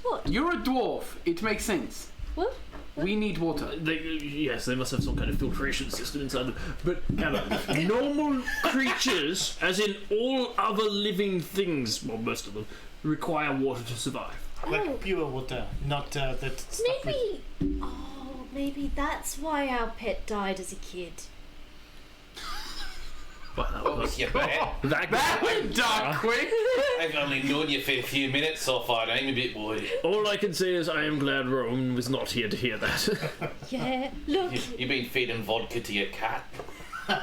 Speaker 4: What?
Speaker 2: You're a dwarf. It makes sense.
Speaker 4: What?
Speaker 2: We need water.
Speaker 5: yes, they must have some kind of filtration system inside them. But Amber, normal creatures, as in all other living things, well, most of them, require water to survive.
Speaker 3: Like pure water, not that stuff with...
Speaker 4: Maybe that's why our pet died as a kid.
Speaker 5: Well, that
Speaker 1: What
Speaker 5: was
Speaker 1: was your bad?
Speaker 5: that
Speaker 2: Went dark quick.
Speaker 1: I've only known you for a few minutes so far, I'm a bit worried.
Speaker 5: All I can say is I am glad Rowan was not here to hear that.
Speaker 4: Yeah. Look.
Speaker 1: You've been feeding vodka to your cat.
Speaker 4: No,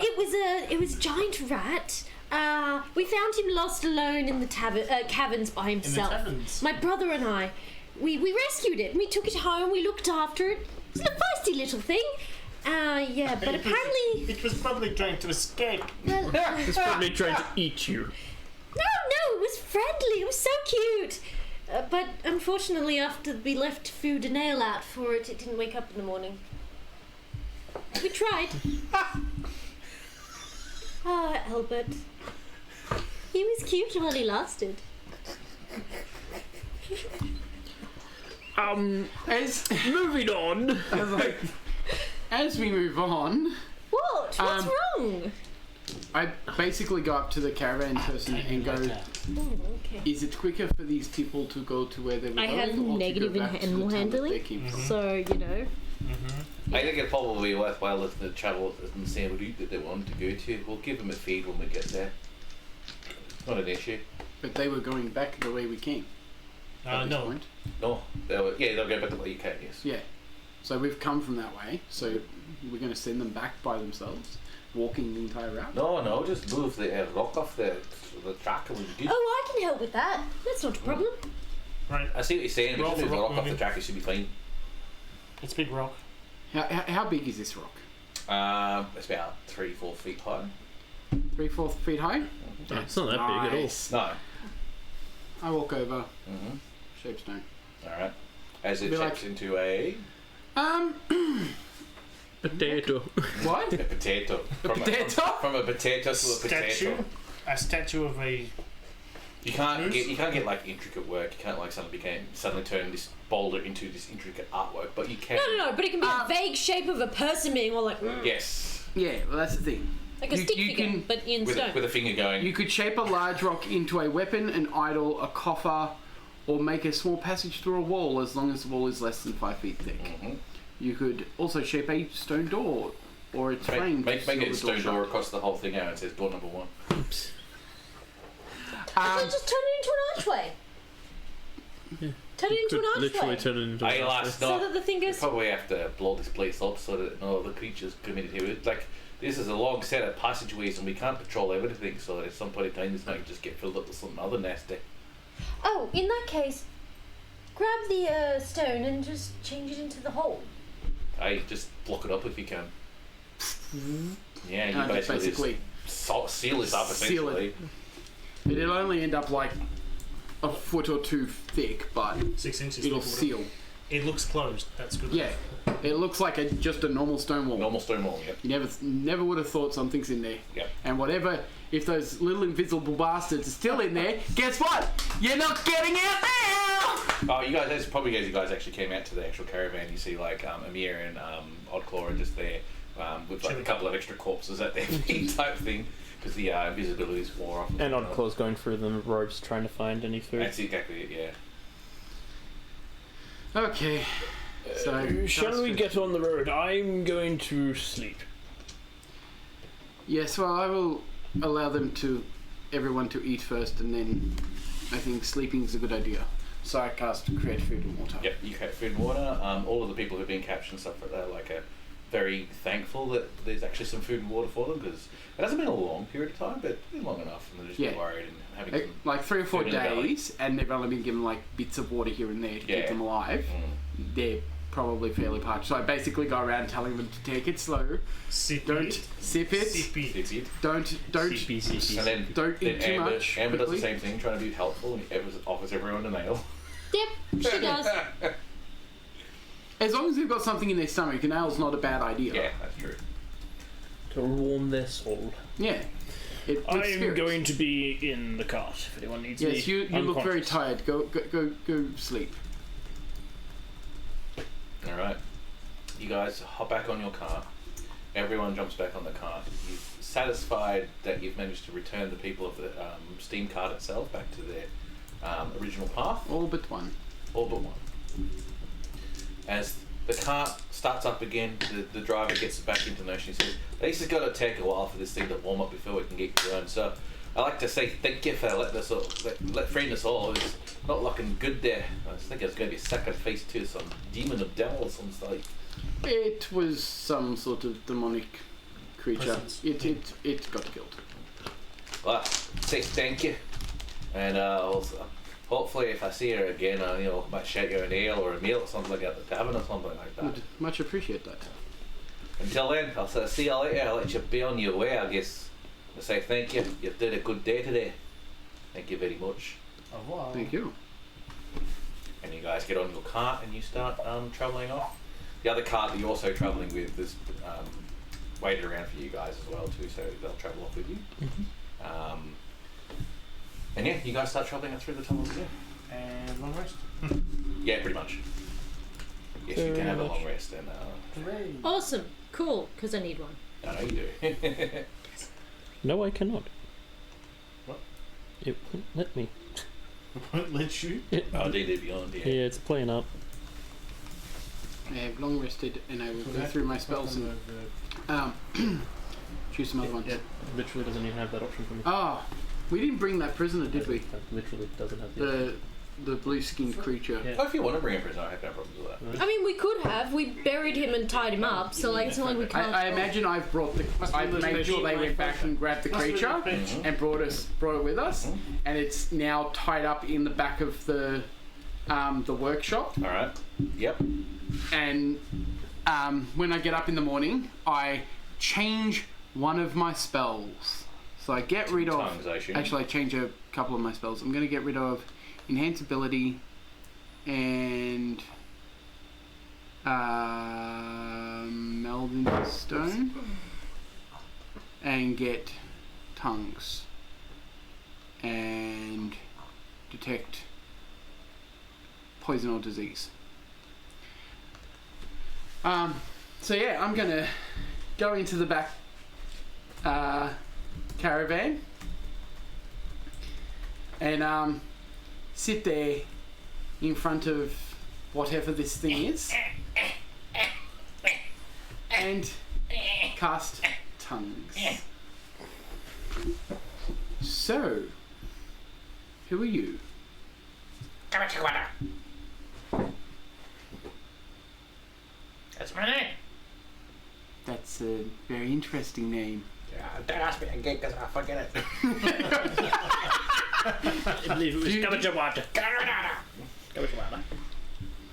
Speaker 4: it was a giant rat. We found him lost alone in the caverns by himself.
Speaker 3: taverns?
Speaker 4: My brother and I, we rescued it. We took it home. We looked after it. It's a feisty little thing. Yeah, but apparently,
Speaker 3: It was probably trying to escape.
Speaker 4: well,
Speaker 5: It's probably trying to eat you.
Speaker 4: no, it was friendly. It was so cute. But unfortunately, after we left food and nail out for it, it didn't wake up in the morning. We tried. Ah, Albert. He was cute while he lasted.
Speaker 2: As
Speaker 5: Moving on.
Speaker 2: as we move on,
Speaker 4: What? What's wrong?
Speaker 2: I basically go up to the caravan person and go,
Speaker 4: Oh, okay.
Speaker 2: is it quicker for these people to go to where they were
Speaker 4: I
Speaker 2: going
Speaker 4: have
Speaker 2: or to go
Speaker 4: negative
Speaker 2: back to the
Speaker 4: animal
Speaker 2: town that
Speaker 4: handling.
Speaker 2: they came from?
Speaker 4: So, you know.
Speaker 1: I think it'd probably be worthwhile if the travel in the same route that they wanted to go to. We'll give them a feed when we get there. Not an issue.
Speaker 2: But they were going back the way we came. At this
Speaker 3: No.
Speaker 2: point.
Speaker 1: No, they'll go back the way you can, yes.
Speaker 2: Yeah. So we've come from that way. So we're going to send them back by themselves, walking the entire route.
Speaker 1: No, just move the rock off the track and we'll be good.
Speaker 4: Oh, I can help with that. That's not a problem.
Speaker 3: Right.
Speaker 1: I see what you're saying,
Speaker 3: Roll
Speaker 1: but just
Speaker 3: for
Speaker 1: move the
Speaker 3: rock
Speaker 1: rock off the
Speaker 3: moving.
Speaker 1: track, it should be fine.
Speaker 3: It's big rock.
Speaker 2: How big is this rock?
Speaker 1: It's about 3-4 feet high.
Speaker 2: 3-4 feet high?
Speaker 5: Yeah, it's not that big at all.
Speaker 2: Nice.
Speaker 1: No.
Speaker 2: I walk over,
Speaker 1: Mm-hmm.
Speaker 2: shape stone.
Speaker 1: Alright. As it
Speaker 2: Be
Speaker 1: shapes
Speaker 2: like-
Speaker 1: into a
Speaker 5: Potato.
Speaker 2: What?
Speaker 1: potato. From
Speaker 2: potato?
Speaker 1: From a potato to a
Speaker 3: Statue.
Speaker 1: potato.
Speaker 3: A statue of a.
Speaker 1: You can't get like intricate work. You can't like suddenly turn this boulder into this intricate artwork. But you can.
Speaker 4: No, but it can be a vague shape of a person being all like,
Speaker 1: Yes.
Speaker 2: Yeah, well that's the thing.
Speaker 4: like a
Speaker 2: You-
Speaker 4: stick
Speaker 2: you
Speaker 4: figure,
Speaker 2: can-
Speaker 4: but in
Speaker 1: With
Speaker 4: stone.
Speaker 1: a finger going.
Speaker 2: You could shape a large rock into a weapon, an idol, a coffer, or make a small passage through a wall as long as the wall is less than 5 feet thick.
Speaker 1: Mhm.
Speaker 2: You could also shape a stone door or its frame.
Speaker 1: Make
Speaker 2: to seal
Speaker 1: it
Speaker 2: the
Speaker 1: a stone
Speaker 2: shut.
Speaker 1: door across the whole thing out and it says door number 1.
Speaker 5: Oops.
Speaker 4: So just turn it into an archway. Turn it into
Speaker 5: Could
Speaker 4: an
Speaker 5: literally
Speaker 4: archway.
Speaker 5: turn it into
Speaker 1: Hey
Speaker 5: an
Speaker 1: last
Speaker 4: So
Speaker 1: night.
Speaker 4: that the thing
Speaker 1: We
Speaker 4: goes.
Speaker 1: probably have to blow this place up so that no other creatures come into it. Like, this is a long set of passageways and we can't patrol everything, so at some point in time this might just get filled up with something other nasty.
Speaker 4: Oh, in that case, grab the stone and just change it into the hole.
Speaker 1: I just block it up if you can. Yeah, you
Speaker 2: And
Speaker 1: basically,
Speaker 2: basically
Speaker 1: just seal this up
Speaker 2: seal
Speaker 1: essentially.
Speaker 2: it. It'll only end up like a foot or two thick, but
Speaker 3: 6 inches.
Speaker 2: it'll
Speaker 3: thick or
Speaker 2: seal.
Speaker 3: whatever. It looks closed. That's good.
Speaker 2: Yeah, it looks like just a normal stone wall.
Speaker 1: Normal stone wall, yep.
Speaker 2: You never would have thought something's in there.
Speaker 1: Yep.
Speaker 2: And whatever, if those little invisible bastards are still in there, guess what? You're not getting out now!
Speaker 1: Oh, you guys, that's probably as you guys actually came out to the actual caravan, you see like Amir and Oddclaw are just there with like a couple of extra corpses at their feet type thing because the invisibility's wore off.
Speaker 5: And Oddclaw's going through the ropes trying to find any food.
Speaker 1: That's exactly it, yeah.
Speaker 2: Okay. So,
Speaker 5: Shall we get on the road? I'm going to sleep.
Speaker 2: Yes, well, I will allow everyone to eat first, and then I think sleeping's a good idea. So I cast Create Food and Water.
Speaker 1: Yep, you create food and water. All of the people who've been captured and stuff like that like are very thankful that there's actually some food and water for them because it hasn't been a long period of time, but it's been long enough, and they're just
Speaker 2: Yeah.
Speaker 1: worried and having some.
Speaker 2: Like 3 or 4
Speaker 1: food in the belly.
Speaker 2: days, and they've only been given like bits of water here and there to
Speaker 1: Yeah.
Speaker 2: keep them alive. They're probably fairly parched. So I basically go around telling them to take it slow.
Speaker 3: Sip
Speaker 2: Don't
Speaker 3: it.
Speaker 2: sip it.
Speaker 3: Sip it.
Speaker 1: It's it.
Speaker 2: Don't
Speaker 5: CP.
Speaker 1: And then,
Speaker 2: Don't eat too
Speaker 1: Amber,
Speaker 2: much
Speaker 1: Amber does the
Speaker 2: quickly.
Speaker 1: same thing, trying to be helpful, and Amber offers everyone a nail.
Speaker 4: Yep, she does.
Speaker 2: As long as they've got something in their stomach, an ale's not a bad idea.
Speaker 1: Yeah, that's true.
Speaker 5: To warm their soul.
Speaker 2: Yeah. Good
Speaker 5: I'm
Speaker 2: spirits.
Speaker 5: going to be in the cart if anyone needs me.
Speaker 2: Yes, you look very
Speaker 5: Unconscious.
Speaker 2: tired. Go sleep.
Speaker 1: Alright. You guys hop back on your cart. Everyone jumps back on the cart. You've satisfied that you've managed to return the people of the steam cart itself back to their original path.
Speaker 2: All but one.
Speaker 1: All but one. As the cart starts up again, the driver gets back into motion. He says, "This has got to take a while for this thing to warm up before we can get going. So I'd like to say thank you for let freeing us all. It's not looking good there. I was thinking it's going to be sacrificed to some demon of devil or some stuff."
Speaker 2: It was some sort of demonic creature.
Speaker 3: Presence.
Speaker 2: It got killed.
Speaker 1: Well, say thank you, and also, hopefully if I see her again, I might shake her an ale or a meal or something like that at the tavern or something like that.
Speaker 2: Would much appreciate that.
Speaker 1: Until then, I'll say see you later. I'll let you be on your way, I guess. I say thank you. You did a good day today. Thank you very much.
Speaker 3: Au revoir.
Speaker 2: Thank you.
Speaker 1: And you guys get on your cart and you start travelling off. The other cart that you're also travelling with is waited around for you guys as well too, so they'll travel off with you. And yeah, you guys start travelling up through the tunnels again.
Speaker 3: And long rest.
Speaker 1: Yeah, pretty much. Yes, you can have a long rest and
Speaker 3: Hooray.
Speaker 4: Awesome. Cool. Because I need one.
Speaker 1: I know you do.
Speaker 5: No, I cannot.
Speaker 3: What?
Speaker 5: It won't let me.
Speaker 3: Won't let you.
Speaker 1: Oh, D&D Beyond,
Speaker 5: Yeah, it's playing up.
Speaker 2: I have long rested and I will go through my spells and choose some other ones.
Speaker 5: It literally doesn't even have that option for me.
Speaker 2: Oh, we didn't bring that prisoner, did we?
Speaker 5: It literally doesn't have the
Speaker 2: The blue-skinned creature.
Speaker 5: Yeah.
Speaker 1: Oh, if you want to bring a prisoner, I have no problems with that.
Speaker 4: I mean, we could have. We buried him and tied him up, so like it's not like we can't.
Speaker 2: I imagine I've brought I've made sure they went back and grabbed the creature and brought it with us, and it's now tied up in the back of the workshop.
Speaker 1: All right. Yep.
Speaker 2: And when I get up in the morning, I change one of my spells. So I get rid of.
Speaker 1: Tongues, I assume.
Speaker 2: Actually, I change a couple of my spells. I'm going to get rid of Enhance Ability and Meld into Stone, and get Tongues and Detect Poison or Disease. So yeah, I'm gonna go into the back caravan and sit there in front of whatever this thing is and cast Tongues. So, who are you?
Speaker 1: That's my name.
Speaker 2: That's a very interesting name.
Speaker 1: Don't ask me again because I'll forget it.
Speaker 5: I believe it was Kabachawata.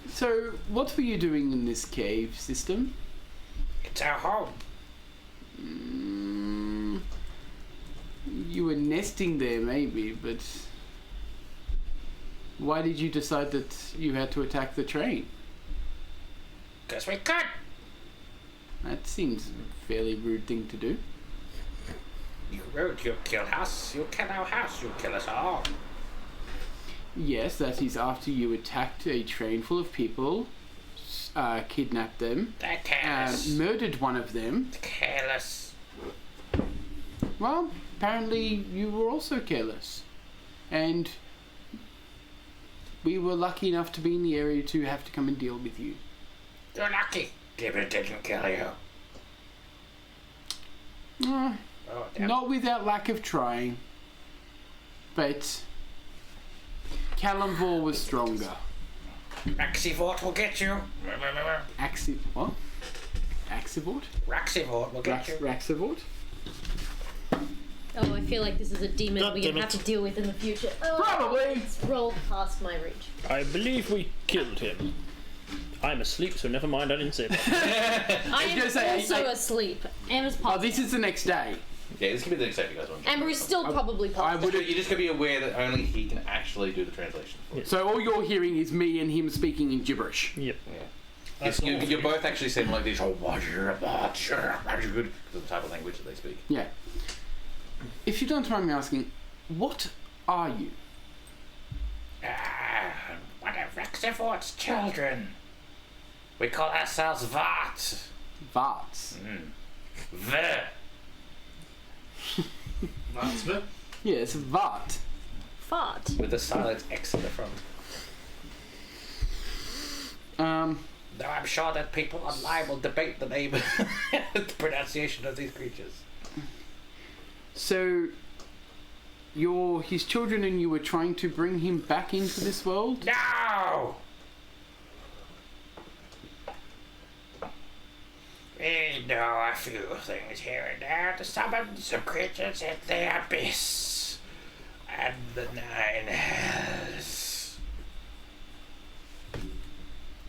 Speaker 2: So, what were you doing in this cave system?
Speaker 1: It's our home.
Speaker 2: You were nesting there, maybe, but why did you decide that you had to attack the train?
Speaker 1: Because we could.
Speaker 2: That seems a fairly rude thing to do.
Speaker 1: You rude, you kill us, you kill our house, you kill us all.
Speaker 2: Yes, that is after you attacked a train full of people, kidnapped them,
Speaker 1: They're careless.
Speaker 2: murdered one of them.
Speaker 1: Careless.
Speaker 2: Well, apparently you were also careless. And we were lucky enough to be in the area to have to come and deal with you.
Speaker 1: You're lucky. Gibbon didn't kill you.
Speaker 2: Uh,
Speaker 1: Oh, damn.
Speaker 2: Not without lack of trying. But Kalimvor was stronger.
Speaker 1: Raxivort will get you.
Speaker 2: What? Axivort?
Speaker 1: Raxivort will get you.
Speaker 2: Raxivort?
Speaker 4: Oh, I feel like this is a demon
Speaker 3: God
Speaker 4: we're
Speaker 3: damn
Speaker 4: gonna have
Speaker 3: it.
Speaker 4: to deal with in the future. Oh,
Speaker 2: Probably.
Speaker 4: It's rolled past my reach.
Speaker 5: I believe we killed him. I'm asleep, so never mind, I didn't say that.
Speaker 4: I am
Speaker 2: gonna say,
Speaker 4: also asleep. Amber's
Speaker 2: Oh,
Speaker 4: popped.
Speaker 2: this is the next day.
Speaker 1: Yeah, this could be the next step you guys want.
Speaker 4: Amber is still probably
Speaker 2: I
Speaker 4: popped.
Speaker 2: would.
Speaker 1: You're just gonna be aware that only he can actually do the translation for you.
Speaker 2: So all you're hearing is me and him speaking in gibberish.
Speaker 5: Yep.
Speaker 1: Yeah. You're both actually saying like this. Oh, good. Because of the type of language that they speak.
Speaker 2: Yeah. If you don't mind me asking, what are you?
Speaker 1: One of Raxivort's children. We call ourselves Vart.
Speaker 2: Varts.
Speaker 1: V.
Speaker 3: That's it.
Speaker 2: Yes, Vart.
Speaker 4: Fart.
Speaker 1: With a silent X in the front. Though I'm sure that people online will debate the name, the pronunciation of these creatures.
Speaker 2: So you're his children and you were trying to bring him back into this world?
Speaker 1: No! We know a few things here and there to summon some creatures in the abyss and the nine hells.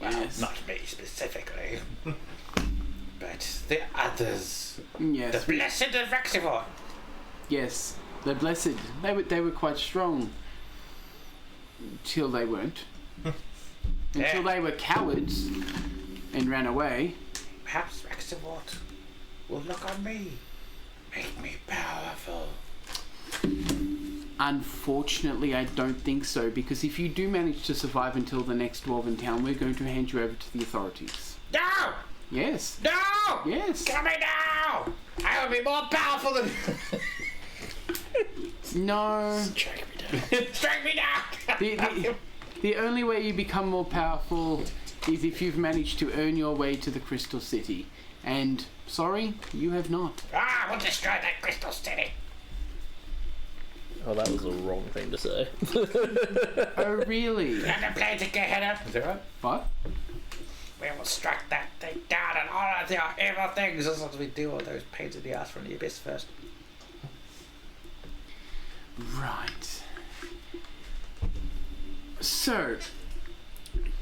Speaker 1: Well,
Speaker 2: Yes.
Speaker 1: not me specifically, but the others.
Speaker 2: Yes.
Speaker 1: The blessed of Raxivor.
Speaker 2: Yes. The blessed. They were quite strong. Till they weren't. Until they were cowards and ran away.
Speaker 1: Perhaps Rexavort will look on me. Make me powerful.
Speaker 2: Unfortunately, I don't think so, because if you do manage to survive until the next dwarven town, we're going to hand you over to the authorities.
Speaker 1: No!
Speaker 2: Yes.
Speaker 1: No!
Speaker 2: Yes.
Speaker 1: Come here now! I will be more powerful than...
Speaker 2: No.
Speaker 1: Strike me down. Strike me down!
Speaker 2: The only way you become more powerful is if you've managed to earn your way to the Crystal City. And, sorry, you have not.
Speaker 1: Ah, we'll destroy that Crystal City.
Speaker 5: Oh, that was the wrong thing to say.
Speaker 2: Oh, really?
Speaker 1: We have to play together. Is that right?
Speaker 2: What?
Speaker 1: We will strike that thing down and all of their evil things as long as we deal with those pains in the ass from the abyss first.
Speaker 2: Right. So,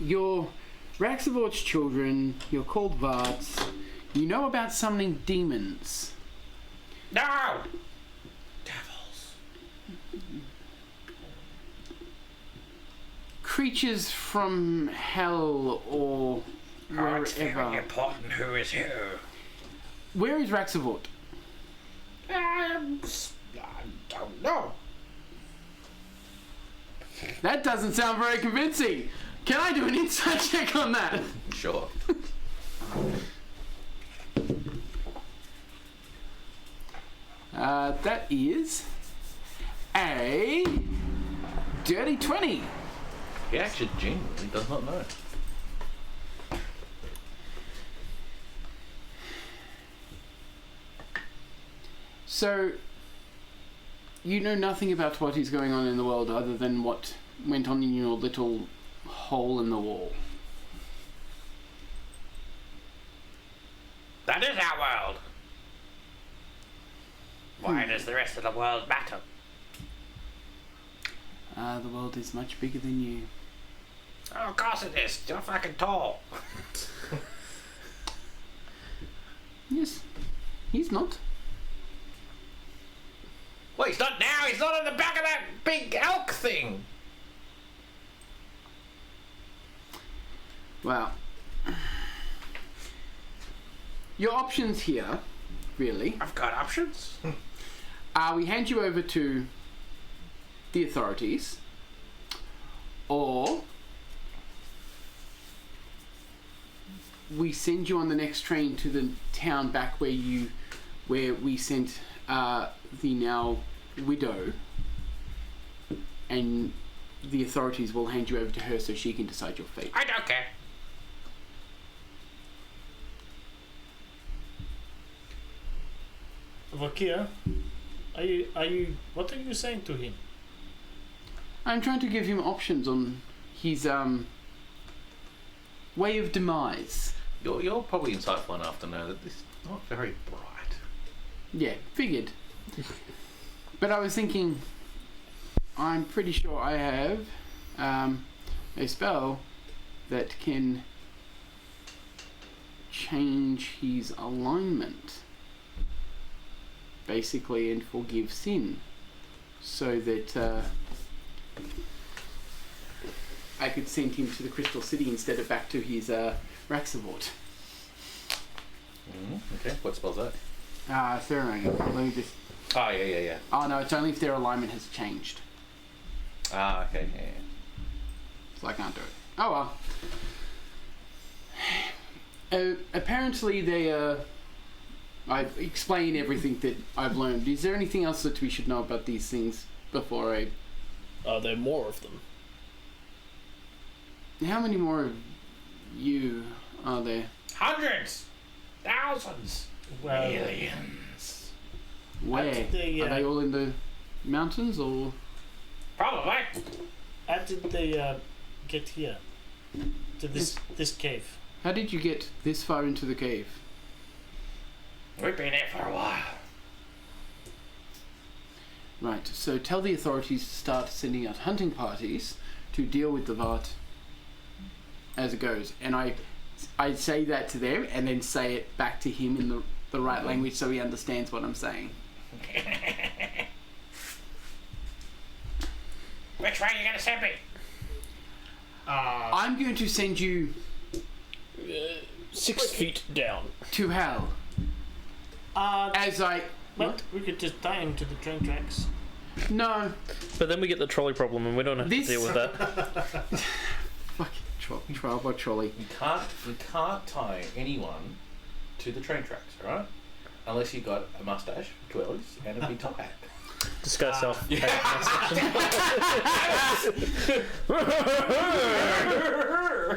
Speaker 2: you're Raxavort's children, you're called Varts, you know about summoning demons.
Speaker 1: No! Devils.
Speaker 2: Creatures from hell or
Speaker 1: Oh, it's very
Speaker 2: wherever.
Speaker 1: important who is who.
Speaker 2: Where is Raxavort?
Speaker 1: I don't know.
Speaker 2: That doesn't sound very convincing. Can I do an insight check on that?
Speaker 1: Sure.
Speaker 2: That is a dirty 20.
Speaker 1: He actually genuinely does not know.
Speaker 2: So, you know nothing about what is going on in the world other than what went on in your little hole in the wall.
Speaker 1: That is our world. Why does the rest of the world matter?
Speaker 2: The world is much bigger than you.
Speaker 1: Oh, of course it is. You're fucking tall.
Speaker 2: Yes, he's not.
Speaker 1: Well, he's not now. He's not on the back of that big elk thing.
Speaker 2: Well, your options here, really,
Speaker 1: I've got options.
Speaker 2: we hand you over to the authorities, or we send you on the next train to the town back where we sent the now widow, and the authorities will hand you over to her so she can decide your fate.
Speaker 1: I don't care.
Speaker 3: Vakia, what are you saying to him?
Speaker 2: I'm trying to give him options on his way of demise.
Speaker 1: You're probably insightful enough to know that this is not very bright.
Speaker 2: Yeah, figured. But I was thinking, I'm pretty sure I have a spell that can change his alignment, basically, and forgive sin, so that I could send him to the Crystal City instead of back to his Raxavort.
Speaker 1: Okay, what spell's that?
Speaker 2: Ceremony. Let me just...
Speaker 1: Oh, yeah.
Speaker 2: Oh no, it's only if their alignment has changed.
Speaker 1: Ah, okay, yeah.
Speaker 2: So I can't do it. Oh well. Apparently they I've explained everything that I've learned. Is there anything else that we should know about these things before I...
Speaker 5: Are there more of them?
Speaker 2: How many more of you are there?
Speaker 1: Hundreds! Thousands!
Speaker 3: Well,
Speaker 1: Millions!
Speaker 2: Where?
Speaker 3: did they,
Speaker 2: Are they all in the mountains or...
Speaker 1: Probably.
Speaker 3: how did they get here? To this cave?
Speaker 2: How did you get this far into the cave?
Speaker 1: We've been here for a while.
Speaker 2: Right, so tell the authorities to start sending out hunting parties to deal with the Vart as it goes. And I say that to them and then say it back to him in the right language so he understands what I'm saying.
Speaker 1: Which way are you going to send me?
Speaker 2: I'm going to send you
Speaker 5: 6 feet down.
Speaker 2: to hell. As I...
Speaker 3: But we could just tie him to the train tracks.
Speaker 2: No.
Speaker 5: But then we get the trolley problem and we don't have
Speaker 2: This-
Speaker 5: to deal with that.
Speaker 2: Fucking trial by trolley.
Speaker 1: You can't tie anyone to the train tracks, alright? Unless you've got a mustache, twirlies, and a big top hat.
Speaker 5: Disguise self.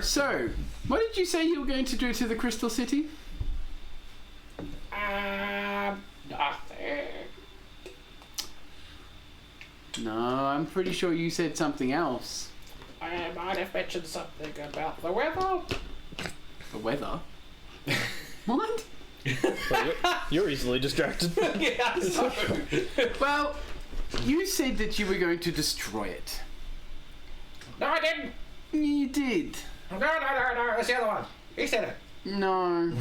Speaker 2: So, what did you say you were going to do to the Crystal City?
Speaker 1: Nothing.
Speaker 2: No, I'm pretty sure you said something else.
Speaker 1: I might have mentioned something about the weather.
Speaker 2: The weather? What?
Speaker 5: You're easily distracted.
Speaker 1: Yeah, so.
Speaker 2: Well, you said that you were going to destroy it.
Speaker 1: No, I didn't.
Speaker 2: You did.
Speaker 1: No, that's the other one. He said it.
Speaker 2: No.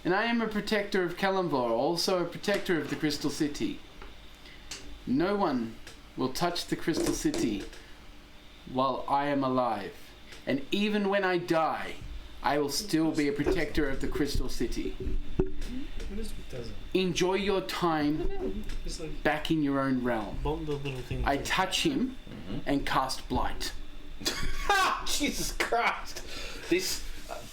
Speaker 2: And I am a protector of Kalimdor, also a protector of the Crystal City. No one will touch the Crystal City while I am alive. And even when I die, I will still be a protector of the Crystal City.
Speaker 3: Elizabeth doesn't.
Speaker 2: Enjoy your time
Speaker 3: It's like
Speaker 2: back in your own realm.
Speaker 3: bomb the little thing.
Speaker 2: I touch him and cast Blight.
Speaker 1: Jesus Christ. This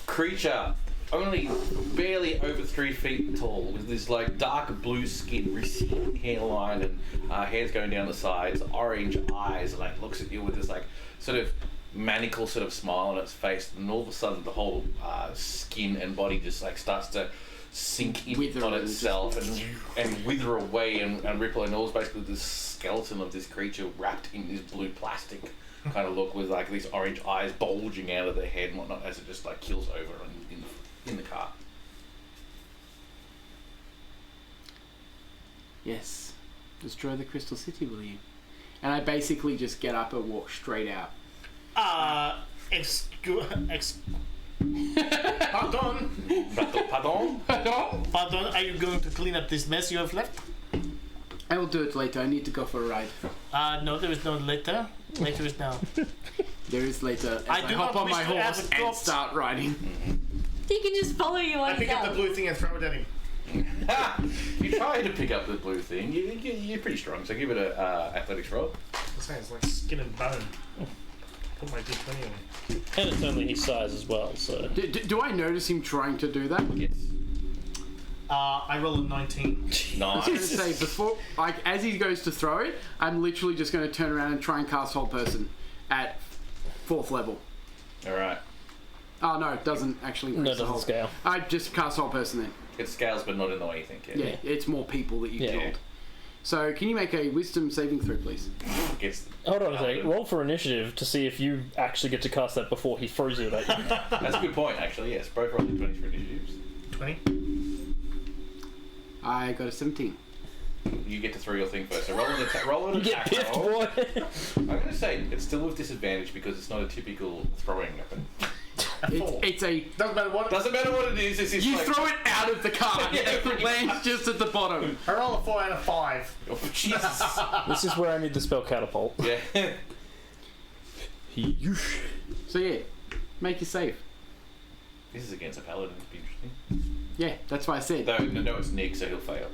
Speaker 1: creature, only barely over 3 feet tall, with this like dark blue skin, receding hairline, and hairs going down the sides, orange eyes, and like looks at you with this like sort of maniacal sort of smile on its face, and all of a sudden the whole skin and body just like starts to sink in
Speaker 2: Wither
Speaker 1: on
Speaker 2: and
Speaker 1: itself and wither away and ripple, and all is basically this skeleton of this creature wrapped in this blue plastic kind of look, with like these orange eyes bulging out of their head and whatnot, as it just like kills over in the car.
Speaker 2: Yes. Destroy the Crystal City, will you? And I basically just get up and walk straight out.
Speaker 3: Pardon?
Speaker 1: Pardon?
Speaker 3: Pardon, are you going to clean up this mess you have left?
Speaker 2: I will do it later. I need to go for a ride.
Speaker 3: No, there is no later. Later is now.
Speaker 2: There is later. As
Speaker 3: I
Speaker 2: I
Speaker 3: do
Speaker 2: hop
Speaker 3: not
Speaker 2: on my
Speaker 3: wish to have
Speaker 2: horse
Speaker 3: it
Speaker 2: and
Speaker 3: dropped.
Speaker 2: start riding.
Speaker 4: He can just follow you
Speaker 3: I
Speaker 4: on
Speaker 3: pick up the blue thing and throw it at him.
Speaker 1: You try to pick up the blue thing. You're pretty strong, so give it a athletics roll.
Speaker 3: It sounds like skin and bone. Put my D20 on.
Speaker 5: And it's only his size as well, so.
Speaker 2: Do I notice him trying to do that?
Speaker 1: Yes.
Speaker 3: I roll a 19.
Speaker 2: I was going to
Speaker 1: Nice.
Speaker 2: say, before, like, as he goes to throw it, I'm literally just going to turn around and try and cast Hold Person at 4th level.
Speaker 1: Alright.
Speaker 2: Oh, no, it doesn't actually increase
Speaker 5: No, it
Speaker 2: the
Speaker 5: doesn't
Speaker 2: hold.
Speaker 5: scale.
Speaker 2: I just cast Hold Person then.
Speaker 1: It scales, but not in the way you think.
Speaker 2: Yeah, it's more people that you
Speaker 5: Yeah.
Speaker 2: killed. So, can you make a Wisdom saving throw, please?
Speaker 1: Gets
Speaker 5: Hold on a second. Roll for initiative to see if you actually get to cast that before he throws it at you.
Speaker 1: That's a good point, actually. Yes, both rolling 20s for initiatives.
Speaker 3: 20?
Speaker 2: I got a 17.
Speaker 1: You get to throw your thing first. So roll an
Speaker 5: Get
Speaker 1: attack
Speaker 5: piffed,
Speaker 1: roll.
Speaker 5: boy.
Speaker 1: I'm going to say it's still with disadvantage because it's not a typical throwing weapon.
Speaker 2: It's a...
Speaker 3: Doesn't matter what.
Speaker 1: Doesn't matter what it is. It's just
Speaker 2: You
Speaker 1: like,
Speaker 2: throw it out of the car
Speaker 1: Yeah,
Speaker 2: and it
Speaker 1: pretty
Speaker 2: lands just at the bottom.
Speaker 3: I roll a 4 out of 5.
Speaker 1: Oh, Jesus.
Speaker 5: This is where I need the spell catapult.
Speaker 1: Yeah.
Speaker 2: So yeah, make your save.
Speaker 1: This is against a paladin. It'd be interesting.
Speaker 2: Yeah, that's why I said.
Speaker 1: Though, no, it's Nick, so he'll fail.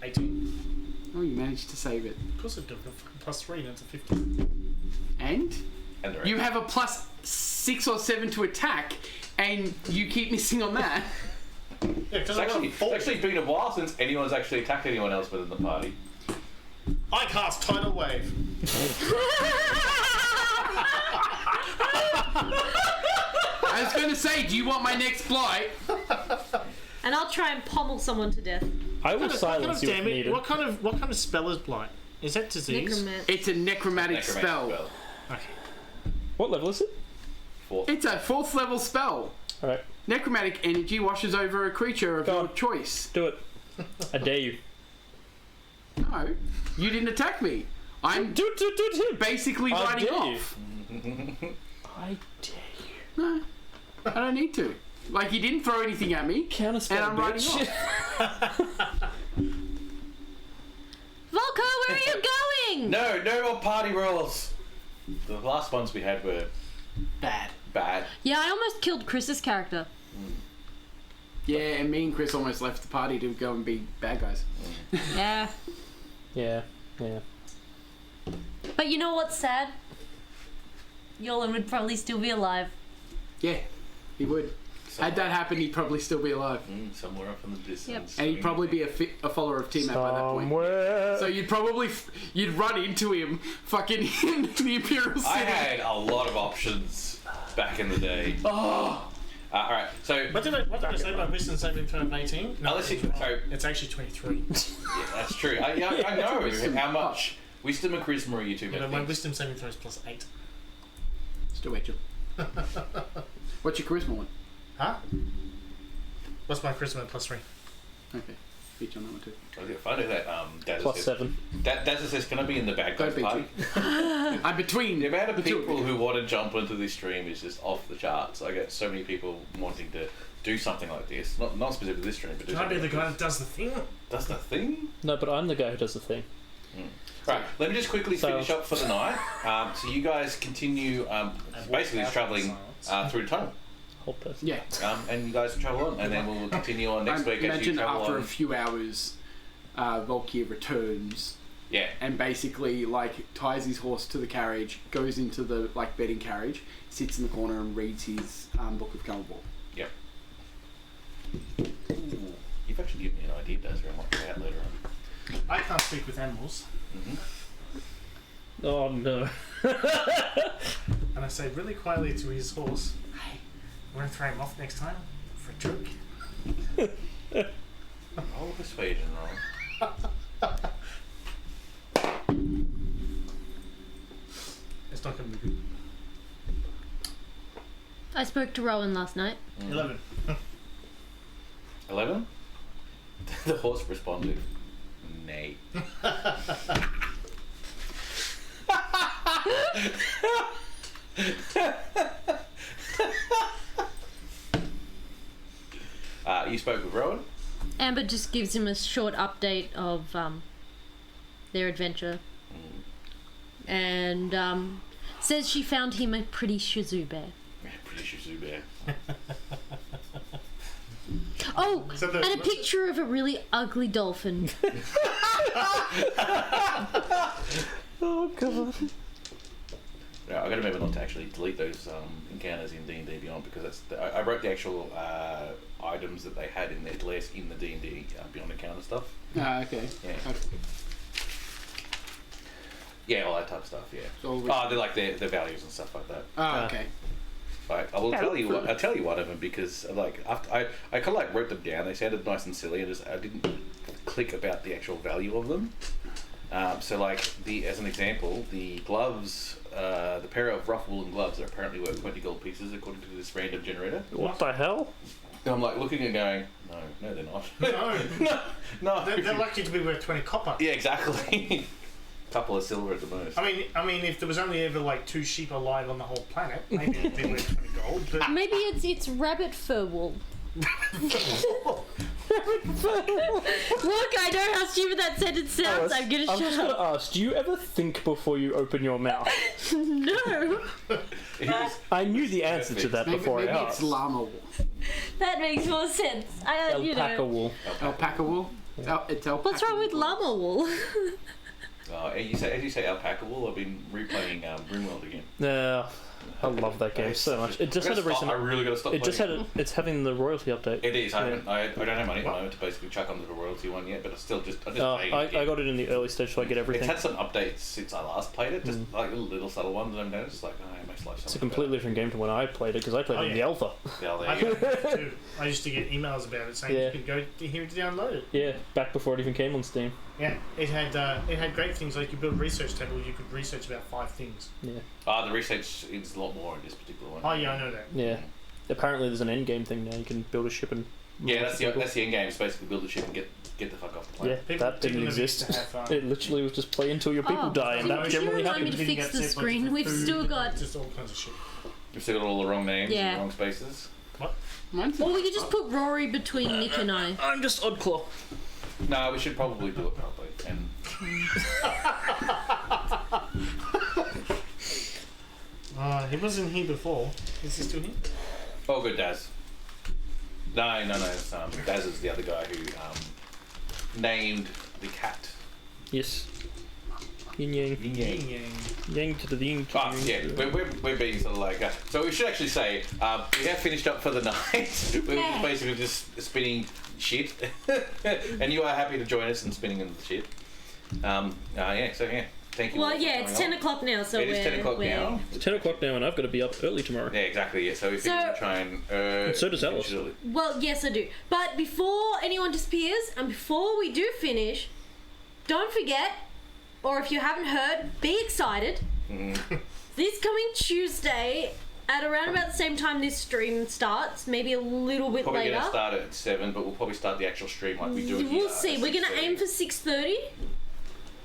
Speaker 3: 18.
Speaker 2: Oh, you managed to save it.
Speaker 3: Of course I've got a fucking plus 3, that's a 15.
Speaker 2: And
Speaker 1: And the
Speaker 2: you have a plus 6 or 7 to attack, and you keep missing on that.
Speaker 3: Yeah,
Speaker 1: It's
Speaker 3: because I got a 4.
Speaker 1: actually been a while since anyone's actually attacked anyone else within the party.
Speaker 3: I cast Tidal Wave.
Speaker 2: I was going to say, do you want my next blight?
Speaker 4: And I'll try and pommel someone to death.
Speaker 5: I will silence you if
Speaker 3: damn it,
Speaker 5: needed.
Speaker 3: what kind of spell is Blight? Is that disease?
Speaker 4: Necromancer.
Speaker 2: It's a necromantic spell.
Speaker 3: Okay.
Speaker 5: What level is it?
Speaker 1: Fourth.
Speaker 2: It's a 4th level spell.
Speaker 5: Alright,
Speaker 2: Necromantic energy washes over a creature of
Speaker 5: Go
Speaker 2: your
Speaker 5: on.
Speaker 2: choice.
Speaker 5: do it. I dare you.
Speaker 2: No, you didn't attack me. I'm
Speaker 5: Do it.
Speaker 2: basically
Speaker 5: I
Speaker 2: riding
Speaker 5: dare you.
Speaker 2: off.
Speaker 5: I dare you.
Speaker 2: No, I don't need to. Like, he didn't throw anything at me.
Speaker 5: Counterspell,
Speaker 2: And I'm riding
Speaker 5: bitch.
Speaker 4: Volko, where are you going?
Speaker 1: No more party rolls. The last ones we had were
Speaker 2: Bad.
Speaker 1: bad.
Speaker 4: Yeah, I almost killed Chris's character.
Speaker 2: Yeah, and me and Chris almost left the party to go and be bad guys.
Speaker 4: Yeah.
Speaker 5: Yeah. Yeah.
Speaker 4: But you know what's sad? Yolan would probably still be alive.
Speaker 2: Yeah, he would. Had that happened, he'd probably still be alive.
Speaker 1: Somewhere up in the distance.
Speaker 2: And he'd probably be a follower of T-Mac by that point.
Speaker 5: Somewhere.
Speaker 2: So you'd probably you'd run into him fucking in the Imperial City.
Speaker 1: I had a lot of options back in the day.
Speaker 2: Oh,
Speaker 1: Alright, so
Speaker 3: What did I say about wisdom saving throw of 18? No,
Speaker 1: Unless you- so-
Speaker 3: it's actually 23.
Speaker 1: yeah, that's true. I know
Speaker 2: wisdom.
Speaker 1: how much wisdom and charisma are you two
Speaker 3: Yeah, but
Speaker 1: making?
Speaker 3: my wisdom saving throw is plus 8.
Speaker 2: still wait, Jill. What's your charisma one?
Speaker 3: Huh? What's my charisma plus 3?
Speaker 2: Okay, beat you on that one too.
Speaker 1: I get funny that Dazza
Speaker 5: Plus
Speaker 1: says,
Speaker 5: 7.
Speaker 1: Dazza says, can I be in the bad
Speaker 2: Don't
Speaker 1: guys
Speaker 2: beat
Speaker 1: party?
Speaker 2: I'm between
Speaker 1: The amount of
Speaker 2: the two
Speaker 1: people
Speaker 2: you.
Speaker 1: who want to jump into this stream is just off the charts. I get so many people wanting to do something like this. Not specifically this stream, but do
Speaker 3: Can I be
Speaker 1: something
Speaker 3: the
Speaker 1: like
Speaker 3: guy that does the thing?
Speaker 1: this. That's the thing?
Speaker 5: No, but I'm the guy who does the thing.
Speaker 1: Right, let me just quickly
Speaker 5: So-
Speaker 1: finish up for the night. So you guys continue basically just travelling through the tunnel.
Speaker 5: Whole person.
Speaker 2: Yeah.
Speaker 1: And you guys travel on, and then we'll continue on next
Speaker 2: I
Speaker 1: week as you
Speaker 2: imagine
Speaker 1: travel
Speaker 2: after
Speaker 1: on.
Speaker 2: a few hours, Volkir returns
Speaker 1: Yeah.
Speaker 2: and basically like ties his horse to the carriage, goes into the like bedding carriage, sits in the corner and reads his Book of Calibor.
Speaker 1: Yep. Ooh, you've actually given me an idea, Dazza. I might try out later on.
Speaker 3: I can't speak with animals.
Speaker 5: Oh no.
Speaker 3: And I say really quietly to his horse, hey, we're going to throw him off next time for a joke.
Speaker 1: Roll persuasion roll.
Speaker 3: It's not going to be good.
Speaker 4: I spoke to Rowan last night.
Speaker 3: 11.
Speaker 1: 11? The horse responded, nay. You spoke with Rowan?
Speaker 4: Amber just gives him a short update of their adventure. And says she found him a pretty Shizou bear.
Speaker 1: Yeah, pretty sure Zubair.
Speaker 4: Oh,
Speaker 3: So the-
Speaker 4: and a picture of a really ugly dolphin.
Speaker 5: Oh god.
Speaker 1: No, I got to remember not to actually delete those encounters in D&D Beyond because I wrote the actual items that they had in their list in the D&D Beyond encounter stuff.
Speaker 2: Ah, okay.
Speaker 1: Yeah. Yeah, all that type of stuff. Yeah.
Speaker 2: So
Speaker 1: They're like their values and stuff like that.
Speaker 2: okay.
Speaker 1: Like, I will tell you what. I'll tell you one of them because like after I kind of like wrote them down. They sounded nice and silly. I didn't click about the actual value of them. So like as an example, the gloves, the pair of rough woolen gloves are apparently worth 20 gold pieces according to this random generator.
Speaker 5: What the hell?
Speaker 1: And I'm like looking and going, no, they're not.
Speaker 3: No,
Speaker 1: no.
Speaker 3: they're lucky to be worth 20 copper.
Speaker 1: Yeah, exactly. Couple of silver at the most.
Speaker 3: I mean, if there was only ever like 2 sheep alive on the whole planet, maybe it'd be worth 20 gold. But
Speaker 4: Maybe it's rabbit fur wool. Look, I know how stupid that sentence sounds. I'm gonna
Speaker 5: I'm
Speaker 4: shut
Speaker 5: just
Speaker 4: up.
Speaker 5: gonna ask, do you ever think before you open your mouth?
Speaker 4: No,
Speaker 5: I knew the answer to that
Speaker 2: Maybe,
Speaker 5: before
Speaker 2: maybe
Speaker 5: I
Speaker 2: it's
Speaker 5: asked.
Speaker 2: llama wool.
Speaker 4: that makes more sense.
Speaker 5: Alpaca wool.
Speaker 2: Alpaca wool. It's alpaca.
Speaker 4: What's wrong with
Speaker 2: wool.
Speaker 4: llama wool?
Speaker 1: As you say alpaca wool, I've been replaying RimWorld again.
Speaker 5: Yeah, I love that game so much. It just had a recent.
Speaker 1: I really got to stop.
Speaker 5: It just
Speaker 1: playing.
Speaker 5: had. It's having the royalty update.
Speaker 1: It is. I don't have money at the moment to basically chuck onto the royalty one yet, but I just played it.
Speaker 5: I got it in the early stage, so I get
Speaker 1: It's
Speaker 5: everything.
Speaker 1: had some updates since I last played it, just like little subtle ones that I've noticed. Like, it makes life so
Speaker 5: It's a
Speaker 1: much
Speaker 5: completely different game to when I played it because I played it in the
Speaker 3: yeah.
Speaker 5: alpha.
Speaker 1: better. Yeah,
Speaker 3: I
Speaker 1: there you go.
Speaker 3: too. I used to get emails about it saying
Speaker 5: Yeah.
Speaker 3: you could go here to download it.
Speaker 5: Yeah, back before it even came on Steam.
Speaker 3: Yeah, it had great things like you build a research table. You could research about 5 things.
Speaker 5: Yeah,
Speaker 1: The research is a lot more in this particular one.
Speaker 3: Oh yeah, I know that.
Speaker 5: yeah. Apparently, there's an end game thing now. You can build a ship and.
Speaker 1: Yeah, that's the end game. Is basically build a ship and get the fuck off the
Speaker 5: Yeah,
Speaker 1: planet.
Speaker 3: People-
Speaker 5: that didn't
Speaker 3: people never used
Speaker 5: exist.
Speaker 3: to have,
Speaker 5: It literally was just play until your people die, and that
Speaker 3: Did
Speaker 4: you
Speaker 5: generally
Speaker 4: remind me
Speaker 5: happened.
Speaker 4: to fix the
Speaker 3: Didn't get
Speaker 4: screen?
Speaker 3: separate
Speaker 4: We've
Speaker 3: food,
Speaker 4: still got-
Speaker 3: just all kinds of shit.
Speaker 1: You've still got all the wrong names
Speaker 4: Yeah.
Speaker 1: and the wrong spaces.
Speaker 2: Mine's
Speaker 4: Or we could just put Rory between Nick and I.
Speaker 5: I'm just Oddclaw.
Speaker 1: No, we should probably do it properly. And
Speaker 3: He wasn't here before. Is he still here?
Speaker 1: Oh, good, Daz. No. It's, Daz is the other guy who named the cat.
Speaker 5: Yes. Yin yang.
Speaker 1: Yin Yang.
Speaker 5: Yang to the yin to
Speaker 1: Ah,
Speaker 5: the yin.
Speaker 1: yeah, we're being sort of like... so we should actually say, we have finished up for the night. We're
Speaker 4: Yeah.
Speaker 1: basically just spinning shit. And you are happy to join us in spinning in the shit. Thank you. all
Speaker 4: Well,
Speaker 1: for
Speaker 4: yeah, it's
Speaker 1: coming
Speaker 4: 10
Speaker 1: on.
Speaker 4: o'clock now, so
Speaker 1: It is 10 o'clock now.
Speaker 5: It's 10 o'clock now, and I've got to be up early tomorrow.
Speaker 1: Yeah, exactly, yeah. So we think
Speaker 4: So-
Speaker 1: we'll try and...
Speaker 5: And so does Alice.
Speaker 1: finish early.
Speaker 4: Well, yes, I do. But before anyone disappears, and before we do finish, don't forget, or if you haven't heard, be excited. This coming Tuesday, at around about the same time this stream starts, maybe a little bit
Speaker 1: Probably
Speaker 4: later.
Speaker 1: going to start at 7, but we'll probably start the actual stream like we do it here.
Speaker 4: We'll see.
Speaker 1: at
Speaker 4: We're going to
Speaker 1: 6:30.
Speaker 4: aim for 6:30,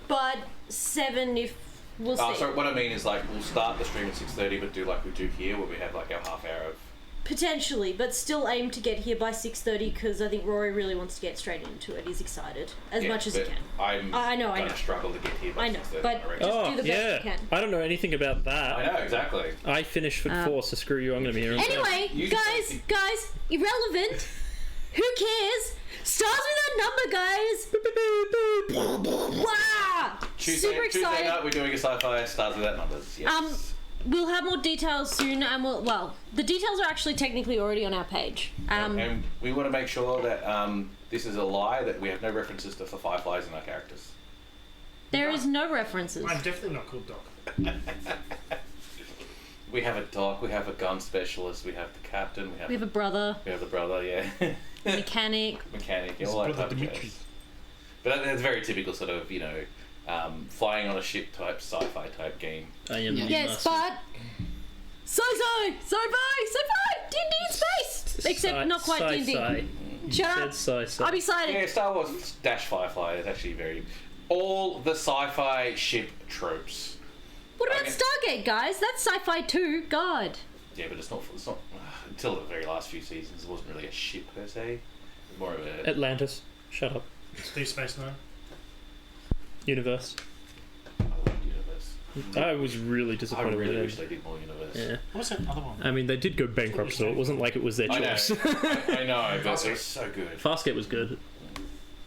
Speaker 4: but 7 if we'll see.
Speaker 1: So what I mean is like we'll start the stream at 6:30, but do like we do here, where we have like our half hour of.
Speaker 4: Potentially, but still aim to get here by 6:30 because I think Rory really wants to get straight into it. He's excited as
Speaker 1: Yeah,
Speaker 4: much as he
Speaker 1: but
Speaker 4: can.
Speaker 1: I
Speaker 4: know.
Speaker 1: gonna struggle to get here by
Speaker 4: I know,
Speaker 1: 6:30.
Speaker 4: but
Speaker 1: reckon.
Speaker 4: just
Speaker 5: Oh,
Speaker 4: do the best
Speaker 5: yeah.
Speaker 4: you can.
Speaker 5: I don't know anything about
Speaker 1: I
Speaker 5: that.
Speaker 1: know exactly.
Speaker 5: I finished for 4, so screw you. I'm going to be here.
Speaker 4: Anyway,
Speaker 1: You
Speaker 4: guys, irrelevant. Who cares? Starts with that number, guys. Wow! Super
Speaker 1: Tuesday
Speaker 4: excited.
Speaker 1: night we're doing a sci-fi. Starts with that numbers. Yes.
Speaker 4: We'll have more details soon, and the details are actually technically already on our page.
Speaker 1: And we want to make sure that this is a lie, that we have no references to fireflies in our characters.
Speaker 4: There is no references.
Speaker 3: I'm definitely not called Doc.
Speaker 1: We have a doc, we have a gun specialist, we have the captain,
Speaker 4: We have a brother,
Speaker 1: we have the brother, yeah,
Speaker 4: mechanic.
Speaker 1: mechanic,
Speaker 3: His
Speaker 1: all that
Speaker 3: brother
Speaker 1: type of
Speaker 3: Dimitri.
Speaker 1: jazz. But that's very typical sort of, flying on a ship type sci-fi type game.
Speaker 5: I am the
Speaker 4: Yes,
Speaker 5: master.
Speaker 4: but sci-fi, D&D in space. Except not quite D&D.
Speaker 5: Sci-fi.
Speaker 4: Shut up.
Speaker 5: Said sci-fi.
Speaker 4: I'm excited.
Speaker 1: Yeah, Star Wars dash Firefly is actually very... all the sci-fi ship tropes.
Speaker 4: What about
Speaker 1: Okay.
Speaker 4: Stargate, guys? That's sci-fi too. God.
Speaker 1: Yeah, but it's not until the very last few seasons, it wasn't really a ship per se. It was more of a...
Speaker 5: Atlantis. Shut up.
Speaker 3: Deep Space Nine.
Speaker 5: Universe.
Speaker 1: I love Universe.
Speaker 5: I was really
Speaker 1: I
Speaker 5: disappointed
Speaker 1: really
Speaker 5: with
Speaker 1: wish
Speaker 5: it.
Speaker 1: they did more Universe.
Speaker 5: Yeah.
Speaker 3: What's that other one?
Speaker 5: I mean, they did go bankrupt, so it wasn't like it was their
Speaker 1: I know,
Speaker 5: choice.
Speaker 1: I know, but it was so good.
Speaker 5: Fastgate was good.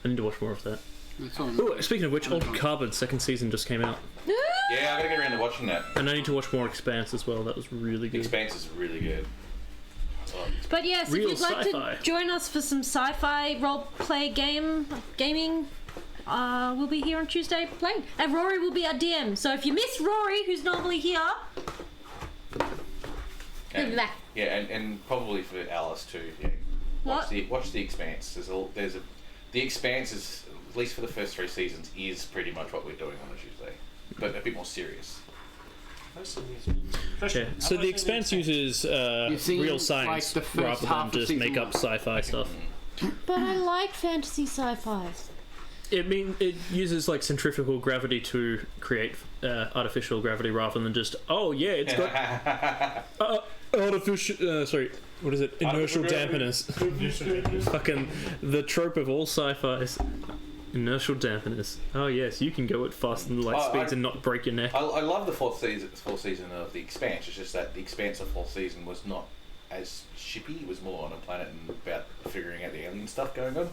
Speaker 5: I need to watch more of that.
Speaker 2: It's on-
Speaker 5: Ooh, speaking of which, Altered Carbon second season just came out,
Speaker 1: Yeah, I gotta get around to watching that.
Speaker 5: and I need to watch more Expanse as well. That was really
Speaker 1: The
Speaker 5: good.
Speaker 1: Expanse is really good. Oh,
Speaker 4: But yes,
Speaker 5: Real
Speaker 4: if you'd like
Speaker 5: sci-fi.
Speaker 4: to join us for some sci-fi role-play gaming, we'll be here on Tuesday playing. And Rory will be our DM. So if you miss Rory, who's normally here, he'll be back.
Speaker 1: Yeah, and probably for Alice too. Yeah.
Speaker 4: What?
Speaker 1: Watch the Expanse. The Expanse is, at least for the first 3 seasons, is pretty much what we're doing on a Tuesday, but a bit more serious.
Speaker 5: Yeah. So the Expanse uses
Speaker 2: You've seen,
Speaker 5: real
Speaker 2: like,
Speaker 5: science
Speaker 2: the first
Speaker 5: rather than
Speaker 2: half of
Speaker 5: just
Speaker 2: season
Speaker 5: make up
Speaker 2: 1.
Speaker 5: sci-fi stuff.
Speaker 4: But I like fantasy sci-fi.
Speaker 5: It uses like centrifugal gravity to create artificial gravity rather than just it's got artificial. Sorry, what is it? Inertial
Speaker 1: Artificial
Speaker 5: dampeners. Fucking the trope of all sci-fi's. Inertial dampeners. Oh yes, you can go at faster than light speeds and not break your neck.
Speaker 1: I love the fourth season of the Expanse. It's just that the Expanse of 4th season was not as shippy. It was more on a planet and about figuring out the alien stuff going on.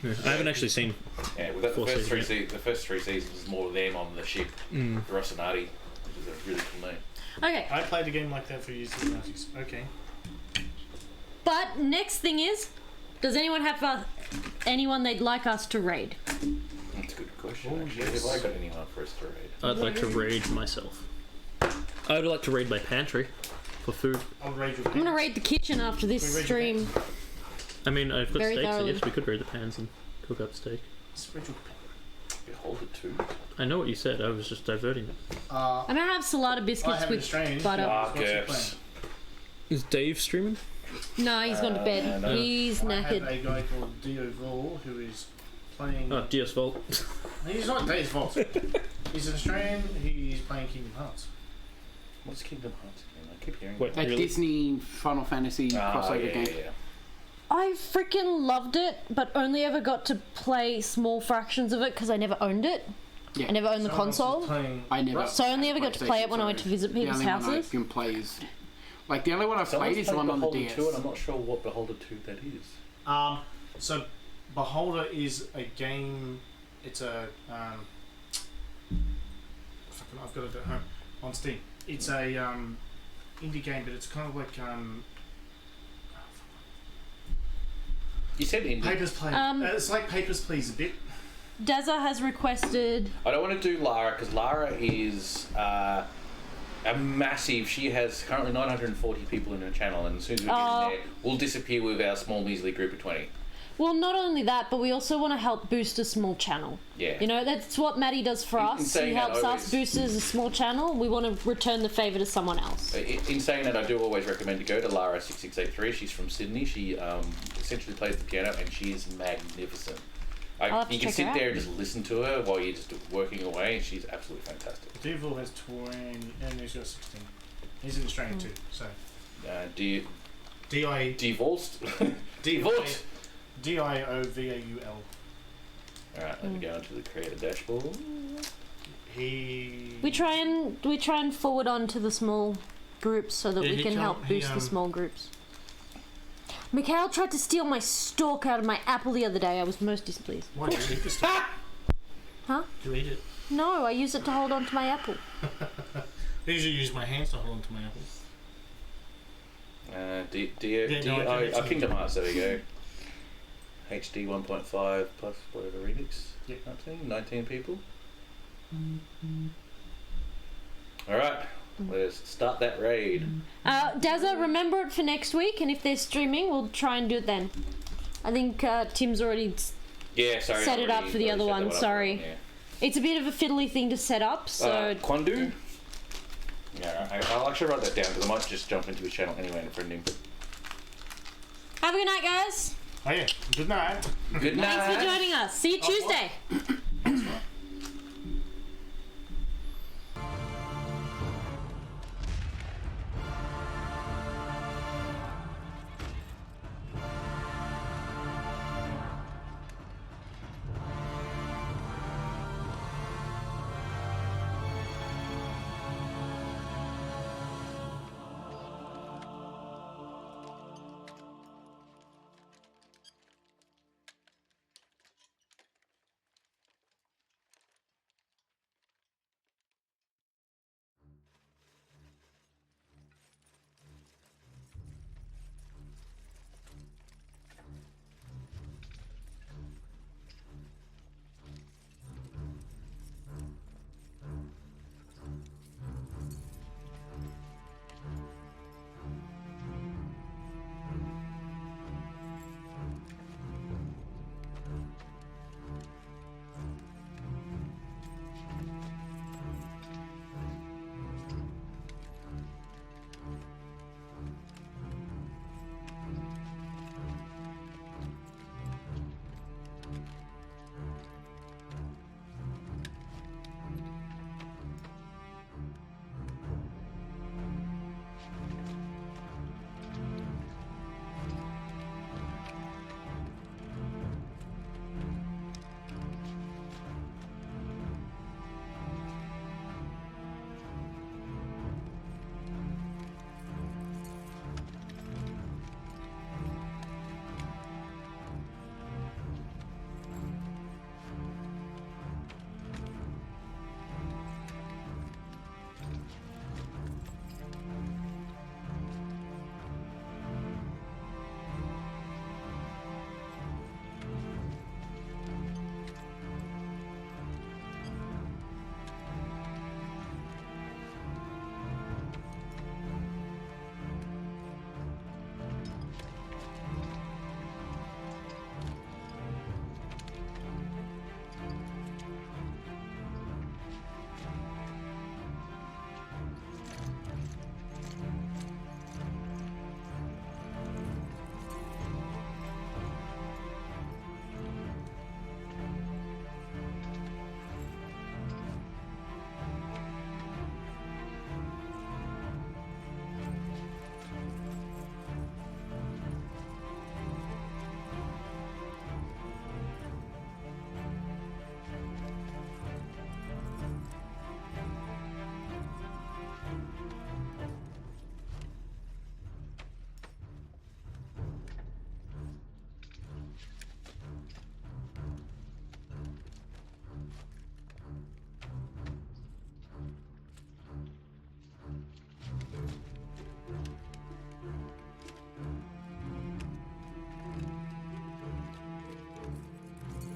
Speaker 5: Yeah, I haven't actually seen.
Speaker 1: Yeah, well, the
Speaker 5: Fourth
Speaker 1: first three seasons was more them on the ship, Rocinante, which is a really cool name.
Speaker 4: Okay,
Speaker 3: I played a game like that for years in the 90s. Okay.
Speaker 4: but next thing is, does anyone have anyone they'd like us to raid?
Speaker 1: That's a good question.
Speaker 3: Oh,
Speaker 1: Actually,
Speaker 3: yes.
Speaker 1: have I got anyone for us to raid?
Speaker 5: I'd like to raid myself. I would like to raid my pantry for food.
Speaker 3: I'll raid your
Speaker 4: I'm gonna raid the kitchen after this
Speaker 3: We raid
Speaker 4: stream.
Speaker 5: I mean, I've got
Speaker 4: Very
Speaker 5: steaks, so
Speaker 4: thoroughly.
Speaker 5: yes, we could raid the pans and cook up steak.
Speaker 1: You hold it too.
Speaker 5: I know what you said, I was just diverting it.
Speaker 4: I'm gonna have salada
Speaker 3: I
Speaker 4: biscuits
Speaker 3: have an
Speaker 4: with
Speaker 3: Australian.
Speaker 4: butter.
Speaker 3: What's your
Speaker 1: Gerps.
Speaker 3: plan?
Speaker 5: Is Dave streaming?
Speaker 4: No, he's gone to bed.
Speaker 1: no.
Speaker 4: He's
Speaker 3: I have
Speaker 4: knackered.
Speaker 3: a guy called Dio Vol who is playing.
Speaker 5: Oh, Dios Vault.
Speaker 3: He's not Dio's Vault. He's an Australian. He's playing Kingdom Hearts.
Speaker 1: What's Kingdom Hearts again? I keep hearing
Speaker 5: Wait,
Speaker 1: that.
Speaker 2: A
Speaker 5: really?
Speaker 2: Disney Final Fantasy crossover game.
Speaker 1: Yeah.
Speaker 4: I freaking loved it, but only ever got to play small fractions of it because I never owned it.
Speaker 2: Yeah.
Speaker 4: I never owned the
Speaker 3: Someone else is
Speaker 4: console.
Speaker 3: playing-
Speaker 2: I never.
Speaker 4: So I only ever got to play it when I went to visit
Speaker 2: The
Speaker 4: people's
Speaker 2: only one I
Speaker 4: houses.
Speaker 2: can play is like the only one I've played is the one on the DS.
Speaker 1: 2, and I'm not sure what Beholder 2 that is.
Speaker 3: So Beholder is a game. It's a fucking, I've got it at home on Steam. It's a indie game, but it's kind of like
Speaker 1: You said indie.
Speaker 3: Papers, Please. It's like Papers, Please a bit.
Speaker 4: Dazza has requested.
Speaker 1: I don't want to do Lara because Lara is a massive. She has currently 940 people in her channel, and as soon as we get in there, we'll disappear with our small measly group of 20.
Speaker 4: Well, not only that, but we also want to help boost a small channel.
Speaker 1: Yeah.
Speaker 4: You know, that's what Maddie does for us. He
Speaker 1: saying that,
Speaker 4: helps us boost as a small channel. We want to return the favour to someone else.
Speaker 1: In saying that, I do always recommend to go to Lara6683. She's from Sydney. She essentially plays the piano, and she is magnificent.
Speaker 4: I'll have to
Speaker 1: You can
Speaker 4: check
Speaker 1: sit
Speaker 4: her
Speaker 1: there
Speaker 4: out.
Speaker 1: and just listen to her while you're just working away, and she's absolutely fantastic.
Speaker 3: Devil has 20, and he's got 16. He's in Australia too, so.
Speaker 1: Do you
Speaker 3: D-I...
Speaker 1: divorced?
Speaker 3: D-I... D-I-O-V-A-U-L.
Speaker 1: Alright, let me go into the creator dashboard.
Speaker 4: We try and forward on to the small groups so that we can help boost the small groups. Mikhail tried to steal my stalk out of my apple the other day. I was most displeased.
Speaker 3: Why do you eat this stuff?
Speaker 4: Huh?
Speaker 3: Do you eat it?
Speaker 4: No, I use it to hold on to my apple.
Speaker 3: I usually use my hands to hold on to my apple.
Speaker 1: Kingdom Hearts, there we go. HD 1.5 plus whatever remix.
Speaker 3: Yep.
Speaker 1: 19 people. Alright, let's start that raid.
Speaker 4: Dazza, remember it for next week, and if they're streaming, we'll try and do it then. I think Tim's already
Speaker 1: Yeah, sorry.
Speaker 4: set it up for the
Speaker 1: already
Speaker 4: other
Speaker 1: set that
Speaker 4: one,
Speaker 1: up.
Speaker 4: sorry.
Speaker 1: Yeah.
Speaker 4: It's a bit of a fiddly thing to set up, so...
Speaker 1: Quandu? Yeah, I'll actually write that down because I might just jump into his channel anyway and friend him.
Speaker 4: Have a good night, guys.
Speaker 3: Oh yeah, good night.
Speaker 1: Good night.
Speaker 4: Thanks for joining us. See you Tuesday.